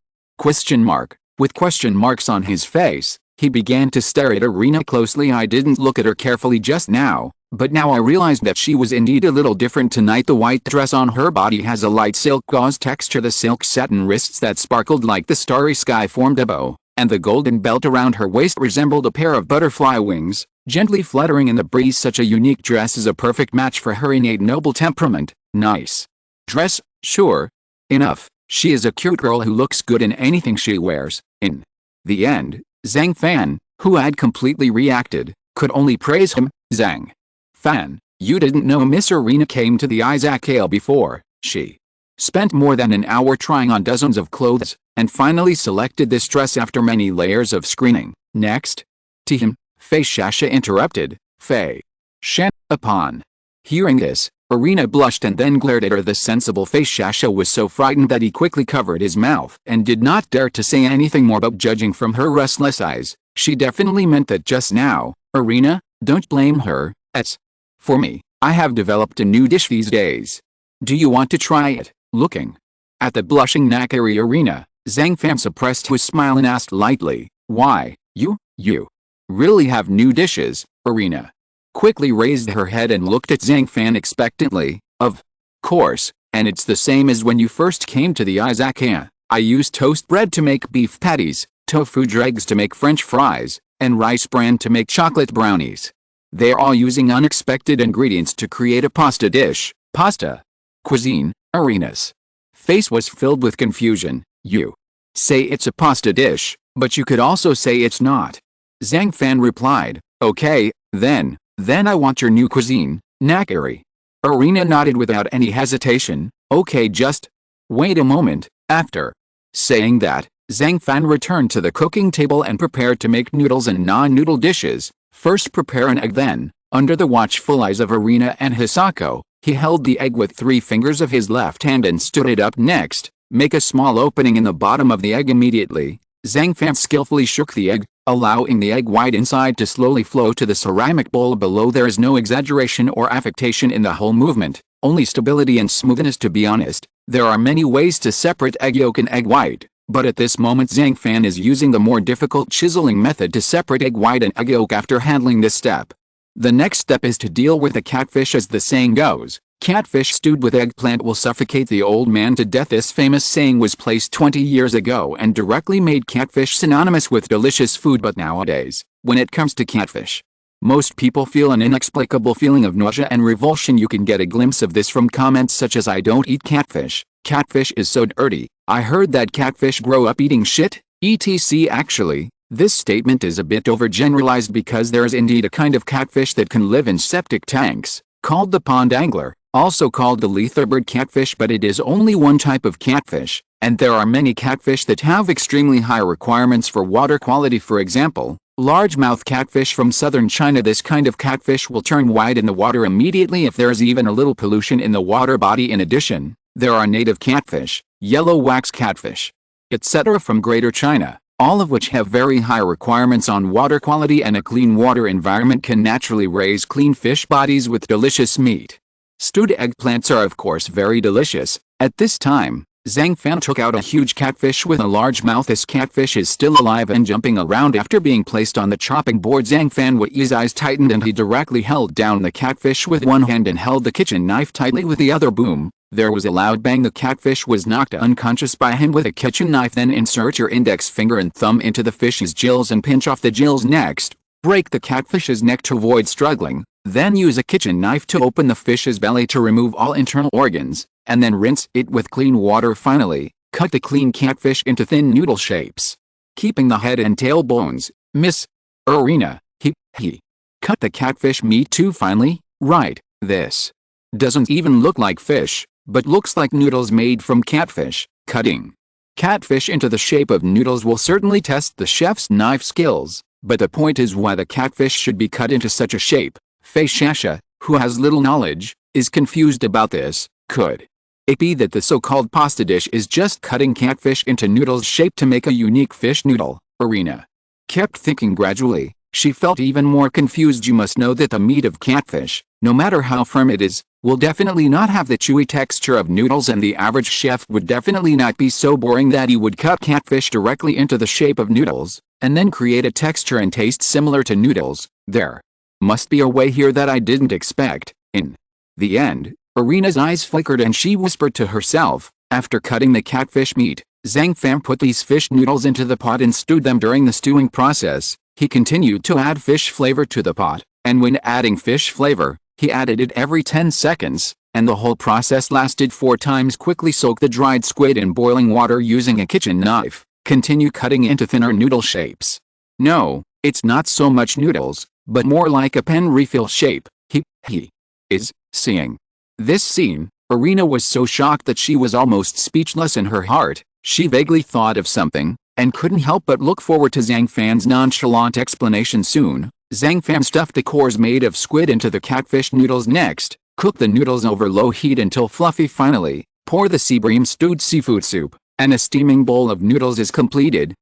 Speaker 1: With question marks on his face, he began to stare at Irina closely. "I didn't look at her carefully just now, but now I realized that she was indeed a little different tonight. The white dress on her body has a light silk gauze texture, the silk satin wrists that sparkled like the starry sky formed a bow, and the golden belt around her waist resembled a pair of butterfly wings, gently fluttering in the breeze. Such a unique dress is a perfect match for her innate noble temperament. Nice dress, sure enough. She is a cute girl who looks good in anything she wears." In the end, Zhang Fan, who had completely reacted, could only praise him. "Zhang Fan, you didn't know Miss Irina came to the Izakaya before. She spent more than an hour trying on dozens of clothes, and finally selected this dress after many layers of screening." Next to him, Fei Shasha interrupted. Fei Shan. Upon hearing this, Irina blushed and then glared at her. The sensible Fei Shasha was so frightened that he quickly covered his mouth and did not dare to say anything more, but judging from her restless eyes, she definitely meant that just now. "Irina, don't blame her. As for me, I have developed a new dish these days. Do you want to try it?" Looking at the blushing Nakari Irina, Zhang Fan suppressed his smile and asked lightly, "Why, you really have new dishes?" Irina quickly raised her head and looked at Zhang Fan expectantly. "Of course, and it's the same as when you first came to the Izakaya. I use toast bread to make beef patties, tofu dregs to make French fries, and rice bran to make chocolate brownies. They're all using unexpected ingredients to create a pasta dish." Pasta cuisine. Irina's face was filled with confusion. "You say it's a pasta dish, but you could also say it's not," Zhang Fan replied. "Okay, then I want your new cuisine, Nakari." Irina nodded without any hesitation. "Okay, just wait a moment." After saying that, Zhang Fan returned to the cooking table and prepared to make noodles and non-noodle dishes. First prepare an egg, then, under the watchful eyes of Irina and Hisako, he held the egg with 3 fingers of his left hand and stood it up. Next, make a small opening in the bottom of the egg immediately. Zhang Fan skillfully shook the egg, allowing the egg white inside to slowly flow to the ceramic bowl below. There is no exaggeration or affectation in the whole movement, only stability and smoothness. To be honest, there are many ways to separate egg yolk and egg white, but at this moment Zhang Fan is using the more difficult chiseling method to separate egg white and egg yolk. After handling this step, the next step is to deal with the catfish. As the saying goes, catfish stewed with eggplant will suffocate the old man to death. This famous saying was placed 20 years ago and directly made catfish synonymous with delicious food. But nowadays, when it comes to catfish, most people feel an inexplicable feeling of nausea and revulsion. You can get a glimpse of this from comments such as "I don't eat catfish. Catfish is so dirty. I heard that catfish grow up eating shit, etc." Actually, this statement is a bit overgeneralized because there is indeed a kind of catfish that can live in septic tanks, called the pond angler, also called the leatherbird catfish, but it is only one type of catfish, and there are many catfish that have extremely high requirements for water quality. For example, largemouth catfish from southern China. This kind of catfish will turn white in the water immediately if there is even a little pollution in the water body. In addition, there are native catfish, yellow wax catfish, etc. from Greater China, all of which have very high requirements on water quality, and a clean water environment can naturally raise clean fish bodies with delicious meat. Stewed eggplants are of course very delicious. At this time, Zhang Fan took out a huge catfish with a large mouth. This catfish is still alive and jumping around after being placed on the chopping board. Zhang Fan's eyes tightened and he directly held down the catfish with one hand and held the kitchen knife tightly with the other. Boom! There was a loud bang. The catfish was knocked unconscious by him with a kitchen knife. Then insert your index finger and thumb into the fish's gills and pinch off the gills. Next, break the catfish's neck to avoid struggling. Then use a kitchen knife to open the fish's belly to remove all internal organs, and then rinse it with clean water. Finally, cut the clean catfish into thin noodle shapes, keeping the head and tail bones. Miss Irina, he cut the catfish meat too finely, right? This doesn't even look like fish, but looks like noodles made from catfish. Cutting catfish into the shape of noodles will certainly test the chef's knife skills, but the point is why the catfish should be cut into such a shape. Fei Shasha, who has little knowledge, is confused about this. Could it be that the so-called pasta dish is just cutting catfish into noodles shape to make a unique fish noodle? Irina kept thinking. Gradually, she felt even more confused. You must know that the meat of catfish, no matter how firm it is, will definitely not have the chewy texture of noodles, and the average chef would definitely not be so boring that he would cut catfish directly into the shape of noodles, and then create a texture and taste similar to noodles. There must be a way here that I didn't expect. In the end, Irina's eyes flickered and she whispered to herself. After cutting the catfish meat, Zhang Fan put these fish noodles into the pot and stewed them. During the stewing process, he continued to add fish flavor to the pot, and when adding fish flavor, he added it every 10 seconds, and the whole process lasted 4 times. Quickly soak the dried squid in boiling water using a kitchen knife. Continue cutting into thinner noodle shapes. No, it's not so much noodles, but more like a pen refill shape. He is seeing this scene. Irina was so shocked that she was almost speechless. In her heart, she vaguely thought of something, and couldn't help but look forward to Zhang Fan's nonchalant explanation. Soon, Zhang Fan stuffed the cores made of squid into the catfish noodles. Next, cook the noodles over low heat until fluffy. Finally, pour the sea bream stewed seafood soup, and a steaming bowl of noodles is completed.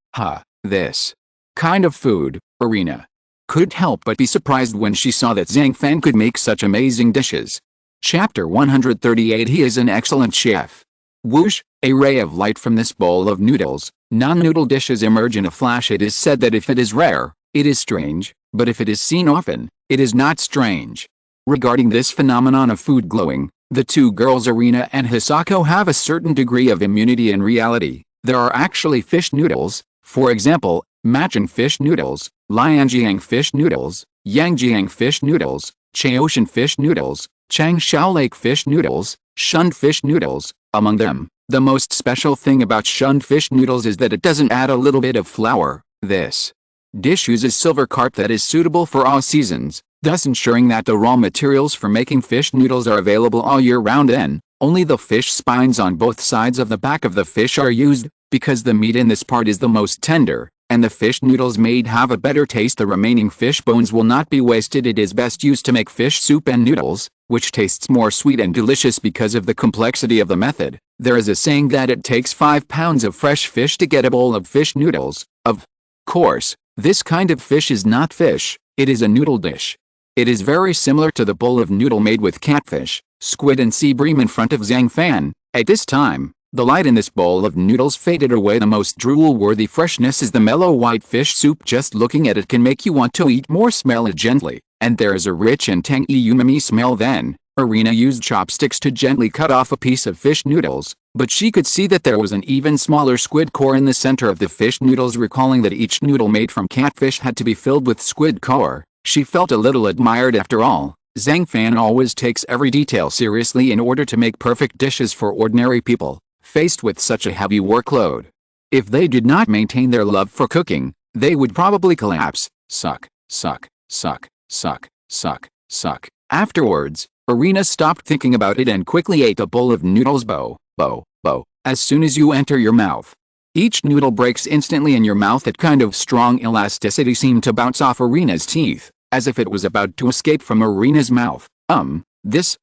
Speaker 1: This kind of food, Irina couldn't help but be surprised when she saw that Zhang Fan could make such amazing dishes. Chapter 138. He is an excellent chef. Whoosh! A ray of light from this bowl of noodles. Non-noodle dishes emerge in a flash. It is said that if it is rare, it is strange, but if it is seen often, it is not strange. Regarding this phenomenon of food glowing, the two girls Irina and Hisako have a certain degree of immunity. In reality, there are actually fish noodles, for example, Machan fish noodles, Lianjiang fish noodles, Yangjiang fish noodles, Chaoshan fish noodles, Changsha Lake fish noodles, shunned fish noodles. Among them, the most special thing about shunned fish noodles is that it doesn't add a little bit of flour. This dish uses silver carp that is suitable for all seasons, thus ensuring that the raw materials for making fish noodles are available all year round. Then, only the fish spines on both sides of the back of the fish are used, because the meat in this part is the most tender, and the fish noodles made have a better taste. The remaining fish bones will not be wasted. It is best used to make fish soup and noodles, which tastes more sweet and delicious because of the complexity of the method. There is a saying that it takes 5 pounds of fresh fish to get a bowl of fish noodles. Of course, this kind of fish is not fish, it is a noodle dish. It is very similar to the bowl of noodle made with catfish, squid and sea bream in front of Zhang Fan. At this time, the light in this bowl of noodles faded away. The most drool-worthy freshness is the mellow white fish soup. Just looking at it can make you want to eat more. Smell it gently, and there is a rich and tangy umami smell. Then, Irina used chopsticks to gently cut off a piece of fish noodles, but she could see that there was an even smaller squid core in the center of the fish noodles. Recalling that each noodle made from catfish had to be filled with squid core, she felt a little admired. After all, Zhang Fan always takes every detail seriously in order to make perfect dishes for ordinary people faced with such a heavy workload. If they did not maintain their love for cooking, they would probably collapse. Suck, suck, suck, suck, suck, suck. Afterwards, Irina stopped thinking about it and quickly ate a bowl of noodles. As soon as you enter your mouth, each noodle breaks instantly in your mouth. That kind of strong elasticity seemed to bounce off Irina's teeth, as if it was about to escape from Irina's mouth. This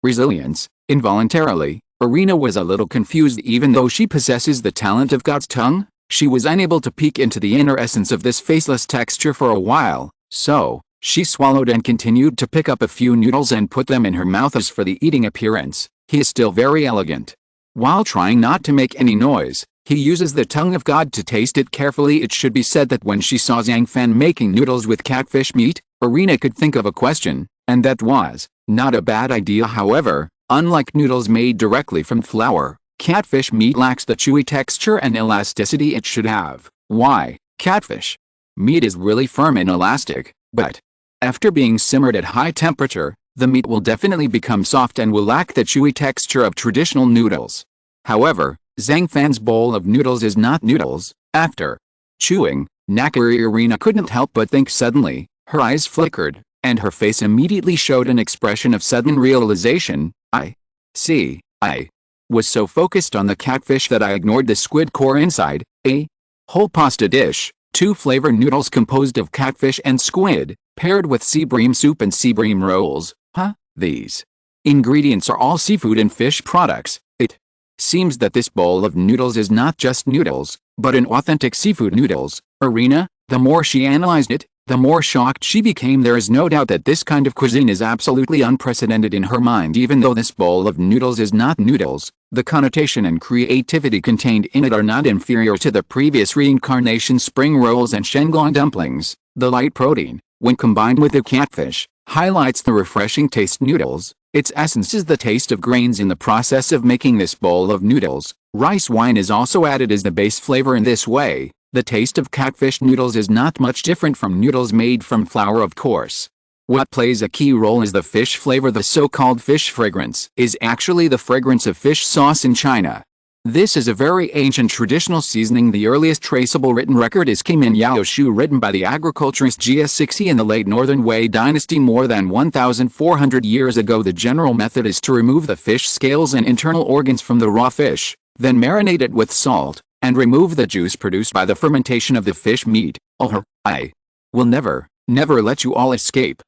Speaker 1: resilience. Involuntarily, Irina was a little confused. Even though she possesses the talent of God's tongue, she was unable to peek into the inner essence of this faceless texture for a while, so she swallowed and continued to pick up a few noodles and put them in her mouth. As for the eating appearance, he is still very elegant. While trying not to make any noise, he uses the tongue of God to taste it carefully. It should be said that when she saw Zhang Fan making noodles with catfish meat, Irina could think of a question, and that was, not a bad idea. However, unlike noodles made directly from flour, catfish meat lacks the chewy texture and elasticity it should have. Why? Catfish meat is really firm and elastic, but after being simmered at high temperature, the meat will definitely become soft and will lack the chewy texture of traditional noodles. However, Zhang Fan's bowl of noodles is not noodles. After chewing, Irina couldn't help but think suddenly. Her eyes flickered, and her face immediately showed an expression of sudden realization. I was so focused on the catfish that I ignored the squid core inside. A whole pasta dish, 2 flavor noodles composed of catfish and squid, paired with sea bream soup and sea bream rolls. These ingredients are all seafood and fish products. It seems that this bowl of noodles is not just noodles, but an authentic seafood noodles. Irina, the more she analyzed it, the more shocked she became. There is no doubt that this kind of cuisine is absolutely unprecedented in her mind. Even though this bowl of noodles is not noodles, the connotation and creativity contained in it are not inferior to the previous reincarnation spring rolls and shenglong dumplings. The light protein, when combined with the catfish, highlights the refreshing taste. Noodles, its essence is the taste of grains. In the process of making this bowl of noodles, rice wine is also added as the base flavor. In this way, the taste of catfish noodles is not much different from noodles made from flour. Of course, what plays a key role is the fish flavor. The so-called fish fragrance is actually the fragrance of fish sauce in China. This is a very ancient traditional seasoning. The earliest traceable written record is Kim in Yao Shu, written by the agriculturist Jia Sixi in the late Northern Wei dynasty more than 1,400 years ago. The general method is to remove the fish scales and internal organs from the raw fish, then marinate it with salt, and remove the juice produced by the fermentation of the fish meat. I will never let you all escape.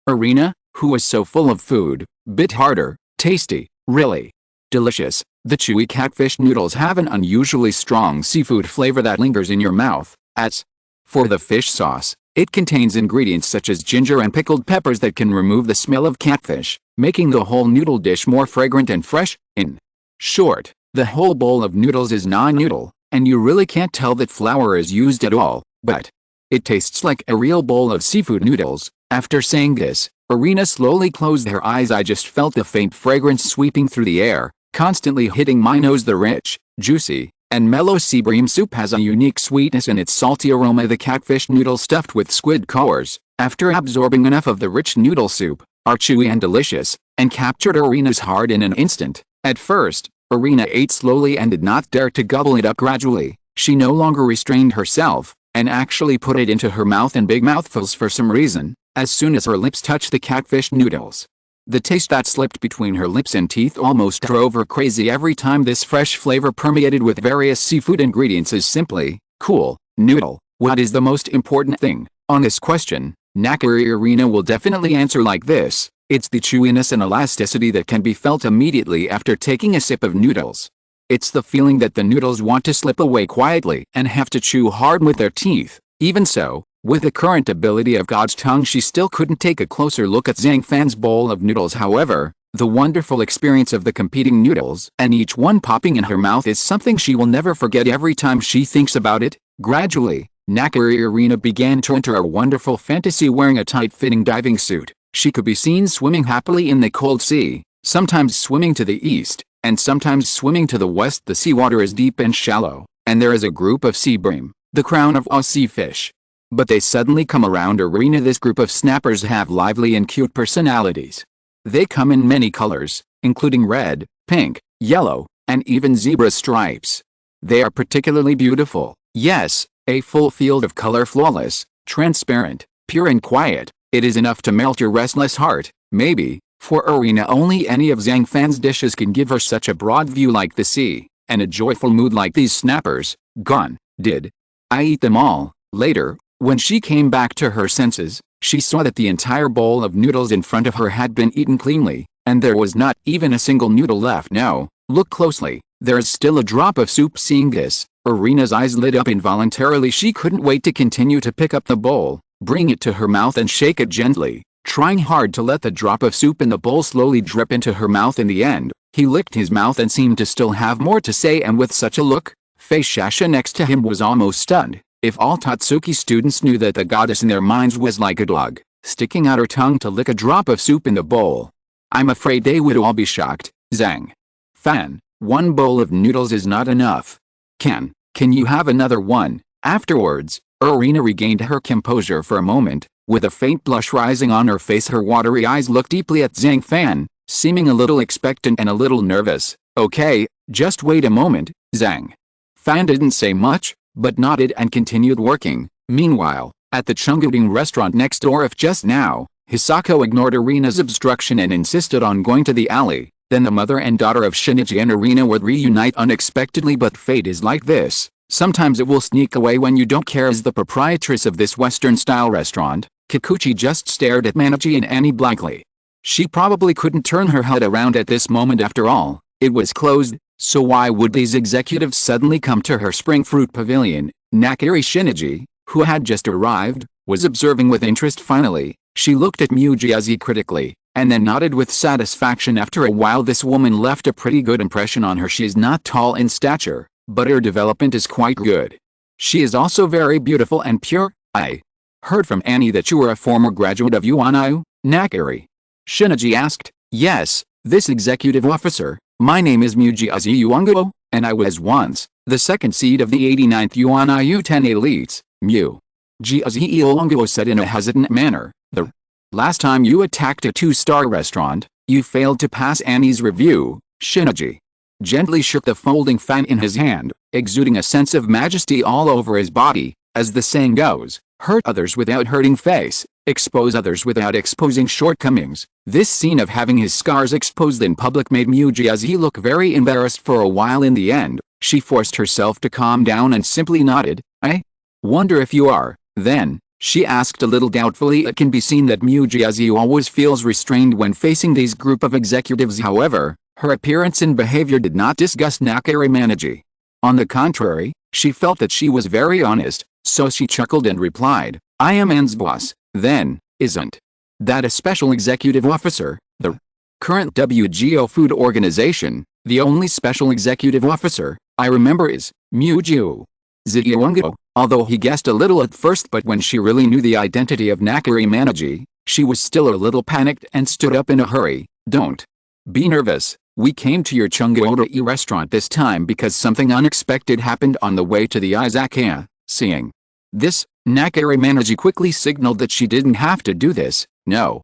Speaker 1: Irina, who was so full of food, bit harder. Tasty, really delicious. The chewy catfish noodles have an unusually strong seafood flavor that lingers in your mouth. As for the fish sauce, it contains ingredients such as ginger and pickled peppers that can remove the smell of catfish, making the whole noodle dish more fragrant and fresh. In short, the whole bowl of noodles is non-noodle, and you really can't tell that flour is used at all, but it tastes like a real bowl of seafood noodles. After saying this, Irina slowly closed her eyes. I just felt the faint fragrance sweeping through the air, constantly hitting my nose. The rich, juicy, and mellow sea bream soup has a unique sweetness in its salty aroma. The catfish noodles stuffed with squid cores, after absorbing enough of the rich noodle soup, are chewy and delicious, and captured Irina's heart in an instant. At first, Irina ate slowly and did not dare to gobble it up. Gradually, she no longer restrained herself, and actually put it into her mouth in big mouthfuls. For some reason, as soon as her lips touched the catfish noodles, the taste that slipped between her lips and teeth almost drove her crazy. Every time this fresh flavor permeated with various seafood ingredients is simply cool. Noodle. What is the most important thing? On this question, Irina will definitely answer like this. It's the chewiness and elasticity that can be felt immediately after taking a sip of noodles. It's the feeling that the noodles want to slip away quietly and have to chew hard with their teeth. Even so, with the current ability of God's tongue, she still couldn't take a closer look at Zhang Fan's bowl of noodles. However, the wonderful experience of the competing noodles and each one popping in her mouth is something she will never forget. Every time she thinks about it, gradually, Irina began to enter a wonderful fantasy. Wearing a tight-fitting diving suit, she could be seen swimming happily in the cold sea, sometimes swimming to the east, and sometimes swimming to the west. The seawater is deep and shallow, and there is a group of sea bream, the crown of all sea fish. But they suddenly come around Irina. This group of snappers have lively and cute personalities. They come in many colors, including red, pink, yellow, and even zebra stripes. They are particularly beautiful. Yes, a full field of color, flawless, transparent, pure and quiet. It is enough to melt your restless heart. Maybe, for Irina, only any of Zhang Fan's dishes can give her such a broad view like the sea, and a joyful mood like these snappers. Gone. Did I eat them all? Later, when she came back to her senses, she saw that the entire bowl of noodles in front of her had been eaten cleanly, and there was not even a single noodle left. No, look closely, there is still a drop of soup. Seeing this, Irina's eyes lit up involuntarily. She couldn't wait to continue to pick up the bowl, bring it to her mouth and shake it gently, trying hard to let the drop of soup in the bowl slowly drip into her mouth. In the end, He licked his mouth and seemed to still have more to say, and with such a look, face Shasha next to him was almost stunned. If all Totsuki students knew that the goddess in their minds was like a dog, sticking out her tongue to lick a drop of soup in the bowl, I'm afraid they would all be shocked. Zhang Fan, one bowl of noodles is not enough. Can you have another one? Afterwards, Irina regained her composure for a moment. With a faint blush rising on her face, her watery eyes looked deeply at Zhang Fan, seeming a little expectant and a little nervous. Okay, just wait a moment. Zhang Fan didn't say much, but nodded and continued working. Meanwhile, at the Chunguding restaurant next door, if just now, Hisako ignored Irina's obstruction and insisted on going to the alley, then the mother and daughter of Shinichi and Irina would reunite unexpectedly. But fate is like this. Sometimes it will sneak away when you don't care. As the proprietress of this Western-style restaurant, Kikuchi just stared at Manaji and Annie blankly. She probably couldn't turn her head around at this moment. After all, it was closed, so why would these executives suddenly come to her spring fruit pavilion? Nakiri Shinichi, who had just arrived, was observing with interest. Finally, she looked at Mujiazi critically, and then nodded with satisfaction. After a while, this woman left a pretty good impression on her. She is not tall in stature, but her development is quite good. She is also very beautiful and pure. I heard from Annie that you were a former graduate of UNIU, Nakiri. Shinichi asked. Yes, this executive officer. My name is Mujiazi Yuango, and I was once the second seed of the 89th UNIU 10 elites. Mujiazi Yuango said in a hesitant manner. The last time you attacked a 2-star restaurant, you failed to pass Annie's review. Shinichi gently shook the folding fan in his hand, exuding a sense of majesty all over his body. As the saying goes, hurt others without hurting face, expose others without exposing shortcomings. This scene of having his scars exposed in public made Mujiazi look very embarrassed for a while. In the end, she forced herself to calm down and simply nodded. I wonder if you are, then, she asked a little doubtfully. It can be seen that Mujiazi always feels restrained when facing these group of executives. However, her appearance and behavior did not disgust Nakiri Manaji. On the contrary, she felt that she was very honest, so she chuckled and replied, I am Anne's boss. Then, isn't that a special executive officer? The current WGO Food Organization, the only special executive officer I remember is Mujiu Ziyuango. Although he guessed a little at first, but when she really knew the identity of Nakiri Manaji, she was still a little panicked and stood up in a hurry. Don't be nervous. We came to your Chungudai restaurant this time because something unexpected happened on the way to the Izakaya. Seeing this, Nakiri Manaji quickly signaled that she didn't have to do this. No.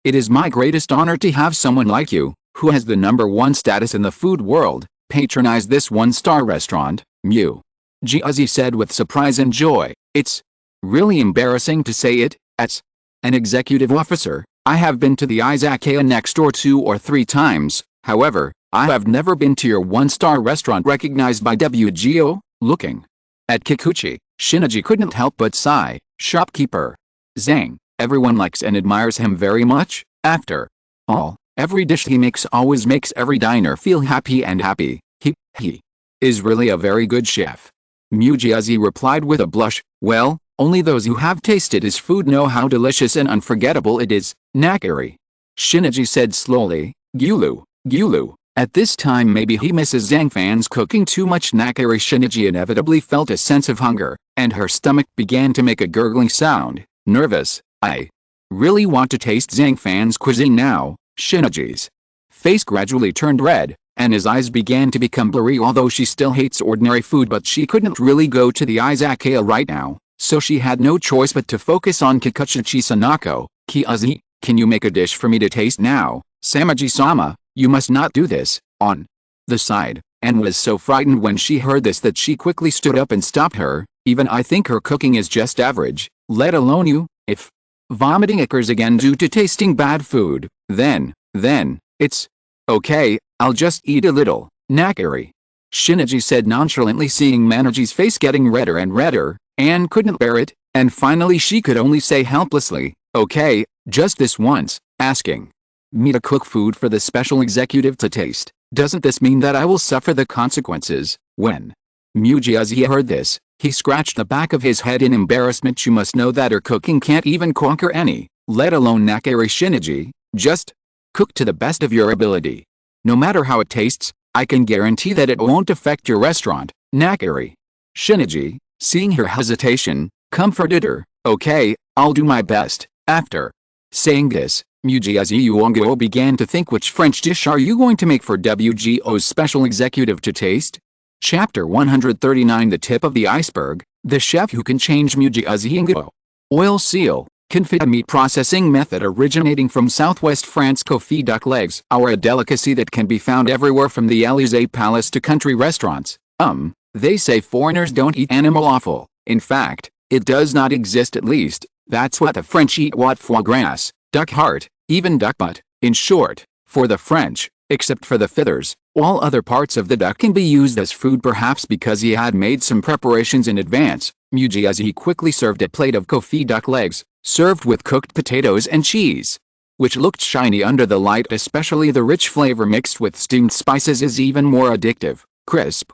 Speaker 1: It is my greatest honor to have someone like you, who has the #1 status in the food world, patronize this 1-star restaurant. Mujiazi said with surprise and joy. It's really embarrassing to say it, as an executive officer, I have been to the Izakaya next door 2 or 3 times, however, I have never been to your 1-star restaurant recognized by WGO. Looking at Kikuchi, Shinichi couldn't help but sigh. Shopkeeper Zhang, everyone likes and admires him very much. After all, every dish he makes always makes every diner feel happy and happy. He is really a very good chef. Mujiazi replied with a blush. Well, only those who have tasted his food know how delicious and unforgettable it is. Nakiri Shinichi said slowly. Gulu. At this time maybe he misses Zhang Fan's cooking too much. Nakiri Shinichi inevitably felt a sense of hunger, and her stomach began to make a gurgling sound. Nervous. I really want to taste Zhang Fan's cuisine now. Shinichi's face gradually turned red, and his eyes began to become blurry. Although she still hates ordinary food, but she couldn't really go to the Izakaya right now, so she had no choice but to focus on Kikuchi Sanako. Kiazi, can you make a dish for me to taste now? Samaji-sama, you must not do this. On the side, Anne was so frightened when she heard this that she quickly stood up and stopped her. Even I think her cooking is just average, let alone you. If vomiting occurs again due to tasting bad food, then, it's okay, I'll just eat a little. Nakiri Shinichi said nonchalantly. Seeing Manaji's face getting redder and redder, Anne couldn't bear it, and finally she could only say helplessly, okay, just this once. Asking me to cook food for the special executive to taste, doesn't this mean that I will suffer the consequences? When Mujiazi heard this, he scratched the back of his head in embarrassment. You must know that her cooking can't even conquer any, let alone Nakiri Shinichi. Just cook to the best of your ability. No matter how it tastes, I can guarantee that it won't affect your restaurant, Nakari. Shinichi, seeing her hesitation, comforted her. Okay, I'll do my best. After saying this, Mujiazi Yuongo began to think, which French dish are you going to make for WGO's special executive to taste? Chapter 139 The Tip of the Iceberg, the chef who can change Mujiazi Yuongo. Oil seal, confit, a meat processing method originating from southwest France. Kofi duck legs are a delicacy that can be found everywhere from the Élysée Palace to country restaurants. They say foreigners don't eat animal offal. In fact, it does not exist, at least. That's what the French eat. What? Foie gras, duck heart, even duck butt. In short, for the French, except for the feathers, all other parts of the duck can be used as food. Perhaps because he had made some preparations in advance, Mujiazi quickly served a plate of Kofi duck legs, served with cooked potatoes and cheese, which looked shiny under the light. Especially the rich flavor mixed with steamed spices is even more addictive. Crisp,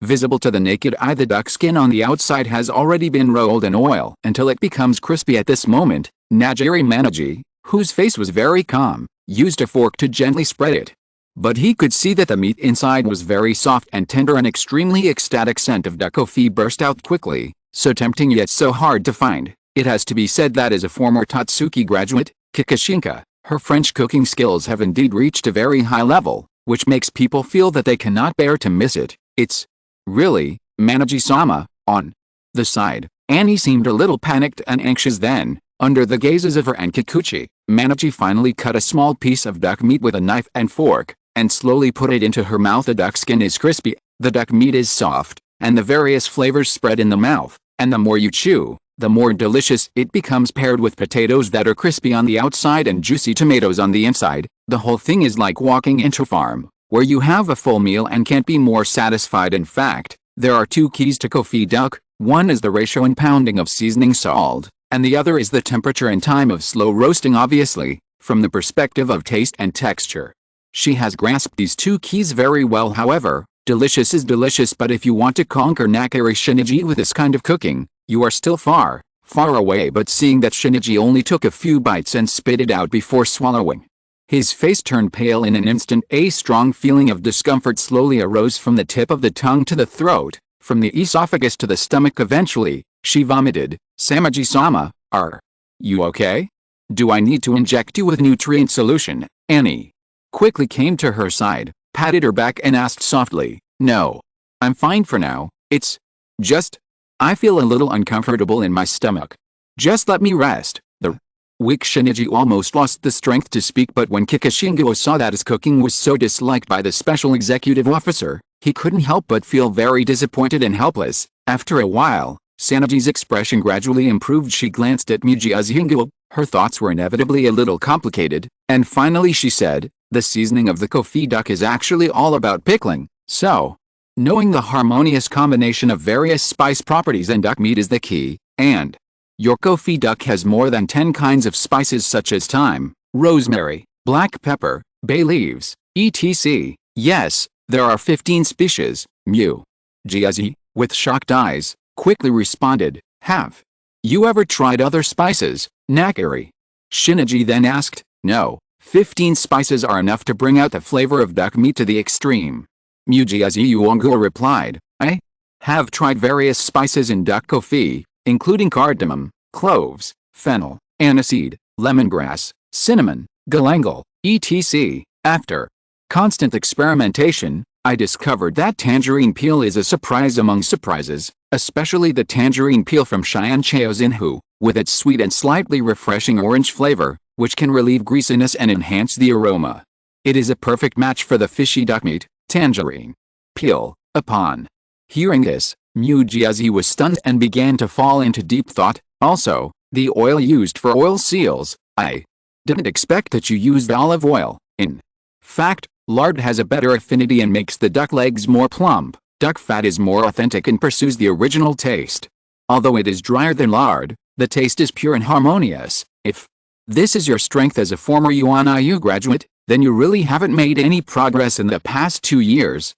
Speaker 1: visible to the naked eye. The duck skin on the outside has already been rolled in oil until it becomes crispy. At this moment, Najiri Manaji, whose face was very calm, used a fork to gently spread it. But he could see that the meat inside was very soft and tender. An extremely ecstatic scent of duck Kofi burst out quickly, so tempting yet so hard to find. It has to be said that as a former Tatsuki graduate, Kikishinka, her French cooking skills have indeed reached a very high level, which makes people feel that they cannot bear to miss it. It's really, Manaji-sama. On the side, Annie seemed a little panicked and anxious. Then, under the gazes of her and Kikuchi, Manaji finally cut a small piece of duck meat with a knife and fork, and slowly put it into her mouth. The duck skin is crispy, the duck meat is soft, and the various flavors spread in the mouth, and the more you chew, the more delicious it becomes, paired with potatoes that are crispy on the outside and juicy tomatoes on the inside. The whole thing is like walking into a farm, where you have a full meal and can't be more satisfied. In fact, there are two keys to Kofi duck. One is the ratio and pounding of seasoning salt, and the other is the temperature and time of slow roasting. Obviously, from the perspective of taste and texture, she has grasped these two keys very well. However, delicious is delicious, but if you want to conquer Nakari Shinichi with this kind of cooking, you are still far away. But seeing that Shinichi only took a few bites and spit it out before swallowing, his face turned pale in an instant. A strong feeling of discomfort slowly arose from the tip of the tongue to the throat, from the esophagus to the stomach. Eventually, she vomited. Samaji-sama, are you okay? Do I need to inject you with nutrient solution? Annie quickly came to her side, patted her back and asked softly, No, I'm fine for now. It's just, I feel a little uncomfortable in my stomach. Just let me rest. The weak Shinichi almost lost the strength to speak, but when Kikishingo saw that his cooking was so disliked by the special executive officer, he couldn't help but feel very disappointed and helpless. After a while, Sanaji's expression gradually improved. She glanced at Mujiazi. Her thoughts were inevitably a little complicated, and finally she said, The seasoning of the Kofi duck is actually all about pickling, so knowing the harmonious combination of various spice properties and duck meat is the key, and your Kofi duck has more than 10 kinds of spices such as thyme, rosemary, black pepper, bay leaves, etc. Yes, there are 15 species. Mujiazi, with shocked eyes, quickly responded, Have you ever tried other spices, Nakari? Shinichi then asked. No, 15 spices are enough to bring out the flavor of duck meat to the extreme. Mujiazi Yuongo replied, I have tried various spices in duck Kofi, including cardamom, cloves, fennel, aniseed, lemongrass, cinnamon, galangal, etc. After constant experimentation, I discovered that tangerine peel is a surprise among surprises, especially the tangerine peel from Cheyenne Cheozinhu, with its sweet and slightly refreshing orange flavor, which can relieve greasiness and enhance the aroma. It is a perfect match for the fishy duck meat, tangerine peel. Upon hearing this, Mujiazi was stunned and began to fall into deep thought. Also, the oil used for oil seals, I didn't expect that you used olive oil. In fact, lard has a better affinity and makes the duck legs more plump. Duck fat is more authentic and pursues the original taste. Although it is drier than lard, the taste is pure and harmonious. If this is your strength as a former UNIU graduate, then you really haven't made any progress in the past 2 years.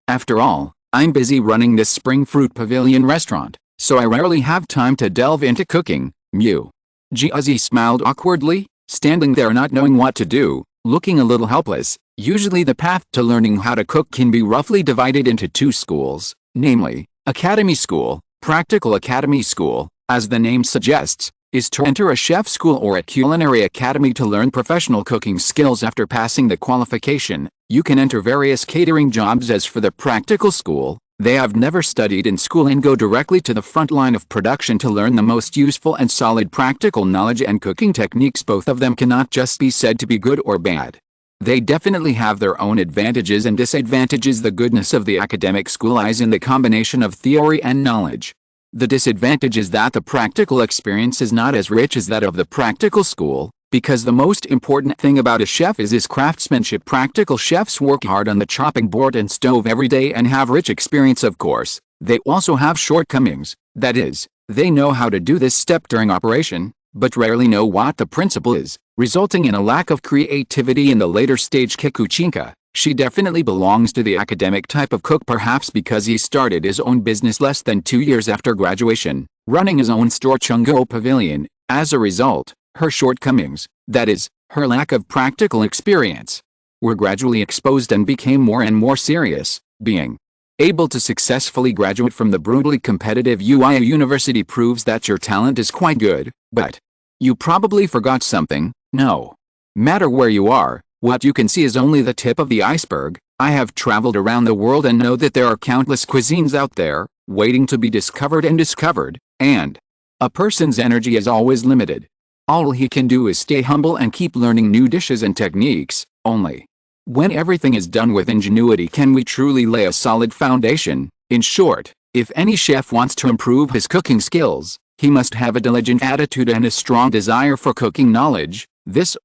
Speaker 1: After all, I'm busy running this spring fruit pavilion restaurant, so I rarely have time to delve into cooking. Mujiazi smiled awkwardly, standing there not knowing what to do. looking a little helpless. Usually the path to learning how to cook can be roughly divided into two schools, namely, Academy School. Practical Academy School, as the name suggests, is to enter a chef school or a culinary academy to learn professional cooking skills. After passing the qualification, you can enter various catering jobs. As for the practical school, they have never studied in school and go directly to the front line of production to learn the most useful and solid practical knowledge and cooking techniques. Both of them cannot just be said to be good or bad. They definitely have their own advantages and disadvantages. The goodness of the academic school lies in the combination of theory and knowledge. The disadvantage is that the practical experience is not as rich as that of the practical school, because the most important thing about a chef is his craftsmanship. Practical chefs work hard on the chopping board and stove every day and have rich experience. Of course, they also have shortcomings, that is, they know how to do this step during operation, but rarely know what the principle is, resulting in a lack of creativity in the later stage. Kikuchinka, she definitely belongs to the academic type of cook, perhaps because he started his own business less than 2 years after graduation, running his own store Chungo Pavilion. As a result, her shortcomings, that is, her lack of practical experience, were gradually exposed and became more and more serious. Being able to successfully graduate from the brutally competitive UIA University proves that your talent is quite good, but you probably forgot something. No matter where you are, what you can see is only the tip of the iceberg. I have traveled around the world and know that there are countless cuisines out there, waiting to be discovered and discovered, and a person's energy is always limited. All he can do is stay humble and keep learning new dishes and techniques. Only when everything is done with ingenuity can we truly lay a solid foundation. In short, if any chef wants to improve his cooking skills, he must have a diligent attitude and a strong desire for cooking knowledge. This,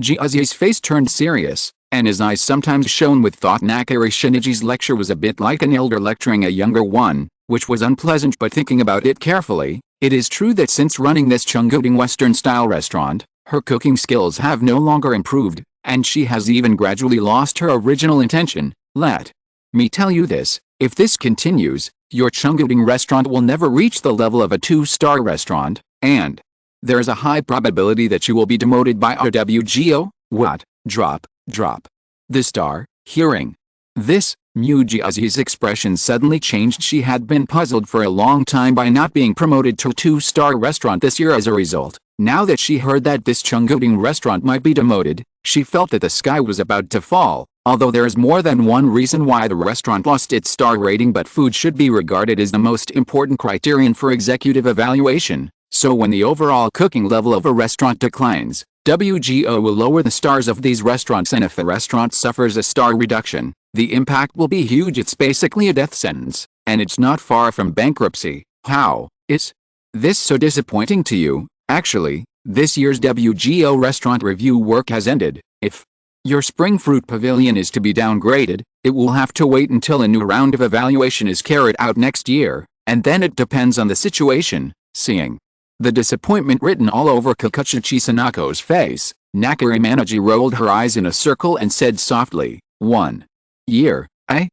Speaker 1: Jiazi's face turned serious, and his eyes sometimes shone with thought. Nakari Shiniji's lecture was a bit like an elder lecturing a younger one, which was unpleasant, but thinking about it carefully, it is true that since running this Chungoding Western-style restaurant, her cooking skills have no longer improved, and she has even gradually lost her original intention. Let me tell you this, if this continues, your Chungoding restaurant will never reach the level of a 2-star restaurant, and there is a high probability that you will be demoted by RWGO. What? Drop. The star. Hearing this, Jiazi's expression suddenly changed. She had been puzzled for a long time by not being promoted to a 2-star restaurant this year. As a result, now that she heard that this Chungoding restaurant might be demoted, she felt that the sky was about to fall. Although there is more than one reason why the restaurant lost its star rating, but food should be regarded as the most important criterion for executive evaluation. So when the overall cooking level of a restaurant declines, WGO will lower the stars of these restaurants, and if a restaurant suffers a star reduction, the impact will be huge. It's basically a death sentence, and it's not far from bankruptcy. How is this so disappointing to you? Actually, this year's WGO restaurant review work has ended. If your Spring Fruit Pavilion is to be downgraded, it will have to wait until a new round of evaluation is carried out next year, and then it depends on the situation. Seeing the disappointment written all over Kikuchi Sanako's face, Nakari Manaji rolled her eyes in a circle and said softly, 1 year, I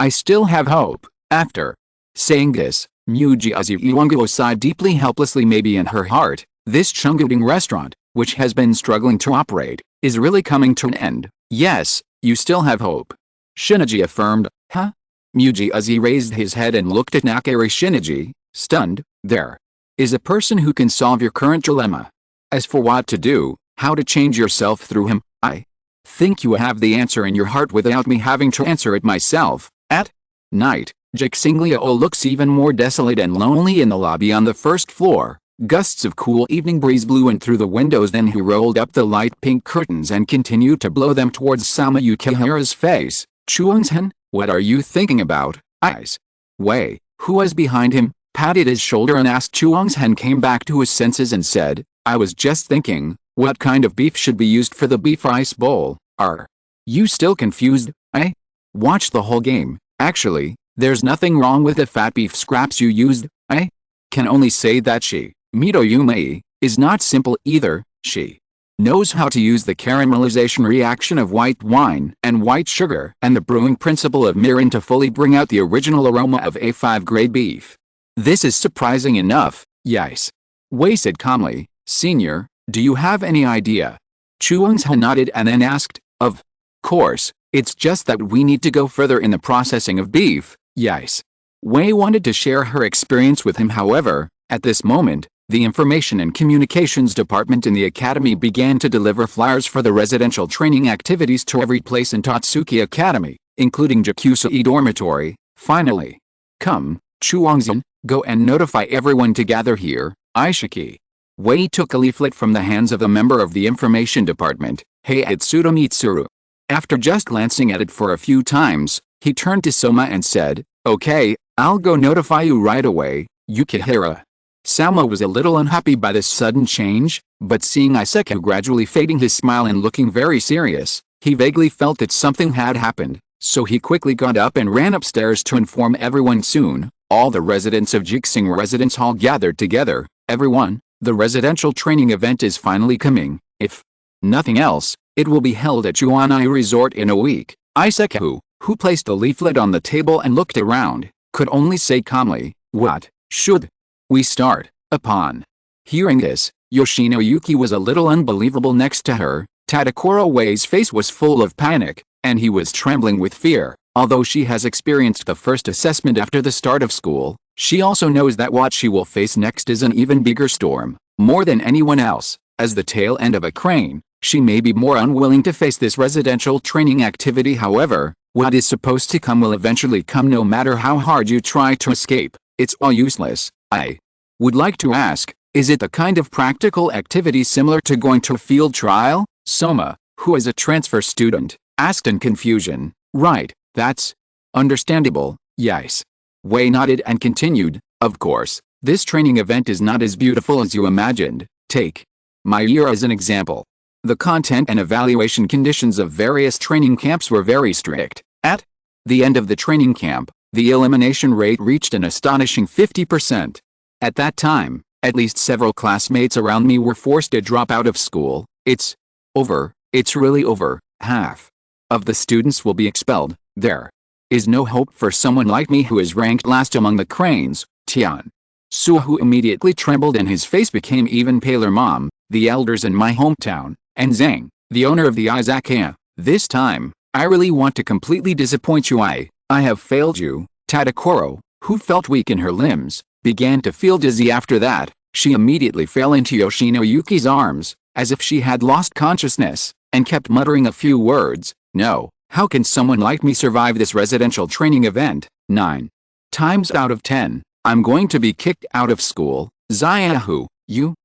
Speaker 1: still have hope. After saying this, Jiazi Iwango sighed deeply, helplessly. Maybe in her heart, this Chungoding restaurant, which has been struggling to operate, is really coming to an end. Yes, you still have hope, Shinichi affirmed. Huh? Jiazi raised his head and looked at Nakari Shinichi, stunned. There is a person who can solve your current dilemma. As for what to do, how to change yourself through him, I think you have the answer in your heart without me having to answer it myself. At night, Jixingliao looks even more desolate and lonely in the lobby on the first floor. Gusts of cool evening breeze blew in through the windows. Then he rolled up the light pink curtains and continued to blow them towards Sama Yukihira's face. Chuangsen, what are you thinking about? Eyes. Wei, who was behind him, patted his shoulder and asked. Chuangsen came back to his senses and said, I was just thinking, what kind of beef should be used for the beef rice bowl? Are you still confused? I watched the whole game. Actually, there's nothing wrong with the fat beef scraps you used. I can only say that Mito Yumei is not simple either. She knows how to use the caramelization reaction of white wine and white sugar and the brewing principle of mirin to fully bring out the original aroma of A5 grade beef. This is surprising enough. Yes. Wei said calmly. Senior, do you have any idea Chuang's nodded and then asked, of course, it's just that we need to go further in the processing of beef, yes. Wei wanted to share her experience with him. However, at this moment, the Information and Communications Department in the Academy began to deliver flyers for the residential training activities to every place in Totsuki Academy, including Jakusai Dormitory. Finally, come, Chuangzin, go and notify everyone to gather here, Ishiki. Wei took a leaflet from the hands of a member of the Information Department, Heiatsuda Mitsuru. After just glancing at it for a few times, he turned to Soma and said, okay, I'll go notify you right away, Yukihira. Salma was a little unhappy by this sudden change, but seeing Iseka gradually fading his smile and looking very serious, he vaguely felt that something had happened, so he quickly got up and ran upstairs to inform everyone. Soon, all the residents of Jixing Residence Hall gathered together. Everyone, the residential training event is finally coming. If nothing else, it will be held at Juanai Resort in a week. Iseka, who placed the leaflet on the table and looked around, could only say calmly, what should we start upon? Hearing this, Yoshino Yuki was a little unbelievable next to her. Tadakoro Wei's face was full of panic, and he was trembling with fear. Although she has experienced the first assessment after the start of school, she also knows that what she will face next is an even bigger storm. More than anyone else, as the tail end of a crane, she may be more unwilling to face this residential training activity. However, what is supposed to come will eventually come no matter how hard you try to escape. It's all useless. I would like to ask, is it the kind of practical activity similar to going to a field trial? Soma, who is a transfer student, asked in confusion. Right, that's understandable, yes. Wei nodded and continued, of course, this training event is not as beautiful as you imagined. Take my year as an example. The content and evaluation conditions of various training camps were very strict. At the end of the training camp, the elimination rate reached an astonishing 50%. At that time, at least several classmates around me were forced to drop out of school. It's over, it's really over. Half of the students will be expelled. There is no hope for someone like me who is ranked last among the cranes. Tian Suhu immediately trembled and his face became even paler. Mom, the elders in my hometown, and Zhang, the owner of the Izakaya, this time, I really want to completely disappoint you. I have failed you. Tadakoro, who felt weak in her limbs, began to feel dizzy. After that, she immediately fell into Yoshino Yuki's arms, as if she had lost consciousness, and kept muttering a few words. No, how can someone like me survive this residential training event? 9 times out of 10, I'm going to be kicked out of school. Zayahu, you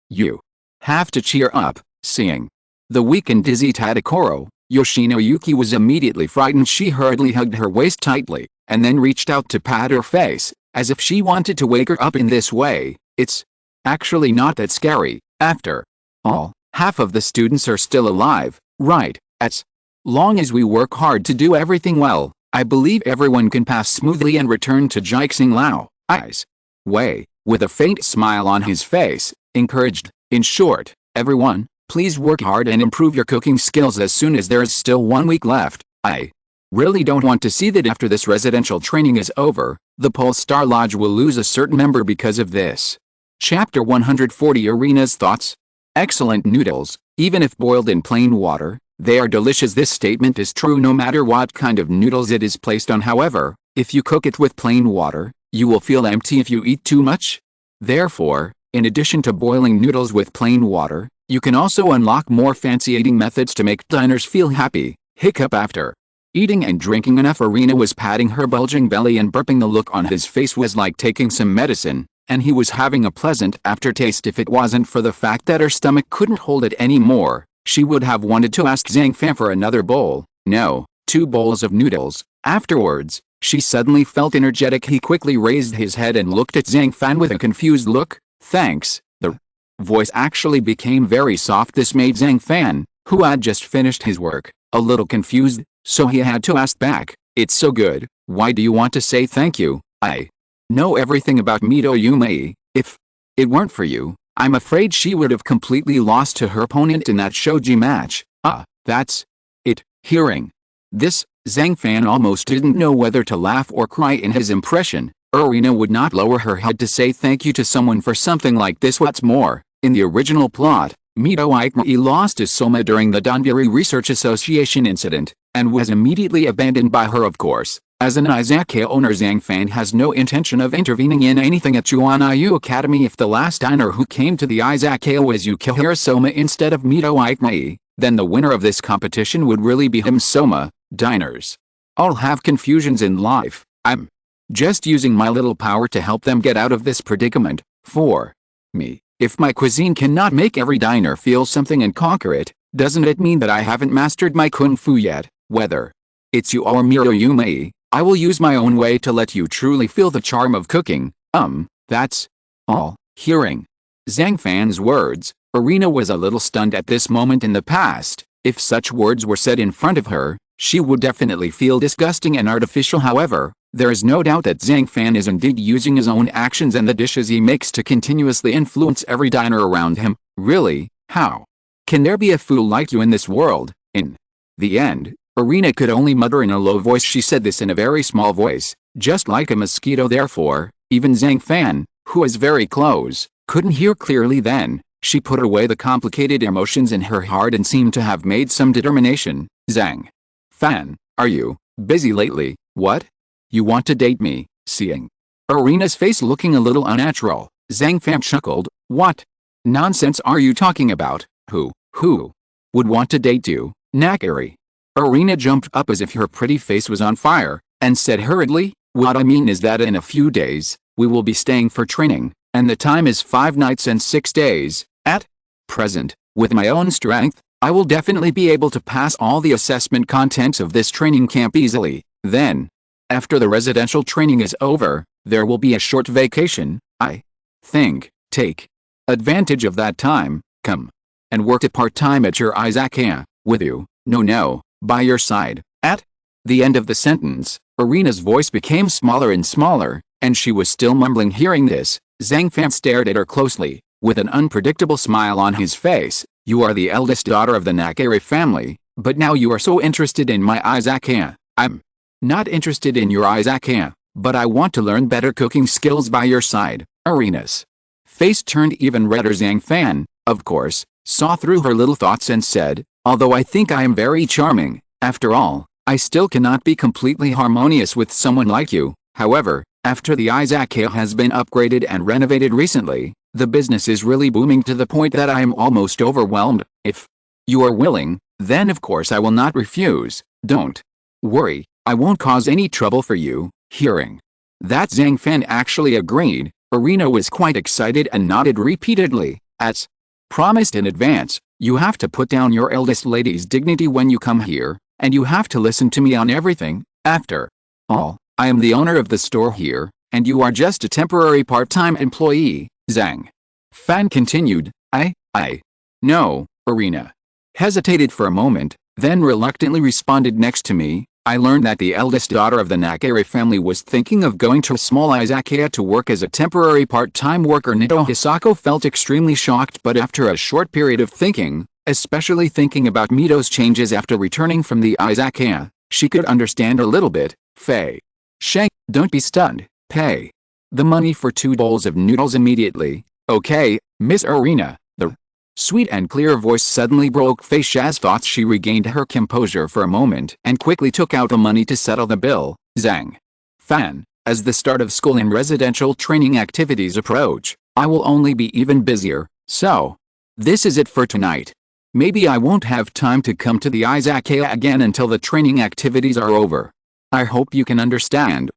Speaker 1: have to cheer up. Seeing the weak and dizzy Tadakoro, Yoshino Yuki was immediately frightened. She hurriedly hugged her waist tightly, and then reached out to pat her face, as if she wanted to wake her up in this way. It's actually not that scary. After all, half of the students are still alive, right? As long as we work hard to do everything well, I believe everyone can pass smoothly and return to Jixing Lao. Eyes. Wei, with a faint smile on his face, encouraged. In short, everyone, please work hard and improve your cooking skills as soon as there is still 1 week left. I really don't want to see that after this residential training is over, the Pole Star Lodge will lose a certain member because of this. Chapter 140 Arena's Thoughts. Excellent noodles, even if boiled in plain water, they are delicious. This statement is true no matter what kind of noodles it is placed on. However, if you cook it with plain water, you will feel empty if you eat too much. Therefore, in addition to boiling noodles with plain water, you can also unlock more fancy eating methods to make diners feel happy. Hiccup. After eating and drinking enough, Arena was patting her bulging belly and burping. The look on his face was like taking some medicine, and he was having a pleasant aftertaste. If it wasn't for the fact that her stomach couldn't hold it anymore, she would have wanted to ask Zhang Fan for another bowl. No, 2 bowls of noodles. Afterwards, she suddenly felt energetic. He quickly raised his head and looked at Zhang Fan with a confused look. Thanks. The voice actually became very soft. This made Zhang Fan, who had just finished his work, a little confused, so he had to ask back, it's so good, why do you want to say thank you? I know everything about Mito Yume. If it weren't for you, I'm afraid she would have completely lost to her opponent in that shogi match. That's it. Hearing this, Zhang Fan almost didn't know whether to laugh or cry. In his impression, Arena would not lower her head to say thank you to someone for something like this. What's more, in the original plot, Mito Ikmai lost his soma during the Donburi Research Association incident, and was immediately abandoned by her of course. As an Izakaya owner, Zhang Fan has no intention of intervening in anything at Chuanayu Academy. If the last diner who came to the Izakaya was Yukihira Soma instead of Mito Ikmai, then the winner of this competition would really be him. Soma diners all have confusions in life. I'm just using my little power to help them get out of this predicament. For me, if my cuisine cannot make every diner feel something and conquer it, doesn't it mean that I haven't mastered my kung fu yet? Whether it's you or Miro Yumei, I will use my own way to let you truly feel the charm of cooking. That's all. Hearing Zhang Fan's words, Irina was a little stunned at this moment in the past. If such words were said in front of her, she would definitely feel disgusting and artificial. However, there is no doubt that Zhang Fan is indeed using his own actions and the dishes he makes to continuously influence every diner around him. Really? How can there be a fool like you in this world? In the end, Irina could only mutter in a low voice. She said this in a very small voice, just like a mosquito. Therefore, even Zhang Fan, who is very close, couldn't hear clearly. Then, she put away the complicated emotions in her heart and seemed to have made some determination. Zhang Fan, are you busy lately? What? You want to date me? Seeing Irina's face looking a little unnatural, Zhang Fan chuckled. What nonsense are you talking about? Who would want to date you, Nakari? Irina jumped up as if her pretty face was on fire, and said hurriedly, what I mean is that in a few days, we will be staying for training, and the time is 5 nights and 6 days. At present, with my own strength, I will definitely be able to pass all the assessment contents of this training camp easily. Then, after the residential training is over, there will be a short vacation. I think, take advantage of that time, come and work a part-time at your Izakaya, with you, no, by your side. At the end of the sentence, Irina's voice became smaller and smaller, and she was still mumbling. Hearing this, Zhang Fan stared at her closely, with an unpredictable smile on his face. You are the eldest daughter of the Nakari family, but now you are so interested in my Izakaya. I'm not interested in your Izakaya, but I want to learn better cooking skills by your side. Irina's face turned even redder. Zhang Fan, of course, saw through her little thoughts and said, although I think I am very charming, after all, I still cannot be completely harmonious with someone like you. However, after the Izakaya has been upgraded and renovated recently, the business is really booming to the point that I am almost overwhelmed. If you are willing, then of course I will not refuse. Don't worry, I won't cause any trouble for you. Hearing that Zhang Fan actually agreed, Irina was quite excited and nodded repeatedly. As promised in advance, you have to put down your eldest lady's dignity when you come here, and you have to listen to me on everything. After all, I am the owner of the store here, and you are just a temporary part-time employee. Zhang Fan continued. No, Irina hesitated for a moment, then reluctantly responded. Next to me, I learned that the eldest daughter of the Nakari family was thinking of going to a small Izakaya to work as a temporary part-time worker. Nito Hisako felt extremely shocked, but after a short period of thinking, especially thinking about Mito's changes after returning from the Izakaya, she could understand a little bit. Fei Sheng, don't be stunned. Pay the money for 2 bowls of noodles immediately. Okay, Miss Irina. The sweet and clear voice suddenly broke Fei Sha's thoughts. She regained her composure for a moment and quickly took out the money to settle the bill. Zhang Fan, as the start of school and residential training activities approach, I will only be even busier, so this is it for tonight. Maybe I won't have time to come to the Izakaya again until the training activities are over. I hope you can understand.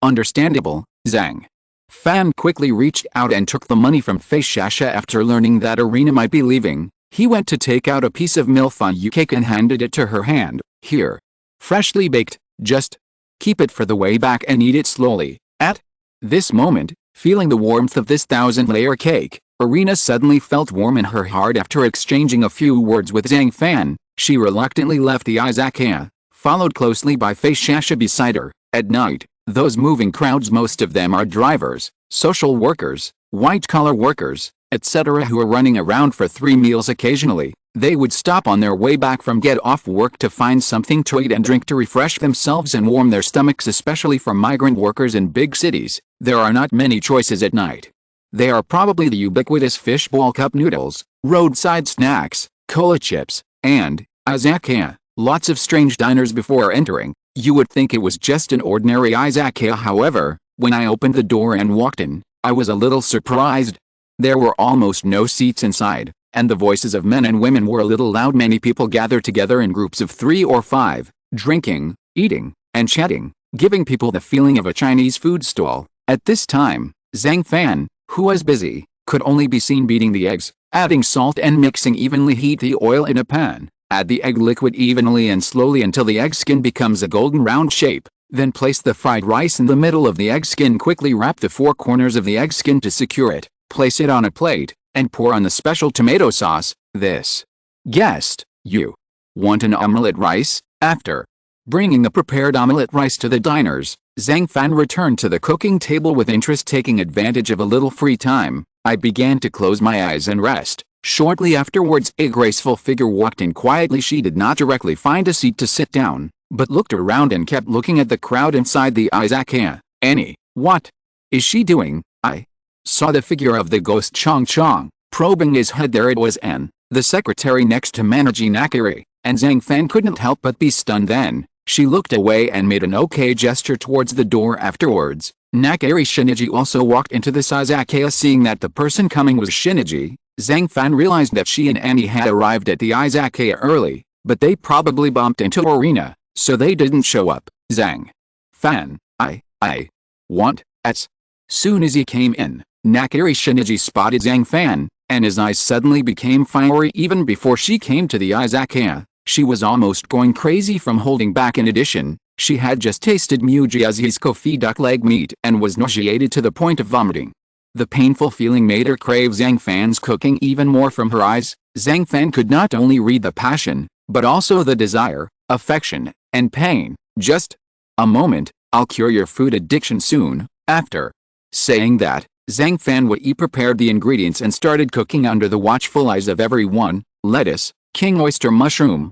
Speaker 1: Understandable. Zhang Fan quickly reached out and took the money from Fei Shasha. After learning that Irina might be leaving, he went to take out a piece of milfondue cake and handed it to her hand. Here. Freshly baked, just keep it for the way back and eat it slowly. At this moment, feeling the warmth of this 1,000-layer cake, Irina suddenly felt warm in her heart. After exchanging a few words with Zhang Fan, she reluctantly left the Izakaya, followed closely by Fei Shasha beside her. At night, those moving crowds, most of them are drivers, social workers, white-collar workers, etc., who are running around for 3 meals occasionally. They would stop on their way back from get off work to find something to eat and drink to refresh themselves and warm their stomachs. Especially for migrant workers in big cities, there are not many choices at night. They are probably the ubiquitous fishbowl cup noodles, roadside snacks, cola chips, and izakaya. Lots of strange diners before entering. You would think it was just an ordinary izakaya. However, when I opened the door and walked in, I was a little surprised. There were almost no seats inside, and the voices of men and women were a little loud. Many people gathered together in groups of 3 or 5, drinking, eating, and chatting, giving people the feeling of a Chinese food stall. At this time, Zhang Fan, who was busy, could only be seen beating the eggs, adding salt and mixing evenly. Heat the oil in a pan. Add the egg liquid evenly and slowly until the egg skin becomes a golden round shape. Then place the fried rice in the middle of the egg skin. Quickly wrap the 4 corners of the egg skin to secure it. Place it on a plate, and pour on the special tomato sauce. This guest, you want an omelette rice? After bringing the prepared omelette rice to the diners, Zhang Fan returned to the cooking table with interest. Taking advantage of a little free time, I began to close my eyes and rest. Shortly afterwards, a graceful figure walked in quietly. She did not directly find a seat to sit down, but looked around and kept looking at the crowd inside the izakaya. Annie, what is she doing? I saw the figure of the ghost Chong Chong, probing his head. There it was, N, the secretary next to Manaji Nakiri, and Zhang Fan couldn't help but be stunned. Then she looked away and made an okay gesture towards the door. Afterwards, Nakiri Shinichi also walked into the izakaya. Seeing that the person coming was Shinichi, Zhang Fan realized that she and Annie had arrived at the izakaya early, but they probably bumped into Arena, so they didn't show up. Zhang Fan, I want. As soon as he came in, Nakiri Shinichi spotted Zhang Fan, and his eyes suddenly became fiery. Even before she came to the izakaya, she was almost going crazy from holding back. In addition, she had just tasted Mujiazi's coffee duck leg meat and was nauseated to the point of vomiting. The painful feeling made her crave Zhang Fan's cooking even more. From her eyes, Zhang Fan could not only read the passion, but also the desire, affection, and pain. Just a moment, I'll cure your food addiction soon. After saying that, Zhang Fan prepared the ingredients and started cooking under the watchful eyes of everyone. Lettuce, king oyster mushroom,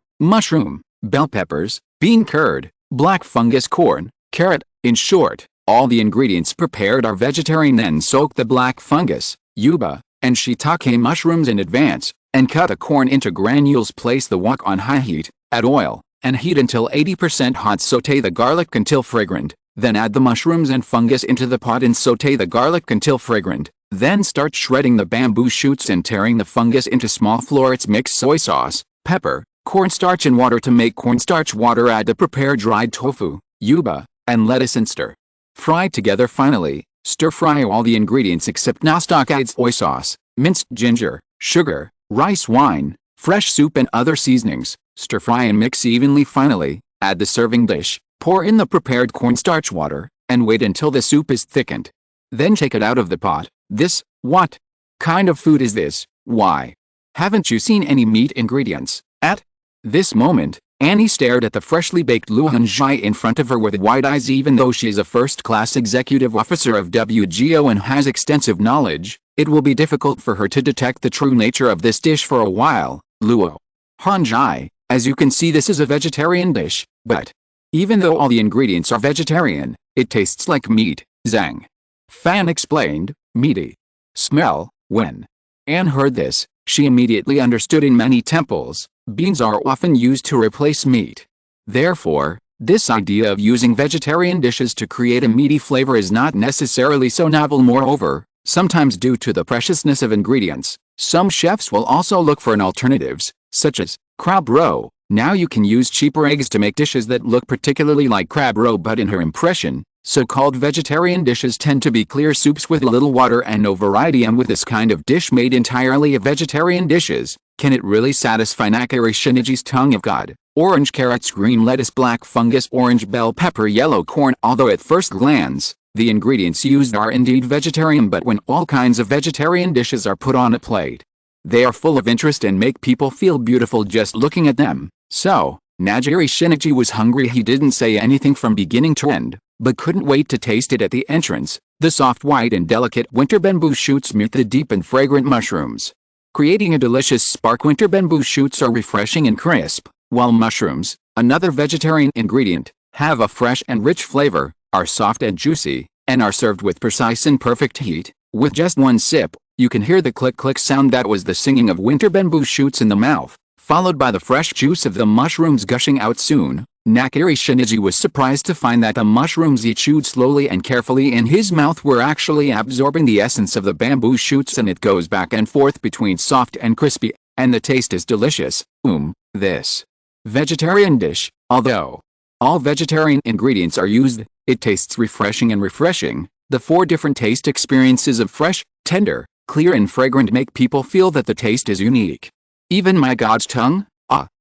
Speaker 1: bell peppers, bean curd, black fungus corn, carrot. In short, all the ingredients prepared are vegetarian. Then soak the black fungus, yuba, and shiitake mushrooms in advance, and cut the corn into granules. Place the wok on high heat, add oil, and heat until 80% hot. Sauté the garlic until fragrant, then add the mushrooms and fungus into the pot and sauté the garlic until fragrant. Then start shredding the bamboo shoots and tearing the fungus into small florets. Mix soy sauce, pepper, cornstarch and water to make cornstarch water. Add the prepared dried tofu, yuba, and lettuce and stir fry together. Finally, stir fry all the ingredients except nostock. Add soy sauce, minced ginger, sugar, rice wine, fresh soup and other seasonings. Stir fry and mix evenly. Finally, add the serving dish, pour in the prepared cornstarch water, and wait until the soup is thickened. Then take it out of the pot. What kind of food is this? Why haven't you seen any meat ingredients? At this moment, Annie stared at the freshly baked luhanjai in front of her with wide eyes. Even though she is a first-class executive officer of WGO and has extensive knowledge, it will be difficult for her to detect the true nature of this dish for a while. Luhanjai, as you can see, this is a vegetarian dish, but even though all the ingredients are vegetarian, it tastes like meat. Zhang Fan explained. Meaty smell. When Anne heard this, she immediately understood. In many temples, beans are often used to replace meat. Therefore, this idea of using vegetarian dishes to create a meaty flavor is not necessarily so novel. Moreover, sometimes due to the preciousness of ingredients, some chefs will also look for alternatives, such as crab roe. Now you can use cheaper eggs to make dishes that look particularly like crab roe, but in her impression, so-called vegetarian dishes tend to be clear soups with little water and no variety. And with this kind of dish made entirely of vegetarian dishes, can it really satisfy? Nakiri Shinichi's tongue of God. Orange carrots, green lettuce, black fungus, orange bell pepper, yellow corn. Although at first glance, the ingredients used are indeed vegetarian, but when all kinds of vegetarian dishes are put on a plate, they are full of interest and make people feel beautiful just looking at them. So, Nakiri Shinichi was hungry. He didn't say anything from beginning to end, but couldn't wait to taste it at the entrance. The soft white and delicate winter bamboo shoots meet the deep and fragrant mushrooms, creating a delicious spark. Winter bamboo shoots are refreshing and crisp, while mushrooms, another vegetarian ingredient, have a fresh and rich flavor, are soft and juicy, and are served with precise and perfect heat. With just one sip, You can hear the click-click sound that was the singing of winter bamboo shoots in the mouth, followed by the fresh juice of the mushrooms gushing out soon. Nakiri Shinichi was surprised to find that the mushrooms he chewed slowly and carefully in his mouth were actually absorbing the essence of the bamboo shoots, and it goes back and forth between soft and crispy, and the taste is delicious. This vegetarian dish, although all vegetarian ingredients are used, it tastes refreshing and refreshing. The 4 different taste experiences of fresh, tender, clear and fragrant make people feel that the taste is unique. Even my God's tongue?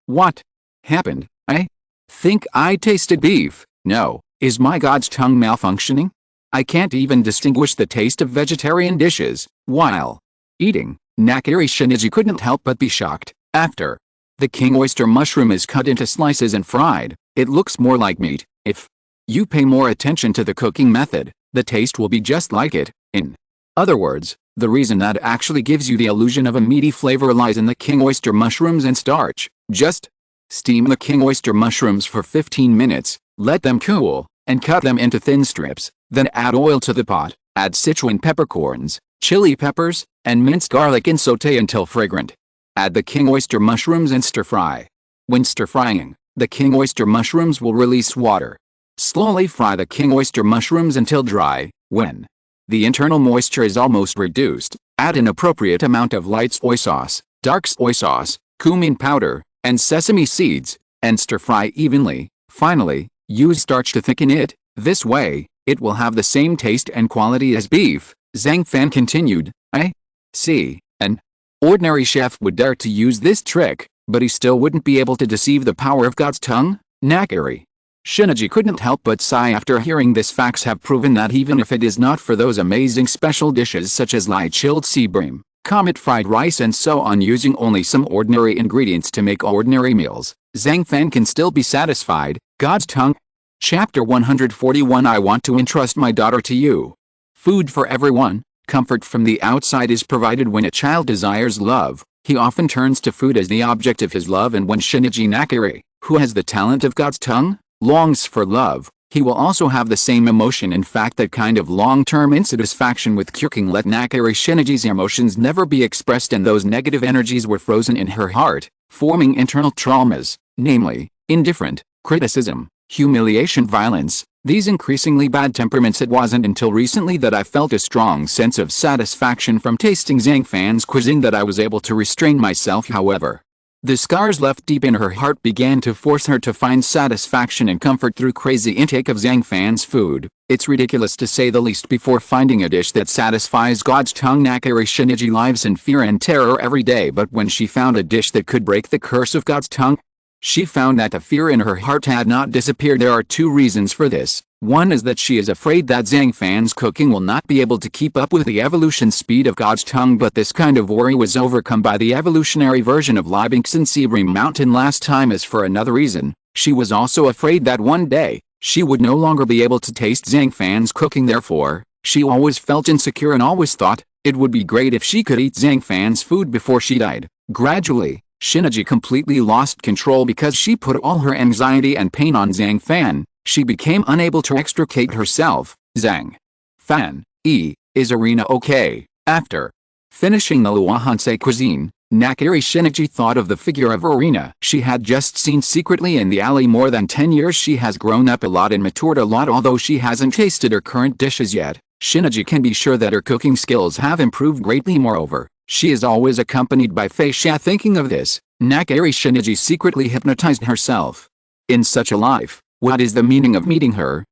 Speaker 1: What happened? I think I tasted beef. No, is my God's tongue malfunctioning? I can't even distinguish the taste of vegetarian dishes while eating. Nakiri Shinichi couldn't help but be shocked. After the king oyster mushroom is cut into slices and fried, it looks more like meat. If you pay more attention to the cooking method, the taste will be just like it. In other words, the reason that actually gives you the illusion of a meaty flavor lies in the king oyster mushrooms and starch. Just steam the king oyster mushrooms for 15 minutes, let them cool, and cut them into thin strips. Then add oil to the pot, add Sichuan peppercorns, chili peppers, and minced garlic and sauté until fragrant. Add the king oyster mushrooms and stir fry. When stir frying, the king oyster mushrooms will release water. Slowly fry the king oyster mushrooms until dry. When the internal moisture is almost reduced, add an appropriate amount of light soy sauce, dark soy sauce, cumin powder, and sesame seeds, and stir fry evenly. Finally, use starch to thicken it. This way, it will have the same taste and quality as beef. Zhang Fan continued. I see. An ordinary chef would dare to use this trick, but he still wouldn't be able to deceive the power of God's tongue. Nakiri Shinichi couldn't help but sigh after hearing this. Facts have proven that even if it is not for those amazing special dishes such as light chilled sea bream, comet fried rice and so on, using only some ordinary ingredients to make ordinary meals, Zhang Fan can still be satisfied. God's tongue. Chapter 141. I want to entrust my daughter to you. Food for everyone. Comfort from the outside is provided when a child desires love. He often turns to food as the object of his love, and when Shinichi Nakiri, who has the talent of God's tongue, longs for love, he will also have the same emotion. In fact, that kind of long-term insatisfaction with cooking let Nakiri Shinichi's emotions never be expressed, and those negative energies were frozen in her heart, forming internal traumas, namely, indifference, criticism, humiliation, violence, these increasingly bad temperaments. It wasn't until recently that I felt a strong sense of satisfaction from tasting Zhang Fan's cuisine that I was able to restrain myself. However, the scars left deep in her heart began to force her to find satisfaction and comfort through crazy intake of Zhang Fan's food. It's ridiculous to say the least. Before finding a dish that satisfies God's tongue, Nakiri Shinichi lives in fear and terror every day, but when she found a dish that could break the curse of God's tongue, she found that the fear in her heart had not disappeared. There are 2 reasons for this. One is that she is afraid that Zhang Fan's cooking will not be able to keep up with the evolution speed of God's tongue, but this kind of worry was overcome by the evolutionary version of Livingston Sebring Mountain last time. As for another reason, she was also afraid that one day, she would no longer be able to taste Zhang Fan's cooking. Therefore, she always felt insecure and always thought it would be great if she could eat Zhang Fan's food before she died. Gradually, Shinichi completely lost control because she put all her anxiety and pain on Zhang Fan. She became unable to extricate herself. Zhang Fan, is Arena okay? After finishing the Luahanse cuisine, Nakiri Shinichi thought of the figure of Arena she had just seen secretly in the alley. More than 10 years she has grown up a lot and matured a lot. Although she hasn't tasted her current dishes yet, Shinichi can be sure that her cooking skills have improved greatly. Moreover, she is always accompanied by Feisha. Thinking of this, Nakiri Shinichi secretly hypnotized herself. In such a life, what is the meaning of meeting her?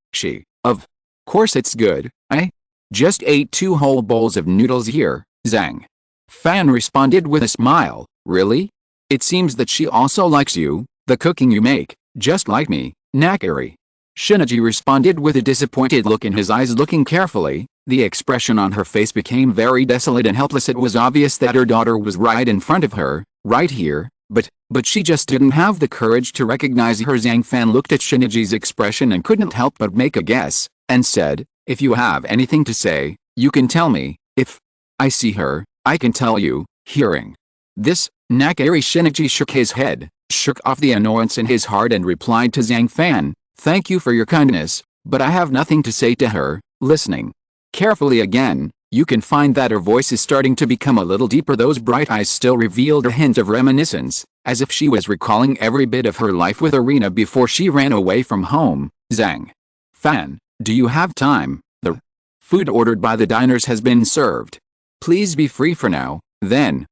Speaker 1: Of course it's good. I just ate 2 whole bowls of noodles here. Zhang Fan responded with a smile. Really? It seems that she also likes you, the cooking you make, just like me. Nakiri Shinichi responded with a disappointed look in his eyes. Looking carefully, the expression on her face became very desolate and helpless. It was obvious that her daughter was right in front of her, right here, but she just didn't have the courage to recognize her. Zhang Fan looked at Shinichi's expression and couldn't help but make a guess, and said, if you have anything to say, you can tell me. If I see her, I can tell you. Hearing this, Nakiri Shinichi shook his head, shook off the annoyance in his heart and replied to Zhang Fan, thank you for your kindness, but I have nothing to say to her. Listening carefully again, You can find that her voice is starting to become a little deeper. Those bright eyes still revealed a hint of reminiscence, as if she was recalling every bit of her life with Irina before she ran away from home. Zhang Fan, do you have time? The food ordered by the diners has been served. Please be free for now. Then,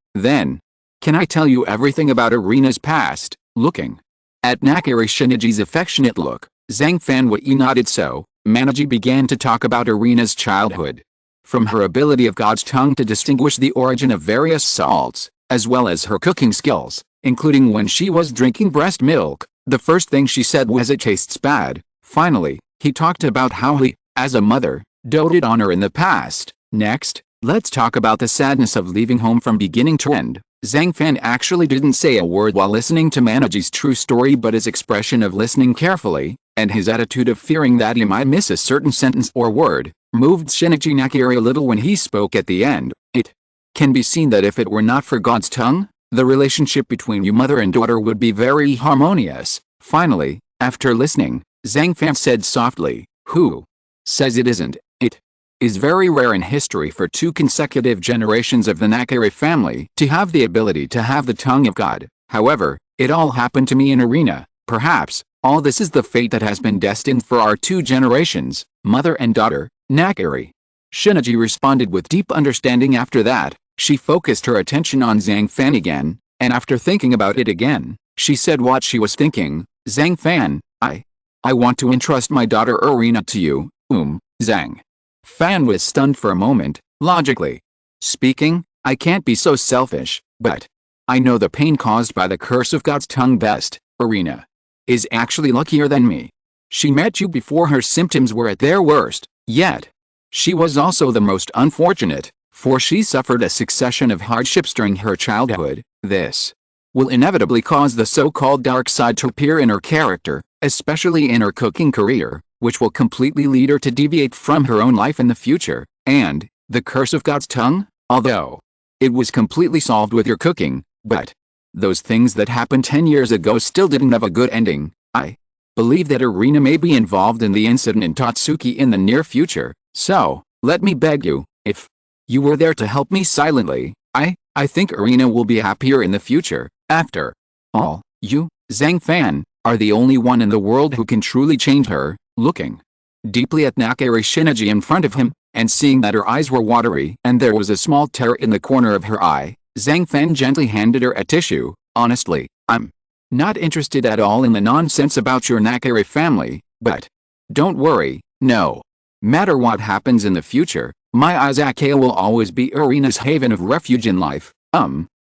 Speaker 1: can I tell you everything about Irina's past? Looking at Nakari Shinichi's affectionate look, Zhang Fan nodded. So, Manaji began to talk about Irina's childhood. From her ability of God's tongue to distinguish the origin of various salts, as well as her cooking skills, including when she was drinking breast milk, the first thing she said was it tastes bad. Finally, he talked about how he, as a mother, doted on her in the past. Next, let's talk about the sadness of leaving home from beginning to end. Zhang Fan actually didn't say a word while listening to Manaji's true story, but his expression of listening carefully, and his attitude of fearing that he might miss a certain sentence or word, moved Shinichi Nakari a little when he spoke at the end. It can be seen that if it were not for God's tongue, the relationship between you mother and daughter would be very harmonious. Finally, after listening, Zhang Fan said softly, who says it isn't? It is very rare in history for 2 consecutive generations of the Nakari family to have the ability to have the tongue of God. However, it all happened to me in Irina. Perhaps, all this is the fate that has been destined for our 2 generations, mother and daughter. Nakari Shinichi responded with deep understanding. After that, she focused her attention on Zhang Fan again, and after thinking about it again, she said what she was thinking. Zhang Fan, I want to entrust my daughter Irina to you. Zhang Fan was stunned for a moment. Logically speaking, I can't be so selfish, but I know the pain caused by the curse of God's tongue best. Irina is actually luckier than me. She met you before her symptoms were at their worst, yet she was also the most unfortunate, for she suffered a succession of hardships during her childhood. This will inevitably cause the so-called dark side to appear in her character, especially in her cooking career, which will completely lead her to deviate from her own life in the future. And the curse of God's tongue, although it was completely solved with your cooking, but those things that happened 10 years ago still didn't have a good ending. I believe that Irina may be involved in the incident in Tatsuki in the near future, so let me beg you, if you were there to help me silently, I think Irina will be happier in the future. After all, you, Zhang Fan, are the only one in the world who can truly change her. Looking deeply at Nakari Shinichi in front of him, and seeing that her eyes were watery and there was a small tear in the corner of her eye, Zhang Fan gently handed her a tissue. Honestly, I'm not interested at all in the nonsense about your Nakari family, but don't worry, no matter what happens in the future, my Izakaya will always be Irina's haven of refuge in life.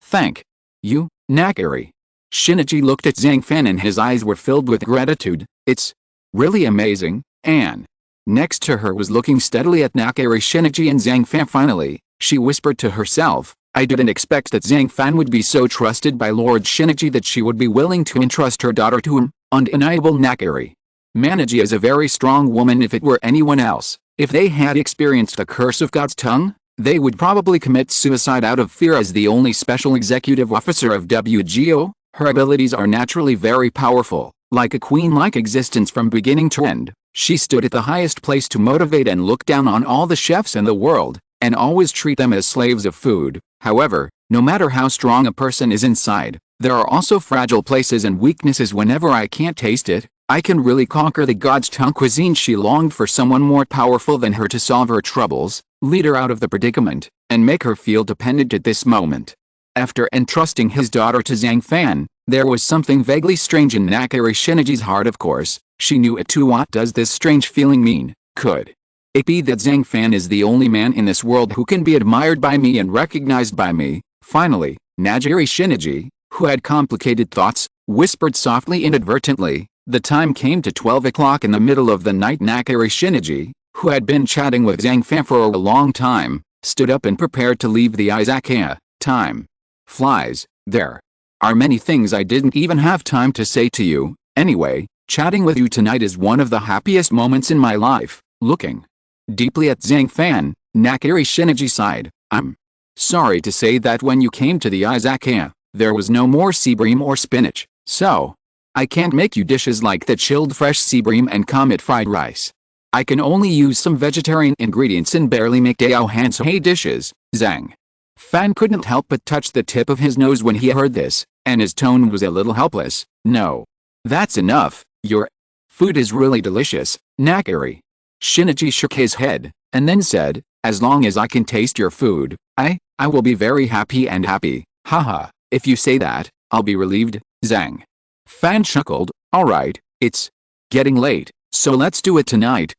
Speaker 1: Thank you, Nakari. Shinichi looked at Zhang Fan and his eyes were filled with gratitude. It's really amazing. And next to her was looking steadily at Nakari Shinichi and Zhang Fan. Finally, she whispered to herself, I didn't expect that Zhang Fan would be so trusted by Lord Shinichi that she would be willing to entrust her daughter to him. Undeniable. Nakari Manaji is a very strong woman. If it were anyone else, if they had experienced the curse of God's tongue, they would probably commit suicide out of fear. As the only special executive officer of WGO, her abilities are naturally very powerful. Like a queen-like existence from beginning to end, she stood at the highest place to motivate and look down on all the chefs in the world, and always treat them as slaves of food. However, no matter how strong a person is inside, there are also fragile places and weaknesses. Whenever I can't taste it, I can really conquer the God's tongue cuisine. She longed for someone more powerful than her to solve her troubles, lead her out of the predicament, and make her feel dependent at this moment. After entrusting his daughter to Zhang Fan, there was something vaguely strange in Nakari Shinichi's heart. Of course, she knew it too. What does this strange feeling mean? Could it be that Zhang Fan is the only man in this world who can be admired by me and recognized by me? Finally, Nakari Shinichi, who had complicated thoughts, whispered softly inadvertently. The time came to 12 o'clock in the middle of the night. Nakari Shinichi, who had been chatting with Zhang Fan for a long time, stood up and prepared to leave the Izakaya. Time flies. There are many things I didn't even have time to say to you. Anyway, chatting with you tonight is one of the happiest moments in my life. Looking deeply at Zhang Fan, Nakari Shinichi sighed. I'm sorry to say that when you came to the Izakaya, there was no more sea bream or spinach, so I can't make you dishes like the chilled fresh sea bream and comet fried rice. I can only use some vegetarian ingredients and barely make Dao Hansei dishes. Zhang Fan couldn't help but touch the tip of his nose when he heard this, and his tone was a little helpless. No. That's enough. Your food is really delicious, Nakiri. Shinichi shook his head, and then said, as long as I can taste your food, I will be very happy and happy. Haha, if you say that, I'll be relieved. Zhang Fan chuckled. Alright, it's getting late, so let's do it tonight.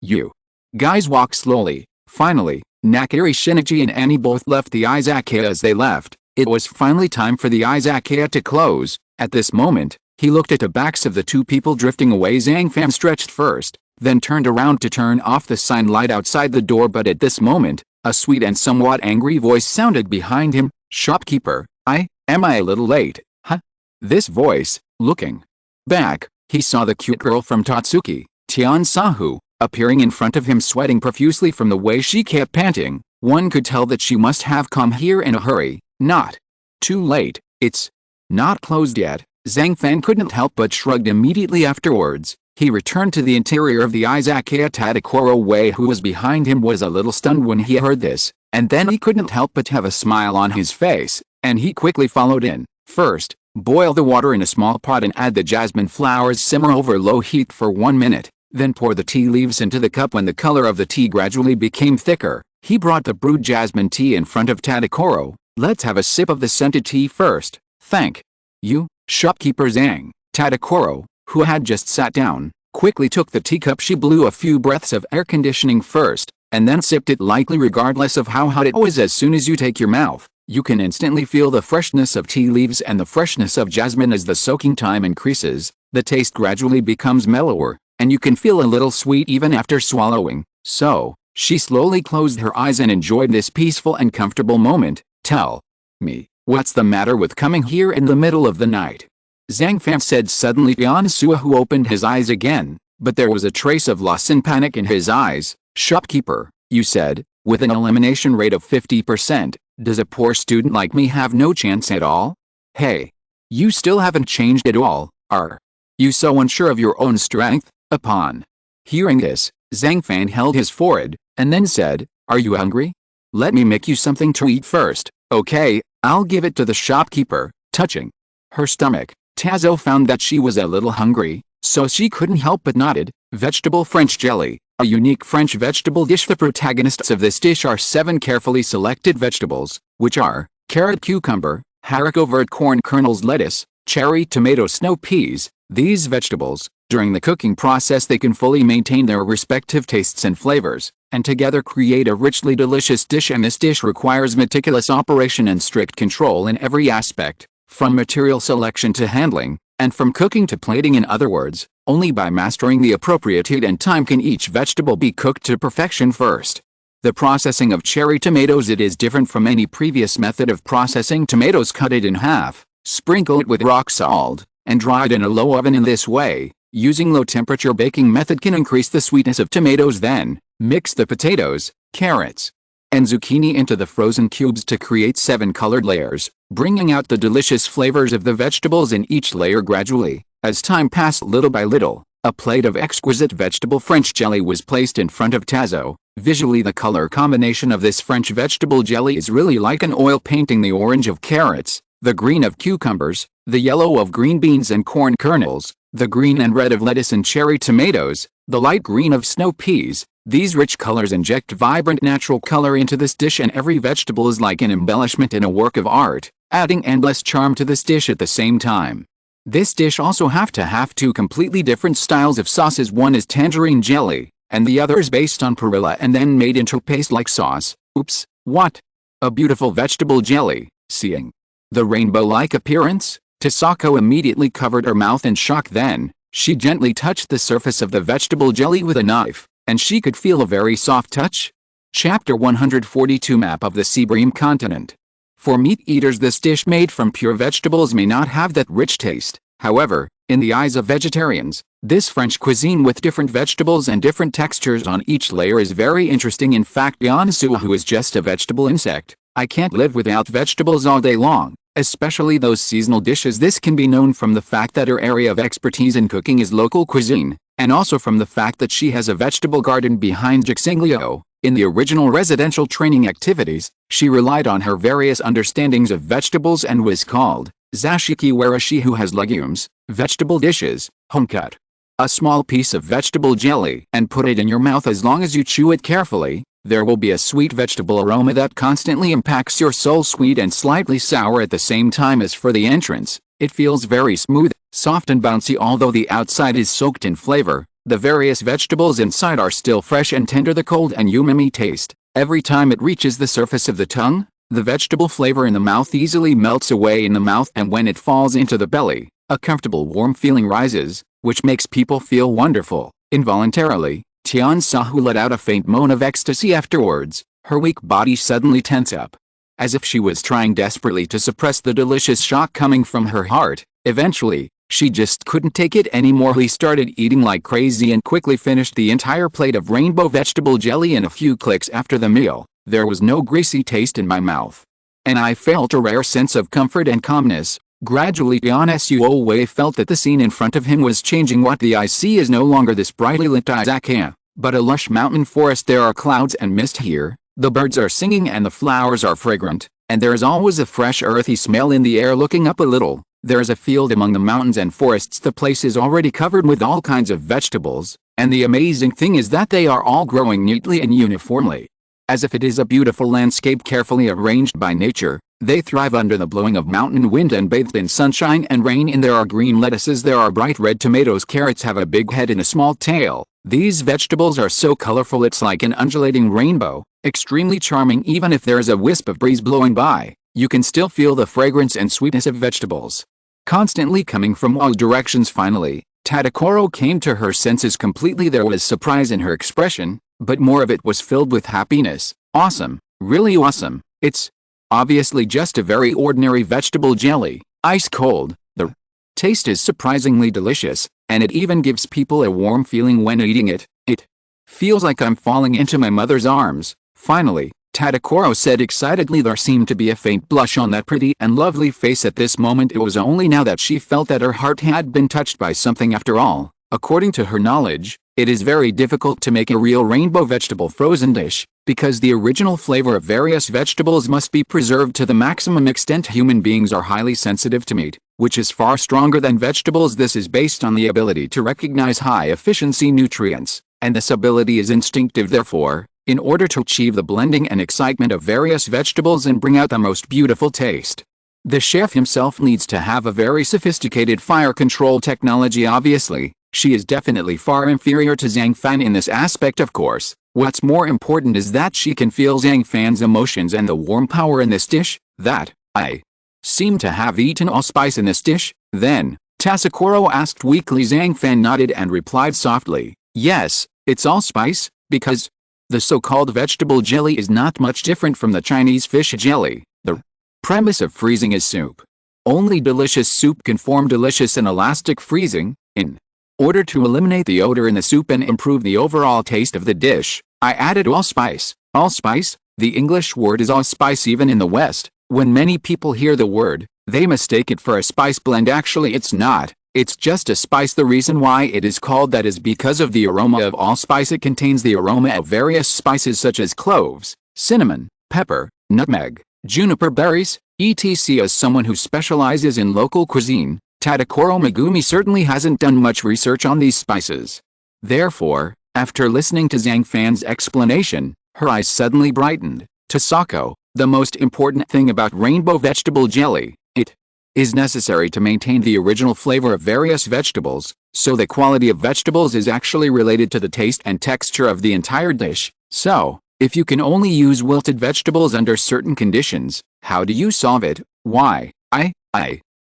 Speaker 1: You guys walk slowly. Finally, Nakiri, Shinichi and Annie both left the Izakaya. As they left, it was finally time for the Izakaya to close. At this moment, he looked at the backs of the two people drifting away. Zhang Fan stretched first, then turned around to turn off the sign light outside the door, but at this moment, a sweet and somewhat angry voice sounded behind him. Shopkeeper, am I a little late, huh? This voice, looking back, he saw the cute girl from Tatsuki, Tian Sahu, appearing in front of him, sweating profusely from the way she kept panting. One could tell that she must have come here in a hurry. Not too late, it's not closed yet. Zhang Fan couldn't help but shrugged immediately afterwards. He returned to the interior of the Izakaya. Tadakoro Wei, who was behind him, was a little stunned when he heard this, and then he couldn't help but have a smile on his face, and he quickly followed in. First, boil the water in a small pot and add the jasmine flowers. Simmer over low heat for 1 minute. Then pour the tea leaves into the cup. When the color of the tea gradually became thicker, he brought the brewed jasmine tea in front of Tadakoro. Let's have a sip of the scented tea first. Thank you, shopkeeper. Zhang. Tadakoro, who had just sat down, quickly took the teacup. She blew a few breaths of air conditioning first, and then sipped it lightly regardless of how hot it was. As soon as you take your mouth, you can instantly feel the freshness of tea leaves and the freshness of jasmine. As the soaking time increases, the taste gradually becomes mellower, and you can feel a little sweet even after swallowing. So, she slowly closed her eyes and enjoyed this peaceful and comfortable moment. Tell me, what's the matter with coming here in the middle of the night? Zhang Fan said suddenly. Yansua, who opened his eyes again, but there was a trace of loss and panic in his eyes. Shopkeeper, you said, with an elimination rate of 50%, does a poor student like me have no chance at all? Hey, you still haven't changed at all, are you so unsure of your own strength? Upon hearing this, Zhang Fan held his forehead, and then said, are you hungry? Let me make you something to eat first. Okay, I'll give it to the shopkeeper. Touching her stomach, Tazo found that she was a little hungry, so she couldn't help but nodded. Vegetable French jelly, a unique French vegetable dish. The protagonists of this dish are 7 carefully selected vegetables, which are carrot, cucumber, haricot vert, corn kernels, lettuce, cherry, tomato, snow peas. These vegetables, during the cooking process, they can fully maintain their respective tastes and flavors, and together create a richly delicious dish. And this dish requires meticulous operation and strict control in every aspect, from material selection to handling, and from cooking to plating. In other words, only by mastering the appropriate heat and time can each vegetable be cooked to perfection. First, the processing of cherry tomatoes. It is different from any previous method of processing tomatoes. Cut it in half, sprinkle it with rock salt, and dry it in a low oven. In this way, using low temperature baking method can increase the sweetness of tomatoes. Then, mix the potatoes, carrots, and zucchini into the frozen cubes to create 7 colored layers, bringing out the delicious flavors of the vegetables in each layer gradually. As time passed, little by little, a plate of exquisite vegetable French jelly was placed in front of Tazo. Visually, the color combination of this French vegetable jelly is really like an oil painting. The orange of carrots, the green of cucumbers, the yellow of green beans and corn kernels, the green and red of lettuce and cherry tomatoes, the light green of snow peas. These rich colors inject vibrant natural color into this dish, and every vegetable is like an embellishment in a work of art, adding endless charm to this dish at the same time. This dish also have 2 completely different styles of sauces. One is tangerine jelly, and the other is based on perilla and then made into paste-like sauce. Oops, what? A beautiful vegetable jelly. Seeing the rainbow-like appearance, Tasako immediately covered her mouth in shock. Then, she gently touched the surface of the vegetable jelly with a knife, and she could feel a very soft touch. Chapter 142, Map of the Seabream Continent. For meat eaters, this dish made from pure vegetables may not have that rich taste. However, in the eyes of vegetarians, this French cuisine with different vegetables and different textures on each layer is very interesting. In fact, Yansua, who is just a vegetable insect, I can't live without vegetables all day long, especially those seasonal dishes. This can be known from the fact that her area of expertise in cooking is local cuisine. and also from the fact that she has a vegetable garden behind Jixinglio. In the original residential training activities, she relied on her various understandings of vegetables and was called Zashiki Warashi, who has legumes, vegetable dishes, homecut. A small piece of vegetable jelly and put it in your mouth. As long as you chew it carefully, there will be a sweet vegetable aroma that constantly impacts your soul, sweet and slightly sour at the same time. As for the entrance, it feels very smooth, soft and bouncy. Although the outside is soaked in flavor, the various vegetables inside are still fresh and tender. The cold and umami taste, every time it reaches the surface of the tongue, the vegetable flavor in the mouth easily melts away in the mouth, and when it falls into the belly, a comfortable warm feeling rises, which makes people feel wonderful. Involuntarily, Tian Sahu let out a faint moan of ecstasy afterwards. Her weak body suddenly tense up, as if she was trying desperately to suppress the delicious shock coming from her heart. Eventually, she just couldn't take it anymore. He started eating like crazy and quickly finished the entire plate of rainbow vegetable jelly in a few clicks. After the meal, there was no greasy taste in my mouth, and I felt a rare sense of comfort and calmness. Gradually, Tian Suo felt that the scene in front of him was changing. What the eye see is no longer this brightly lit Izakaya, but a lush mountain forest. There are clouds and mist here, the birds are singing and the flowers are fragrant, and there is always a fresh earthy smell in the air. Looking up a little, there is a field among the mountains and forests. The place is already covered with all kinds of vegetables, and the amazing thing is that they are all growing neatly and uniformly, as if it is a beautiful landscape carefully arranged by nature. They thrive under the blowing of mountain wind and bathed in sunshine and rain. And there are green lettuces, there are bright red tomatoes, carrots have a big head and a small tail. These vegetables are so colorful it's like an undulating rainbow, extremely charming. Even if there is a wisp of breeze blowing by, you can still feel the fragrance and sweetness of vegetables constantly coming from all directions. Finally, Tadakoro came to her senses completely. There was surprise in her expression, but more of it was filled with happiness. Awesome, really awesome. It's obviously just a very ordinary vegetable jelly, ice cold. The taste is surprisingly delicious, and it even gives people a warm feeling when eating it. It feels like I'm falling into my mother's arms. Finally, Tadakoro said excitedly. There seemed to be a faint blush on that pretty and lovely face at this moment. It was only now that she felt that her heart had been touched by something. After all, according to her knowledge, it is very difficult to make a real rainbow vegetable frozen dish, because the original flavor of various vegetables must be preserved to the maximum extent. Human beings are highly sensitive to meat, which is far stronger than vegetables. This is based on the ability to recognize high-efficiency nutrients, and this ability is instinctive. Therefore, in order to achieve the blending and excitement of various vegetables and bring out the most beautiful taste, the chef himself needs to have a very sophisticated fire control technology. Obviously, she is definitely far inferior to Zhang Fan in this aspect. Of course, what's more important is that she can feel Zhang Fan's emotions and the warm power in this dish. That I seem to have eaten all spice in this dish. Then, Tadakoro asked weakly. Zhang Fan nodded and replied softly, yes, it's all spice, because the so-called vegetable jelly is not much different from the Chinese fish jelly. The premise of freezing is soup. Only delicious soup can form delicious and elastic freezing. In order to eliminate the odor in the soup and improve the overall taste of the dish, I added allspice. Allspice, the English word is allspice. Even in the West, when many people hear the word, they mistake it for a spice blend. Actually, it's not. It's just a spice. The reason why it is called that is because of the aroma of allspice. It contains the aroma of various spices such as cloves, cinnamon, pepper, nutmeg, juniper berries, etc. As someone who specializes in local cuisine, Tadakoro Megumi certainly hasn't done much research on these spices. Therefore, after listening to Zhang Fan's explanation, her eyes suddenly brightened. Tasako, the most important thing about rainbow vegetable jelly, it is necessary to maintain the original flavor of various vegetables, so the quality of vegetables is actually related to the taste and texture of the entire dish. So, if you can only use wilted vegetables under certain conditions, how do you solve it? Why, I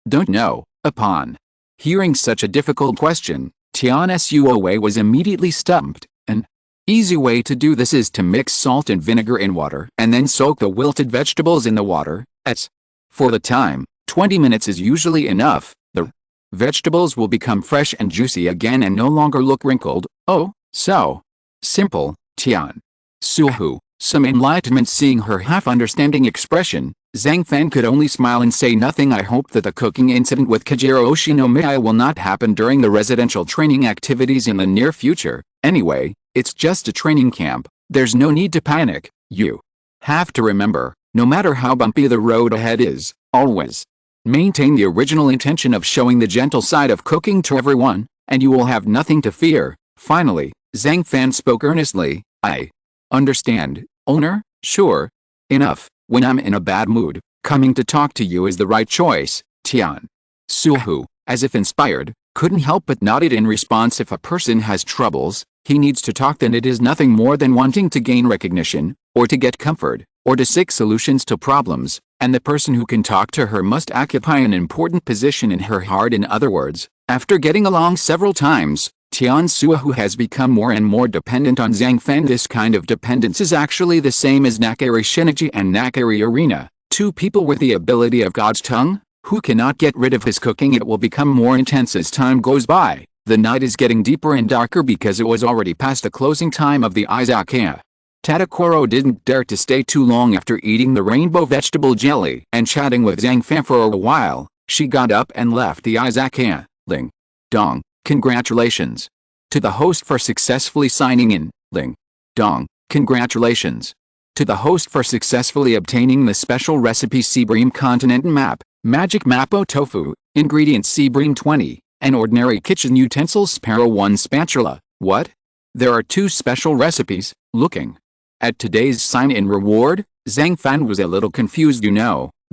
Speaker 1: don't know. Upon hearing such a difficult question, Tian Suo was immediately stumped. An easy way to do this is to mix salt and vinegar in water and then soak the wilted vegetables in the water. For the time, 20 minutes is usually enough. The vegetables will become fresh and juicy again and no longer look wrinkled. Oh, so simple. Tian Suo, some enlightenment. Seeing her half-understanding expression, Zhang Fan could only smile and say nothing. I hope that the cooking incident with Kajiro Oshinomiya will not happen during the residential training activities in the near future. Anyway, it's just a training camp. There's no need to panic. You have to remember, no matter how bumpy the road ahead is, always maintain the original intention of showing the gentle side of cooking to everyone, and you will have nothing to fear. Finally, Zhang Fan spoke earnestly. I understand, owner, sure. Enough. When I'm in a bad mood, coming to talk to you is the right choice. Tian Suhu, as if inspired, couldn't help but nodded in response. If a person has troubles, he needs to talk, then it is nothing more than wanting to gain recognition, or to get comfort, or to seek solutions to problems, and the person who can talk to her must occupy an important position in her heart. In other words, after getting along several times, Tian Suhu has become more and more dependent on Zhang Fan. This kind of dependence is actually the same as Nakari Shinichi and Nakari Arena, two people with the ability of God's tongue, who cannot get rid of his cooking. It will become more intense as time goes by. The night is getting deeper and darker because it was already past the closing time of the Izakaya. Tadakoro didn't dare to stay too long after eating the rainbow vegetable jelly and chatting with Zhang Fan for a while. She got up and left the Izakaya. Ling Dong, congratulations to the host for successfully signing in. Ling Dong, congratulations to the host for successfully obtaining the special recipe Seabream Continent Map, Magic Mapo Tofu, ingredients Seabream 20, and ordinary kitchen utensils Sparrow 1 spatula. What? There are 2 special recipes. Looking at today's sign-in reward, Zhang Fan was a little confused.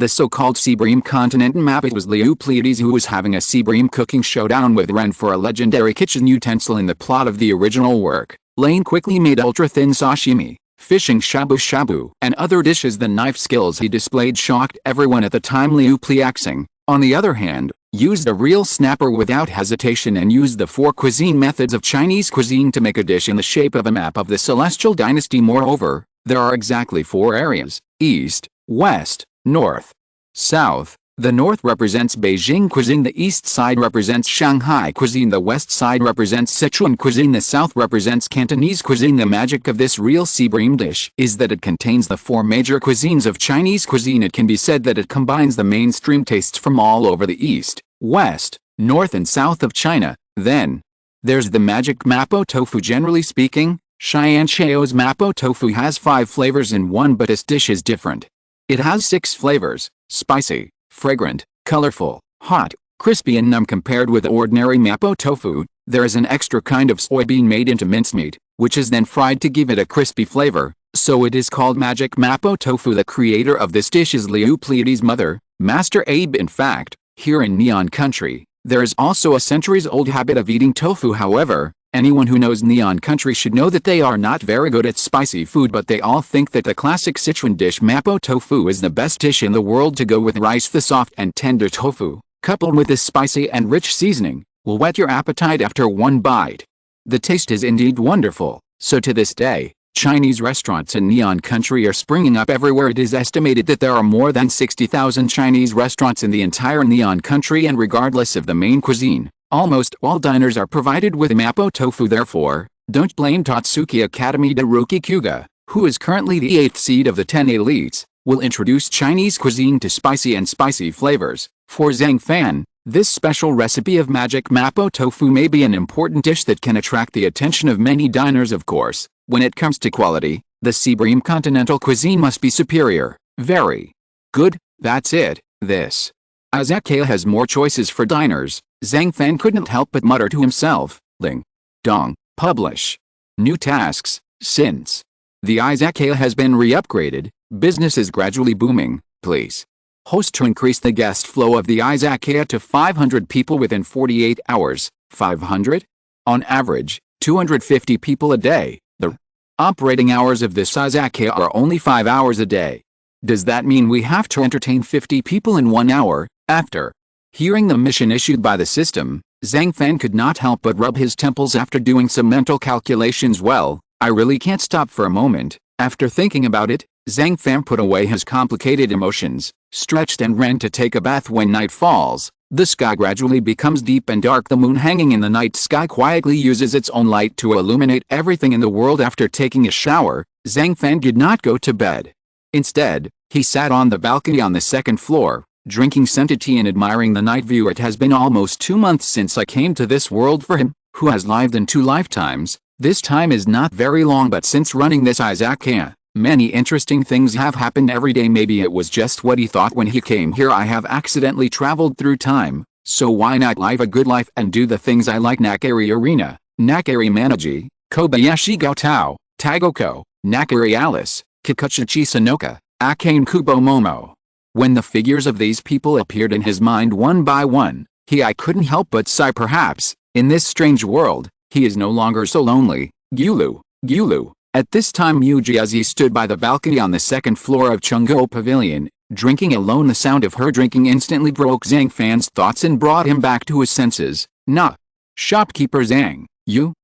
Speaker 1: The so-called Seabream Continent Map. It was Liu Pleiades who was having a Seabream cooking showdown with Ren for a legendary kitchen utensil in the plot of the original work. Lane quickly made ultra-thin sashimi, fishing shabu-shabu, and other dishes. The knife skills he displayed shocked everyone at the time. Liu Pliaxing, on the other hand, used a real snapper without hesitation and used the 4 cuisine methods of Chinese cuisine to make a dish in the shape of a map of the Celestial Dynasty. Moreover, there are exactly 4 areas: East, West, North, South. The north represents Beijing cuisine, the east side represents Shanghai cuisine, the west side represents Sichuan cuisine, the south represents Cantonese cuisine. The magic of this real Seabream dish is that it contains the 4 major cuisines of Chinese cuisine. It can be said that it combines the mainstream tastes from all over the east, west, north and south of China. Then there's the magic Mapo tofu. Generally speaking, Xianxiao's Mapo tofu has 5 flavors in one, but this dish is different. It has 6 flavors: spicy, fragrant, colorful, hot, crispy and numb. Compared with ordinary Mapo tofu, there is an extra kind of soybean made into mincemeat, which is then fried to give it a crispy flavor, so it is called magic Mapo tofu. The creator of this dish is Liu Pleiades' mother, Master Abe. In fact, here in Neon Country, there is also a centuries-old habit of eating tofu. However, anyone who knows Neon Country should know that they are not very good at spicy food, but they all think that the classic Sichuan dish Mapo tofu is the best dish in the world to go with rice. The soft and tender tofu, coupled with this spicy and rich seasoning, will whet your appetite after one bite. The taste is indeed wonderful, so to this day, Chinese restaurants in Neon Country are springing up everywhere. It is estimated that there are more than 60,000 Chinese restaurants in the entire Neon Country, and regardless of the main cuisine, almost all diners are provided with Mapo tofu. Therefore, don't blame Tatsuki Academy. Daruki Kyuga, who is currently the 8th seed of the 10 elites, will introduce Chinese cuisine to spicy flavors. For Zhang Fan, this special recipe of magic Mapo tofu may be an important dish that can attract the attention of many diners. Of course, when it comes to quality, the Seabream continental cuisine must be superior. Very good. That's it. This Izakaya has more choices for diners. Zhang Fan couldn't help but mutter to himself. Ling Dong, publish new tasks. Since the Izakaya has been re-upgraded, business is gradually booming. Please host to increase the guest flow of the Izakaya to 500 people within 48 hours. 500? On average, 250 people a day. The operating hours of this Izakaya are only 5 hours a day. Does that mean we have to entertain 50 people in 1 hour? After hearing the mission issued by the system, Zhang Fan could not help but rub his temples after doing some mental calculations. Well, I really can't stop for a moment. After thinking about it, Zhang Fan put away his complicated emotions, stretched and ran to take a bath. When night falls, the sky gradually becomes deep and dark. The moon hanging in the night sky quietly uses its own light to illuminate everything in the world. After taking a shower, Zhang Fan did not go to bed. Instead, he sat on the balcony on the second floor, drinking scented tea and admiring the night view. It has been almost 2 months since I came to this world. For him, who has lived in 2 lifetimes, this time is not very long, but since running this Izakaya, many interesting things have happened every day. Maybe it was just what he thought when he came here. I have accidentally traveled through time, so why not live a good life and do the things I like? Nakari Arena, Nakari Manaji, Kobayashi Gaotao, Tagoko, Nakari Alice, Kikuchichi Sanoka, Akane Kubo Momo. When the figures of these people appeared in his mind one by one, I couldn't help but sigh. Perhaps, in this strange world, he is no longer so lonely. Gyulu, Gyulu. At this time Mujiazi stood by the balcony on the second floor of Chungo Pavilion, drinking alone. The sound of her drinking instantly broke Zhang Fan's thoughts and brought him back to his senses. Nah. Shopkeeper Zhang, you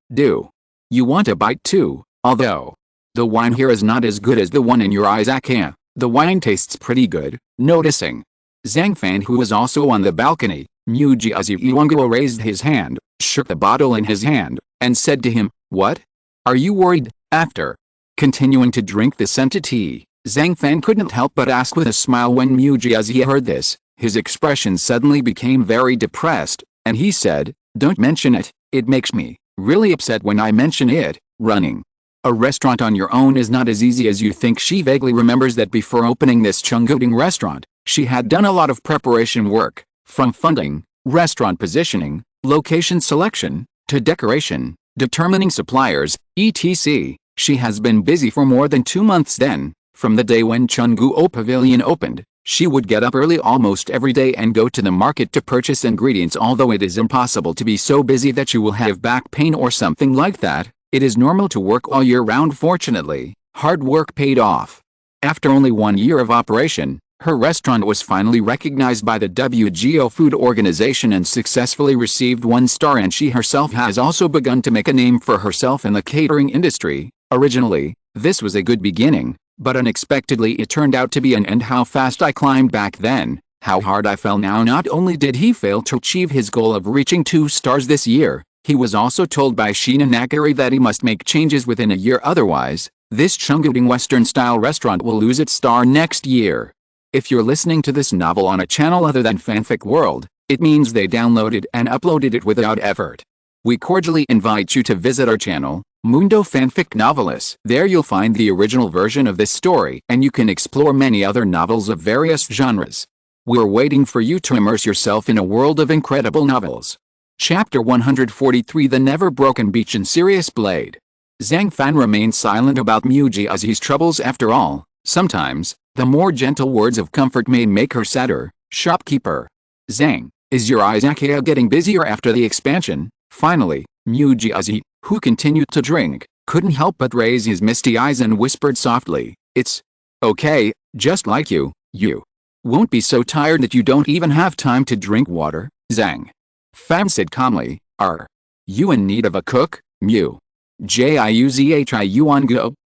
Speaker 1: want a bite too, although the wine here is not as good as the one in your Izakaya. The wine tastes pretty good. Noticing Zhang Fan, who was also on the balcony, Mujiazi Iwanguo raised his hand, shook the bottle in his hand, and said to him, "What? Are you worried?" After continuing to drink the scented tea, Zhang Fan couldn't help but ask with a smile. When Mujiazi heard this, his expression suddenly became very depressed, and he said, "Don't mention it, it makes me really upset when I mention it." Running a restaurant on your own is not as easy as you think. She vaguely remembers that before opening this Chungoding restaurant, she had done a lot of preparation work, from funding, restaurant positioning, location selection, to decoration, determining suppliers, etc. She has been busy for more than 2 months. Then, from the day when Chunguo Pavilion opened, she would get up early almost every day and go to the market to purchase ingredients. Although it is impossible to be so busy that you will have back pain or something like that, it is normal to work all year round. Fortunately, hard work paid off. After only 1 year of operation, her restaurant was finally recognized by the WGO Food Organization and successfully received 1 star, and she herself has also begun to make a name for herself in the catering industry. Originally, this was a good beginning, but unexpectedly it turned out to be an end. How fast I climbed back then, how hard I fell now. Not only did he fail to achieve his goal of reaching 2 stars this year, he was also told by Shina Nakari that he must make changes within a year, otherwise, this Chungoding Western-style restaurant will lose its star next year. If you're listening to this novel on a channel other than Fanfic World, it means they downloaded and uploaded it without effort. We cordially invite you to visit our channel, Mundo Fanfic Novelist. There you'll find the original version of this story, and you can explore many other novels of various genres. We're waiting for you to immerse yourself in a world of incredible novels. Chapter 143: The Never Broken Beach in Sirius Blade. Zhang Fan remained silent about Mujiazi's troubles. After all, sometimes, the more gentle words of comfort may make her sadder. Shopkeeper Zhang, is your Izakaya getting busier after the expansion? Finally, Mujiazi, who continued to drink, couldn't help but raise his misty eyes and whispered softly, "It's okay, just like you won't be so tired that you don't even have time to drink water." Zhang Fan said calmly, "Are you in need of a cook, Jiuzhi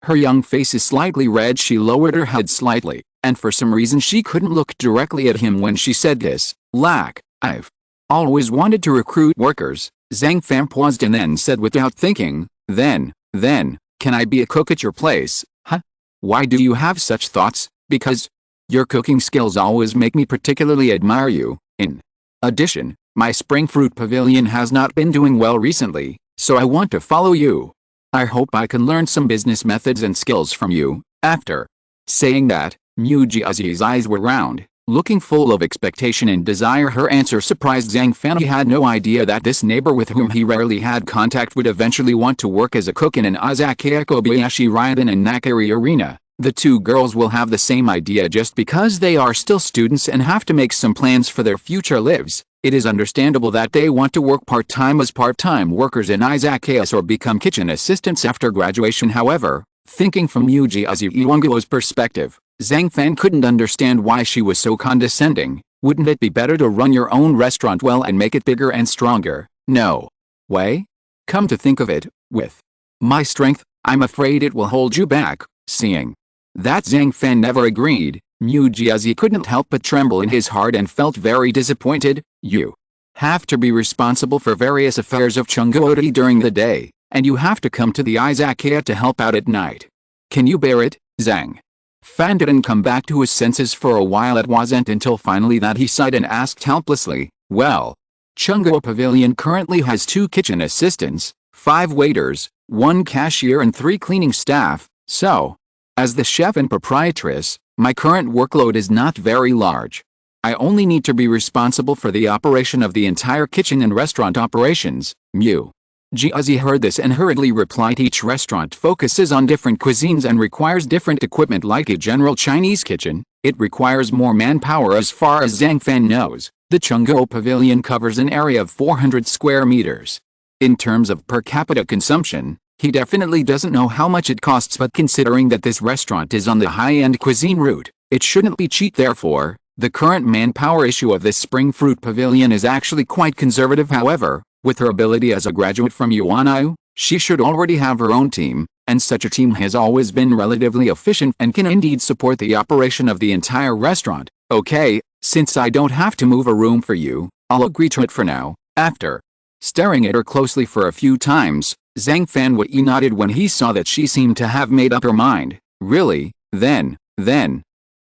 Speaker 1: Her young face is slightly red. She lowered her head slightly, and for some reason she couldn't look directly at him when she said this. I've always wanted to recruit workers." Zhang Fan paused and then said without thinking, Then, can I be a cook at your place? Huh? Why do you have such thoughts? Because your cooking skills always make me particularly admire you. In addition, my spring fruit pavilion has not been doing well recently, so I want to follow you. I hope I can learn some business methods and skills from you." After saying that, Mujiazi's eyes were round, looking full of expectation and desire. Her answer surprised Zhang Fan. He had no idea that this neighbor with whom he rarely had contact would eventually want to work as a cook in an Izakaya. Kobayashi Gentian and Nakari Arena. The 2 girls will have the same idea just because they are still students and have to make some plans for their future lives. It is understandable that they want to work part-time as part-time workers in Izakayas or become kitchen assistants after graduation. However, thinking from Mujiazi Iwanguo's perspective, Zhang Fan couldn't understand why she was so condescending. Wouldn't it be better to run your own restaurant well and make it bigger and stronger? No way? Come to think of it, with my strength, I'm afraid it will hold you back. Seeing that Zhang Fan never agreed, Mujiazi couldn't help but tremble in his heart and felt very disappointed. You have to be responsible for various affairs of Chunguori during the day, and you have to come to the Izakaya to help out at night. Can you bear it, Zhang Fan didn't come back to his senses for a while. It wasn't until finally that he sighed and asked helplessly, "Well, Chunggo Pavilion currently has 2 kitchen assistants, 5 waiters, 1 cashier and 3 cleaning staff, so, as the chef and proprietress, my current workload is not very large. I only need to be responsible for the operation of the entire kitchen and restaurant operations." Jiazi heard this and hurriedly replied, "Each restaurant focuses on different cuisines and requires different equipment. Like a general Chinese kitchen, it requires more manpower. As far as Zhang Fan knows, the Chunggo Pavilion covers an area of 400 square meters. In terms of per capita consumption, he definitely doesn't know how much it costs, but considering that this restaurant is on the high-end cuisine route, it shouldn't be cheap. Therefore, the current manpower issue of this spring fruit pavilion is actually quite conservative. However, with her ability as a graduate from UNIU, she should already have her own team, and such a team has always been relatively efficient and can indeed support the operation of the entire restaurant. Okay, since I don't have to move a room for you, I'll agree to it for now." After staring at her closely for a few times, Zhang Fan nodded when he saw that she seemed to have made up her mind. "Really? Then,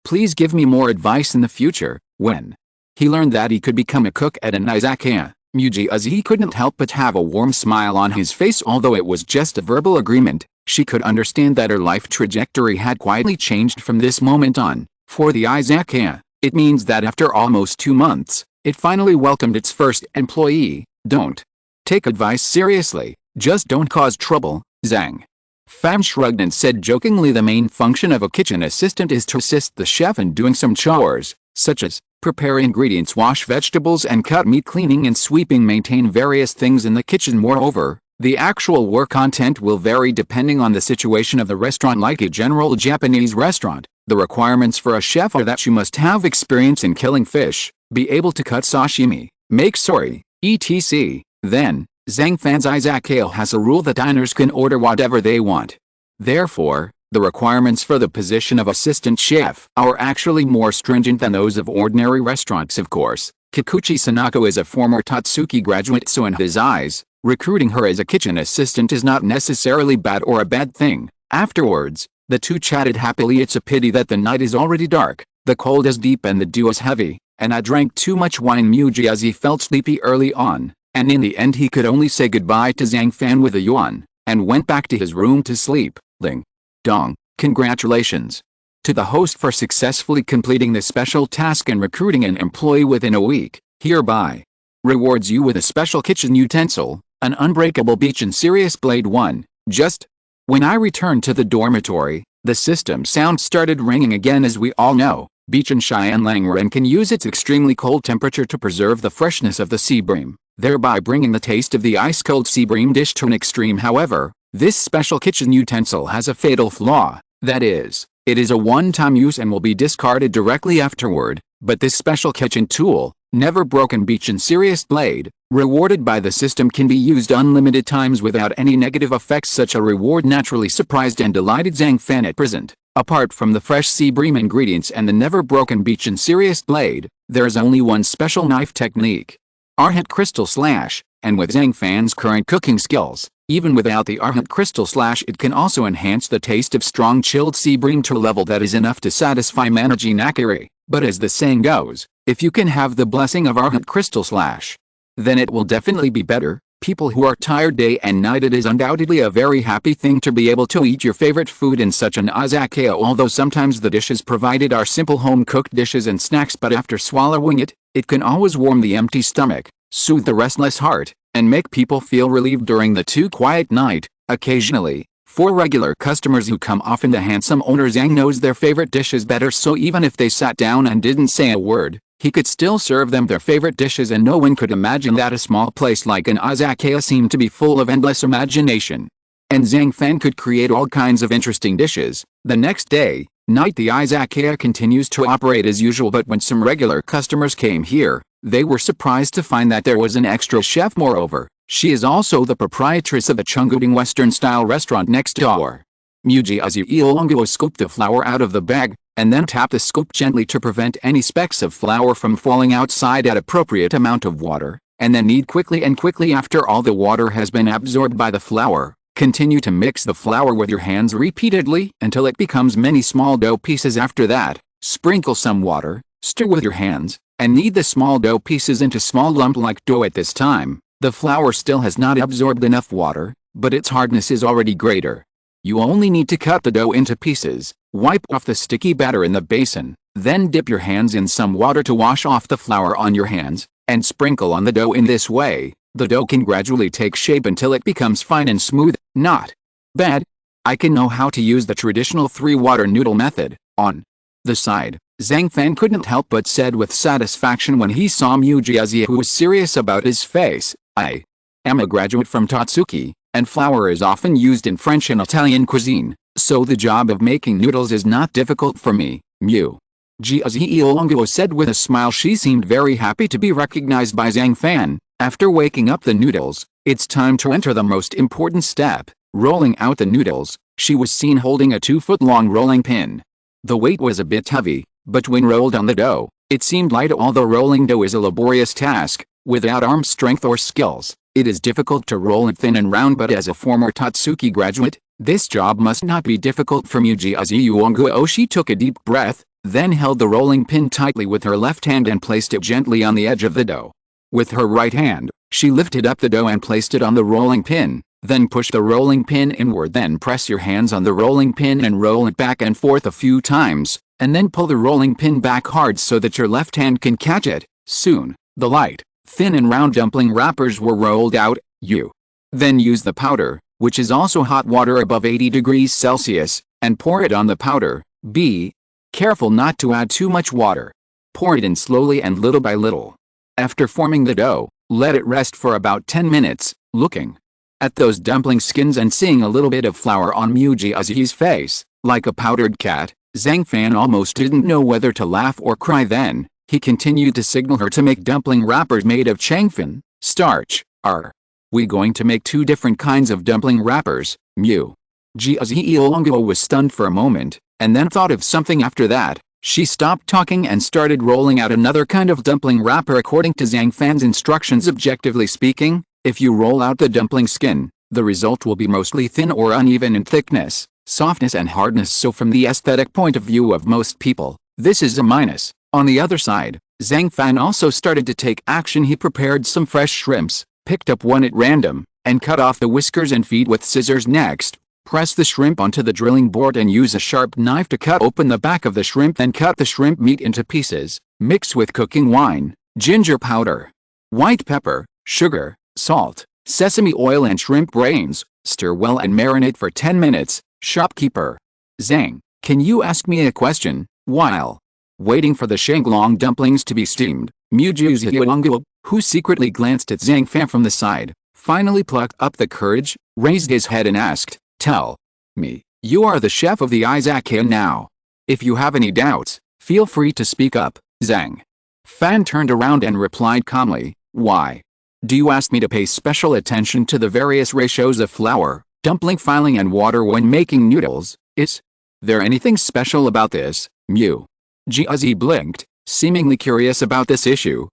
Speaker 1: please give me more advice in the future." When he learned that he could become a cook at an izakaya, Jiazi couldn't help but have a warm smile on his face. Although it was just a verbal agreement, she could understand that her life trajectory had quietly changed from this moment on. For the izakaya, it means that after almost 2 months, it finally welcomed its first employee. "Don't take advice seriously, just don't cause trouble." Zhang Fan shrugged and said jokingly, "The main function of a kitchen assistant is to assist the chef in doing some chores, such as prepare ingredients, wash vegetables and cut meat, cleaning and sweeping, maintain various things in the kitchen. Moreover, the actual work content will vary depending on the situation of the restaurant. Like a general Japanese restaurant, the requirements for a chef are that you must have experience in killing fish, be able to cut sashimi, make sori, etc. Then, Zhang Fan's izakaya has a rule that diners can order whatever they want. Therefore, the requirements for the position of assistant chef are actually more stringent than those of ordinary restaurants. Of course, Kikuchi Sanako is a former Tatsuki graduate, so in his eyes, recruiting her as a kitchen assistant is not necessarily bad or a bad thing. Afterwards, the two chatted happily. "It's a pity that the night is already dark, the cold is deep and the dew is heavy, and I drank too much wine." Jiazi felt sleepy early on, and in the end he could only say goodbye to Zhang Fan with a yawn, and went back to his room to sleep. Ling Dong, congratulations to the host for successfully completing the special task and recruiting an employee within a week. Hereby rewards you with a special kitchen utensil, an unbreakable beach and serious blade 1. Just when I returned to the dormitory, the system sound started ringing again. As we all know, beach and Cheyenne Langren can use its extremely cold temperature to preserve the freshness of the sea bream, thereby bringing the taste of the ice-cold sea bream dish to an extreme. However, this special kitchen utensil has a fatal flaw, that is, it is a one-time use and will be discarded directly afterward. But this special kitchen tool, never broken beach and serious blade, rewarded by the system, can be used unlimited times without any negative effects. Such a reward naturally surprised and delighted Zhang Fan at present. Apart from the fresh sea bream ingredients and the never broken beach and serious blade, there is only one special knife technique: Arhat Crystal Slash. And with Zhang Fan's current cooking skills, even without the Arhat Crystal Slash, it can also enhance the taste of strong chilled sea bream to a level that is enough to satisfy Manaji Nakiri. But as the saying goes, if you can have the blessing of Arhat Crystal Slash, then it will definitely be better. People who are tired day and night, it is undoubtedly a very happy thing to be able to eat your favorite food in such an izakaya. Although sometimes the dishes provided are simple home-cooked dishes and snacks, but after swallowing it, it can always warm the empty stomach, soothe the restless heart, and make people feel relieved during the too quiet night. Occasionally, for regular customers who come often, the handsome owner Zhang knows their favorite dishes better, so even if they sat down and didn't say a word, he could still serve them their favorite dishes, and no one could imagine that a small place like an izakaya seemed to be full of endless imagination. And Zhang Fan could create all kinds of interesting dishes. The next day, night, the izakaya continues to operate as usual, but when some regular customers came here, they were surprised to find that there was an extra chef. Moreover, she is also the proprietress of the Chunguding Western-style restaurant next door. Jiazi Ilongo scooped the flour out of the bag, and then tapped the scoop gently to prevent any specks of flour from falling outside. At appropriate amount of water, and then knead quickly after all the water has been absorbed by the flour. Continue to mix the flour with your hands repeatedly until it becomes many small dough pieces. After that, sprinkle some water, stir with your hands, and knead the small dough pieces into small lump-like dough. At this time, the flour still has not absorbed enough water, but its hardness is already greater. You only need to cut the dough into pieces, wipe off the sticky batter in the basin, then dip your hands in some water to wash off the flour on your hands, and sprinkle on the dough. In this way, the dough can gradually take shape until it becomes fine and smooth. Not bad. I can know how to use the traditional 3-water noodle method. On the side, Zhang Fan couldn't help but said with satisfaction when he saw Mujiazi, who was serious about his face, "I am a graduate from Tatsuki, and flour is often used in French and Italian cuisine, so the job of making noodles is not difficult for me." Mujiazi said with a smile. She seemed very happy to be recognized by Zhang Fan. After waking up the noodles, it's time to enter the most important step, rolling out the noodles. She was seen holding a 2-foot-long rolling pin. The weight was a bit heavy, but when rolled on the dough, it seemed light. Although rolling dough is a laborious task, without arm strength or skills, it is difficult to roll it thin and round. But as a former Tatsuki graduate, this job must not be difficult for Mujiazi. She took a deep breath, then held the rolling pin tightly with her left hand and placed it gently on the edge of the dough. With her right hand, she lifted up the dough and placed it on the rolling pin, then push the rolling pin inward. Then press your hands on the rolling pin and roll it back and forth a few times, and then pull the rolling pin back hard so that your left hand can catch it. Soon, the light, thin and round dumpling wrappers were rolled out. You then use the powder, which is also hot water above 80 degrees Celsius, and pour it on the powder. Be careful not to add too much water. Pour it in slowly and little by little. After forming the dough, let it rest for about 10 minutes, looking at those dumpling skins and seeing a little bit of flour on Mujiazi's face, like a powdered cat. Zhang Fan almost didn't know whether to laugh or cry. Then, he continued to signal her to make dumpling wrappers made of changfan, starch. Are we going to make 2 different kinds of dumpling wrappers? Mujiazi was stunned for a moment, and then thought of something. After that, she stopped talking and started rolling out another kind of dumpling wrapper according to Zhang Fan's instructions. Objectively speaking, if you roll out the dumpling skin, the result will be mostly thin or uneven in thickness, softness and hardness. So from the aesthetic point of view of most people, this is a minus. On the other side, Zhang Fan also started to take action. He prepared some fresh shrimps, picked up one at random, and cut off the whiskers and feet with scissors. Next, press the shrimp onto the drilling board and use a sharp knife to cut open the back of the shrimp. Then cut the shrimp meat into pieces. Mix with cooking wine, ginger powder, white pepper, sugar, salt, sesame oil and shrimp brains. Stir well and marinate for 10 minutes. Shopkeeper: Zhang, can you ask me a question? While waiting for the shanglong dumplings to be steamed, Mujiazi, who secretly glanced at Zhang Fan from the side, finally plucked up the courage, raised his head and asked, "Tell me, you are the chef of the Izakaya now. If you have any doubts, feel free to speak up." Zhang Fan turned around and replied calmly, "Why do you ask me to pay special attention to the various ratios of flour, dumpling filling and water when making noodles? Is there anything special about this?" Mujiazi blinked, seemingly curious about this issue.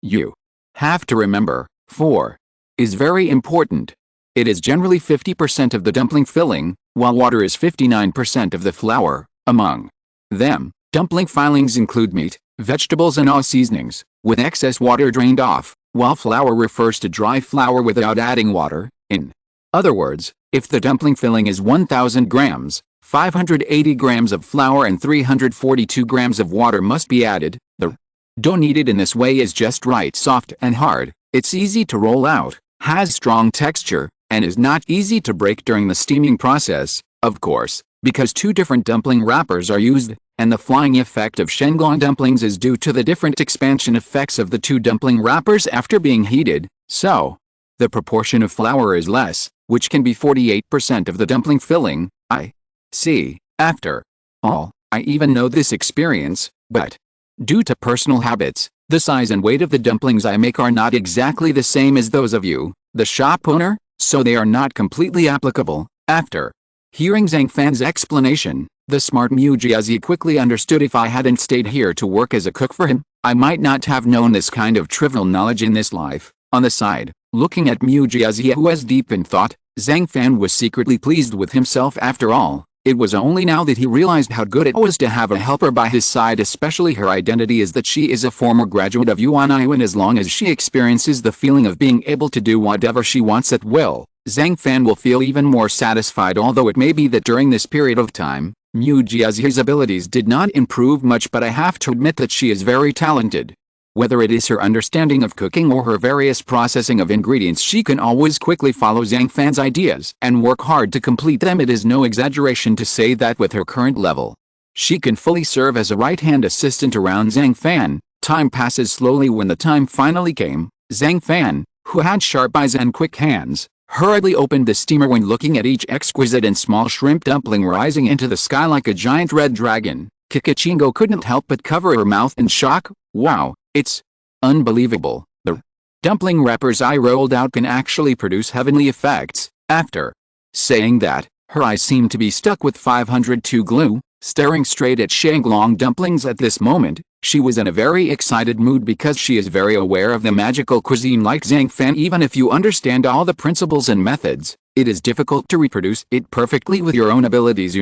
Speaker 1: You have to remember, 4 is very important. It is generally 50% of the dumpling filling, while water is 59% of the flour. Among them, dumpling fillings include meat, vegetables and all seasonings, with excess water drained off, while flour refers to dry flour without adding water. In other words, if the dumpling filling is 1,000 grams, 580 grams of flour and 342 grams of water must be added. The dough kneaded in this way is just right, soft and hard. It's easy to roll out, has strong texture, and is not easy to break during the steaming process. Of course, because 2 different dumpling wrappers are used, and the flying effect of shanglong dumplings is due to the different expansion effects of the 2 dumpling wrappers after being heated, so the proportion of flour is less, which can be 48% of the dumpling filling. I see. After all, I even know this experience, but due to personal habits, the size and weight of the dumplings I make are not exactly the same as those of you, the shop owner, so they are not completely applicable. After hearing Zhang Fan's explanation, the smart Mujiazi quickly understood if I hadn't stayed here to work as a cook for him, I might not have known this kind of trivial knowledge in this life. On the side, looking at Mujiazi, who was deep in thought, Zhang Fan was secretly pleased with himself after all. It was only now that he realized how good it was to have a helper by his side, especially her identity is that she is a former graduate of Yuan, and as long as she experiences the feeling of being able to do whatever she wants at will, Zhang Fan will feel even more satisfied. Although it may be that during this period of time, Mu Jiazi's abilities did not improve much, but I have to admit that she is very talented. Whether it is her understanding of cooking or her various processing of ingredients, she can always quickly follow Zhang Fan's ideas and work hard to complete them. It is no exaggeration to say that with her current level, she can fully serve as a right-hand assistant around Zhang Fan. Time passes slowly. When the time finally came, Zhang Fan, who had sharp eyes and quick hands, hurriedly opened the steamer. When looking at each exquisite and small shrimp dumpling rising into the sky like a giant red dragon, Kikachingo couldn't help but cover her mouth in shock. Wow! It's unbelievable. The dumpling wrapper's eye rolled out can actually produce heavenly effects. After saying that, her eyes seemed to be stuck with 502 glue, staring straight at Shanglong dumplings. At this moment, she was in a very excited mood because she is very aware of the magical cuisine like Zhang Fan. Even if you understand all the principles and methods, it is difficult to reproduce it perfectly with your own abilities.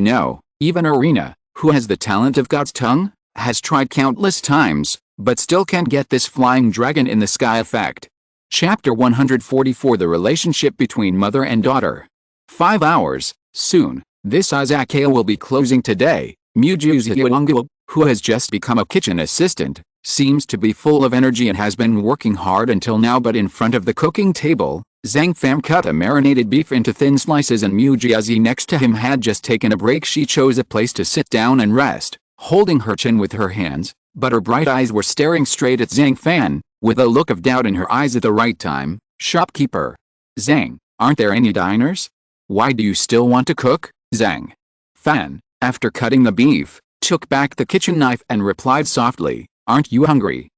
Speaker 1: Even Arena, who has the talent of God's tongue, has tried countless times, but still can't get this flying dragon in the sky effect. Chapter 144: The relationship between mother and daughter. 5 hours. Soon, this Izakaya will be closing today. Mujuzi, who has just become a kitchen assistant, seems to be full of energy and has been working hard until now. But in front of the cooking table, Zhang Fan cut a marinated beef into thin slices, and Mujiazi next to him had just taken a break. She chose a place to sit down and rest, holding her chin with her hands, but her bright eyes were staring straight at Zhang Fan, with a look of doubt in her eyes. At the right time, shopkeeper. Zhang, aren't there any diners? Why do you still want to cook? Zhang Fan, after cutting the beef, took back the kitchen knife and replied softly, aren't you hungry?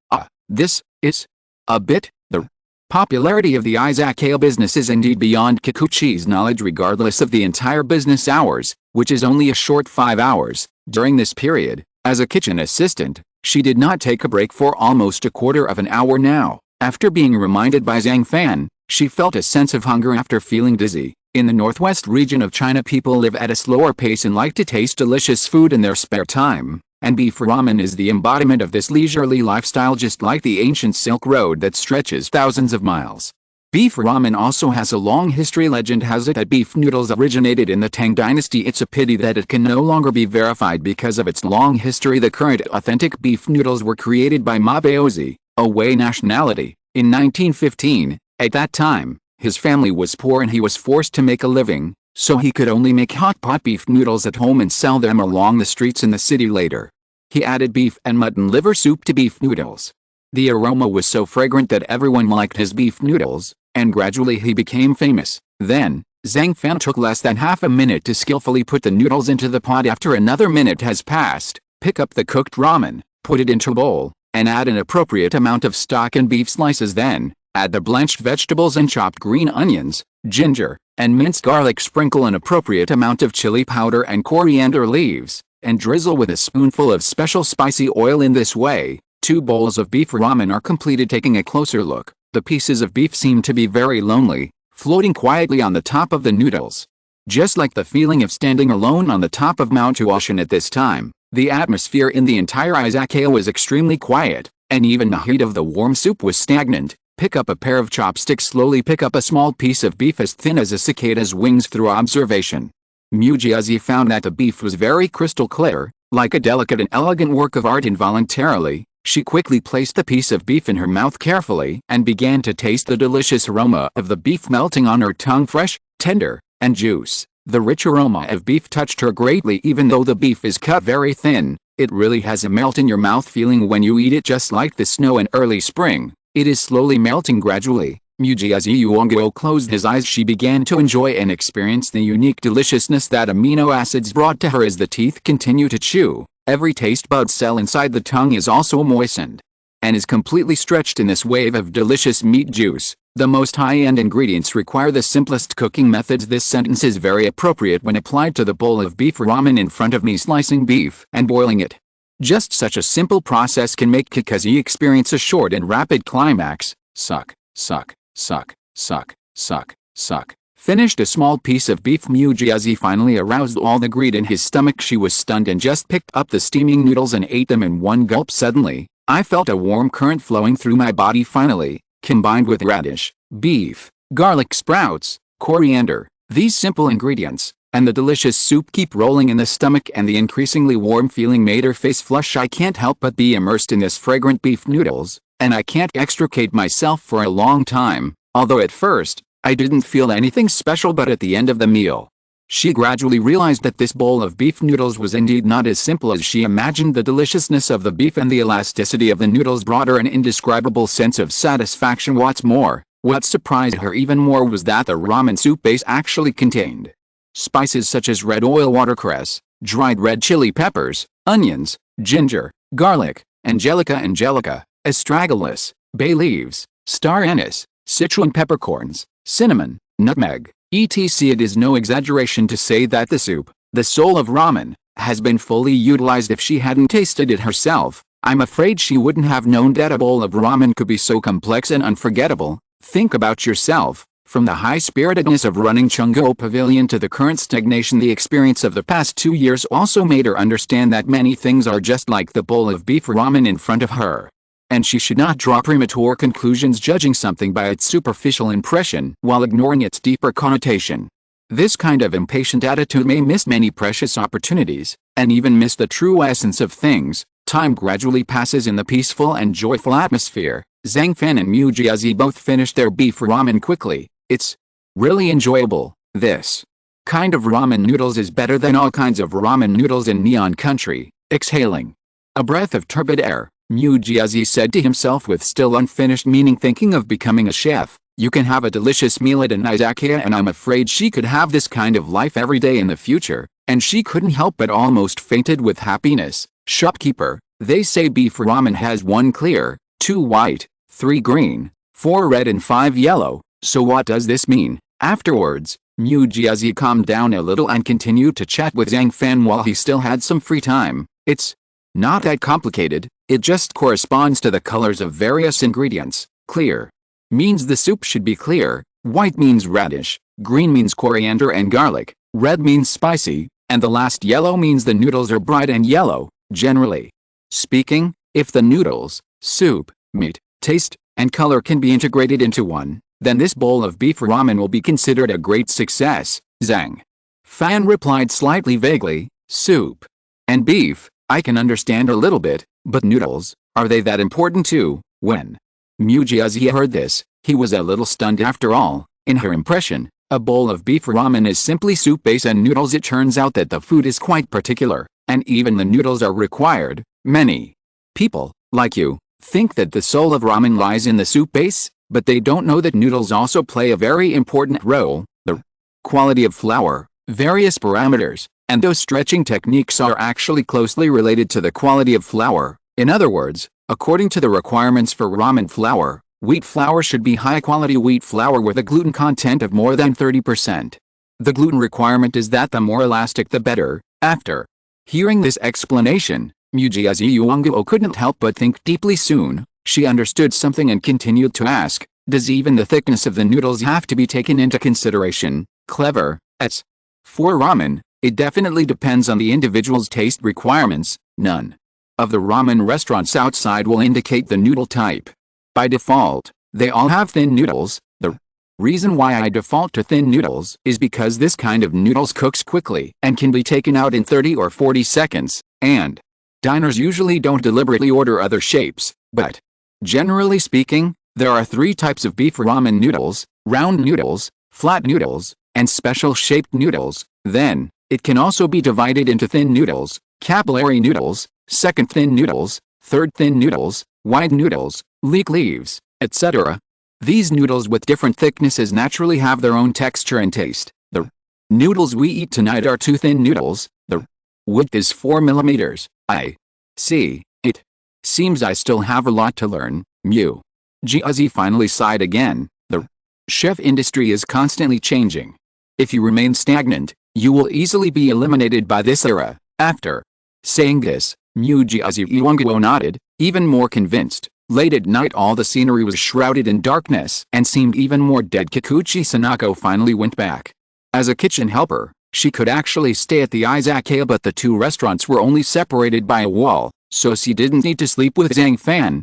Speaker 1: This is a bit. The popularity of the Izakaya business is indeed beyond Kikuchi's knowledge. Regardless of the entire business hours, which is only a short 5 hours, during this period, as a kitchen assistant, she did not take a break for almost a quarter of an hour now. After being reminded by Zhang Fan, she felt a sense of hunger after feeling dizzy. In the northwest region of China, people live at a slower pace and like to taste delicious food in their spare time, and beef ramen is the embodiment of this leisurely lifestyle, just like the ancient Silk Road that stretches thousands of miles. Beef ramen also has a long history. Legend has it that beef noodles originated in the Tang dynasty. It's a pity that it can no longer be verified because of its long history. The current authentic beef noodles were created by Ma Baozi, a Wei nationality, in 1915. At that time, his family was poor and he was forced to make a living, so he could only make hot pot beef noodles at home and sell them along the streets in the city. Later, he added beef and mutton liver soup to beef noodles. The aroma was so fragrant that everyone liked his beef noodles, and gradually he became famous. Then, Zhang Fan took less than half a minute to skillfully put the noodles into the pot. After another minute has passed, pick up the cooked ramen, put it into a bowl, and add an appropriate amount of stock and beef slices. Then, add the blanched vegetables and chopped green onions, ginger, and minced garlic. Sprinkle an appropriate amount of chili powder and coriander leaves, and drizzle with a spoonful of special spicy oil. In this way, 2 bowls of beef ramen are completed. Taking a closer look, the pieces of beef seem to be very lonely, floating quietly on the top of the noodles. Just like the feeling of standing alone on the top of Mount Ocean at this time, the atmosphere in the entire Izakaya was extremely quiet, and even the heat of the warm soup was stagnant. Pick up a pair of chopsticks. Slowly pick up a small piece of beef as thin as a cicada's wings. Through observation, Mujiazi found that the beef was very crystal clear, like a delicate and elegant work of art. Involuntarily, she quickly placed the piece of beef in her mouth carefully and began to taste the delicious aroma of the beef melting on her tongue. Fresh, tender, and juice. The rich aroma of beef touched her greatly. Even though the beef is cut very thin, it really has a melt in your mouth feeling when you eat it, just like the snow in early spring. It is slowly melting gradually. Mujiazi Yuongyo closed his eyes. She began to enjoy and experience the unique deliciousness that amino acids brought to her. As the teeth continue to chew, every taste bud cell inside the tongue is also moistened and is completely stretched in this wave of delicious meat juice. The most high-end ingredients require the simplest cooking methods. This sentence is very appropriate when applied to the bowl of beef ramen in front of me. Slicing beef and boiling it. Just such a simple process can make Kikuchi experience a short and rapid climax. Suck, suck, suck, suck, suck, suck. Finished a small piece of beef. Mujiazi finally aroused all the greed in his stomach. She was stunned and just picked up the steaming noodles and ate them in one gulp. Suddenly, I felt a warm current flowing through my body. Finally, combined with radish, beef, garlic sprouts, coriander, these simple ingredients, and the delicious soup keep rolling in the stomach, and the increasingly warm feeling made her face flush. I can't help but be immersed in this fragrant beef noodles, and I can't extricate myself for a long time, although at first, I didn't feel anything special. But at the end of the meal, she gradually realized that this bowl of beef noodles was indeed not as simple as she imagined. The deliciousness of the beef and the elasticity of the noodles brought her an indescribable sense of satisfaction. What's more, what surprised her even more was that the ramen soup base actually contained spices such as red oil watercress, dried red chili peppers, onions, ginger, garlic, angelica, astragalus, bay leaves, star anise, Sichuan peppercorns, cinnamon, nutmeg, etc. It is no exaggeration to say that the soup, the soul of ramen, has been fully utilized. If she hadn't tasted it herself, I'm afraid she wouldn't have known that a bowl of ramen could be so complex and unforgettable. Think about yourself. From the high-spiritedness of running Chungho Pavilion to the current stagnation, the experience of the past 2 years also made her understand that many things are just like the bowl of beef ramen in front of her. And she should not draw premature conclusions judging something by its superficial impression while ignoring its deeper connotation. This kind of impatient attitude may miss many precious opportunities, and even miss the true essence of things. Time gradually passes in the peaceful and joyful atmosphere. Zhang Fan and Mujiazi both finished their beef ramen quickly. It's really enjoyable. This kind of ramen noodles is better than all kinds of ramen noodles in Neon Country. Exhaling a breath of turbid air, Mujiazi said to himself with still unfinished meaning. Thinking of becoming a chef, you can have a delicious meal at an izakaya, and I'm afraid she could have this kind of life every day in the future, and she couldn't help but almost fainted with happiness. Shopkeeper, they say beef ramen has 1 clear, 2 white, 3 green, 4 red and 5 yellow. So what does this mean? Afterwards, Mujiazi calmed down a little and continued to chat with Zhang Fan while he still had some free time. It's not that complicated, it just corresponds to the colors of various ingredients. Clear means the soup should be clear, white means radish, green means coriander and garlic, red means spicy, and the last yellow means the noodles are bright and yellow. Generally speaking, if the noodles, soup, meat, taste, and color can be integrated into one, then this bowl of beef ramen will be considered a great success. Zhang Fan replied slightly vaguely, soup and beef, I can understand a little bit, but noodles, are they that important too? When Mujiazi heard this, he was a little stunned. After all, in her impression, a bowl of beef ramen is simply soup base and noodles. It turns out that the food is quite particular, and even the noodles are required. Many people, like you, think that the soul of ramen lies in the soup base, but they don't know that noodles also play a very important role. The quality of flour, various parameters, and those stretching techniques are actually closely related to the quality of flour. In other words, according to the requirements for ramen flour, wheat flour should be high-quality wheat flour with a gluten content of more than 30%. The gluten requirement is that the more elastic the better. After hearing this explanation, Mujiazi Yuanguo couldn't help but think deeply. Soon, she understood something and continued to ask, does even the thickness of the noodles have to be taken into consideration? Clever. As for ramen, it definitely depends on the individual's taste requirements. None of the ramen restaurants outside will indicate the noodle type. By default, they all have thin noodles. The reason why I default to thin noodles is because this kind of noodles cooks quickly and can be taken out in 30 or 40 seconds, and diners usually don't deliberately order other shapes. But generally speaking, there are 3 types of beef ramen noodles: round noodles, flat noodles, and special shaped noodles. Then, it can also be divided into thin noodles, capillary noodles, second thin noodles, third thin noodles, wide noodles, leek leaves, etc. These noodles with different thicknesses naturally have their own texture and taste. The noodles we eat tonight are 2 thin noodles. The width is 4 millimeters. I see. It seems I still have a lot to learn. Mujiazi finally sighed again. The chef industry is constantly changing. If you remain stagnant, you will easily be eliminated by this era. After saying this, Mujiazi Yuanguo nodded, even more convinced. Late at night all the scenery was shrouded in darkness and seemed even more dead. Kikuchi Sanako finally went back. As a kitchen helper, she could actually stay at the Izakaya, but the two restaurants were only separated by a wall, so she didn't need to sleep with Zhang Fan.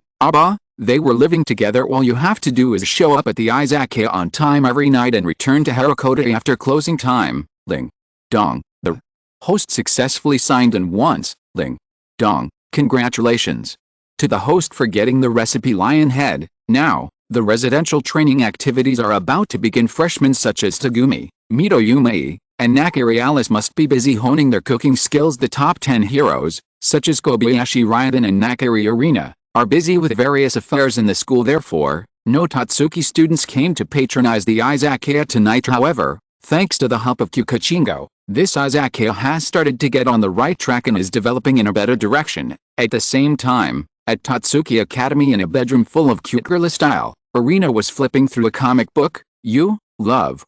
Speaker 1: They were living together. All you have to do is show up at the Izakaya on time every night and return to Harakota after closing time. Ling Dong. The host successfully signed in once. Ling Dong. Congratulations to the host for getting the recipe lion head. Now, the residential training activities are about to begin. Freshmen such as Tagumi, Mitoyumi, and Nakiri Alice must be busy honing their cooking skills. The top 10 heroes, such as Kobayashi Gentian and Nakiri Arena, are busy with various affairs in the school. Therefore, no Tatsuki students came to patronize the Izakaya tonight. However, thanks to the help of Kikuchingo, this Izakaya has started to get on the right track and is developing in a better direction. At the same time, at Tatsuki Academy, in a bedroom full of cute girly style, Arena was flipping through a comic book. You love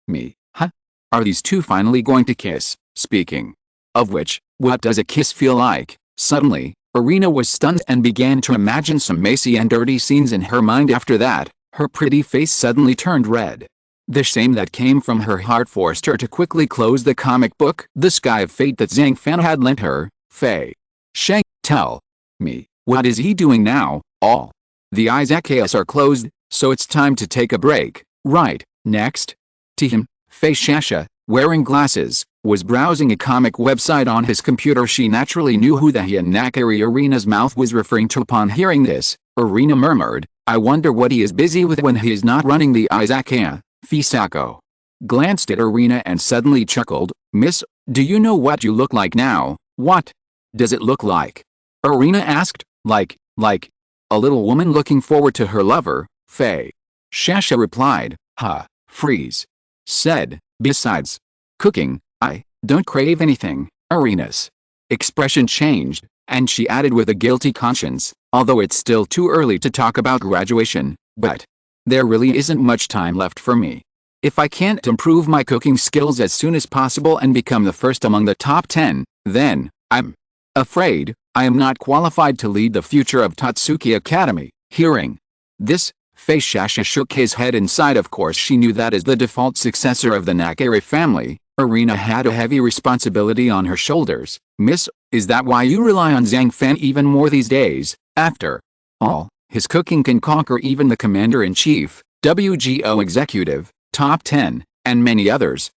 Speaker 1: me, huh? Are these two finally going to kiss? Speaking of which, what does a kiss feel like? Suddenly, Arena was stunned and began to imagine some messy and dirty scenes in her mind. After that, her pretty face suddenly turned red. The shame that came from her heart forced her to quickly close the comic book. The Sky of Fate that Zhang Fan had lent her. Fei Sheng, tell me, what is he doing now? All the Izakayas are closed, so it's time to take a break, right? Next to him, Fei Shasha, wearing glasses, was browsing a comic website on his computer. She naturally knew who the he and Nakiri Arena's mouth was referring to. Upon hearing this, Arena murmured, I wonder what he is busy with when he is not running the Izakaya. Fisako glanced at Arena and suddenly chuckled. Miss, do you know what you look like now? What does it look like? Arena asked. Like a little woman looking forward to her lover. Fei Shasha replied. Freeze said, besides cooking, I don't crave anything. Arena's expression changed, and she added with a guilty conscience, although it's still too early to talk about graduation, but there really isn't much time left for me. If I can't improve my cooking skills as soon as possible and become the first among the top 10, then I'm afraid I am not qualified to lead the future of Tatsuki Academy. Hearing this, Fei Shasha shook his head. Inside, of course, she knew that as the default successor of the Nakiri family, Arena had a heavy responsibility on her shoulders. Miss, is that why you rely on Zhang Fan even more these days? After all, his cooking can conquer even the Commander-in-Chief, WGO Executive, Top 10, and many others.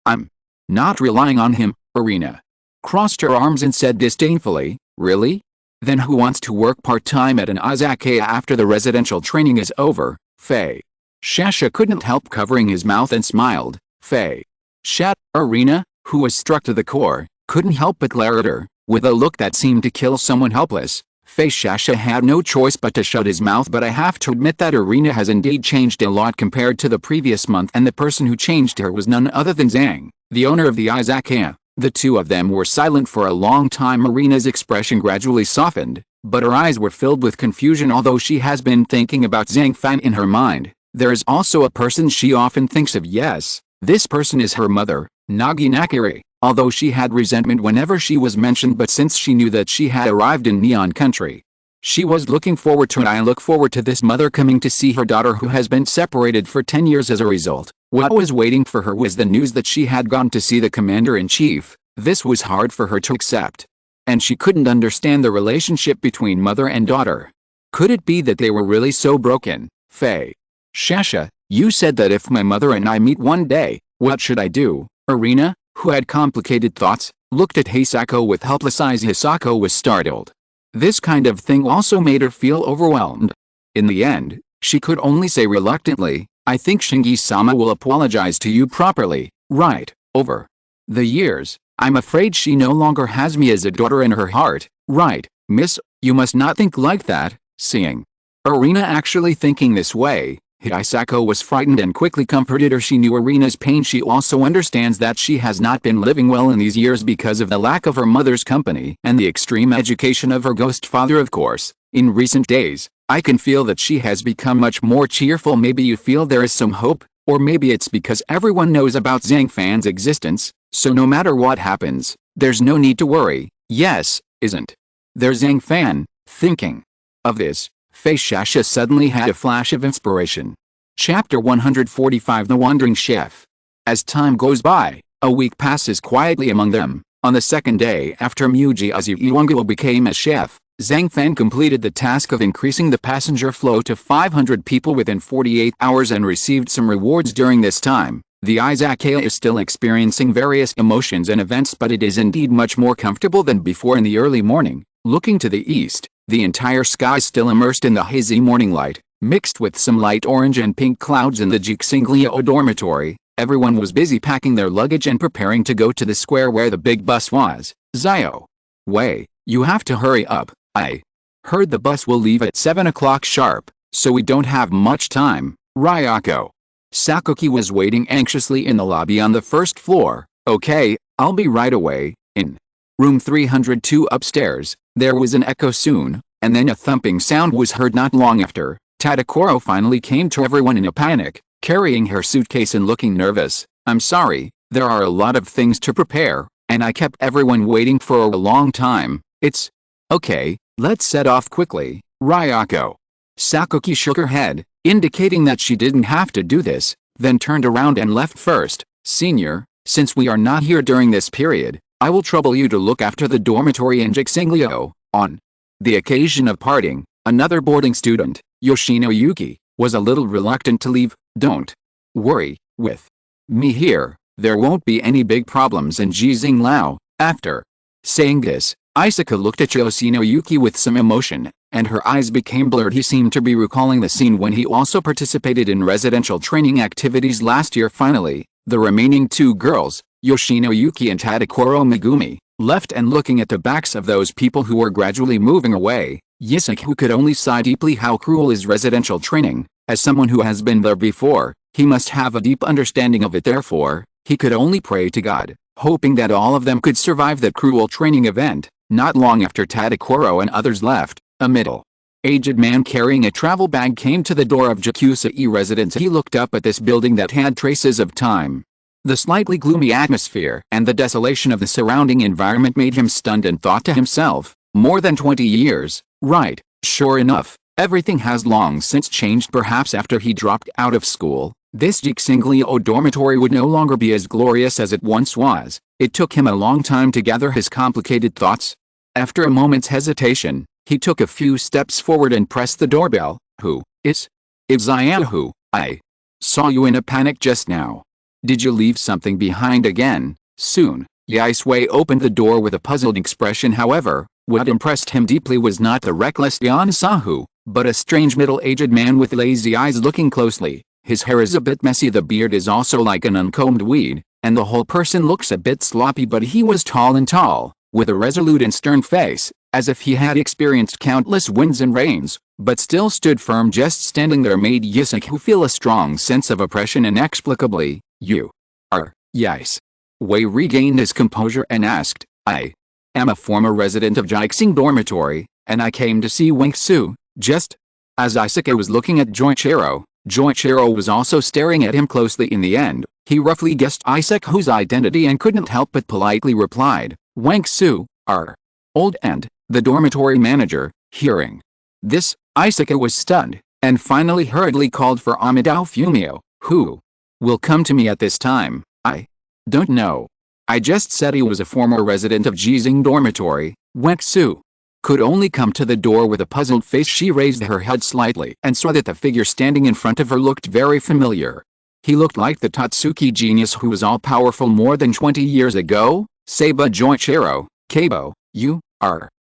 Speaker 1: I'm not relying on him. Arena crossed her arms and said disdainfully, really? Then who wants to work part-time at an Izakaya after the residential training is over? Fei Shasha couldn't help covering his mouth and smiled. Fei Shat. Arena, who was struck to the core, couldn't help but glare at her, with a look that seemed to kill someone helpless. Fei Shasha had no choice but to shut his mouth. But I have to admit that Arena has indeed changed a lot compared to the previous month, and the person who changed her was none other than Zhang, the owner of the Izakaya. The two of them were silent for a long time. Arena's expression gradually softened, but her eyes were filled with confusion. Although she has been thinking about Zhang Fan in her mind, there is also a person she often thinks of. Yes, this person is her mother, Nagi Nakiri. Although she had resentment whenever she was mentioned, but since she knew that she had arrived in Neon Country, she was looking forward to it. I look forward to this mother coming to see her daughter who has been separated for 10 years as a result. What was waiting for her was the news that she had gone to see the Commander-in-Chief. This was hard for her to accept, and she couldn't understand the relationship between mother and daughter. Could it be that they were really so broken? Fei Shasha, you said that if my mother and I meet one day, what should I do? Arena, who had complicated thoughts, looked at Hisako with helpless eyes. Hisako was startled. This kind of thing also made her feel overwhelmed. In the end, she could only say reluctantly, I think Shingi-sama will apologize to you properly, right? Over the years, I'm afraid she no longer has me as a daughter in her heart, right? Miss, you must not think like that. Seeing Arena actually thinking this way, Hisako was frightened and quickly comforted her. She knew Arena's pain. She also understands that she has not been living well in these years because of the lack of her mother's company and the extreme education of her ghost father. Of course, in recent days, I can feel that she has become much more cheerful. Maybe you feel there is some hope, or maybe it's because everyone knows about Zhang Fan's existence, so no matter what happens, there's no need to worry. Yes, isn't there Zhang Fan? Thinking of this, Fei Shasha suddenly had a flash of inspiration. Chapter 145 The Wandering Chef. As time goes by, a week passes quietly among them. On the second day after Mujiazu Yuanguo became a chef, Zhang Fan completed the task of increasing the passenger flow to 500 people within 48 hours and received some rewards during this time. The Izakaya is still experiencing various emotions and events, but it is indeed much more comfortable than before in the early morning. Looking to the east, the entire sky is still immersed in the hazy morning light, mixed with some light orange and pink clouds in the Jixinglio dormitory. Everyone was busy packing their luggage and preparing to go to the square where the big bus was. Zio. Wei, you have to hurry up. I heard the bus will leave at 7 o'clock sharp, so we don't have much time. Ryako. Sakuki was waiting anxiously in the lobby on the first floor. Okay, I'll be right away. In room 302 upstairs, there was an echo soon, and then a thumping sound was heard not long after. Tadakoro finally came to everyone in a panic, carrying her suitcase and looking nervous. I'm sorry, there are a lot of things to prepare, and I kept everyone waiting for a long time. It's okay, let's set off quickly. Ryako. Sakuki shook her head, indicating that she didn't have to do this, then turned around and left first. Senior, since we are not here during this period, I will trouble you to look after the dormitory in Jixinglio. On the occasion of parting, another boarding student, Yoshino Yuki, was a little reluctant to leave. Don't worry, with me here, there won't be any big problems in Jixinglao. After saying this, Isaka looked at Yoshino Yuki with some emotion, and her eyes became blurred. He seemed to be recalling the scene when he also participated in residential training activities last year. Finally, the remaining two girls, Yoshino Yuki and Tadakoro Megumi, left and looking at the backs of those people who were gradually moving away, Yisaku could only sigh deeply. How cruel is residential training. As someone who has been there before, he must have a deep understanding of it. Therefore, he could only pray to God, hoping that all of them could survive that cruel training event. Not long after Tadakoro and others left, a middle-aged man carrying a travel bag came to the door of Jakusai residence. He looked up at this building that had traces of time. The slightly gloomy atmosphere and the desolation of the surrounding environment made him stunned and thought to himself, more than 20 years, right, sure enough, everything has long since changed. Perhaps after he dropped out of school, this Jixinglio dormitory would no longer be as glorious as it once was. It took him a long time to gather his complicated thoughts. After a moment's hesitation, he took a few steps forward and pressed the doorbell. Who is? Izayahu, I saw you in a panic just now. Did you leave something behind again? Soon, Yaisui opened the door with a puzzled expression. However, what impressed him deeply was not the reckless Yansahu, but a strange middle-aged man with lazy eyes looking closely. His hair is a bit messy, the beard is also like an uncombed weed, and the whole person looks a bit sloppy, but he was tall, with a resolute and stern face, as if he had experienced countless winds and rains, but still stood firm. Just standing there made Yisaku feel a strong sense of oppression inexplicably. You are Yais. Wei regained his composure and asked, I am a former resident of Jixing dormitory, and I came to see Wengsu. Just as Isaka was looking at Joichiro was also staring at him closely. In the end, he roughly guessed Isaku's identity and couldn't help but politely replied, Wengsu, our old and the dormitory manager. Hearing this, Isaka was stunned, and finally hurriedly called for Amadou Fumio. Who will come to me at this time? I don't know. I just said he was a former resident of Jixing dormitory. Wengsu could only come to the door with a puzzled face. She raised her head slightly and saw that the figure standing in front of her looked very familiar. He looked like the Tatsuki genius who was all-powerful more than 20 years ago. Seiba Joichiro, Keibo, you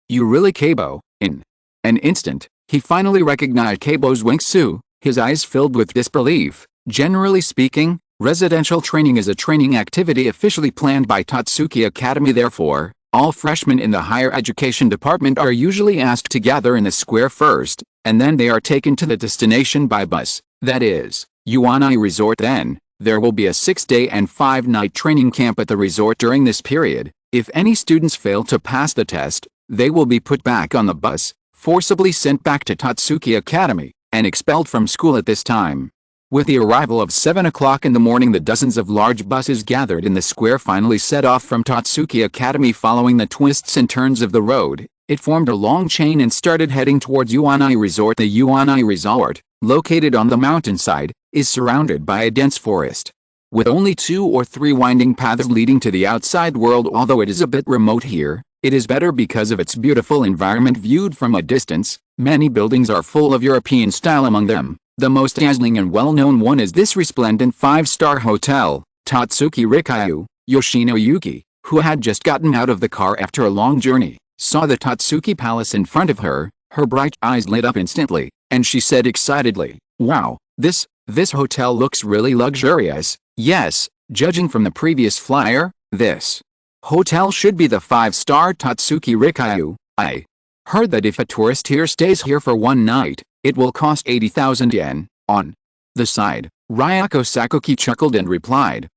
Speaker 1: really Keibo? In an instant, he finally recognized Keibo's Wengsu, his eyes filled with disbelief. Generally speaking, residential training is a training activity officially planned by Tatsuki Academy. Therefore, all freshmen in the higher education department are usually asked to gather in the square first, and then they are taken to the destination by bus, that is, Yuanai Resort. Then, there will be a 6-day and 5-night training camp at the resort. During this period, if any students fail to pass the test, they will be put back on the bus, forcibly sent back to Tatsuki Academy, and expelled from school at this time. With the arrival of 7 o'clock in the morning, the dozens of large buses gathered in the square finally set off from Tatsuki Academy. Following the twists and turns of the road, It formed a long chain and started heading towards Yuanai Resort. The Yuanai Resort, located on the mountainside, is surrounded by a dense forest, with only 2 or 3 winding paths leading to the outside world. Although it is a bit remote here, it is better because of its beautiful environment viewed from a distance. Many buildings are full of European style. Among them, the most dazzling and well-known one is this resplendent 5-star hotel, Tatsuki Rikyu. Yoshino Yuki, who had just gotten out of the car after a long journey, saw the Tatsuki Palace in front of her. Her bright eyes lit up instantly, and she said excitedly, "Wow, this hotel looks really luxurious." Yes, judging from the previous flyer, this hotel should be the 5-star Tatsuki Rikyu. I heard that if a tourist here stays here for one night, it will cost 80,000 yen. On the side, Ryako Sakuki chuckled and replied,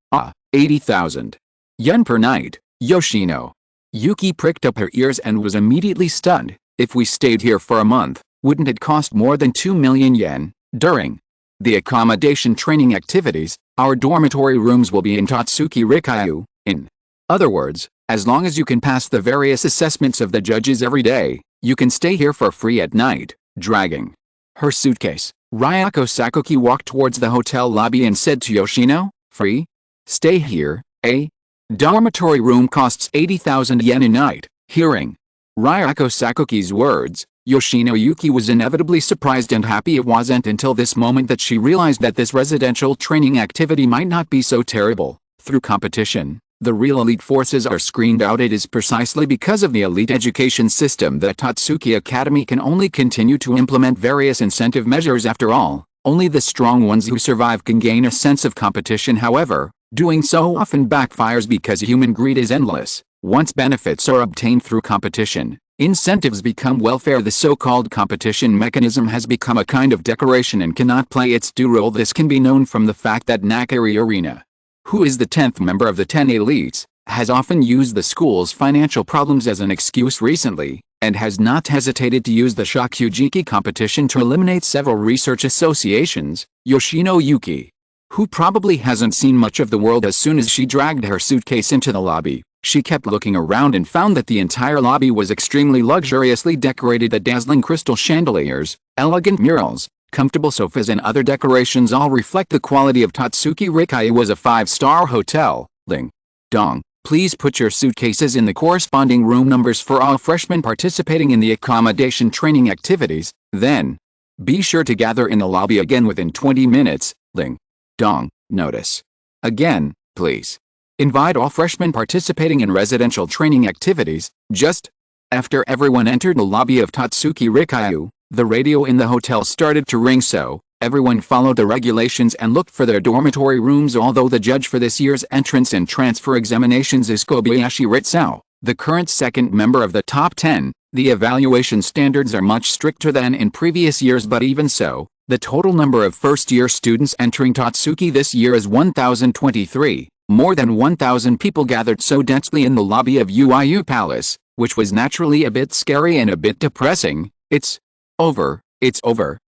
Speaker 1: 80,000 yen per night. Yoshino Yuki pricked up her ears and was immediately stunned. If we stayed here for a month, wouldn't it cost more than 2 million yen? During the accommodation training activities, our dormitory rooms will be in Tatsuki Rikyu. In other words, as long as you can pass the various assessments of the judges every day, you can stay here for free at night. Dragging her suitcase, Ryako Sakuki walked towards the hotel lobby and said to Yoshino, "Free? Stay here, eh? Dormitory room costs 80,000 yen a night." Hearing Ryako Sakuki's words, Yoshino Yuki was inevitably surprised and happy. It wasn't until this moment that she realized that this residential training activity might not be so terrible. Through competition, the real elite forces are screened out. It is precisely because of the elite education system that Tatsuki Academy can only continue to implement various incentive measures. After all, only the strong ones who survive can gain a sense of competition. However, doing so often backfires because human greed is endless. Once benefits are obtained through competition, incentives become welfare. The so-called competition mechanism has become a kind of decoration and cannot play its due role. This can be known from the fact that Nakari Arena, who is the 10th member of the 10 elites, has often used the school's financial problems as an excuse recently, and has not hesitated to use the Shokugeki competition to eliminate several research associations. Yoshino Yuki, who probably hasn't seen much of the world, as soon as she dragged her suitcase into the lobby, she kept looking around and found that the entire lobby was extremely luxuriously decorated. The dazzling crystal chandeliers, elegant murals, comfortable sofas and other decorations all reflect the quality of Tatsuki Rikyu was a 5-star hotel. Ling Dong, please put your suitcases in the corresponding room numbers for all freshmen participating in the accommodation training activities. Then, be sure to gather in the lobby again within 20 minutes. Ling Dong, notice. Again, please. Invite all freshmen participating in residential training activities. Just after everyone entered the lobby of Tatsuki Rikyu, the radio in the hotel started to ring, so everyone followed the regulations and looked for their dormitory rooms. Although the judge for this year's entrance and transfer examinations is Kobayashi Gentian, the current second member of the top 10, the evaluation standards are much stricter than in previous years. But even so, the total number of first-year students entering Tatsuki this year is 1,023. More than 1,000 people gathered so densely in the lobby of UIU Palace, which was naturally a bit scary and a bit depressing. It's over.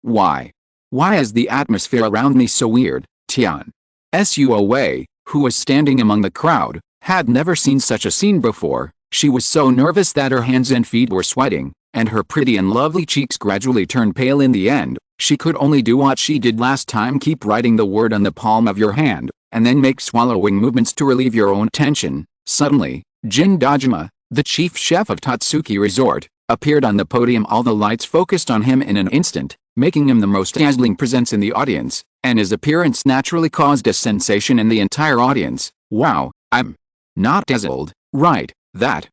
Speaker 1: Why is the atmosphere around me so weird? Tian Suowei, who was standing among the crowd, had never seen such a scene before. She was so nervous that her hands and feet were sweating, and her pretty and lovely cheeks gradually turned pale. In the end, she could only do what she did last time: keep writing the word on the palm of your hand, and then make swallowing movements to relieve your own tension. Suddenly, Jin Dojima, the chief chef of Tatsuki Resort, appeared on the podium. All the lights focused on him in an instant, making him the most dazzling presence in the audience, and his appearance naturally caused a sensation in the entire audience. Wow, I'm not dazzled, right? That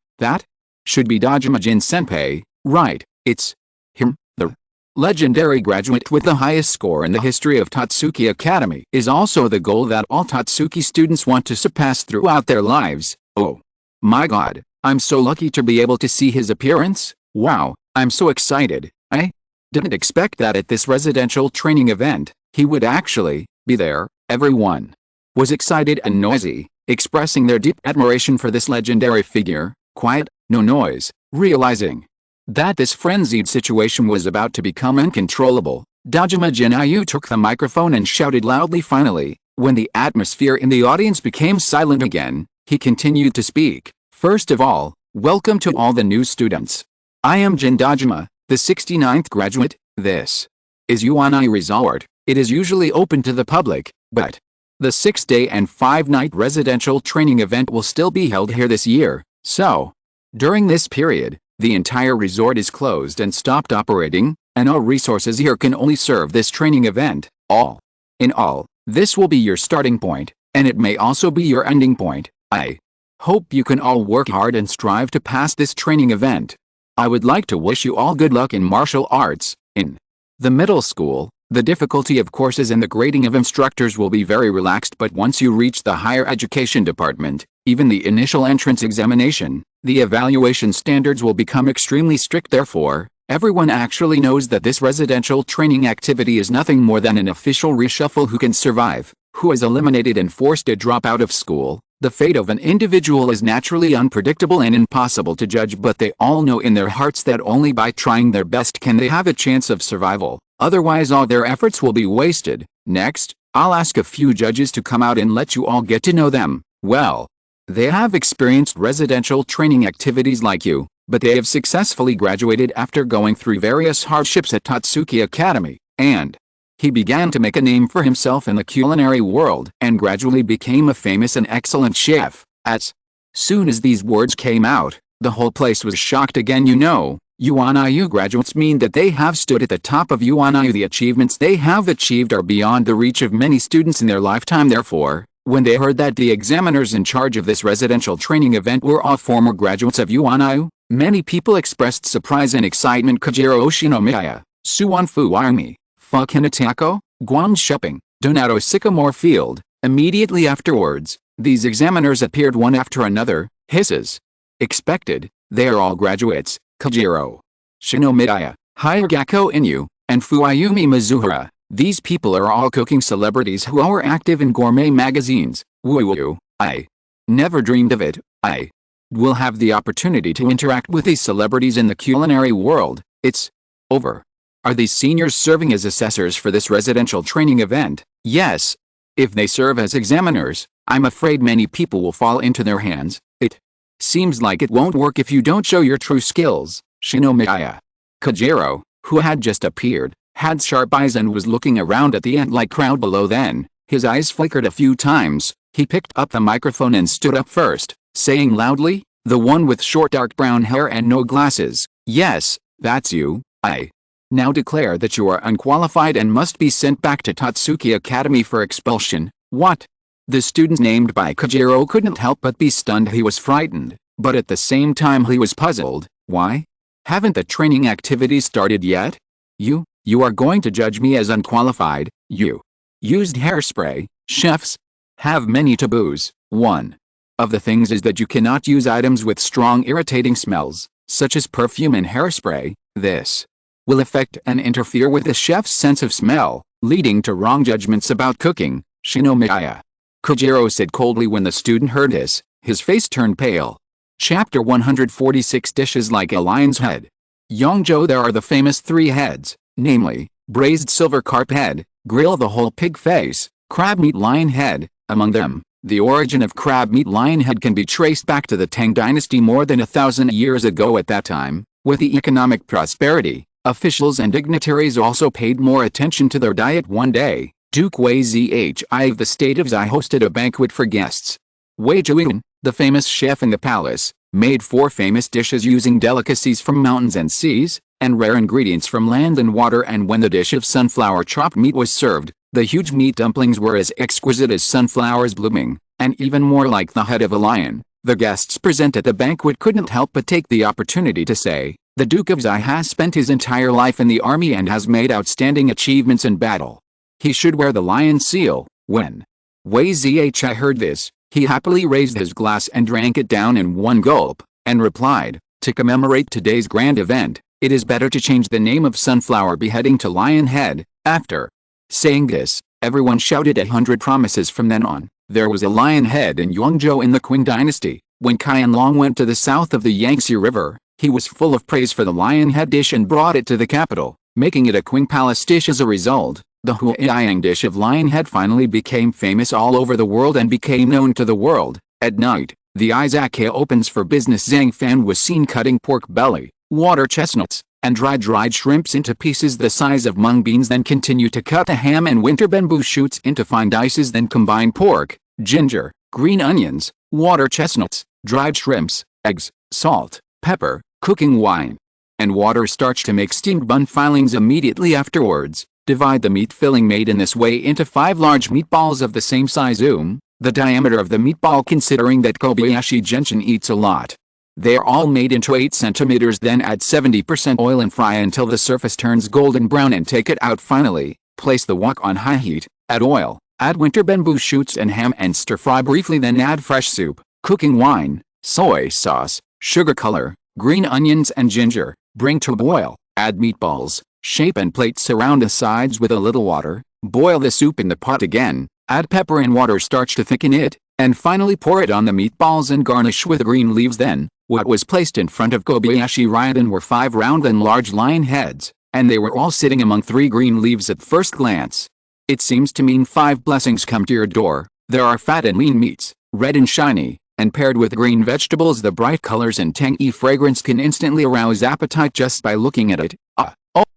Speaker 1: should be Dojima Jin-senpai, right? It's him, the legendary graduate with the highest score in the history of Tatsuki Academy. Is also the goal that all Tatsuki students want to surpass throughout their lives. Oh my god, I'm so lucky to be able to see his appearance. Wow, I'm so excited. I didn't expect that at this residential training event, he would actually be there. Everyone was excited and noisy, expressing their deep admiration for this legendary figure. Quiet, no noise. Realizing that this frenzied situation was about to become uncontrollable, Dojima Jinayu took the microphone and shouted loudly. Finally, when the atmosphere in the audience became silent again, he continued to speak. First of all, welcome to all the new students. I am Jindajima, the 69th graduate. This is Yuanai Resort. It is usually open to the public, but the 6-day and 5-night residential training event will still be held here this year, so during this period, the entire resort is closed and stopped operating, and all resources here can only serve this training event. All in all, this will be your starting point, and it may also be your ending point. I hope you can all work hard and strive to pass this training event. I would like to wish you all good luck in martial arts. In the middle school, the difficulty of courses and the grading of instructors will be very relaxed, but once you reach the higher education department, even the initial entrance examination, the evaluation standards will become extremely strict. Therefore, everyone actually knows that this residential training activity is nothing more than an official reshuffle. Who can survive, who is eliminated and forced to drop out of school. The fate of an individual is naturally unpredictable and impossible to judge, but they all know in their hearts that only by trying their best can they have a chance of survival. Otherwise all their efforts will be wasted. Next, I'll ask a few judges to come out and let you all get to know them. Well, they have experienced residential training activities like you, but they have successfully graduated after going through various hardships at Tatsuki Academy, and he began to make a name for himself in the culinary world and gradually became a famous and excellent chef. As soon as these words came out, the whole place was shocked again. You know, UNIU graduates mean that they have stood at the top of UNIU. The achievements they have achieved are beyond the reach of many students in their lifetime. Therefore, when they heard that the examiners in charge of this residential training event were all former graduates of UNIU, many people expressed surprise and excitement. Kojiro Oshinomiya, Suwon Fuwayumi, Fukinatako, Guan Shopping, Donato Sycamore Field. Immediately afterwards, these examiners appeared one after another. Hisses expected, they are all graduates. Kojiro Shinomiya, Hiragako Inu, and Fuayumi Mizuhara. These people are all cooking celebrities who are active in gourmet magazines. Woo-woo, I never dreamed of it. I will have the opportunity to interact with these celebrities in the culinary world. It's over. Are these seniors serving as assessors for this residential training event? Yes. If they serve as examiners, I'm afraid many people will fall into their hands. It seems like it won't work if you don't show your true skills. Shinomiya. Kojiro, who had just appeared, had sharp eyes and was looking around at the ant-like crowd below. Then, his eyes flickered a few times. He picked up the microphone and stood up first, saying loudly, "The one with short dark brown hair and no glasses. Yes, that's you. I now declare that you are unqualified and must be sent back to Tatsuki Academy for expulsion." What? The student named by Kojiro couldn't help but be stunned. He was frightened, but at the same time he was puzzled. Why? Haven't the training activities started yet? You are going to judge me as unqualified. You used hairspray. Chefs have many taboos. One of the things is that you cannot use items with strong irritating smells, such as perfume and hairspray. This will affect and interfere with the chef's sense of smell, leading to wrong judgments about cooking. Shinomiya. Kojiro said coldly. When the student heard this, his face turned pale. Chapter 146. Dishes like a lion's head. Yongjo. There are the famous 3 heads, namely, braised silver carp head, grill the whole pig face, crab meat lion head. Among them, the origin of crab meat lion head can be traced back to the Tang dynasty more than 1,000 years ago. At that time, with the economic prosperity, officials and dignitaries also paid more attention to their diet. One day, Duke Wei Zhi of the state of Zai hosted a banquet for guests. Wei Zhuyin, the famous chef in the palace, made 4 famous dishes using delicacies from mountains and seas, and rare ingredients from land and water. And when the dish of sunflower chopped meat was served, the huge meat dumplings were as exquisite as sunflowers blooming, and even more like the head of a lion. The guests present at the banquet couldn't help but take the opportunity to say, "The Duke of Zai has spent his entire life in the army and has made outstanding achievements in battle. He should wear the lion seal." When Wei Zhi heard this, he happily raised his glass and drank it down in one gulp, and replied, "To commemorate today's grand event, it is better to change the name of sunflower beheading to lion head." After saying this, everyone shouted 100 promises. From then on, there was a lion head in Yongzhou in the Qing dynasty. When Qianlong went to the south of the Yangtze River, he was full of praise for the lion head dish and brought it to the capital, making it a Qing palace dish. As a result, the Huaiyang dish of lion head finally became famous all over the world and became known to the world. At night, the Izakaya opens for business. Zhang Fan was seen cutting pork belly, water chestnuts, and dried shrimps into pieces the size of mung beans. Then continue to cut the ham and winter bamboo shoots into fine dices. Then combine pork, ginger, green onions, water chestnuts, dried shrimps, eggs, salt, pepper, cooking wine, and water starch to make steamed bun fillings immediately afterwards. Divide the meat filling made in this way into 5 large meatballs of the same size. The diameter of the meatball, considering that Kobayashi Gentian eats a lot. They are all made into 8 centimeters. Then add 70% oil and fry until the surface turns golden brown and take it out. Finally, place the wok on high heat, add oil, add winter bamboo shoots and ham and stir fry briefly. Then add fresh soup, cooking wine, soy sauce, sugar color, green onions and ginger. Bring to a boil, add meatballs, shape and plate. Surround the sides with a little water, boil the soup in the pot again, add pepper and water starch to thicken it, and finally pour it on the meatballs and garnish with green leaves. Then, what was placed in front of Kobayashi Gentian were 5 round and large lion heads, and they were all sitting among 3 green leaves at first glance. It seems to mean 5 blessings come to your door. There are fat and lean meats, red and shiny, and paired with green vegetables. The bright colors and tangy fragrance can instantly arouse appetite just by looking at it.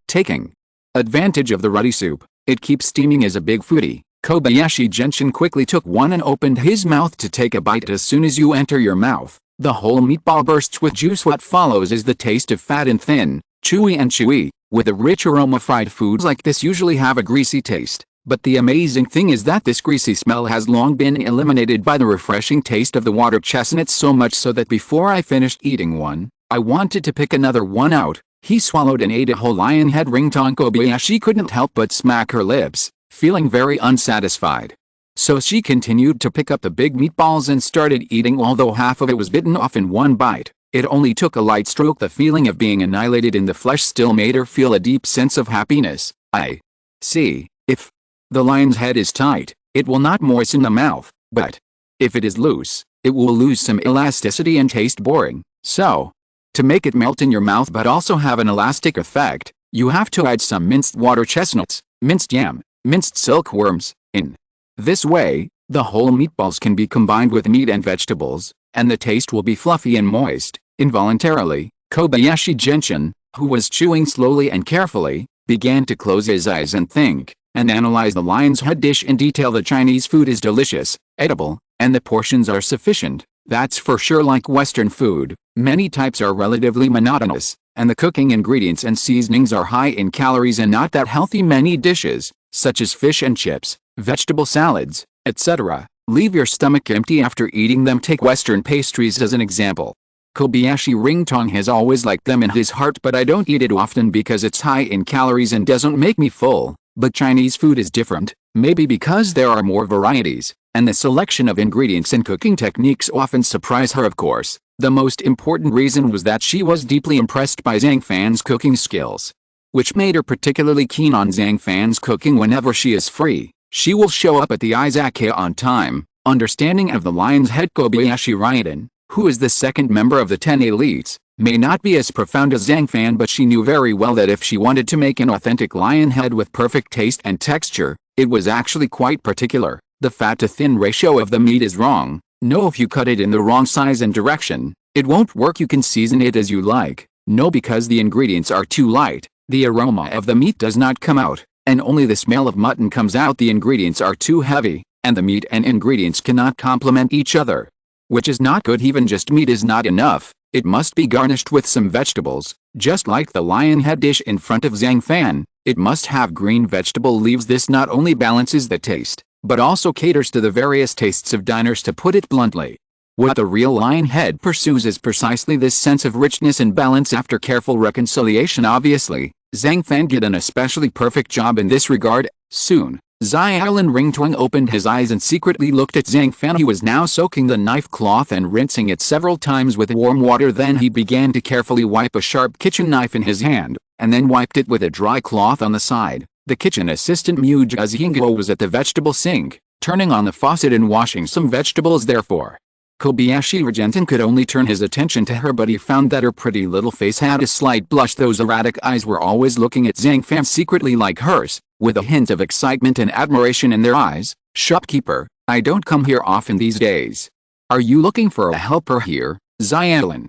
Speaker 1: Taking advantage of the ruddy soup, it keeps steaming. As a big foodie, Kobayashi Gentian quickly took one and opened his mouth to take a bite. As soon as you enter your mouth, the whole meatball bursts with juice. What follows is the taste of fat and thin, chewy, with a rich aroma. Fried foods like this usually have a greasy taste, but the amazing thing is that this greasy smell has long been eliminated by the refreshing taste of the water chestnuts, so much so that before I finished eating one, I wanted to pick another one out. He swallowed and ate a whole lion head. Kobayashi couldn't help but smack her lips, feeling very unsatisfied. So she continued to pick up the big meatballs and started eating. Although half of it was bitten off in one bite, it only took a light stroke. The feeling of being annihilated in the flesh still made her feel a deep sense of happiness. I see, if the lion's head is tight, it will not moisten the mouth, but if it is loose, it will lose some elasticity and taste boring. So, to make it melt in your mouth but also have an elastic effect, you have to add some minced water chestnuts, minced yam, minced silkworms. In this way, the whole meatballs can be combined with meat and vegetables, and the taste will be fluffy and moist. Involuntarily, Kobayashi Gentian, who was chewing slowly and carefully, began to close his eyes and think, and analyze the lion's head dish in detail. The Chinese food is delicious, edible, and the portions are sufficient. That's for sure. Like Western food, many types are relatively monotonous, and the cooking ingredients and seasonings are high in calories and not that healthy. Many dishes, such as fish and chips, vegetable salads, etc., leave your stomach empty after eating them. Take Western pastries as an example. Kobayashi Gentian has always liked them in his heart, but I don't eat it often because it's high in calories and doesn't make me full. But Chinese food is different, maybe because there are more varieties, and the selection of ingredients and cooking techniques often surprise her. Of course, the most important reason was that she was deeply impressed by Zhang Fan's cooking skills, which made her particularly keen on Zhang Fan's cooking. Whenever she is free, she will show up at the Izakaya on time. Understanding of the lion's head. Kobayashi Gentian, who is the second member of the 10 elites, may not be as profound as Zhang Fan, but she knew very well that if she wanted to make an authentic lion head with perfect taste and texture, it was actually quite particular. The fat to thin ratio of the meat is wrong. No, if you cut it in the wrong size and direction, it won't work. You can season it as you like. No, because the ingredients are too light, the aroma of the meat does not come out, and only the smell of mutton comes out. The ingredients are too heavy, and the meat and ingredients cannot complement each other, which is not good. Even just meat is not enough. It must be garnished with some vegetables, just like the lion head dish in front of Zhang Fan. It must have green vegetable leaves. This not only balances the taste, but also caters to the various tastes of diners. To put it bluntly, what the real lion head pursues is precisely this sense of richness and balance. After careful reconciliation, obviously, Zhang Fan did an especially perfect job in this regard. Soon, Gentian opened his eyes and secretly looked at Zhang Fan. He was now soaking the knife cloth and rinsing it several times with warm water. Then he began to carefully wipe a sharp kitchen knife in his hand, and then wiped it with a dry cloth on the side. The kitchen assistant Izakaya was at the vegetable sink, turning on the faucet and washing some vegetables. Therefore, Kobayashi Gentian could only turn his attention to her, but he found that her pretty little face had a slight blush. Those erratic eyes were always looking at Zhang Fan secretly like hers, with a hint of excitement and admiration in their eyes. Shopkeeper, I don't come here often these days. Are you looking for a helper here? Gentian,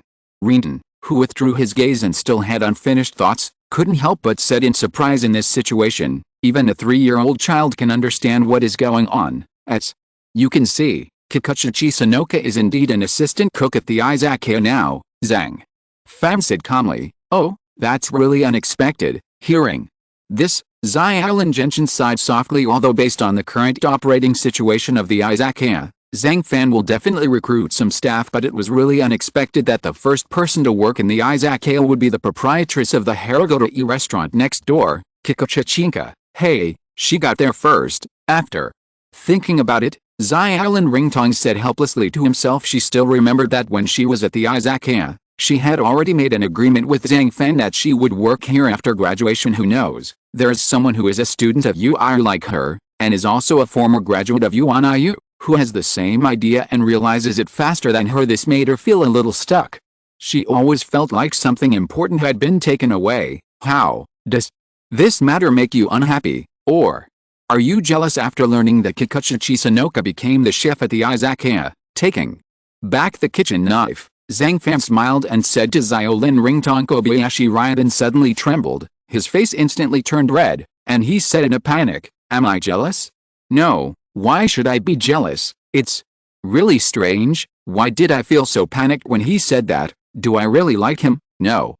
Speaker 1: who withdrew his gaze and still had unfinished thoughts, couldn't help but said in surprise, in this situation, even a 3-year-old child can understand what is going on. As you can see, Kikuchi Sonoka is indeed an assistant cook at the Izakaya now, Zhang Fan said calmly. Oh, that's really unexpected. Hearing this, Kobayashi Gentian sighed softly. Although based on the current operating situation of the Izakaya, Zhang Fan will definitely recruit some staff, but it was really unexpected that the first person to work in the Izakaya would be the proprietress of the Haragoto-e restaurant next door, Kikuchi. Hey, she got there first. After thinking about it, Kobayashi Ringtong said helplessly to himself. She still remembered that when she was at the Izakaya, she had already made an agreement with Zhang Fan that she would work here after graduation. Who knows, there is someone who is a student of UIU like her, and is also a former graduate of UNIU, who has the same idea and realizes it faster than her. This made her feel a little stuck. She always felt like something important had been taken away. How does this matter make you unhappy, or are you jealous? After learning that Kikuchi Sonoka became the chef at the Izakaya, taking back the kitchen knife, Zhang Fan smiled and said to Kobayashi Ringtong. Kobayashi Ryodan suddenly trembled, his face instantly turned red, and he said in a panic, "Am I jealous? No, why should I be jealous? It's really strange. Why did I feel so panicked when he said that? Do I really like him? No,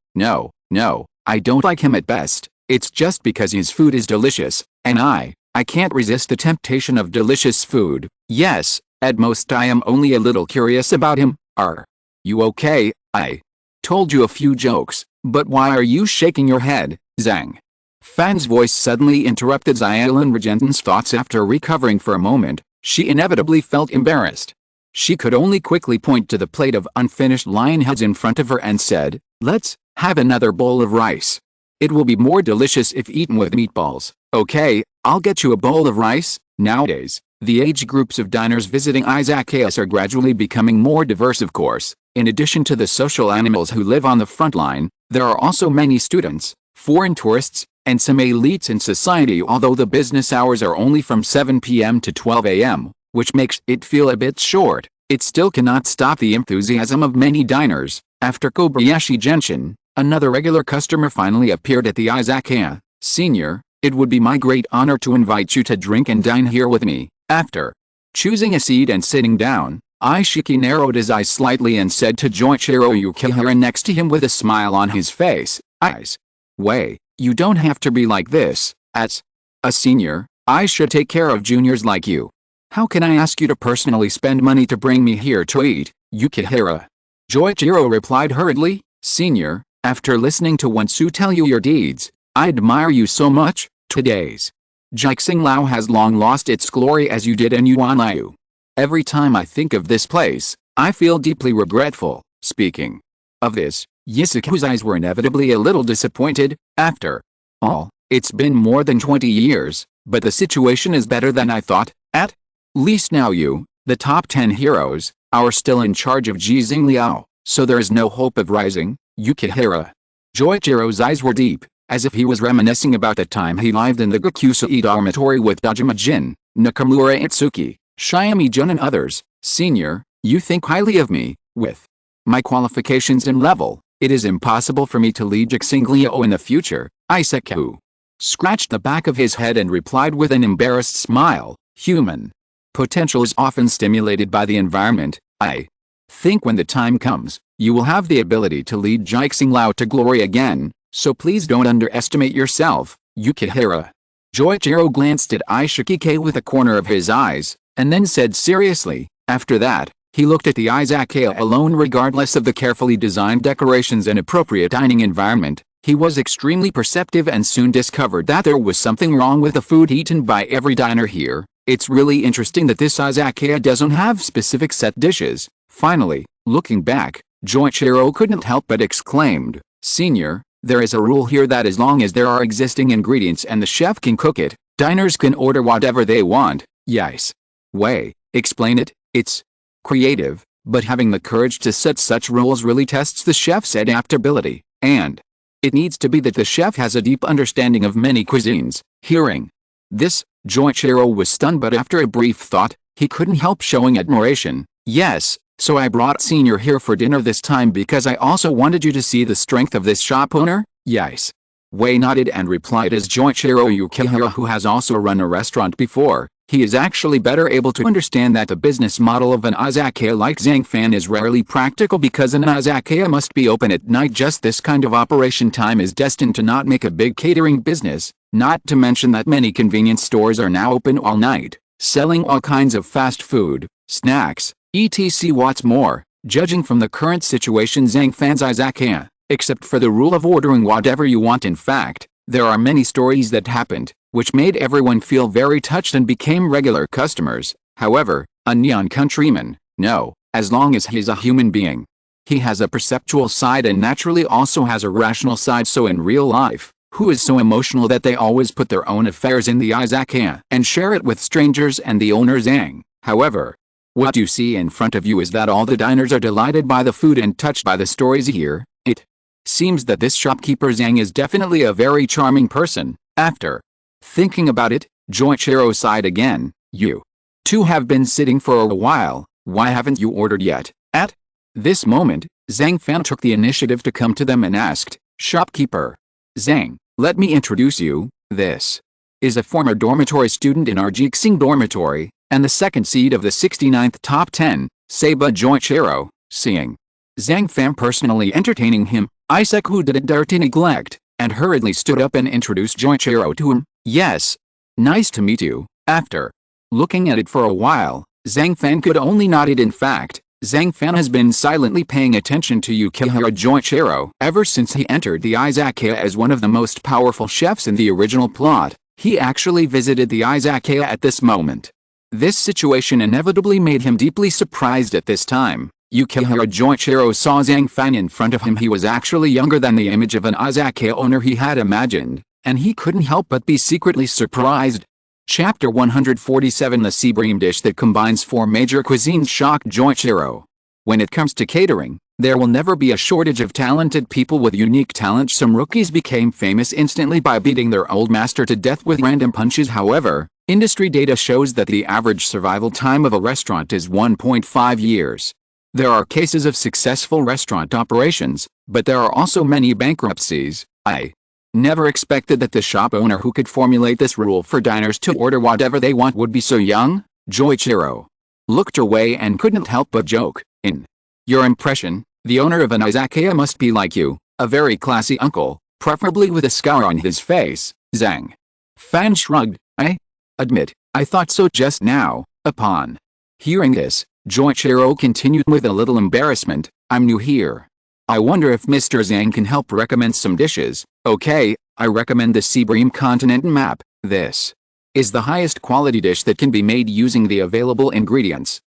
Speaker 1: I don't like him at best. It's just because his food is delicious, and I can't resist the temptation of delicious food. Yes, at most I am only a little curious about him. Are you okay? I told you a few jokes, but why are you shaking your head?" Zhang Fan's voice suddenly interrupted Kobayashi Gentian's thoughts. After recovering for a moment, she inevitably felt embarrassed. She could only quickly point to the plate of unfinished lion heads in front of her and said, "Let's have another bowl of rice. It will be more delicious if eaten with meatballs." "Okay, I'll get you a bowl of rice." Nowadays, the age groups of diners visiting Izakayas are gradually becoming more diverse. Of course, in addition to the social animals who live on the front line, there are also many students, foreign tourists, and some elites in society. Although the business hours are only from 7 p.m. to 12 a.m., which makes it feel a bit short, it still cannot stop the enthusiasm of many diners. After Kobayashi Gentian, another regular customer finally appeared at the Izakaya. "Senior, it would be my great honor to invite you to drink and dine here with me." After choosing a seat and sitting down, Ishiki narrowed his eyes slightly and said to Joichiro Yukihira next to him with a smile on his face, "Wait, you don't have to be like this. As a senior, I should take care of juniors like you. How can I ask you to personally spend money to bring me here to eat, Yukihira?" Joichiro replied hurriedly, "Senior, after listening to Wansu tell you your deeds, I admire you so much. Today's Jixing Lao has long lost its glory as you did in Yuanliu. Every time I think of this place, I feel deeply regretful." Speaking of this, Yisaku's eyes were inevitably a little disappointed. "After all, it's been more than 20 years, but the situation is better than I thought. At least now you, the top 10 heroes, are still in charge of Jixing Liao, so there is no hope of rising, Yukihira." Joichiro's eyes were deep, as if he was reminiscing about the time he lived in the Gakusei dormitory with Dojima Jin, Nakamura Itsuki, Shiami Jun and others. "Senior, you think highly of me. With my qualifications and level, it is impossible for me to lead Jixing Liao in the future." Isaku scratched the back of his head and replied with an embarrassed smile, "Human potential is often stimulated by the environment. I think when the time comes, you will have the ability to lead Jixing Liao to glory again, so please don't underestimate yourself, Yukihira." Joichiro glanced at Ishiki with a corner of his eyes, and then said seriously. After that, he looked at the Izakaya alone. Regardless of the carefully designed decorations and appropriate dining environment, he was extremely perceptive and soon discovered that there was something wrong with the food eaten by every diner here. It's really interesting that this Izakaya doesn't have specific set dishes. Finally, looking back, Joichiro couldn't help but exclaimed, "Senior, there is a rule here that as long as there are existing ingredients and the chef can cook it, diners can order whatever they want." "Yes. Way, explain it." "It's creative, but having the courage to set such rules really tests the chef's adaptability, and it needs to be that the chef has a deep understanding of many cuisines." Hearing this, Joichiro was stunned, but after a brief thought, he couldn't help showing admiration. "Yes, So I brought Senior here for dinner this time because I also wanted you to see the strength of this shop owner. Yes. Wei nodded and replied as Joichiro Yukihira, who has also run a restaurant before, he is actually better able to understand that the business model of an izakaya like Zhang Fan is rarely practical because an izakaya must be open at night. Just this kind of operation time is destined to not make a big catering business, not to mention that many convenience stores are now open all night, selling all kinds of fast food, snacks, etc. What's more, judging from the current situation, Zhang Fan's izakaya, except for the rule of ordering whatever you want. In fact, there are many stories that happened, which made everyone feel very touched and became regular customers. However, a neon countryman, no, as long as he's a human being. He has a perceptual side and naturally also has a rational side. So in real life, who is so emotional that they always put their own affairs in the izakaya and share it with strangers and the owner Zhang. However, what you see in front of you is that all the diners are delighted by the food and touched by the stories here. It seems that this shopkeeper Zhang is definitely a very charming person. After thinking about it, Joichiro sighed again. You two have been sitting for a while, why haven't you ordered yet? At this moment, Zhang Fan took the initiative to come to them and asked, Shopkeeper Zhang, let me introduce you, this is a former dormitory student in our Jixing dormitory, and the second seed of the 69th top 10, Seiba Joichiro. Seeing Zhang Fan personally entertaining him, Isaku didn't dare to neglect, and hurriedly stood up and introduced Joichiro to him. Yes. Nice to meet you. After looking at it for a while, Zhang Fan could only nod it. In fact, Zhang Fan has been silently paying attention to Yukihira Joichiro ever since he entered the izakaya as one of the most powerful chefs in the original plot. He actually visited the izakaya at this moment. This situation inevitably made him deeply surprised at this time. Yukihira Joichiro saw Zhang Fan in front of him. He was actually younger than the image of an izakaya owner he had imagined, and he couldn't help but be secretly surprised. Chapter 147. The Seabream dish that combines 4 major cuisines shocked Joichiro. When it comes to catering, there will never be a shortage of talented people with unique talent. Some rookies became famous instantly by beating their old master to death with random punches. However, industry data shows that the average survival time of a restaurant is 1.5 years. There are cases of successful restaurant operations, but there are also many bankruptcies. I never expected that the shop owner who could formulate this rule for diners to order whatever they want would be so young. Joichiro looked away and couldn't help but joke. In your impression, the owner of an izakaya must be like you, a very classy uncle, preferably with a scowl on his face. Zhang Fan shrugged. I admit, I thought so just now. Upon hearing this, Joichiro continued with a little embarrassment. I'm new here. I wonder if Mr. Zhang can help recommend some dishes. Okay, I recommend the Seabream Continent Map. This is the highest quality dish that can be made using the available ingredients.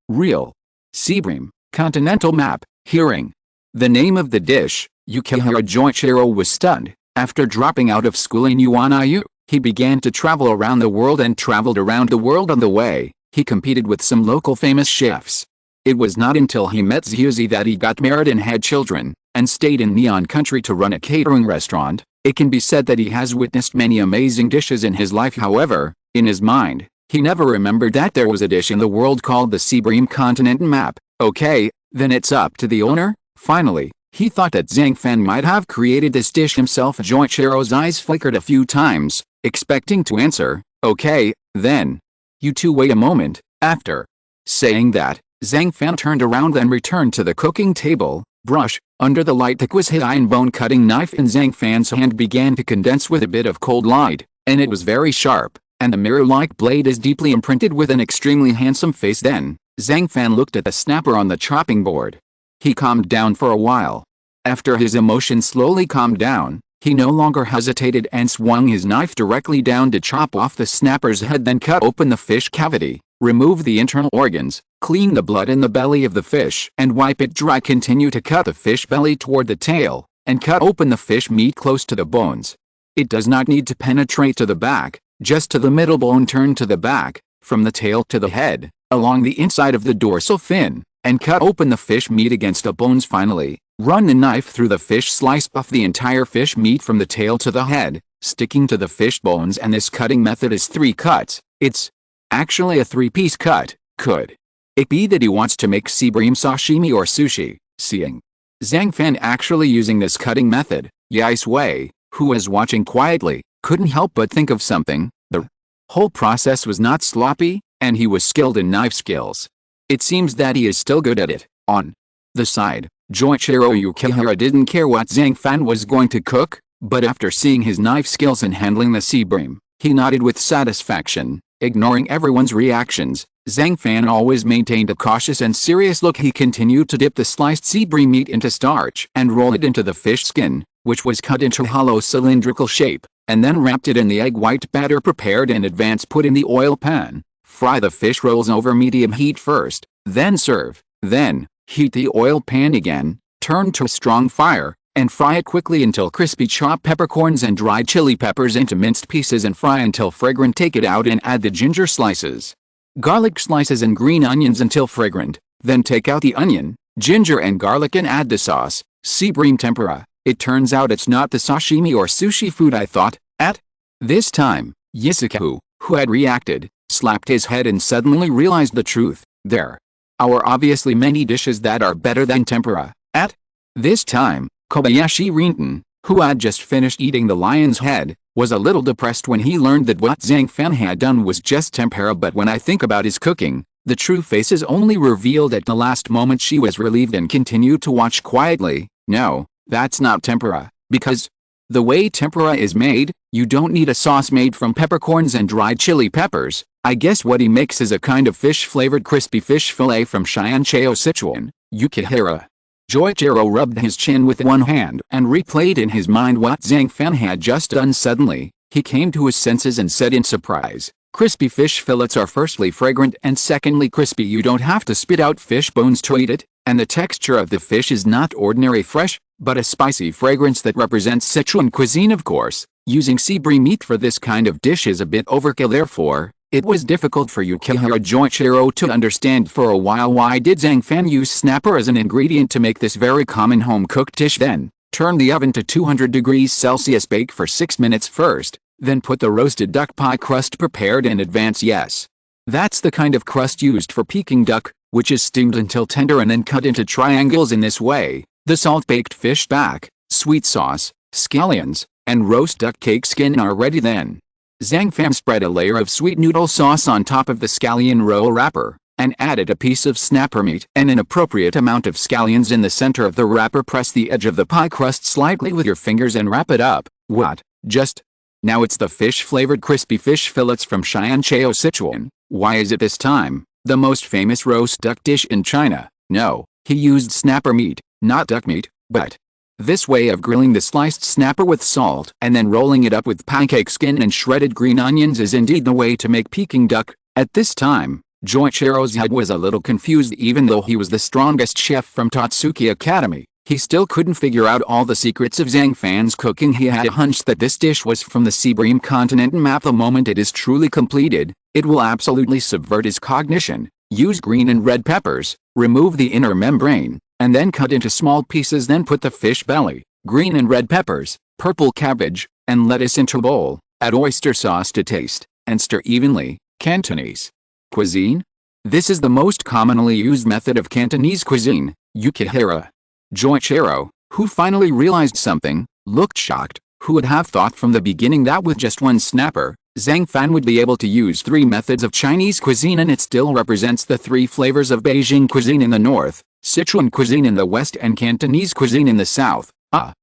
Speaker 1: Real Seabream Continental Map. Hearing the name of the dish, Yukihira Joichiro was stunned. After dropping out of school in Yuaniyu, he began to travel around the world and traveled around the world on the way. He competed with some local famous chefs. It was not until he met Zyuzi that he got married and had children, and stayed in Neon Country to run a catering restaurant. It can be said that he has witnessed many amazing dishes in his life. However, in his mind, he never remembered that there was a dish in the world called the Seabream Continent Map. Okay, then it's up to the owner? Finally, he thought that Zhang Fan might have created this dish himself. Joichiro's eyes flickered a few times, expecting to answer, okay, then. You two wait a moment. After saying that, Zhang Fan turned around and returned to the cooking table. Brush, under the light that was his iron bone cutting knife in Zhang Fan's hand began to condense with a bit of cold light, and it was very sharp, and the mirror-like blade is deeply imprinted with an extremely handsome face. Then, Zhang Fan looked at the snapper on the chopping board. He calmed down for a while. After his emotions slowly calmed down, he no longer hesitated and swung his knife directly down to chop off the snapper's head, then cut open the fish cavity, remove the internal organs, clean the blood in the belly of the fish and wipe it dry. Continue to cut the fish belly toward the tail, and cut open the fish meat close to the bones. It does not need to penetrate to the back, just to the middle bone. Turn to the back, from the tail to the head, along the inside of the dorsal fin, and cut open the fish meat against the bones. Finally, run the knife through the fish, slice off the entire fish meat from the tail to the head, sticking to the fish bones. And this cutting method is 3 cuts. It's actually a 3-piece cut. Could It be that he wants to make sea bream sashimi or sushi. Seeing Zhang Fan actually using this cutting method, Yais Wei, who was watching quietly, couldn't help but think of something. The whole process was not sloppy, and he was skilled in knife skills. It seems that he is still good at it. On the side, Joichiro Yukihira didn't care what Zhang Fan was going to cook, but after seeing his knife skills in handling the sea bream, he nodded with satisfaction. Ignoring everyone's reactions, Zhang Fan always maintained a cautious and serious look. He continued to dip the sliced sea bream meat into starch and roll it into the fish skin, which was cut into hollow cylindrical shape, and then wrapped it in the egg white batter prepared in advance. Put in the oil pan. Fry the fish rolls over medium heat first, then serve. Then, heat the oil pan again, turn to a strong fire, and fry it quickly until crispy. Chop peppercorns and dried chili peppers into minced pieces and fry until fragrant. Take it out and add the ginger slices, garlic slices and green onions until fragrant. Then take out the onion, ginger and garlic and add the sauce. Sea bream tempura. It turns out it's not the sashimi or sushi food I thought. At this time, Izakaya, who had reacted, slapped his head and suddenly realized the truth. There are obviously many dishes that are better than tempura. At this time, Kobayashi Gentian, who had just finished eating the lion's head, was a little depressed when he learned that what Zhang Fan had done was just tempura. But when I think about his cooking, the true face is only revealed at the last moment. She was relieved and continued to watch quietly. No, that's not tempura, because the way tempura is made, you don't need a sauce made from peppercorns and dried chili peppers. I guess what he makes is a kind of fish-flavored crispy fish fillet from Shiancheo, Sichuan. Yukihira Joichiro rubbed his chin with one hand and replayed in his mind what Zhang Fan had just done. Suddenly, he came to his senses and said in surprise, crispy fish fillets are firstly fragrant and secondly crispy. You don't have to spit out fish bones to eat it, and the texture of the fish is not ordinary fresh, but a spicy fragrance that represents Sichuan cuisine. Of course, using sea bream meat for this kind of dish is a bit overkill. Therefore, it was difficult for Yukihira Joichiro to understand for a while why did Zhang Fan use snapper as an ingredient to make this very common home-cooked dish. Then, turn the oven to 200 degrees Celsius. Bake for 6 minutes first, then put the roasted duck pie crust prepared in advance. Yes, that's the kind of crust used for Peking duck, which is steamed until tender and then cut into triangles. In this way, the salt-baked fish back, sweet sauce, scallions, and roast duck cake skin are ready. Then, Zhang Fan spread a layer of sweet noodle sauce on top of the scallion roll wrapper, and added a piece of snapper meat and an appropriate amount of scallions in the center of the wrapper. Press the edge of the pie crust slightly with your fingers and wrap it up. What? Just now it's the fish-flavored crispy fish fillets from Shiancheo, Sichuan. Why is it this time the most famous roast duck dish in China? No, he used snapper meat, not duck meat, but this way of grilling the sliced snapper with salt and then rolling it up with pancake skin and shredded green onions is indeed the way to make Peking duck. At this time, Joichiro's head was a little confused. Even though he was the strongest chef from Totsuki Academy, he still couldn't figure out all the secrets of Zhang Fan's cooking. He had a hunch that this dish was from the sea bream continent map. The moment it is truly completed, it will absolutely subvert his cognition. Use green and red peppers, remove the inner membrane, and then cut into small pieces. Then put the fish belly, green and red peppers, purple cabbage, and lettuce into a bowl. Add oyster sauce to taste, and stir evenly. Cantonese cuisine? This is the most commonly used method of Cantonese cuisine. Yukihira Joichiro, who finally realized something, looked shocked. Who would have thought from the beginning that with just one snapper, Zhang Fan would be able to use 3 methods of Chinese cuisine, and it still represents the 3 flavors of Beijing cuisine in the north, Sichuan cuisine in the west, and Cantonese cuisine in the south.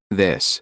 Speaker 1: This,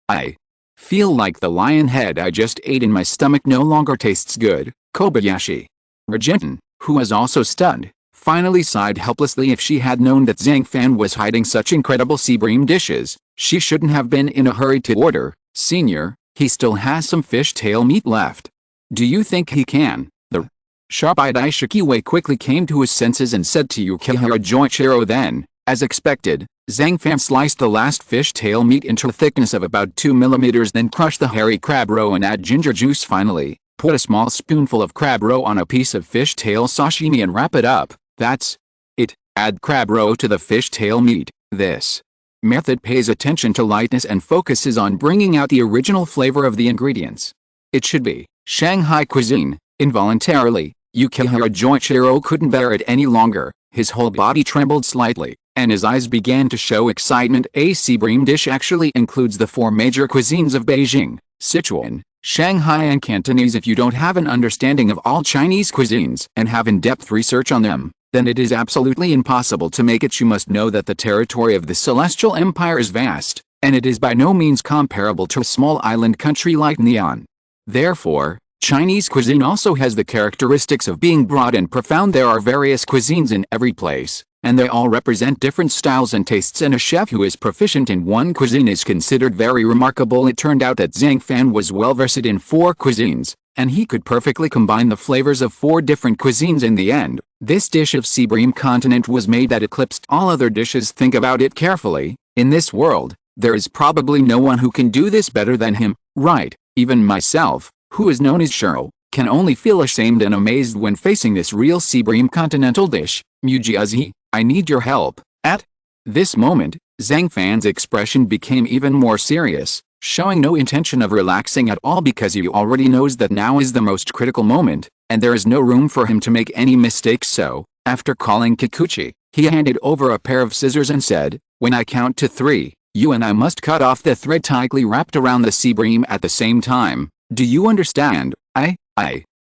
Speaker 1: I feel like the lion head I just ate in my stomach no longer tastes good. Kobayashi Gentian, who was also stunned, finally sighed helplessly. If she had known that Zhang Fan was hiding such incredible sea bream dishes, she shouldn't have been in a hurry to order. Senior, he still has some fish tail meat left. Do you think he can? The sharp-eyed Ishikiwei quickly came to his senses and said to Yukihira Joichiro. Then, as expected, Zhang Fan sliced the last fish tail meat into a thickness of about 2 millimeters. Then crush the hairy crab roe and add ginger juice. Finally, put a small spoonful of crab roe on a piece of fish tail sashimi and wrap it up. That's it. Add crab roe to the fish tail meat. This method pays attention to lightness and focuses on bringing out the original flavor of the ingredients. It should be Shanghai cuisine. Involuntarily, Yukihira Joichiro couldn't bear it any longer, his whole body trembled slightly, and his eyes began to show excitement. A Seabream dish actually includes the 4 major cuisines of Beijing, Sichuan, Shanghai and Cantonese. If you don't have an understanding of all Chinese cuisines and have in-depth research on them, then it is absolutely impossible to make it. You must know that the territory of the Celestial Empire is vast, and it is by no means comparable to a small island country like Neon. Therefore, Chinese cuisine also has the characteristics of being broad and profound. There are various cuisines in every place, and they all represent different styles and tastes, and a chef who is proficient in one cuisine is considered very remarkable. It turned out that Zhang Fan was well versed in 4 cuisines, and he could perfectly combine the flavors of 4 different cuisines. In the end, this dish of Seabream continent was made that eclipsed all other dishes. Think about it carefully. In this world, there is probably no one who can do this better than him, right? Even myself, who is known as Shiro, can only feel ashamed and amazed when facing this real Seabream continental dish. Mujiazi, I need your help. At this moment, Zhang Fan's expression became even more serious, showing no intention of relaxing at all, because he already knows that now is the most critical moment, and there is no room for him to make any mistakes. So, after calling Kikuchi, he handed over a pair of scissors and said, "When I count to 3, you and I must cut off the thread tightly wrapped around the Seabream at the same time. Do you understand?"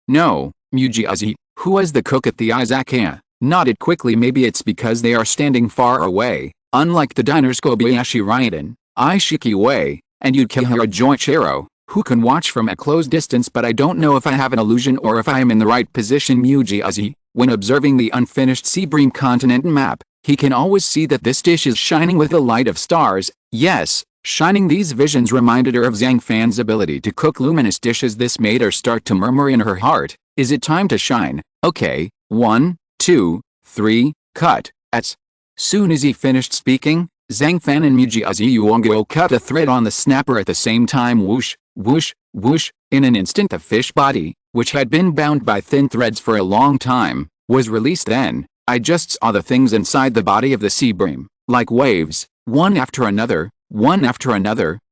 Speaker 1: No, Mujiazi, who was the cook at the Izakaya, nodded quickly. Maybe it's because they are standing far away, unlike the diners Kobayashi Gentian, Ishiki Wei, and Yukihira Joichiro, who can watch from a close distance. But I don't know if I have an illusion or if I am in the right position. Mujiazi, when observing the unfinished Seabream continent map, he can always see that this dish is shining with the light of stars. Yes, shining. These visions reminded her of Zhang Fan's ability to cook luminous dishes. This made her start to murmur in her heart, "Is it time to shine? Okay, 1, 2, 3, cut." As soon as he finished speaking, Zhang Fan and Mujiazi Yuongo cut a thread on the snapper at the same time. Whoosh, whoosh, whoosh. In an instant the fish body, which had been bound by thin threads for a long time, was released. Then, I just saw the things inside the body of the Seabream, like waves, one after another,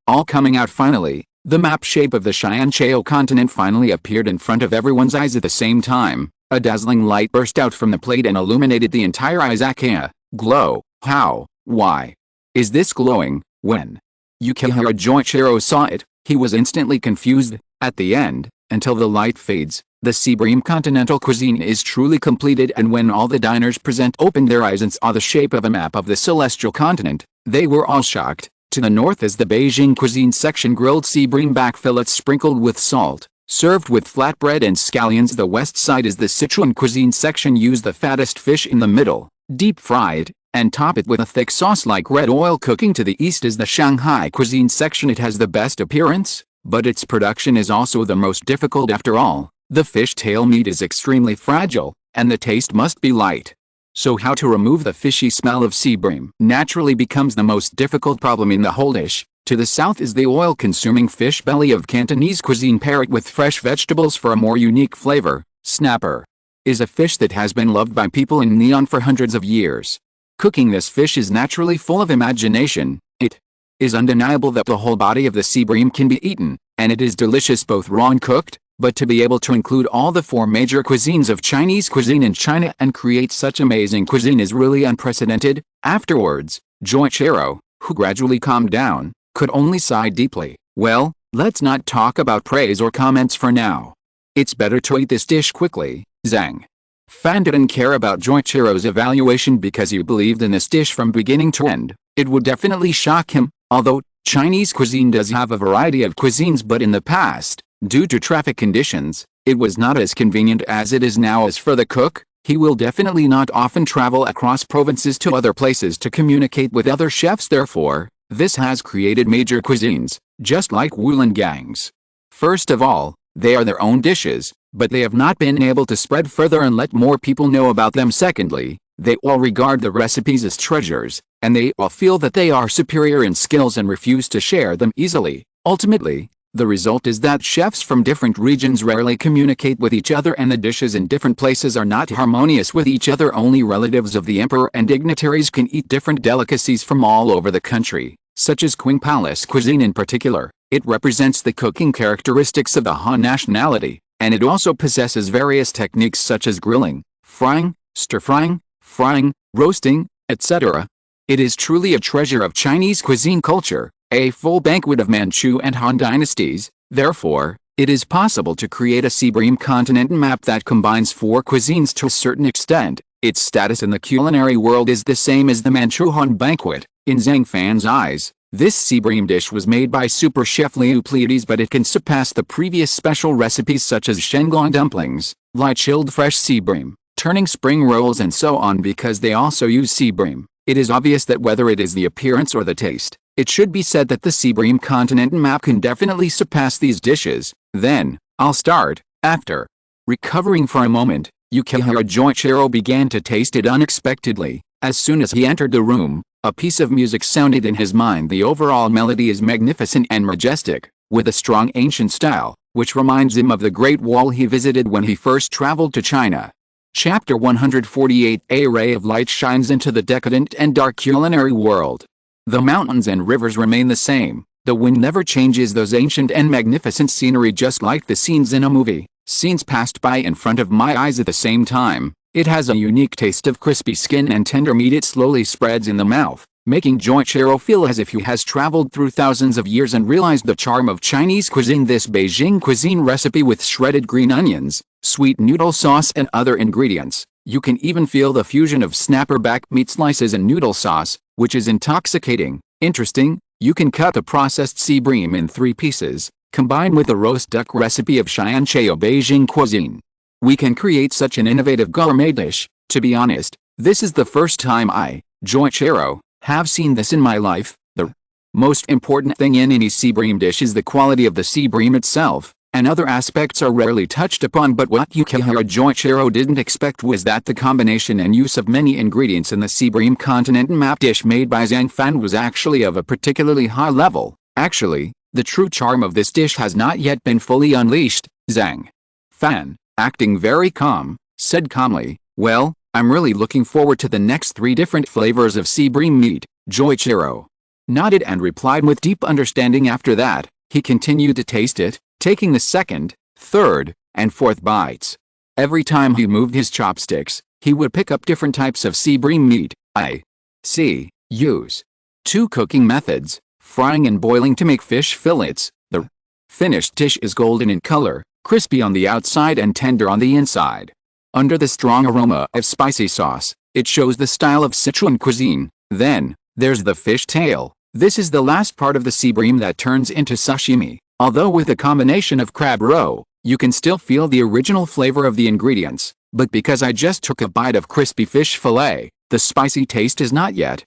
Speaker 1: all coming out. Finally, the map shape of the Xianchao continent finally appeared in front of everyone's eyes at the same time. A dazzling light burst out from the plate and illuminated the entire Izakaya. Glow. How? Why is this glowing? When Yukihira Joichiro saw it, he was instantly confused. At the end, until the light fades, the Seabream continental cuisine is truly completed, and when all the diners present opened their eyes and saw the shape of a map of the celestial continent, they were all shocked. To the north is the Beijing cuisine section, grilled Seabream back fillets sprinkled with salt, served with flatbread and scallions. The west side is the Sichuan cuisine section. Use the fattest fish in the middle, deep fried, and top it with a thick sauce like red oil. Cooking to the east is the Shanghai cuisine section. It has the best appearance, but its production is also the most difficult. After all, the fish tail meat is extremely fragile, and the taste must be light. So how to remove the fishy smell of Seabream naturally becomes the most difficult problem in the whole dish. To the south is the oil-consuming fish belly of Cantonese cuisine. Pair it with fresh vegetables for a more unique flavor. Snapper is a fish that has been loved by people in Neon for hundreds of years. Cooking this fish is naturally full of imagination. It is undeniable that the whole body of the Seabream can be eaten, and it is delicious both raw and cooked. But to be able to include all the 4 major cuisines of Chinese cuisine in China and create such amazing cuisine is really unprecedented. Afterwards, Joichiro, who gradually calmed down, could only sigh deeply. Well, let's not talk about praise or comments for now. It's better to eat this dish quickly. Zhang Fan didn't care about Joichiro's evaluation because he believed in this dish from beginning to end. It would definitely shock him, although Chinese cuisine does have a variety of cuisines, but in the past, due to traffic conditions, it was not as convenient as it is now. As for the cook, he will definitely not often travel across provinces to other places to communicate with other chefs. Therefore, this has created major cuisines, just like Wulan gangs. First of all, they are their own dishes, but they have not been able to spread further and let more people know about them. Secondly, they all regard the recipes as treasures, and they all feel that they are superior in skills and refuse to share them easily. Ultimately, the result is that chefs from different regions rarely communicate with each other, and the dishes in different places are not harmonious with each other. Only relatives of the emperor and dignitaries can eat different delicacies from all over the country, such as Qing Palace cuisine in particular. It represents the cooking characteristics of the Han nationality. and it also possesses various techniques such as grilling, frying, stir-frying, frying, roasting, etc. It is truly a treasure of Chinese cuisine culture, a full banquet of Manchu and Han dynasties. Therefore, it is possible to create a Seabream continent map that combines four cuisines to a certain extent. Its status in the culinary world is the same as the Manchu Han banquet. In Zhang Fan's eyes, this Seabream dish was made by super chef Liu Pleiades, but it can surpass the previous special recipes such as Shenglong dumplings, light chilled fresh Seabream, turning spring rolls and so on because they also use Seabream. It is obvious that whether it is the appearance or the taste, it should be said that the Seabream continent map can definitely surpass these dishes. Then, I'll start. After recovering for a moment, Yukihira Joichiro began to taste it unexpectedly. As soon as he entered the room, a piece of music sounded in his mind. The overall melody is magnificent and majestic, with a strong ancient style, which reminds him of the Great Wall he visited when he first traveled to China. Chapter 148. A ray of light shines into the decadent and dark culinary world. The mountains and rivers remain the same. The wind never changes those ancient and magnificent scenery, just like the scenes in a movie. Scenes passed by in front of my eyes at the same time. It has a unique taste of crispy skin and tender meat. It slowly spreads in the mouth, making Joichiro feel as if he has traveled through thousands of years and realized the charm of Chinese cuisine. This Beijing cuisine recipe with shredded green onions, sweet noodle sauce and other ingredients. You can even feel the fusion of snapperback meat slices and noodle sauce, which is intoxicating. Interesting, you can cut the processed Seabream in 3 pieces, combined with the roast duck recipe of Xiancheo Beijing cuisine. We can create such an innovative gourmet dish. To be honest, this is the first time I, Joichiro, have seen this in my life. The most important thing in any Seabream dish is the quality of the Seabream itself, and other aspects are rarely touched upon. But what Yukihira Joichiro didn't expect was that the combination and use of many ingredients in the Seabream continent map dish made by Zhang Fan was actually of a particularly high level. Actually, the true charm of this dish has not yet been fully unleashed. Zhang Fan, acting very calm, said calmly, "Well, I'm really looking forward to the next 3 different flavors of Seabream meat." Joichiro nodded and replied with deep understanding. After that, he continued to taste it, taking the 2nd, 3rd, and 4th bites. Every time he moved his chopsticks, he would pick up different types of Seabream meat. Use 2 cooking methods, frying and boiling to make fish fillets. The finished dish is golden in color, crispy on the outside and tender on the inside. Under the strong aroma of spicy sauce, it shows the style of Sichuan cuisine. Then, there's the fish tail. This is the last part of the Seabream that turns into sashimi. Although with a combination of crab roe, you can still feel the original flavor of the ingredients. But because I just took a bite of crispy fish fillet, the spicy taste is not yet.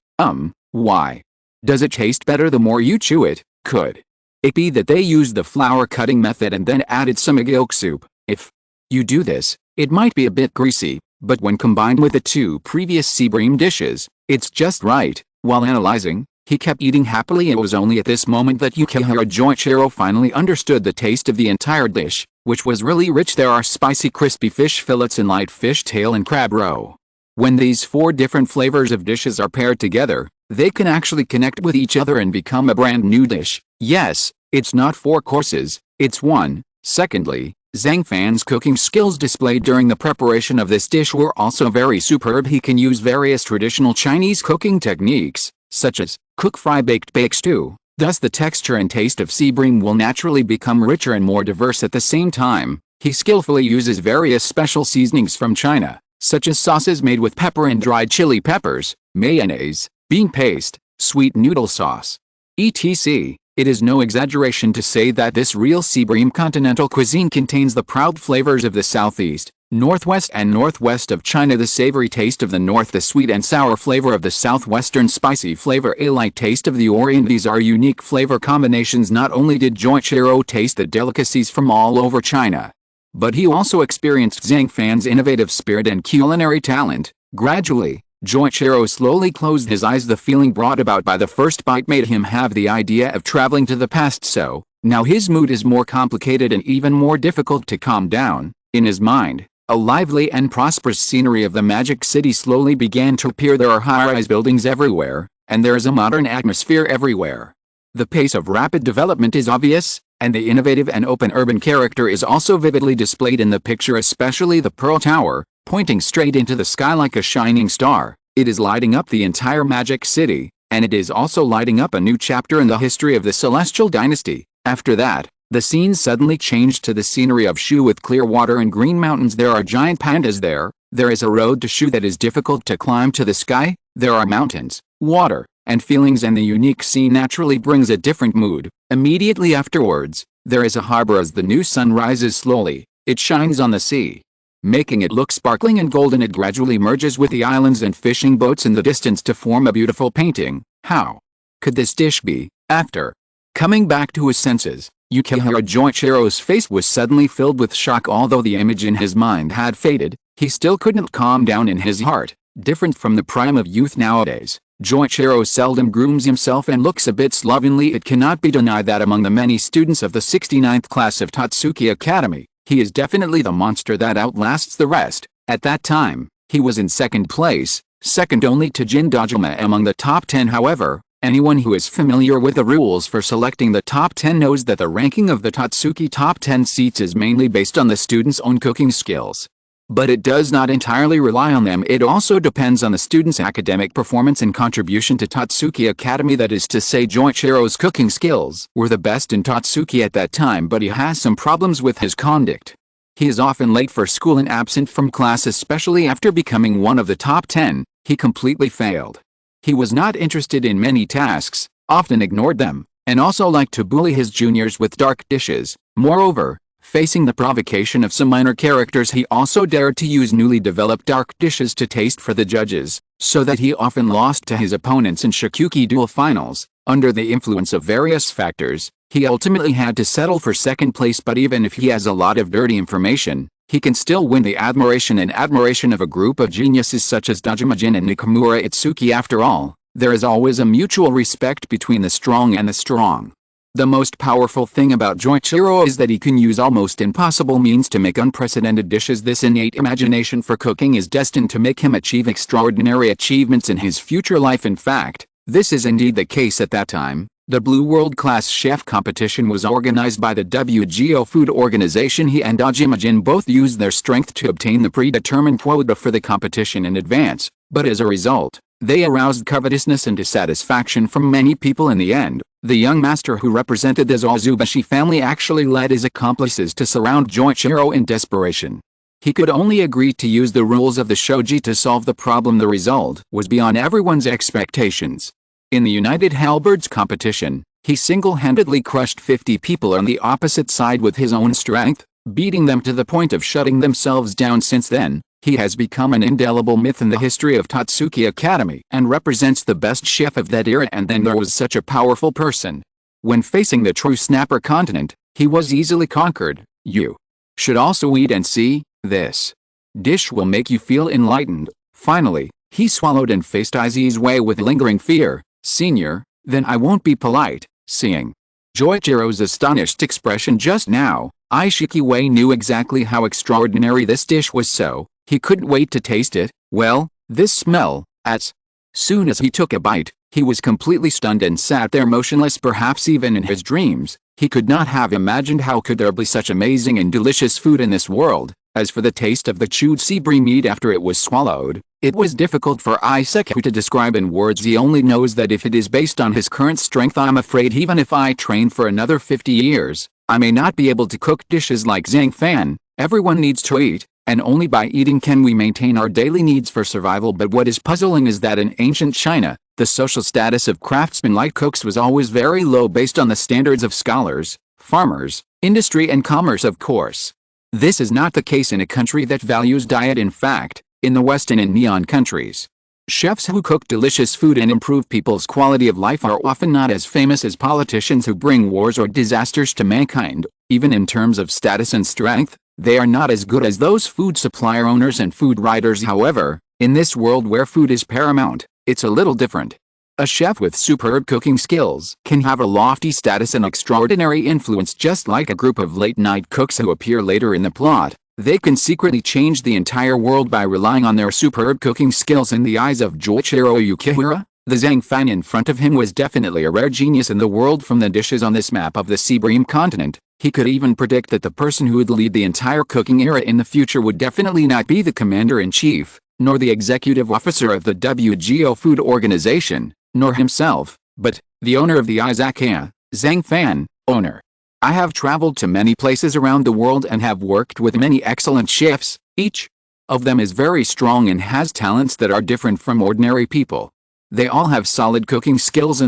Speaker 1: Why? Does it taste better the more you chew it? Could it be that they used the flour cutting method and then added some egg yolk soup? If you do this, it might be a bit greasy, but when combined with the 2 previous Seabream dishes, it's just right. While analyzing, he kept eating happily. It was only at this moment that Yukihira Joichiro finally understood the taste of the entire dish, which was really rich. There are spicy crispy fish fillets and light fish tail and crab roe. When these 4 different flavors of dishes are paired together, they can actually connect with each other and become a brand new dish. Yes, it's not 4 courses, it's 1. Secondly, Zhang Fan's cooking skills displayed during the preparation of this dish were also very superb. He can use various traditional Chinese cooking techniques, such as cook, fry, baked, bake, stew. Thus the texture and taste of Seabream will naturally become richer and more diverse. At the same time, he skillfully uses various special seasonings from China, such as sauces made with pepper and dried chili peppers, mayonnaise, bean paste, sweet noodle sauce, etc. It is no exaggeration to say that this real Seabream continental cuisine contains the proud flavors of the southeast, northwest and northwest of China, the savory taste of the north, the sweet and sour flavor of the southwestern, spicy flavor, a light taste of the orient. These are unique flavor combinations. Not only did Joichiro taste the delicacies from all over China, but he also experienced Zhang Fan's innovative spirit and culinary talent. Gradually, Joichiro slowly closed his eyes. The feeling brought about by the first bite made him have the idea of traveling to the past, so now his mood is more complicated and even more difficult to calm down. In his mind, a lively and prosperous scenery of the magic city slowly began to appear. There are high-rise buildings everywhere, and there is a modern atmosphere everywhere. The pace of rapid development is obvious. And the innovative and open urban character is also vividly displayed in the picture, especially the Pearl Tower, pointing straight into the sky like a shining star. It is lighting up the entire Magic City, and it is also lighting up a new chapter in the history of the Celestial Dynasty. After that, the scene suddenly changed to the scenery of Shu with clear water and green mountains. There are giant pandas there. There is a road to Shu that is difficult to climb to the sky. There are mountains, water, and feelings, and the unique scene naturally brings a different mood. Immediately afterwards, there is a harbor as the new sun rises slowly. It shines on the sea, making it look sparkling and golden. It gradually merges with the islands and fishing boats in the distance to form a beautiful painting. How could this dish be? After coming back to his senses, Yukihira Joichiro's face was suddenly filled with shock. Although the image in his mind had faded, he still couldn't calm down in his heart. Different from the prime of youth nowadays, Joichiro seldom grooms himself and looks a bit slovenly. It cannot be denied that among the many students of the 69th class of Tatsuki Academy, he is definitely the monster that outlasts the rest. At that time, he was in second place, second only to Jin Dojima among the top 10. However, anyone who is familiar with the rules for selecting the top 10 knows that the ranking of the Tatsuki top 10 seats is mainly based on the students' own cooking skills. But it does not entirely rely on them. It also depends on the student's academic performance and contribution to Tatsuki Academy. That is to say, Joichiro's cooking skills were the best in Tatsuki at that time, but he has some problems with his conduct. He is often late for school and absent from class, especially after becoming one of the top 10. He completely failed. He was not interested in many tasks, often ignored them, and also liked to bully his juniors with dark dishes. Moreover, facing the provocation of some minor characters, he also dared to use newly developed dark dishes to taste for the judges, so that he often lost to his opponents in Shikuki Duel finals. Under the influence of various factors, he ultimately had to settle for second place, but even if he has a lot of dirty information, he can still win the admiration of a group of geniuses such as Dojima Jin and Nakamura Itsuki. After all, there is always a mutual respect between the strong and the strong. The most powerful thing about Joichiro is that he can use almost impossible means to make unprecedented dishes. This innate imagination for cooking is destined to make him achieve extraordinary achievements in his future life. In fact, this is indeed the case at that time. The Blue World Class Chef competition was organized by the WGO Food Organization. He and Dojima Jin both used their strength to obtain the predetermined quota for the competition in advance, but as a result, they aroused covetousness and dissatisfaction from many people. In the end, the young master who represented the Zozubashi family actually led his accomplices to surround Joichiro in desperation. He could only agree to use the rules of the shogi to solve the problem. The result was beyond everyone's expectations. In the United Halberds competition, he single-handedly crushed 50 people on the opposite side with his own strength, beating them to the point of shutting themselves down. Since then, he has become an indelible myth in the history of Tatsuki Academy and represents the best chef of that era. And then there was such a powerful person. When facing the true snapper continent, he was easily conquered. You should also eat and see. This dish will make you feel enlightened. Finally, he swallowed and faced Izzy's way with lingering fear. Senior, then I won't be polite. Seeing Joichiro's astonished expression just now, Ishikiwei knew exactly how extraordinary this dish was, so he couldn't wait to taste it. Well, this smell. As soon as he took a bite, he was completely stunned and sat there motionless. Perhaps even in his dreams, he could not have imagined how could there be such amazing and delicious food in this world. As for the taste of the chewed sea bream meat after it was swallowed, it was difficult for Isaac to describe in words. He only knows that if it is based on his current strength, I'm afraid even if I train for another 50 years, I may not be able to cook dishes like Zhang Fan. Everyone needs to eat, and only by eating can we maintain our daily needs for survival. But what is puzzling is that in ancient China, the social status of craftsmen-like cooks was always very low based on the standards of scholars, farmers, industry and commerce. Of course, this is not the case in a country that values diet. In fact, in the West and in neon countries, chefs who cook delicious food and improve people's quality of life are often not as famous as politicians who bring wars or disasters to mankind. Even in terms of status and strength, they are not as good as those food supplier owners and food writers. However, in this world where food is paramount, it's a little different. A chef with superb cooking skills can have a lofty status and extraordinary influence, just like a group of late-night cooks who appear later in the plot. They can secretly change the entire world by relying on their superb cooking skills. In the eyes of Joichiro Yukihira, The Zhang Fan in front of him was definitely a rare genius in the world. From the dishes on this map of the Seabream continent, he could even predict that the person who would lead the entire cooking era in the future would definitely not be the commander-in-chief, nor the executive officer of the WGO Food Organization, nor himself, but the owner of the Izakaya, Zhang Fan, owner. I have traveled to many places around the world and have worked with many excellent chefs. Each of them is very strong and has talents that are different from ordinary people. They all have solid cooking skills,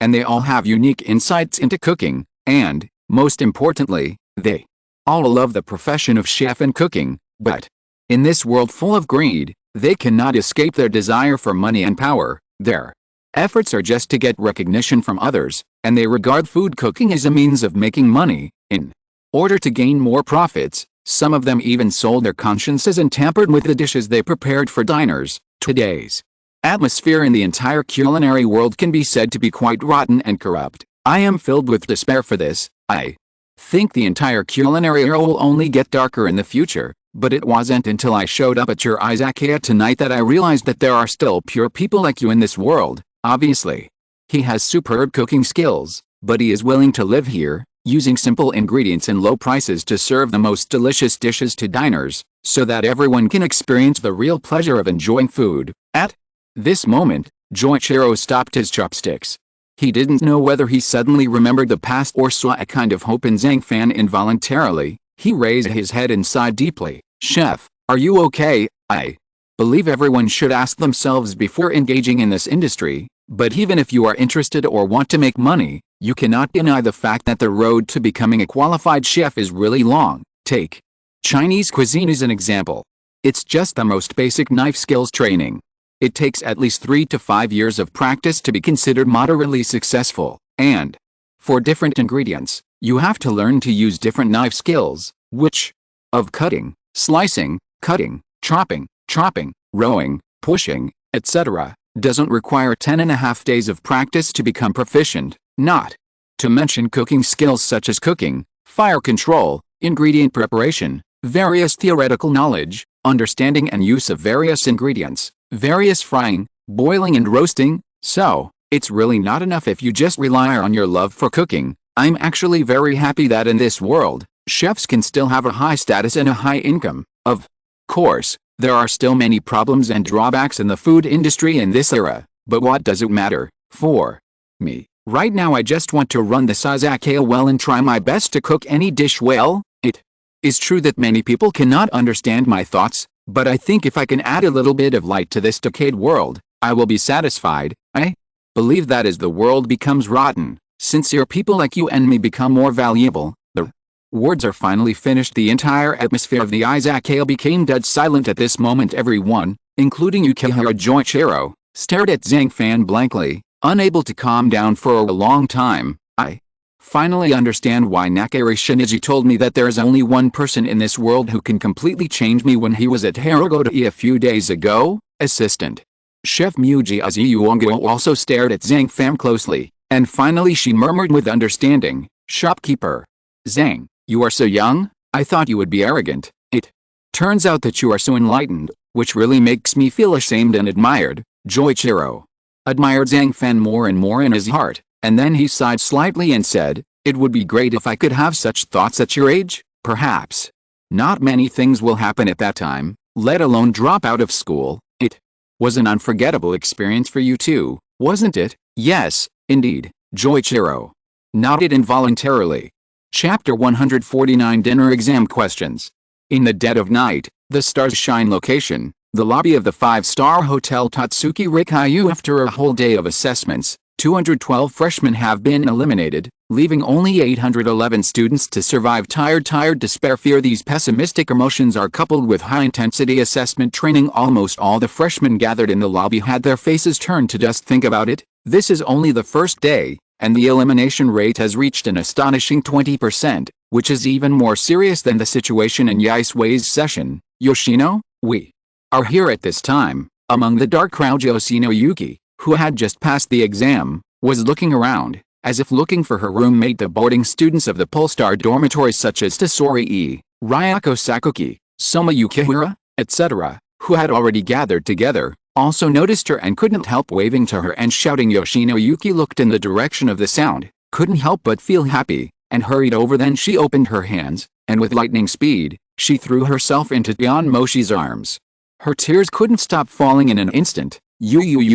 Speaker 1: and they all have unique insights into cooking, and, most importantly, they all love the profession of chef and cooking, but in this world full of greed, they cannot escape their desire for money and power. Their efforts are just to get recognition from others, and they regard food cooking as a means of making money. In order to gain more profits, some of them even sold their consciences and tampered with the dishes they prepared for diners. Today's atmosphere in the entire culinary world can be said to be quite rotten and corrupt. I am filled with despair for this. I think the entire culinary era will only get darker in the future, but it wasn't until I showed up at your Izakaya tonight that I realized that there are still pure people like you in this world. Obviously, he has superb cooking skills, but he is willing to live here, using simple ingredients and low prices to serve the most delicious dishes to diners, so that everyone can experience the real pleasure of enjoying food. At this moment, Joichiro stopped his chopsticks. He didn't know whether he suddenly remembered the past or saw a kind of hope in Zhang Fan. Involuntarily, he raised his head and sighed deeply. Chef, are you okay? I believe everyone should ask themselves before engaging in this industry, but even if you are interested or want to make money, you cannot deny the fact that the road to becoming a qualified chef is really long. Take Chinese cuisine as an example. It's just the most basic knife skills training. It takes at least 3 to 5 years of practice to be considered moderately successful, and for different ingredients, you have to learn to use different knife skills, which of cutting, slicing, cutting, chopping, rowing, pushing, etc., doesn't require 10.5 days of practice to become proficient, not to mention cooking skills such as cooking, fire control, ingredient preparation, various theoretical knowledge, understanding and use of various ingredients, various frying, boiling and roasting. So, it's really not enough if you just rely on your love for cooking. I'm actually very happy that in this world, chefs can still have a high status and a high income. Of course, there are still many problems and drawbacks in the food industry in this era, but what does it matter? For me, right now I just want to run this Izakaya well and try my best to cook any dish well. It is true that many people cannot understand my thoughts, but I think if I can add a little bit of light to this decayed world, I will be satisfied. I believe that as the world becomes rotten, sincere people like you and me become more valuable. The words are finally finished. The entire atmosphere of the Izakaya became dead silent at this moment. Everyone, including Yukihira Joichiro, stared at Zhang Fan blankly, unable to calm down for a long time. I finally understand why Nakari Shinichi told me that there is only one person in this world who can completely change me when he was at Haragoda a few days ago. Assistant Chef Muji Azuyuongo also stared at Zhang Fan closely, and finally she murmured with understanding, "Shopkeeper. Zhang, you are so young, I thought you would be arrogant. It turns out that you are so enlightened, which really makes me feel ashamed and admired." Joichiro admired Zhang Fan more and more in his heart, and then he sighed slightly and said, "It would be great if I could have such thoughts at your age. Perhaps not many things will happen at that time, let alone drop out of school. It was an unforgettable experience for you too, wasn't it?" "Yes, indeed," Joichiro nodded involuntarily. Chapter 149 Dinner Exam Questions. In the dead of night, the stars shine location, the lobby of the 5-star Hotel Tatsuki Rikyu. After a whole day of assessments, 212 freshmen have been eliminated, leaving only 811 students to survive. Tired, despair, fear. These pessimistic emotions are coupled with high-intensity assessment training. Almost all the freshmen gathered in the lobby had their faces turned to dust. Think about it, this is only the first day, and the elimination rate has reached an astonishing 20%, which is even more serious than the situation in Yaisui's session. "Yoshino, we are here at this time." Among the dark crowd, Yoshino Yuki, who had just passed the exam, was looking around, as if looking for her roommate. The boarding students of the Polestar dormitory such as Tasori, Ryako Sakuki, Soma Yukihira, etc., who had already gathered together, also noticed her and couldn't help waving to her and shouting. Yoshinoyuki looked in the direction of the sound, couldn't help but feel happy, and hurried over. Then she opened her hands, and with lightning speed, she threw herself into Moshi's arms. Her tears couldn't stop falling in an instant. Zayahu,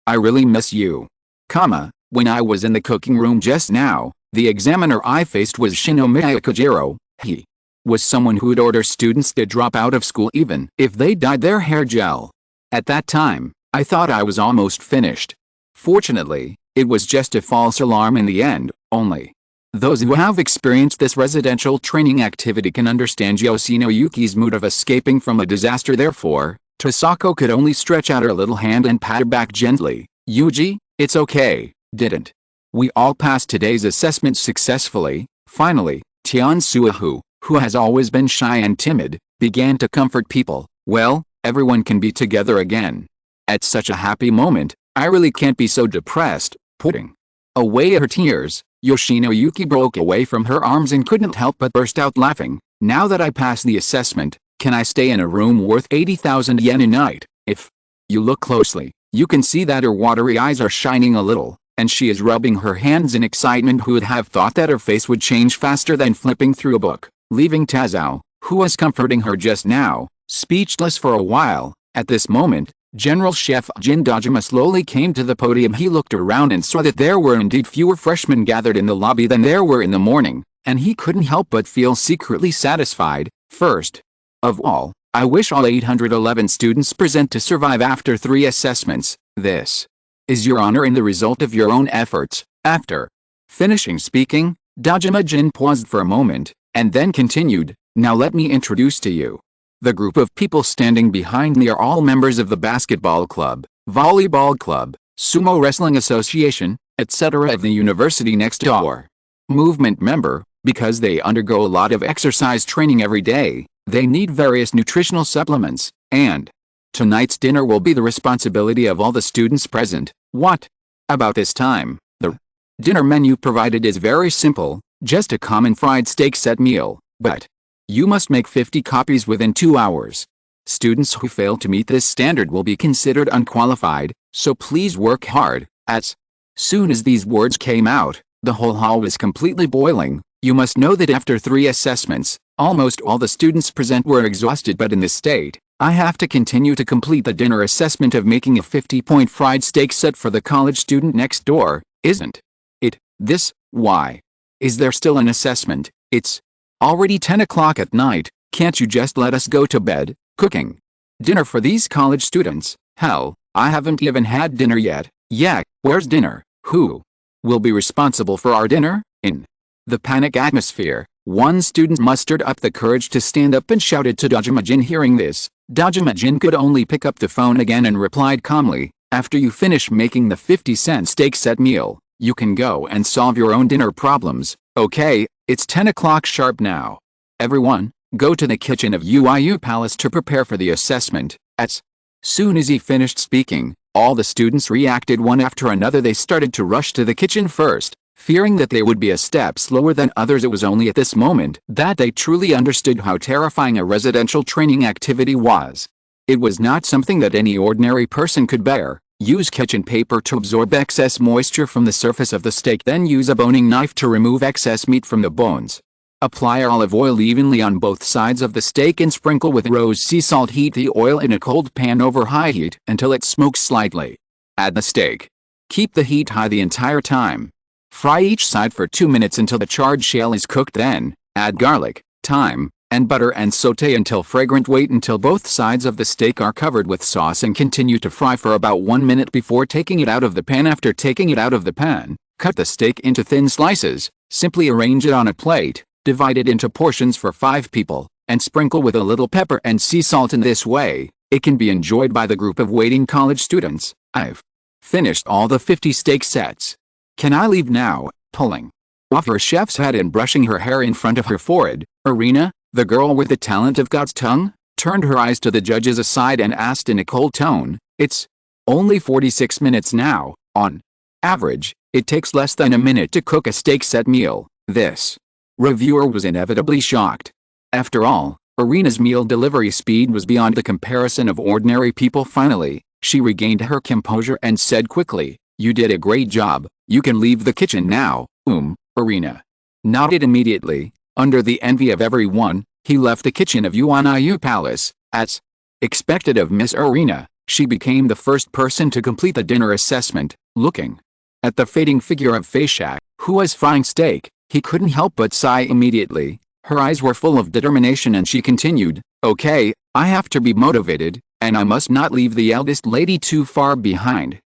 Speaker 1: I really miss you. When I was in the cooking room just now, the examiner I faced was Shinomiya Kojiro. He was someone who'd order students to drop out of school even if they dyed their hair gel. At that time, I thought I was almost finished. Fortunately, it was just a false alarm in the end. Only those who have experienced this residential training activity can understand Yoshinoyuki's mood of escaping from a disaster. Therefore, Tasako could only stretch out her little hand and pat her back gently. Yuji, it's okay, didn't we all passed today's assessment successfully? Finally, Tian Suahu, who has always been shy and timid, began to comfort people. Well, everyone can be together again. At such a happy moment, I really can't be so depressed. Putting away her tears, Yoshinoyuki broke away from her arms and couldn't help but burst out laughing. Now that I passed the assessment, can I stay in a room worth 80,000 yen a night? If you look closely, you can see that her watery eyes are shining a little, and she is rubbing her hands in excitement. Who would have thought that her face would change faster than flipping through a book? Leaving Tazao, who was comforting her just now, speechless for a while. At this moment, General Chef Jin Dojima slowly came to the podium. He looked around and saw that there were indeed fewer freshmen gathered in the lobby than there were in the morning, and he couldn't help but feel secretly satisfied. First of all, I wish all 811 students present to survive after 3 assessments. This is your honor and the result of your own efforts. After finishing speaking, Dojima Jin paused for a moment, and then continued, now let me introduce to you the group of people standing behind me are all members of the basketball club, volleyball club, sumo wrestling association, etc. of the university next door. Movement member, because they undergo a lot of exercise training every day, they need various nutritional supplements, and tonight's dinner will be the responsibility of all the students present. What about this time? The dinner menu provided is very simple, just a common fried steak set meal, but you must make 50 copies within 2 hours. Students who fail to meet this standard will be considered unqualified, so please work hard. As soon as these words came out, the whole hall was completely boiling. You must know that after 3 assessments, almost all the students present were exhausted, but in this state, I have to continue to complete the dinner assessment of making a 50-point fried steak set for the college student next door, isn't it? Why is there still an assessment? It's already 10 o'clock at night. Can't you just let us go to bed? Cooking dinner for these college students? Hell, I haven't even had dinner yet. Yeah, where's dinner? Who will be responsible for our dinner? In the panic atmosphere, one student mustered up the courage to stand up and shouted to Dojima Jin. Hearing this, Dojima Jin could only pick up the phone again and replied calmly, after you finish making the 50-cent steak set meal, you can go and solve your own dinner problems. Okay, it's 10 o'clock sharp now. Everyone, go to the kitchen of UIU Palace to prepare for the assessment. As soon as he finished speaking, all the students reacted one after another. They started to rush to the kitchen first, fearing that they would be a step slower than others. It was only at this moment that they truly understood how terrifying a residential training activity was. It was not something that any ordinary person could bear. Use kitchen paper to absorb excess moisture from the surface of the steak. Then use a boning knife to remove excess meat from the bones. Apply olive oil evenly on both sides of the steak and sprinkle with rose sea salt. Heat the oil in a cold pan over high heat until it smokes slightly. Add the steak. Keep the heat high the entire time. Fry each side for 2 minutes until the charred shell is cooked. Then, add garlic, thyme, and butter and sauté until fragrant. Wait until both sides of the steak are covered with sauce and continue to fry for about 1 minute before taking it out of the pan. After taking it out of the pan, cut the steak into thin slices. Simply arrange it on a plate, divide it into portions for 5 people, and sprinkle with a little pepper and sea salt. In this way, it can be enjoyed by the group of waiting college students. I've finished all the 50 steak sets. Can I leave now? Pulling off her chef's hat and brushing her hair in front of her forehead, Irina, the girl with the talent of God's tongue, turned her eyes to the judges aside and asked in a cold tone, it's only 46 minutes now. On average, it takes less than a minute to cook a steak set meal. This reviewer was inevitably shocked. After all, Irina's meal delivery speed was beyond the comparison of ordinary people. Finally, she regained her composure and said quickly, "You did a great job, you can leave the kitchen now." Irina nodded immediately. Under the envy of everyone, he left the kitchen of Yuanayu Palace. As expected of Miss Irina, she became the first person to complete the dinner assessment. Looking at the fading figure of Faishak, who was frying steak, he couldn't help but sigh immediately. Her eyes were full of determination and she continued, "Okay, I have to be motivated, and I must not leave the eldest lady too far behind."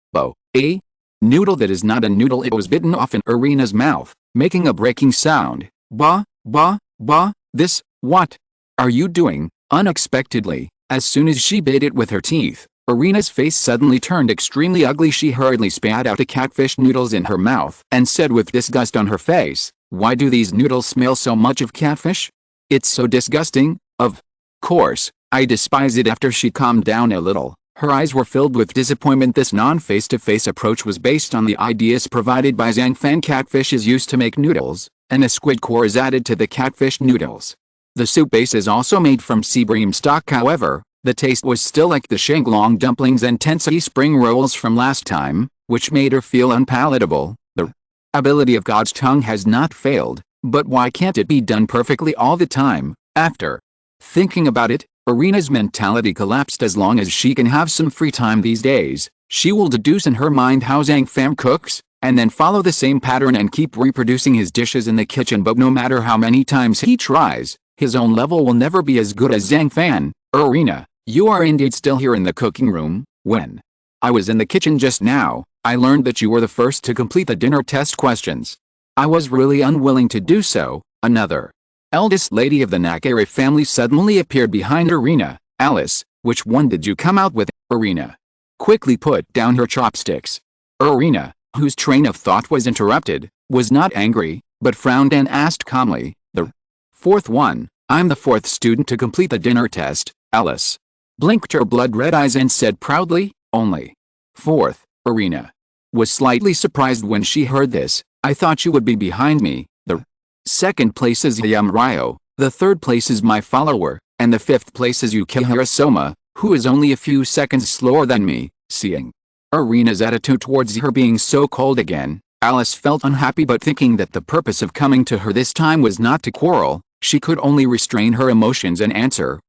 Speaker 1: A noodle that is not a noodle. It was bitten off in Irina's mouth, making a breaking sound. "Bah, bah, bah, this, what are you doing?" Unexpectedly, as soon as she bit it with her teeth, Irina's face suddenly turned extremely ugly. She hurriedly spat out the catfish noodles in her mouth and said with disgust on her face, "Why do these noodles smell so much of catfish? It's so disgusting." Of course, I despise it. After she calmed down a little, her eyes were filled with disappointment. This non-face-to-face approach was based on the ideas provided by Zhang Fan. Catfish is used to make noodles, and a squid core is added to the catfish noodles. The soup base is also made from sea bream stock. However, the taste was still like the shanglong dumplings and tensai spring rolls from last time, which made her feel unpalatable. The ability of God's tongue has not failed, but why can't it be done perfectly all the time? After thinking about it, Irina's mentality collapsed. As long as she can have some free time these days, she will deduce in her mind how Zhang Fan cooks, and then follow the same pattern and keep reproducing his dishes in the kitchen. But no matter how many times he tries, his own level will never be as good as Zhang Fan. "Irina, you are indeed still here in the cooking room. When I was in the kitchen just now, I learned that you were the first to complete the dinner test questions. I was really unwilling to do so." Another eldest lady of the Nakare family suddenly appeared behind Irina. "Alice, which one did you come out with?" Irina quickly put down her chopsticks. Irina, whose train of thought was interrupted, was not angry, but frowned and asked calmly, "The fourth one. I'm the fourth student to complete the dinner test." Alice blinked her blood-red eyes and said proudly, "Only fourth?" Irina was slightly surprised when she heard this. "I thought you would be behind me. The second place is Ryo, the third place is my follower, and the fifth place is Yukihira Soma, who is only a few seconds slower than me." Seeing Irina's attitude towards her being so cold again, Alice felt unhappy, but thinking that the purpose of coming to her this time was not to quarrel, she could only restrain her emotions and answer,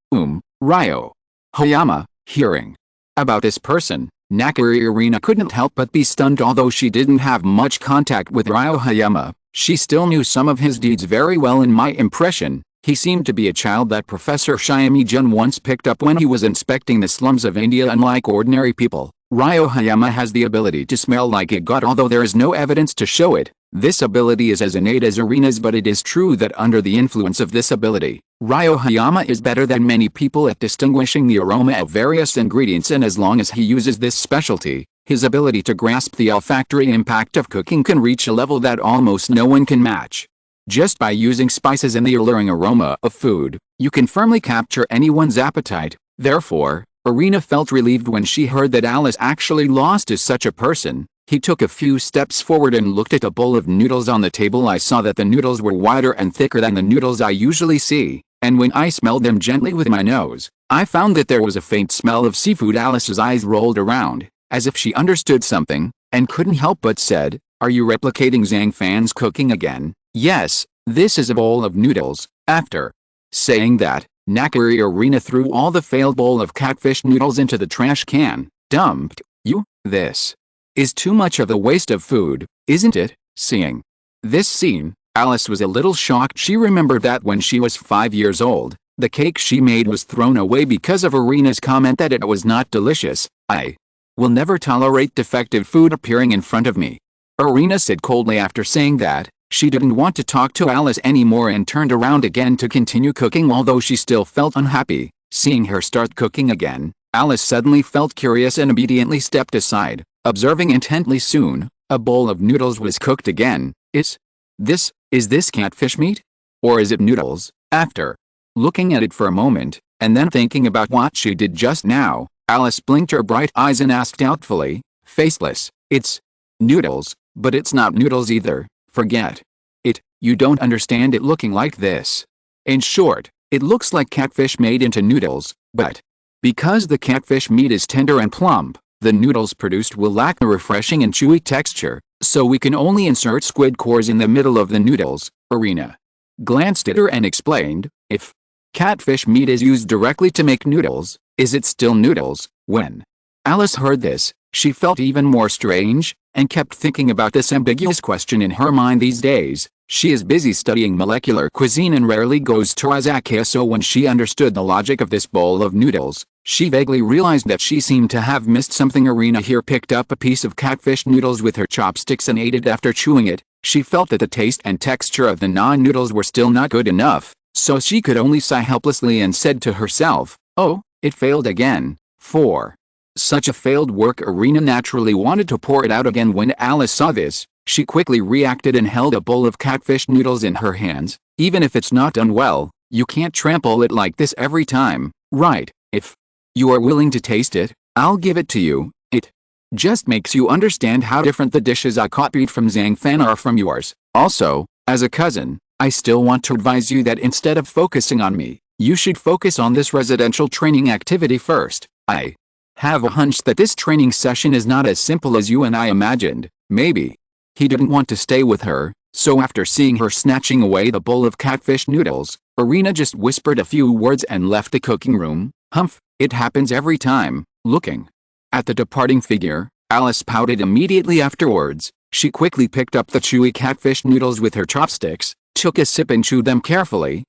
Speaker 1: Ryo Hayama." Hearing about this person, Nakari Irina couldn't help but be stunned. Although she didn't have much contact with Ryo Hayama, she still knew some of his deeds very well. In my impression, he seemed to be a child that Professor Shiami-jun once picked up when he was inspecting the slums of India. Unlike ordinary people, Ryo Hayama has the ability to smell like a god. Although there is no evidence to show it, this ability is as innate as Irina's. But it is true that under the influence of this ability, Ryo Hayama is better than many people at distinguishing the aroma of various ingredients, and as long as he uses this specialty, his ability to grasp the olfactory impact of cooking can reach a level that almost no one can match. Just by using spices and the alluring aroma of food, you can firmly capture anyone's appetite. Therefore, Irina felt relieved when she heard that Alice actually lost to such a person. He took a few steps forward and looked at a bowl of noodles on the table. I saw that the noodles were wider and thicker than the noodles I usually see, and when I smelled them gently with my nose, I found that there was a faint smell of seafood. Alice's eyes rolled around, as if she understood something, and couldn't help but said, "Are you replicating Zhang Fan's cooking again?" "Yes, this is a bowl of noodles." After saying that, Nakari Irina threw all the failed bowl of catfish noodles into the trash can. "Dumped? You? This is too much of a waste of food, isn't it?" Seeing this scene, Alice was a little shocked. She remembered that when she was 5 years old, the cake she made was thrown away because of Irina's comment that it was not delicious. "I will never tolerate defective food appearing in front of me," Irina said coldly. After saying that, she didn't want to talk to Alice anymore and turned around again to continue cooking. Although she still felt unhappy seeing her start cooking again, Alice suddenly felt curious and obediently stepped aside, observing intently. Soon, a bowl of noodles was cooked again. Is this catfish meat? Or is it noodles?" After looking at it for a moment, and then thinking about what she did just now, Alice blinked her bright eyes and asked doubtfully, "Faceless, it's noodles, but it's not noodles either. Forget it, you don't understand it looking like this." In short, It looks like catfish made into noodles, but because the catfish meat is tender and plump, the noodles produced will lack a refreshing and chewy texture, so we can only insert squid cores in the middle of the noodles. Irina glanced at her and explained, if catfish meat is used directly to make noodles, is it still noodles? When Alice heard this, she felt even more strange, and kept thinking about this ambiguous question in her mind these days. She is busy studying molecular cuisine and rarely goes to Izakaya, so when she understood the logic of this bowl of noodles, she vaguely realized that she seemed to have missed something. Irina here picked up a piece of catfish noodles with her chopsticks and ate it. After chewing it, she felt that the taste and texture of the non-noodles were still not good enough, so she could only sigh helplessly and said to herself, "Oh, it failed again." For such a failed work, Irina naturally wanted to pour it out again. When Alice saw this, she quickly reacted and held a bowl of catfish noodles in her hands. Even if it's not done well, you can't trample it like this every time, right? If you are willing to taste it, I'll give it to you. It just makes you understand how different the dishes I copied from Zhang Fan are from yours. Also, as a cousin, I still want to advise you that instead of focusing on me, you should focus on this residential training activity first. I have a hunch that this training session is not as simple as you and I imagined. Maybe he didn't want to stay with her, so after seeing her snatching away the bowl of catfish noodles, Irina just whispered a few words and left the cooking room. Humph, it happens every time. Looking at the departing figure, Alice pouted immediately afterwards. She quickly picked up the chewy catfish noodles with her chopsticks, took a sip and chewed them carefully.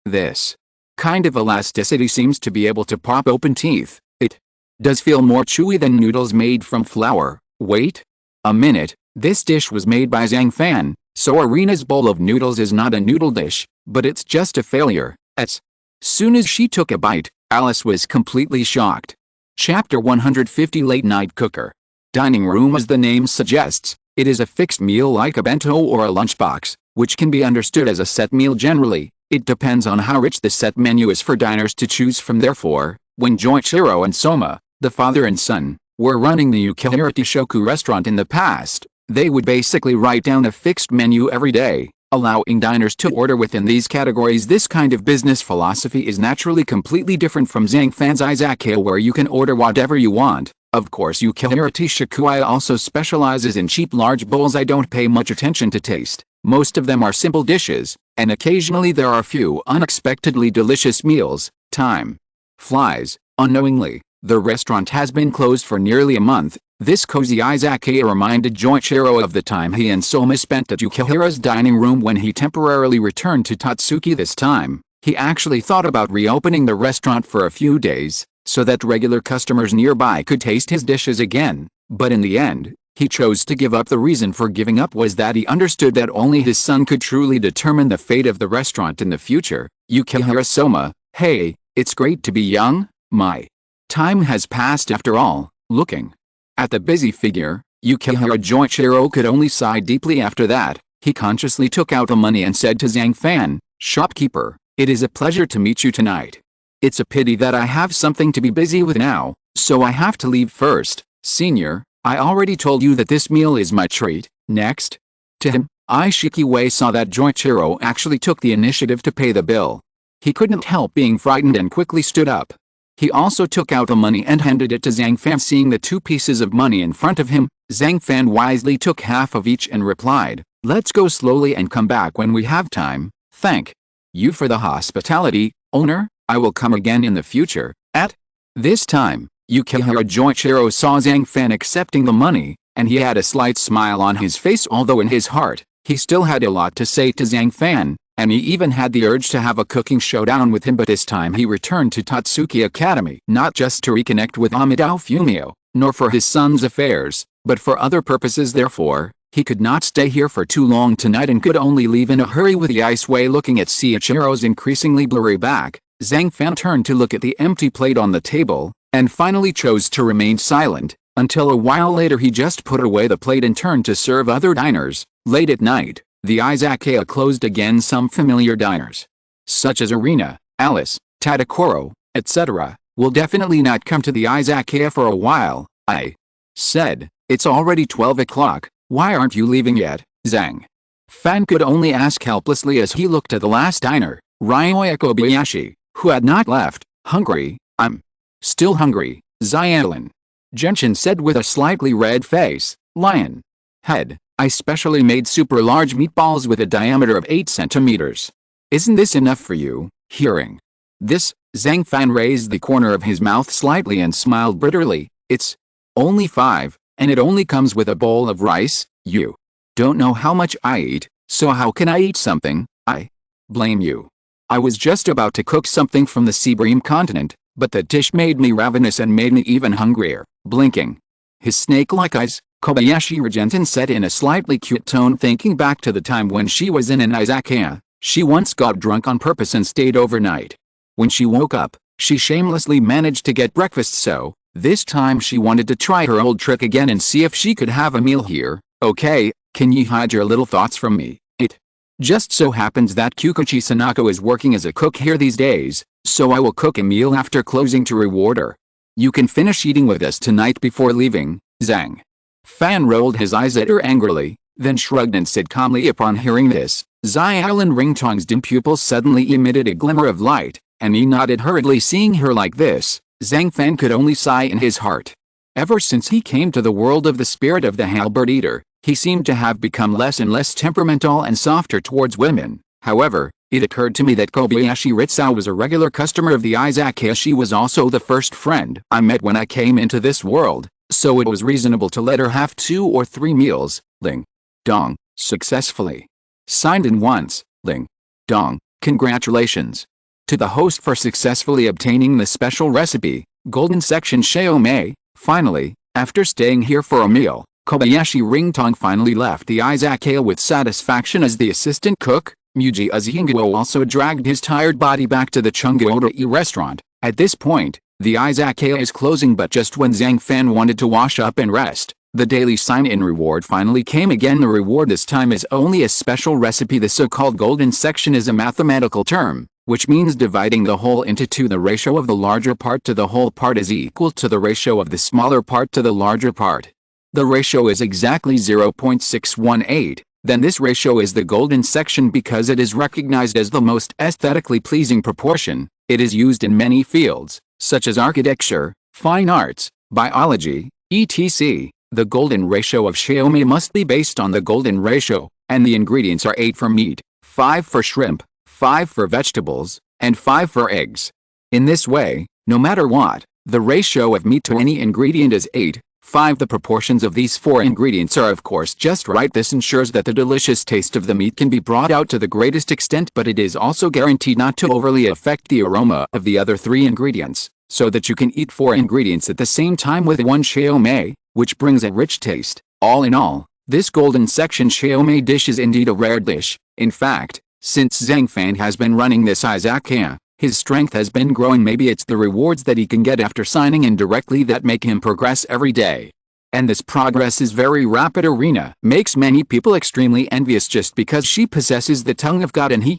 Speaker 1: This kind of elasticity seems to be able to pop open teeth. It does feel more chewy than noodles made from flour. Wait a minute, this dish was made by Zhang Fan, so Irina's bowl of noodles is not a noodle dish, but it's just a failure. As soon as she took a bite, Alice was completely shocked. Chapter 150 Late Night Cooker. Dining room. As the name suggests, it is a fixed meal like a bento or a lunchbox, which can be understood as a set meal. Generally, it depends on how rich the set menu is for diners to choose from. Therefore, when Joichiro and Soma, the father and son, were running the Yukihira Shoku restaurant in the past, they would basically write down a fixed menu every day, allowing diners to order within these categories. This kind of business philosophy is naturally completely different from Zhang Fan's Izakaya, where you can order whatever you want. Of course, Yukihira Shokuya also specializes in cheap large bowls. I don't pay much attention to taste. Most of them are simple dishes, and occasionally there are a few unexpectedly delicious meals. Time flies unknowingly. The restaurant has been closed for nearly a month. This cozy Izakaya reminded Joichiro of the time he and Soma spent at Yukihira's dining room when he temporarily returned to Tatsuki. This time, he actually thought about reopening the restaurant for a few days, so that regular customers nearby could taste his dishes again, but in the end, he chose to give up. The reason for giving up was that he understood that only his son could truly determine the fate of the restaurant in the future. Yukihira: Soma, hey, it's great to be young. My time has passed after all. Looking at the busy figure, Yukihira Joichiro could only sigh deeply. After that, he consciously took out the money and said to Zhang Fan, "Shopkeeper, it is a pleasure to meet you tonight. It's a pity that I have something to be busy with now, so I have to leave first. Senior, I already told you that this meal is my treat." Next to him, Ishikiway saw that Joichiro actually took the initiative to pay the bill. He couldn't help being frightened and quickly stood up. He also took out the money and handed it to Zhang Fan. Seeing the two pieces of money in front of him, Zhang Fan wisely took half of each and replied, "Let's go slowly and come back when we have time. Thank you for the hospitality, owner. I will come again in the future." At this time, Yukihira Joichiro saw Zhang Fan accepting the money, and he had a slight smile on his face, although in his heart, he still had a lot to say to Zhang Fan, and he even had the urge to have a cooking showdown with him. But this time he returned to Tatsuki Academy, not just to reconnect with Amidao Fumio, nor for his son's affairs, but for other purposes. Therefore, he could not stay here for too long tonight and could only leave in a hurry. With the ice way looking at Seiichiro's increasingly blurry back, Zhang Fan turned to look at the empty plate on the table, and finally chose to remain silent, until a while later he just put away the plate and turned to serve other diners. Late at night, the Izakaya closed again. Some familiar diners, such as Irina, Alice, Tadakoro, etc., will definitely not come to the Izakaya for a while. I said, "It's already 12 o'clock, why aren't you leaving yet?" Zhang Fan could only ask helplessly as he looked at the last diner, Ryoya Kobayashi, who had not left, hungry. I'm still hungry, Zhang Gentian said with a slightly red face. Lion head, I specially made super large meatballs with a diameter of 8 centimeters. Isn't this enough for you? Hearing this, Zhang Fan raised the corner of his mouth slightly and smiled bitterly. It's only 5, and it only comes with a bowl of rice. You don't know how much I eat, so how can I eat something? I blame you. I was just about to cook something from the Seabream continent, but the dish made me ravenous and made me even hungrier. Blinking his snake-like eyes, Kobayashi Gentian said in a slightly cute tone, thinking back to the time when she was in an izakaya. She once got drunk on purpose and stayed overnight. When she woke up, she shamelessly managed to get breakfast, so this time she wanted to try her old trick again and see if she could have a meal here. Okay, can you hide your little thoughts from me? It just so happens that Kikuchi Sanako is working as a cook here these days, so I will cook a meal after closing to reward her. You can finish eating with us tonight before leaving. Zhang Fan rolled his eyes at her angrily, then shrugged and said calmly upon hearing this. Xiaolin Ringtong's dim pupils suddenly emitted a glimmer of light, and he nodded hurriedly. Seeing her like this, Zhang Fan could only sigh in his heart. Ever since he came to the world of the spirit of the halberd eater, he seemed to have become less and less temperamental and softer towards women. However, it occurred to me that Kobayashi Ritsao was a regular customer of the izakaya. She was also the first friend I met when I came into this world, so it was reasonable to let her have 2 or 3 meals. Ling Dong, successfully signed in once. Ling Dong, congratulations to the host for successfully obtaining the special recipe, Golden Section Xiaomei. Finally, after staying here for a meal, Kobayashi Ringtong finally left the izakaya with satisfaction. As the assistant cook, Muji Uzinguo also dragged his tired body back to the Chungoodai restaurant. At this point, the izakaya is closing, but just when Zhang Fan wanted to wash up and rest, the daily sign-in reward finally came again. The reward this time is only a special recipe. The so-called golden section is a mathematical term, which means dividing the whole into 2. The ratio of the larger part to the whole part is equal to the ratio of the smaller part to the larger part. The ratio is exactly 0.618. Then this ratio is the golden section because it is recognized as the most aesthetically pleasing proportion. It is used in many fields, such as architecture, fine arts, biology, etc. The golden ratio of Xiaomei must be based on the golden ratio, and the ingredients are 8 for meat, 5 for shrimp, 5 for vegetables, and 5 for eggs. In this way, no matter what, the ratio of meat to any ingredient is 8. 5. The proportions of these 4 ingredients are of course just right. This ensures that the delicious taste of the meat can be brought out to the greatest extent, but it is also guaranteed not to overly affect the aroma of the other 3 ingredients, so that you can eat 4 ingredients at the same time with 1 Xiaomei, which brings a rich taste. All in all, this golden section Xiaomei dish is indeed a rare dish. In fact, since Zhang Fan has been running this izakaya, his strength has been growing. Maybe it's the rewards that he can get after signing in directly that make him progress every day. And this progress is very rapid. Arena makes many people extremely envious just because she possesses the tongue of God, and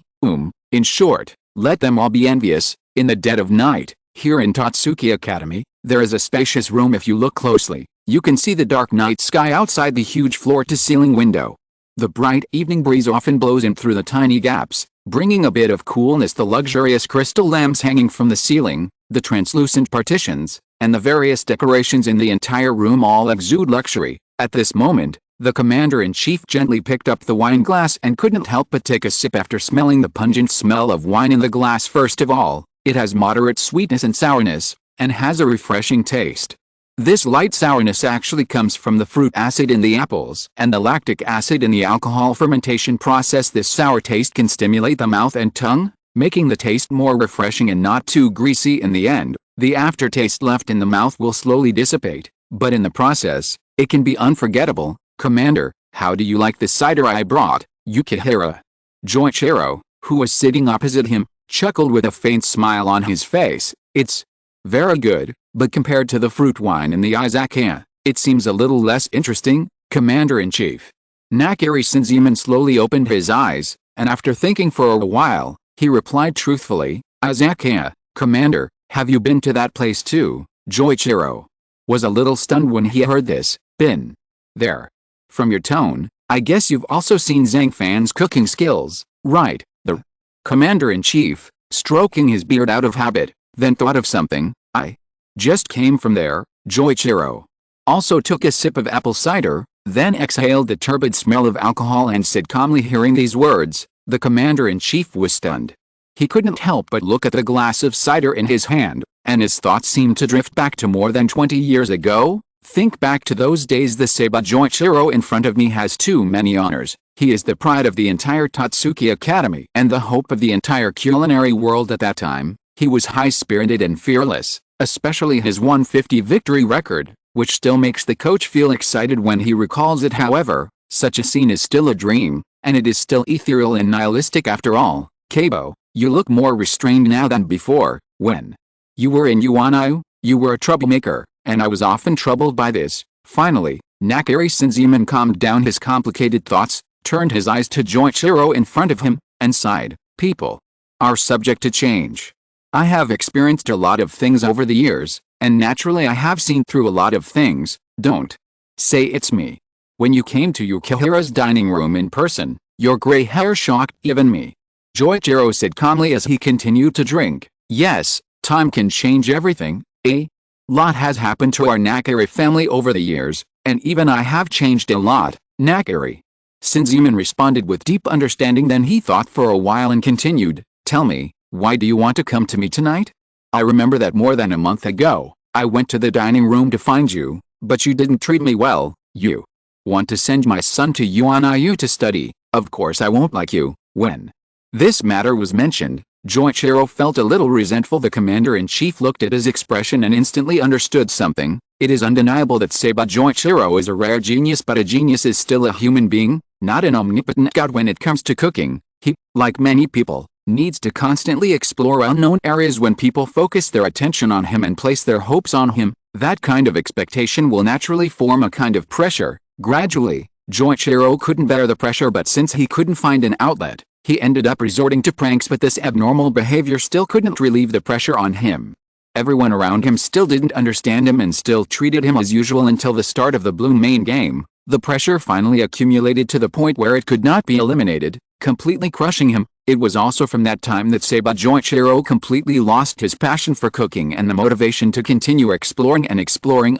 Speaker 1: in short, let them all be envious. In the dead of night, here in Tatsuki Academy, there is a spacious room. If you look closely, you can see the dark night sky outside the huge floor-to-ceiling window. The bright evening breeze often blows in through the tiny gaps, bringing a bit of coolness. The luxurious crystal lamps hanging from the ceiling, the translucent partitions, and the various decorations in the entire room all exude luxury. At this moment, the commander-in-chief gently picked up the wine glass and couldn't help but take a sip after smelling the pungent smell of wine in the glass. First of all, it has moderate sweetness and sourness, and has a refreshing taste. This light sourness actually comes from the fruit acid in the apples and the lactic acid in the alcohol fermentation process. This sour taste can stimulate the mouth and tongue, making the taste more refreshing and not too greasy. In the end, the aftertaste left in the mouth will slowly dissipate, but in the process, it can be unforgettable. Commander, how do you like the cider I brought? Yukihira Joichiro, who was sitting opposite him, chuckled with a faint smile on his face. It's very good, but compared to the fruit wine in the izakaya, it seems a little less interesting. Commander-in-chief Nakiri Senziman slowly opened his eyes, and after thinking for a while, he replied truthfully, Izakaya, Commander, have you been to that place too? Joichiro was a little stunned when he heard this. Been there? From your tone, I guess you've also seen Zhang Fan's cooking skills, right? The Commander-in-Chief, stroking his beard out of habit, then thought of something. I just came from there. Joichiro also took a sip of apple cider, then exhaled the turbid smell of alcohol and said calmly. Hearing these words, the commander-in-chief was stunned. He couldn't help but look at the glass of cider in his hand, and his thoughts seemed to drift back to more than 20 years ago. Think back to those days. The Seiba Joichiro in front of me has too many honors. He is the pride of the entire Tatsuki Academy and the hope of the entire culinary world at that time. He was high-spirited and fearless, especially his 150 victory record, which still makes the coach feel excited when he recalls it. However, such a scene is still a dream, and it is still ethereal and nihilistic after all. Kabo, you look more restrained now than before. When you were in Uanayu, you were a troublemaker, and I was often troubled by this. Finally, Nakari Shinziman calmed down his complicated thoughts, turned his eyes to Joichiro in front of him, and sighed. People are subject to change. I have experienced a lot of things over the years, and naturally I have seen through a lot of things. Don't say it's me. When you came to Yukihira's dining room in person, your gray hair shocked even me. Joichiro said calmly as he continued to drink. Yes, time can change everything. A lot has happened to our Nakari family over the years, and even I have changed a lot. Nakari Shinziman responded with deep understanding. Then he thought for a while and continued, tell me, why do you want to come to me tonight? I remember that more than a month ago, I went to the dining room to find you, but you didn't treat me well. You want to send my son to Uanayu to study. Of course I won't like you. When this matter was mentioned, Joichiro felt a little resentful. The commander-in-chief looked at his expression and instantly understood something. It is undeniable that Seiba Joichiro is a rare genius, but a genius is still a human being, not an omnipotent god. When it comes to cooking, he, like many people, needs to constantly explore unknown areas. When people focus their attention on him and place their hopes on him, that kind of expectation will naturally form a kind of pressure. Gradually, Joichiro couldn't bear the pressure, but since he couldn't find an outlet, he ended up resorting to pranks. But this abnormal behavior still couldn't relieve the pressure on him. Everyone around him still didn't understand him and still treated him as usual until the start of the Blue main game. The pressure finally accumulated to the point where it could not be eliminated, completely crushing him. It was also from that time that Seiba Joichiro completely lost his passion for cooking and the motivation to continue exploring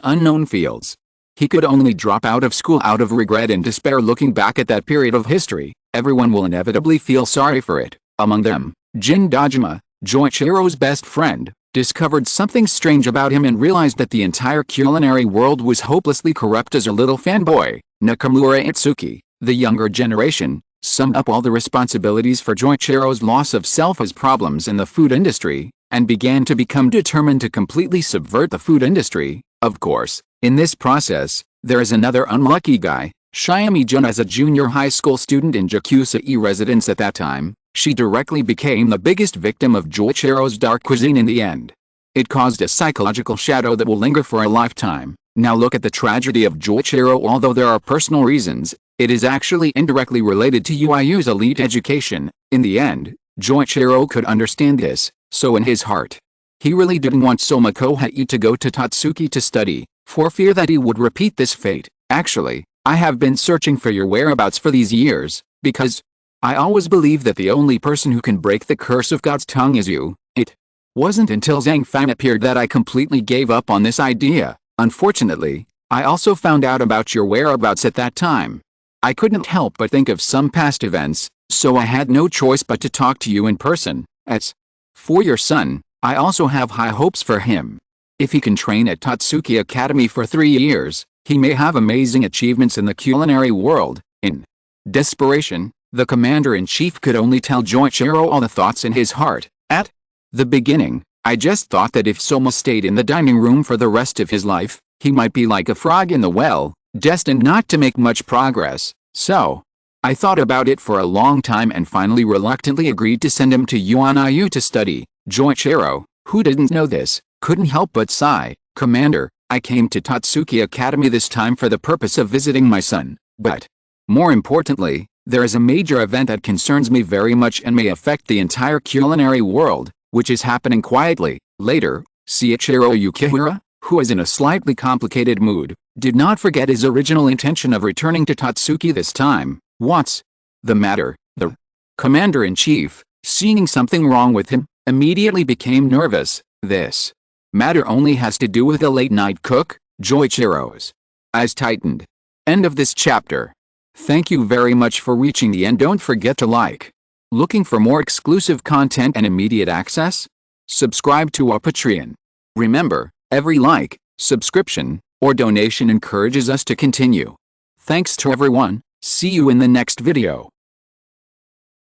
Speaker 1: unknown fields. He could only drop out of school out of regret and despair. Looking back at that period of history, everyone will inevitably feel sorry for it. Among them, Jin Dojima, Joichiro's best friend, discovered something strange about him and realized that the entire culinary world was hopelessly corrupt. As a little fanboy, Nakamura Itsuki, the younger generation, summed up all the responsibilities for Joichiro's loss of self as problems in the food industry, and began to become determined to completely subvert the food industry. Of course, in this process, there is another unlucky guy, Shiami Jun. As a junior high school student in Jakusai residence at that time, she directly became the biggest victim of Joichiro's dark cuisine in the end. It caused a psychological shadow that will linger for a lifetime. Now look at the tragedy of Joichiro. Although there are personal reasons, it is actually indirectly related to UIU's elite education. In the end, Joichiro could understand this, so in his heart, he really didn't want Soma Kohei to go to Tatsuki to study, for fear that he would repeat this fate. Actually, I have been searching for your whereabouts for these years, because I always believed that the only person who can break the curse of God's tongue is you. It wasn't until Zhang Fan appeared that I completely gave up on this idea. Unfortunately, I also found out about your whereabouts at that time. I couldn't help but think of some past events, so I had no choice but to talk to you in person. As for your son, I also have high hopes for him. If he can train at Tatsuki Academy for 3 years, he may have amazing achievements in the culinary world. In desperation, the commander-in-chief could only tell Joichiro all the thoughts in his heart. At the beginning, I just thought that if Soma stayed in the dining room for the rest of his life, he might be like a frog in the well, destined not to make much progress. So, I thought about it for a long time and finally reluctantly agreed to send him to Uanayu to study. Joichiro, who didn't know this, couldn't help but sigh. Commander, I came to Tatsuki Academy this time for the purpose of visiting my son, but more importantly, there is a major event that concerns me very much and may affect the entire culinary world, which is happening quietly. Later, Seiichiro Yukihira, who is in a slightly complicated mood, did not forget his original intention of returning to Tatsuki this time. What's the matter? The commander-in-chief seeing something wrong with him, immediately became nervous. This matter only has to do with a late-night cook, Joichiro's eyes tightened. End of this chapter. Thank you very much for reaching the end. Don't forget to like. Looking for more exclusive content and immediate access? Subscribe to our Patreon. Remember, every like, subscription, or donation encourages us to continue. Thanks to everyone. See you in the next video.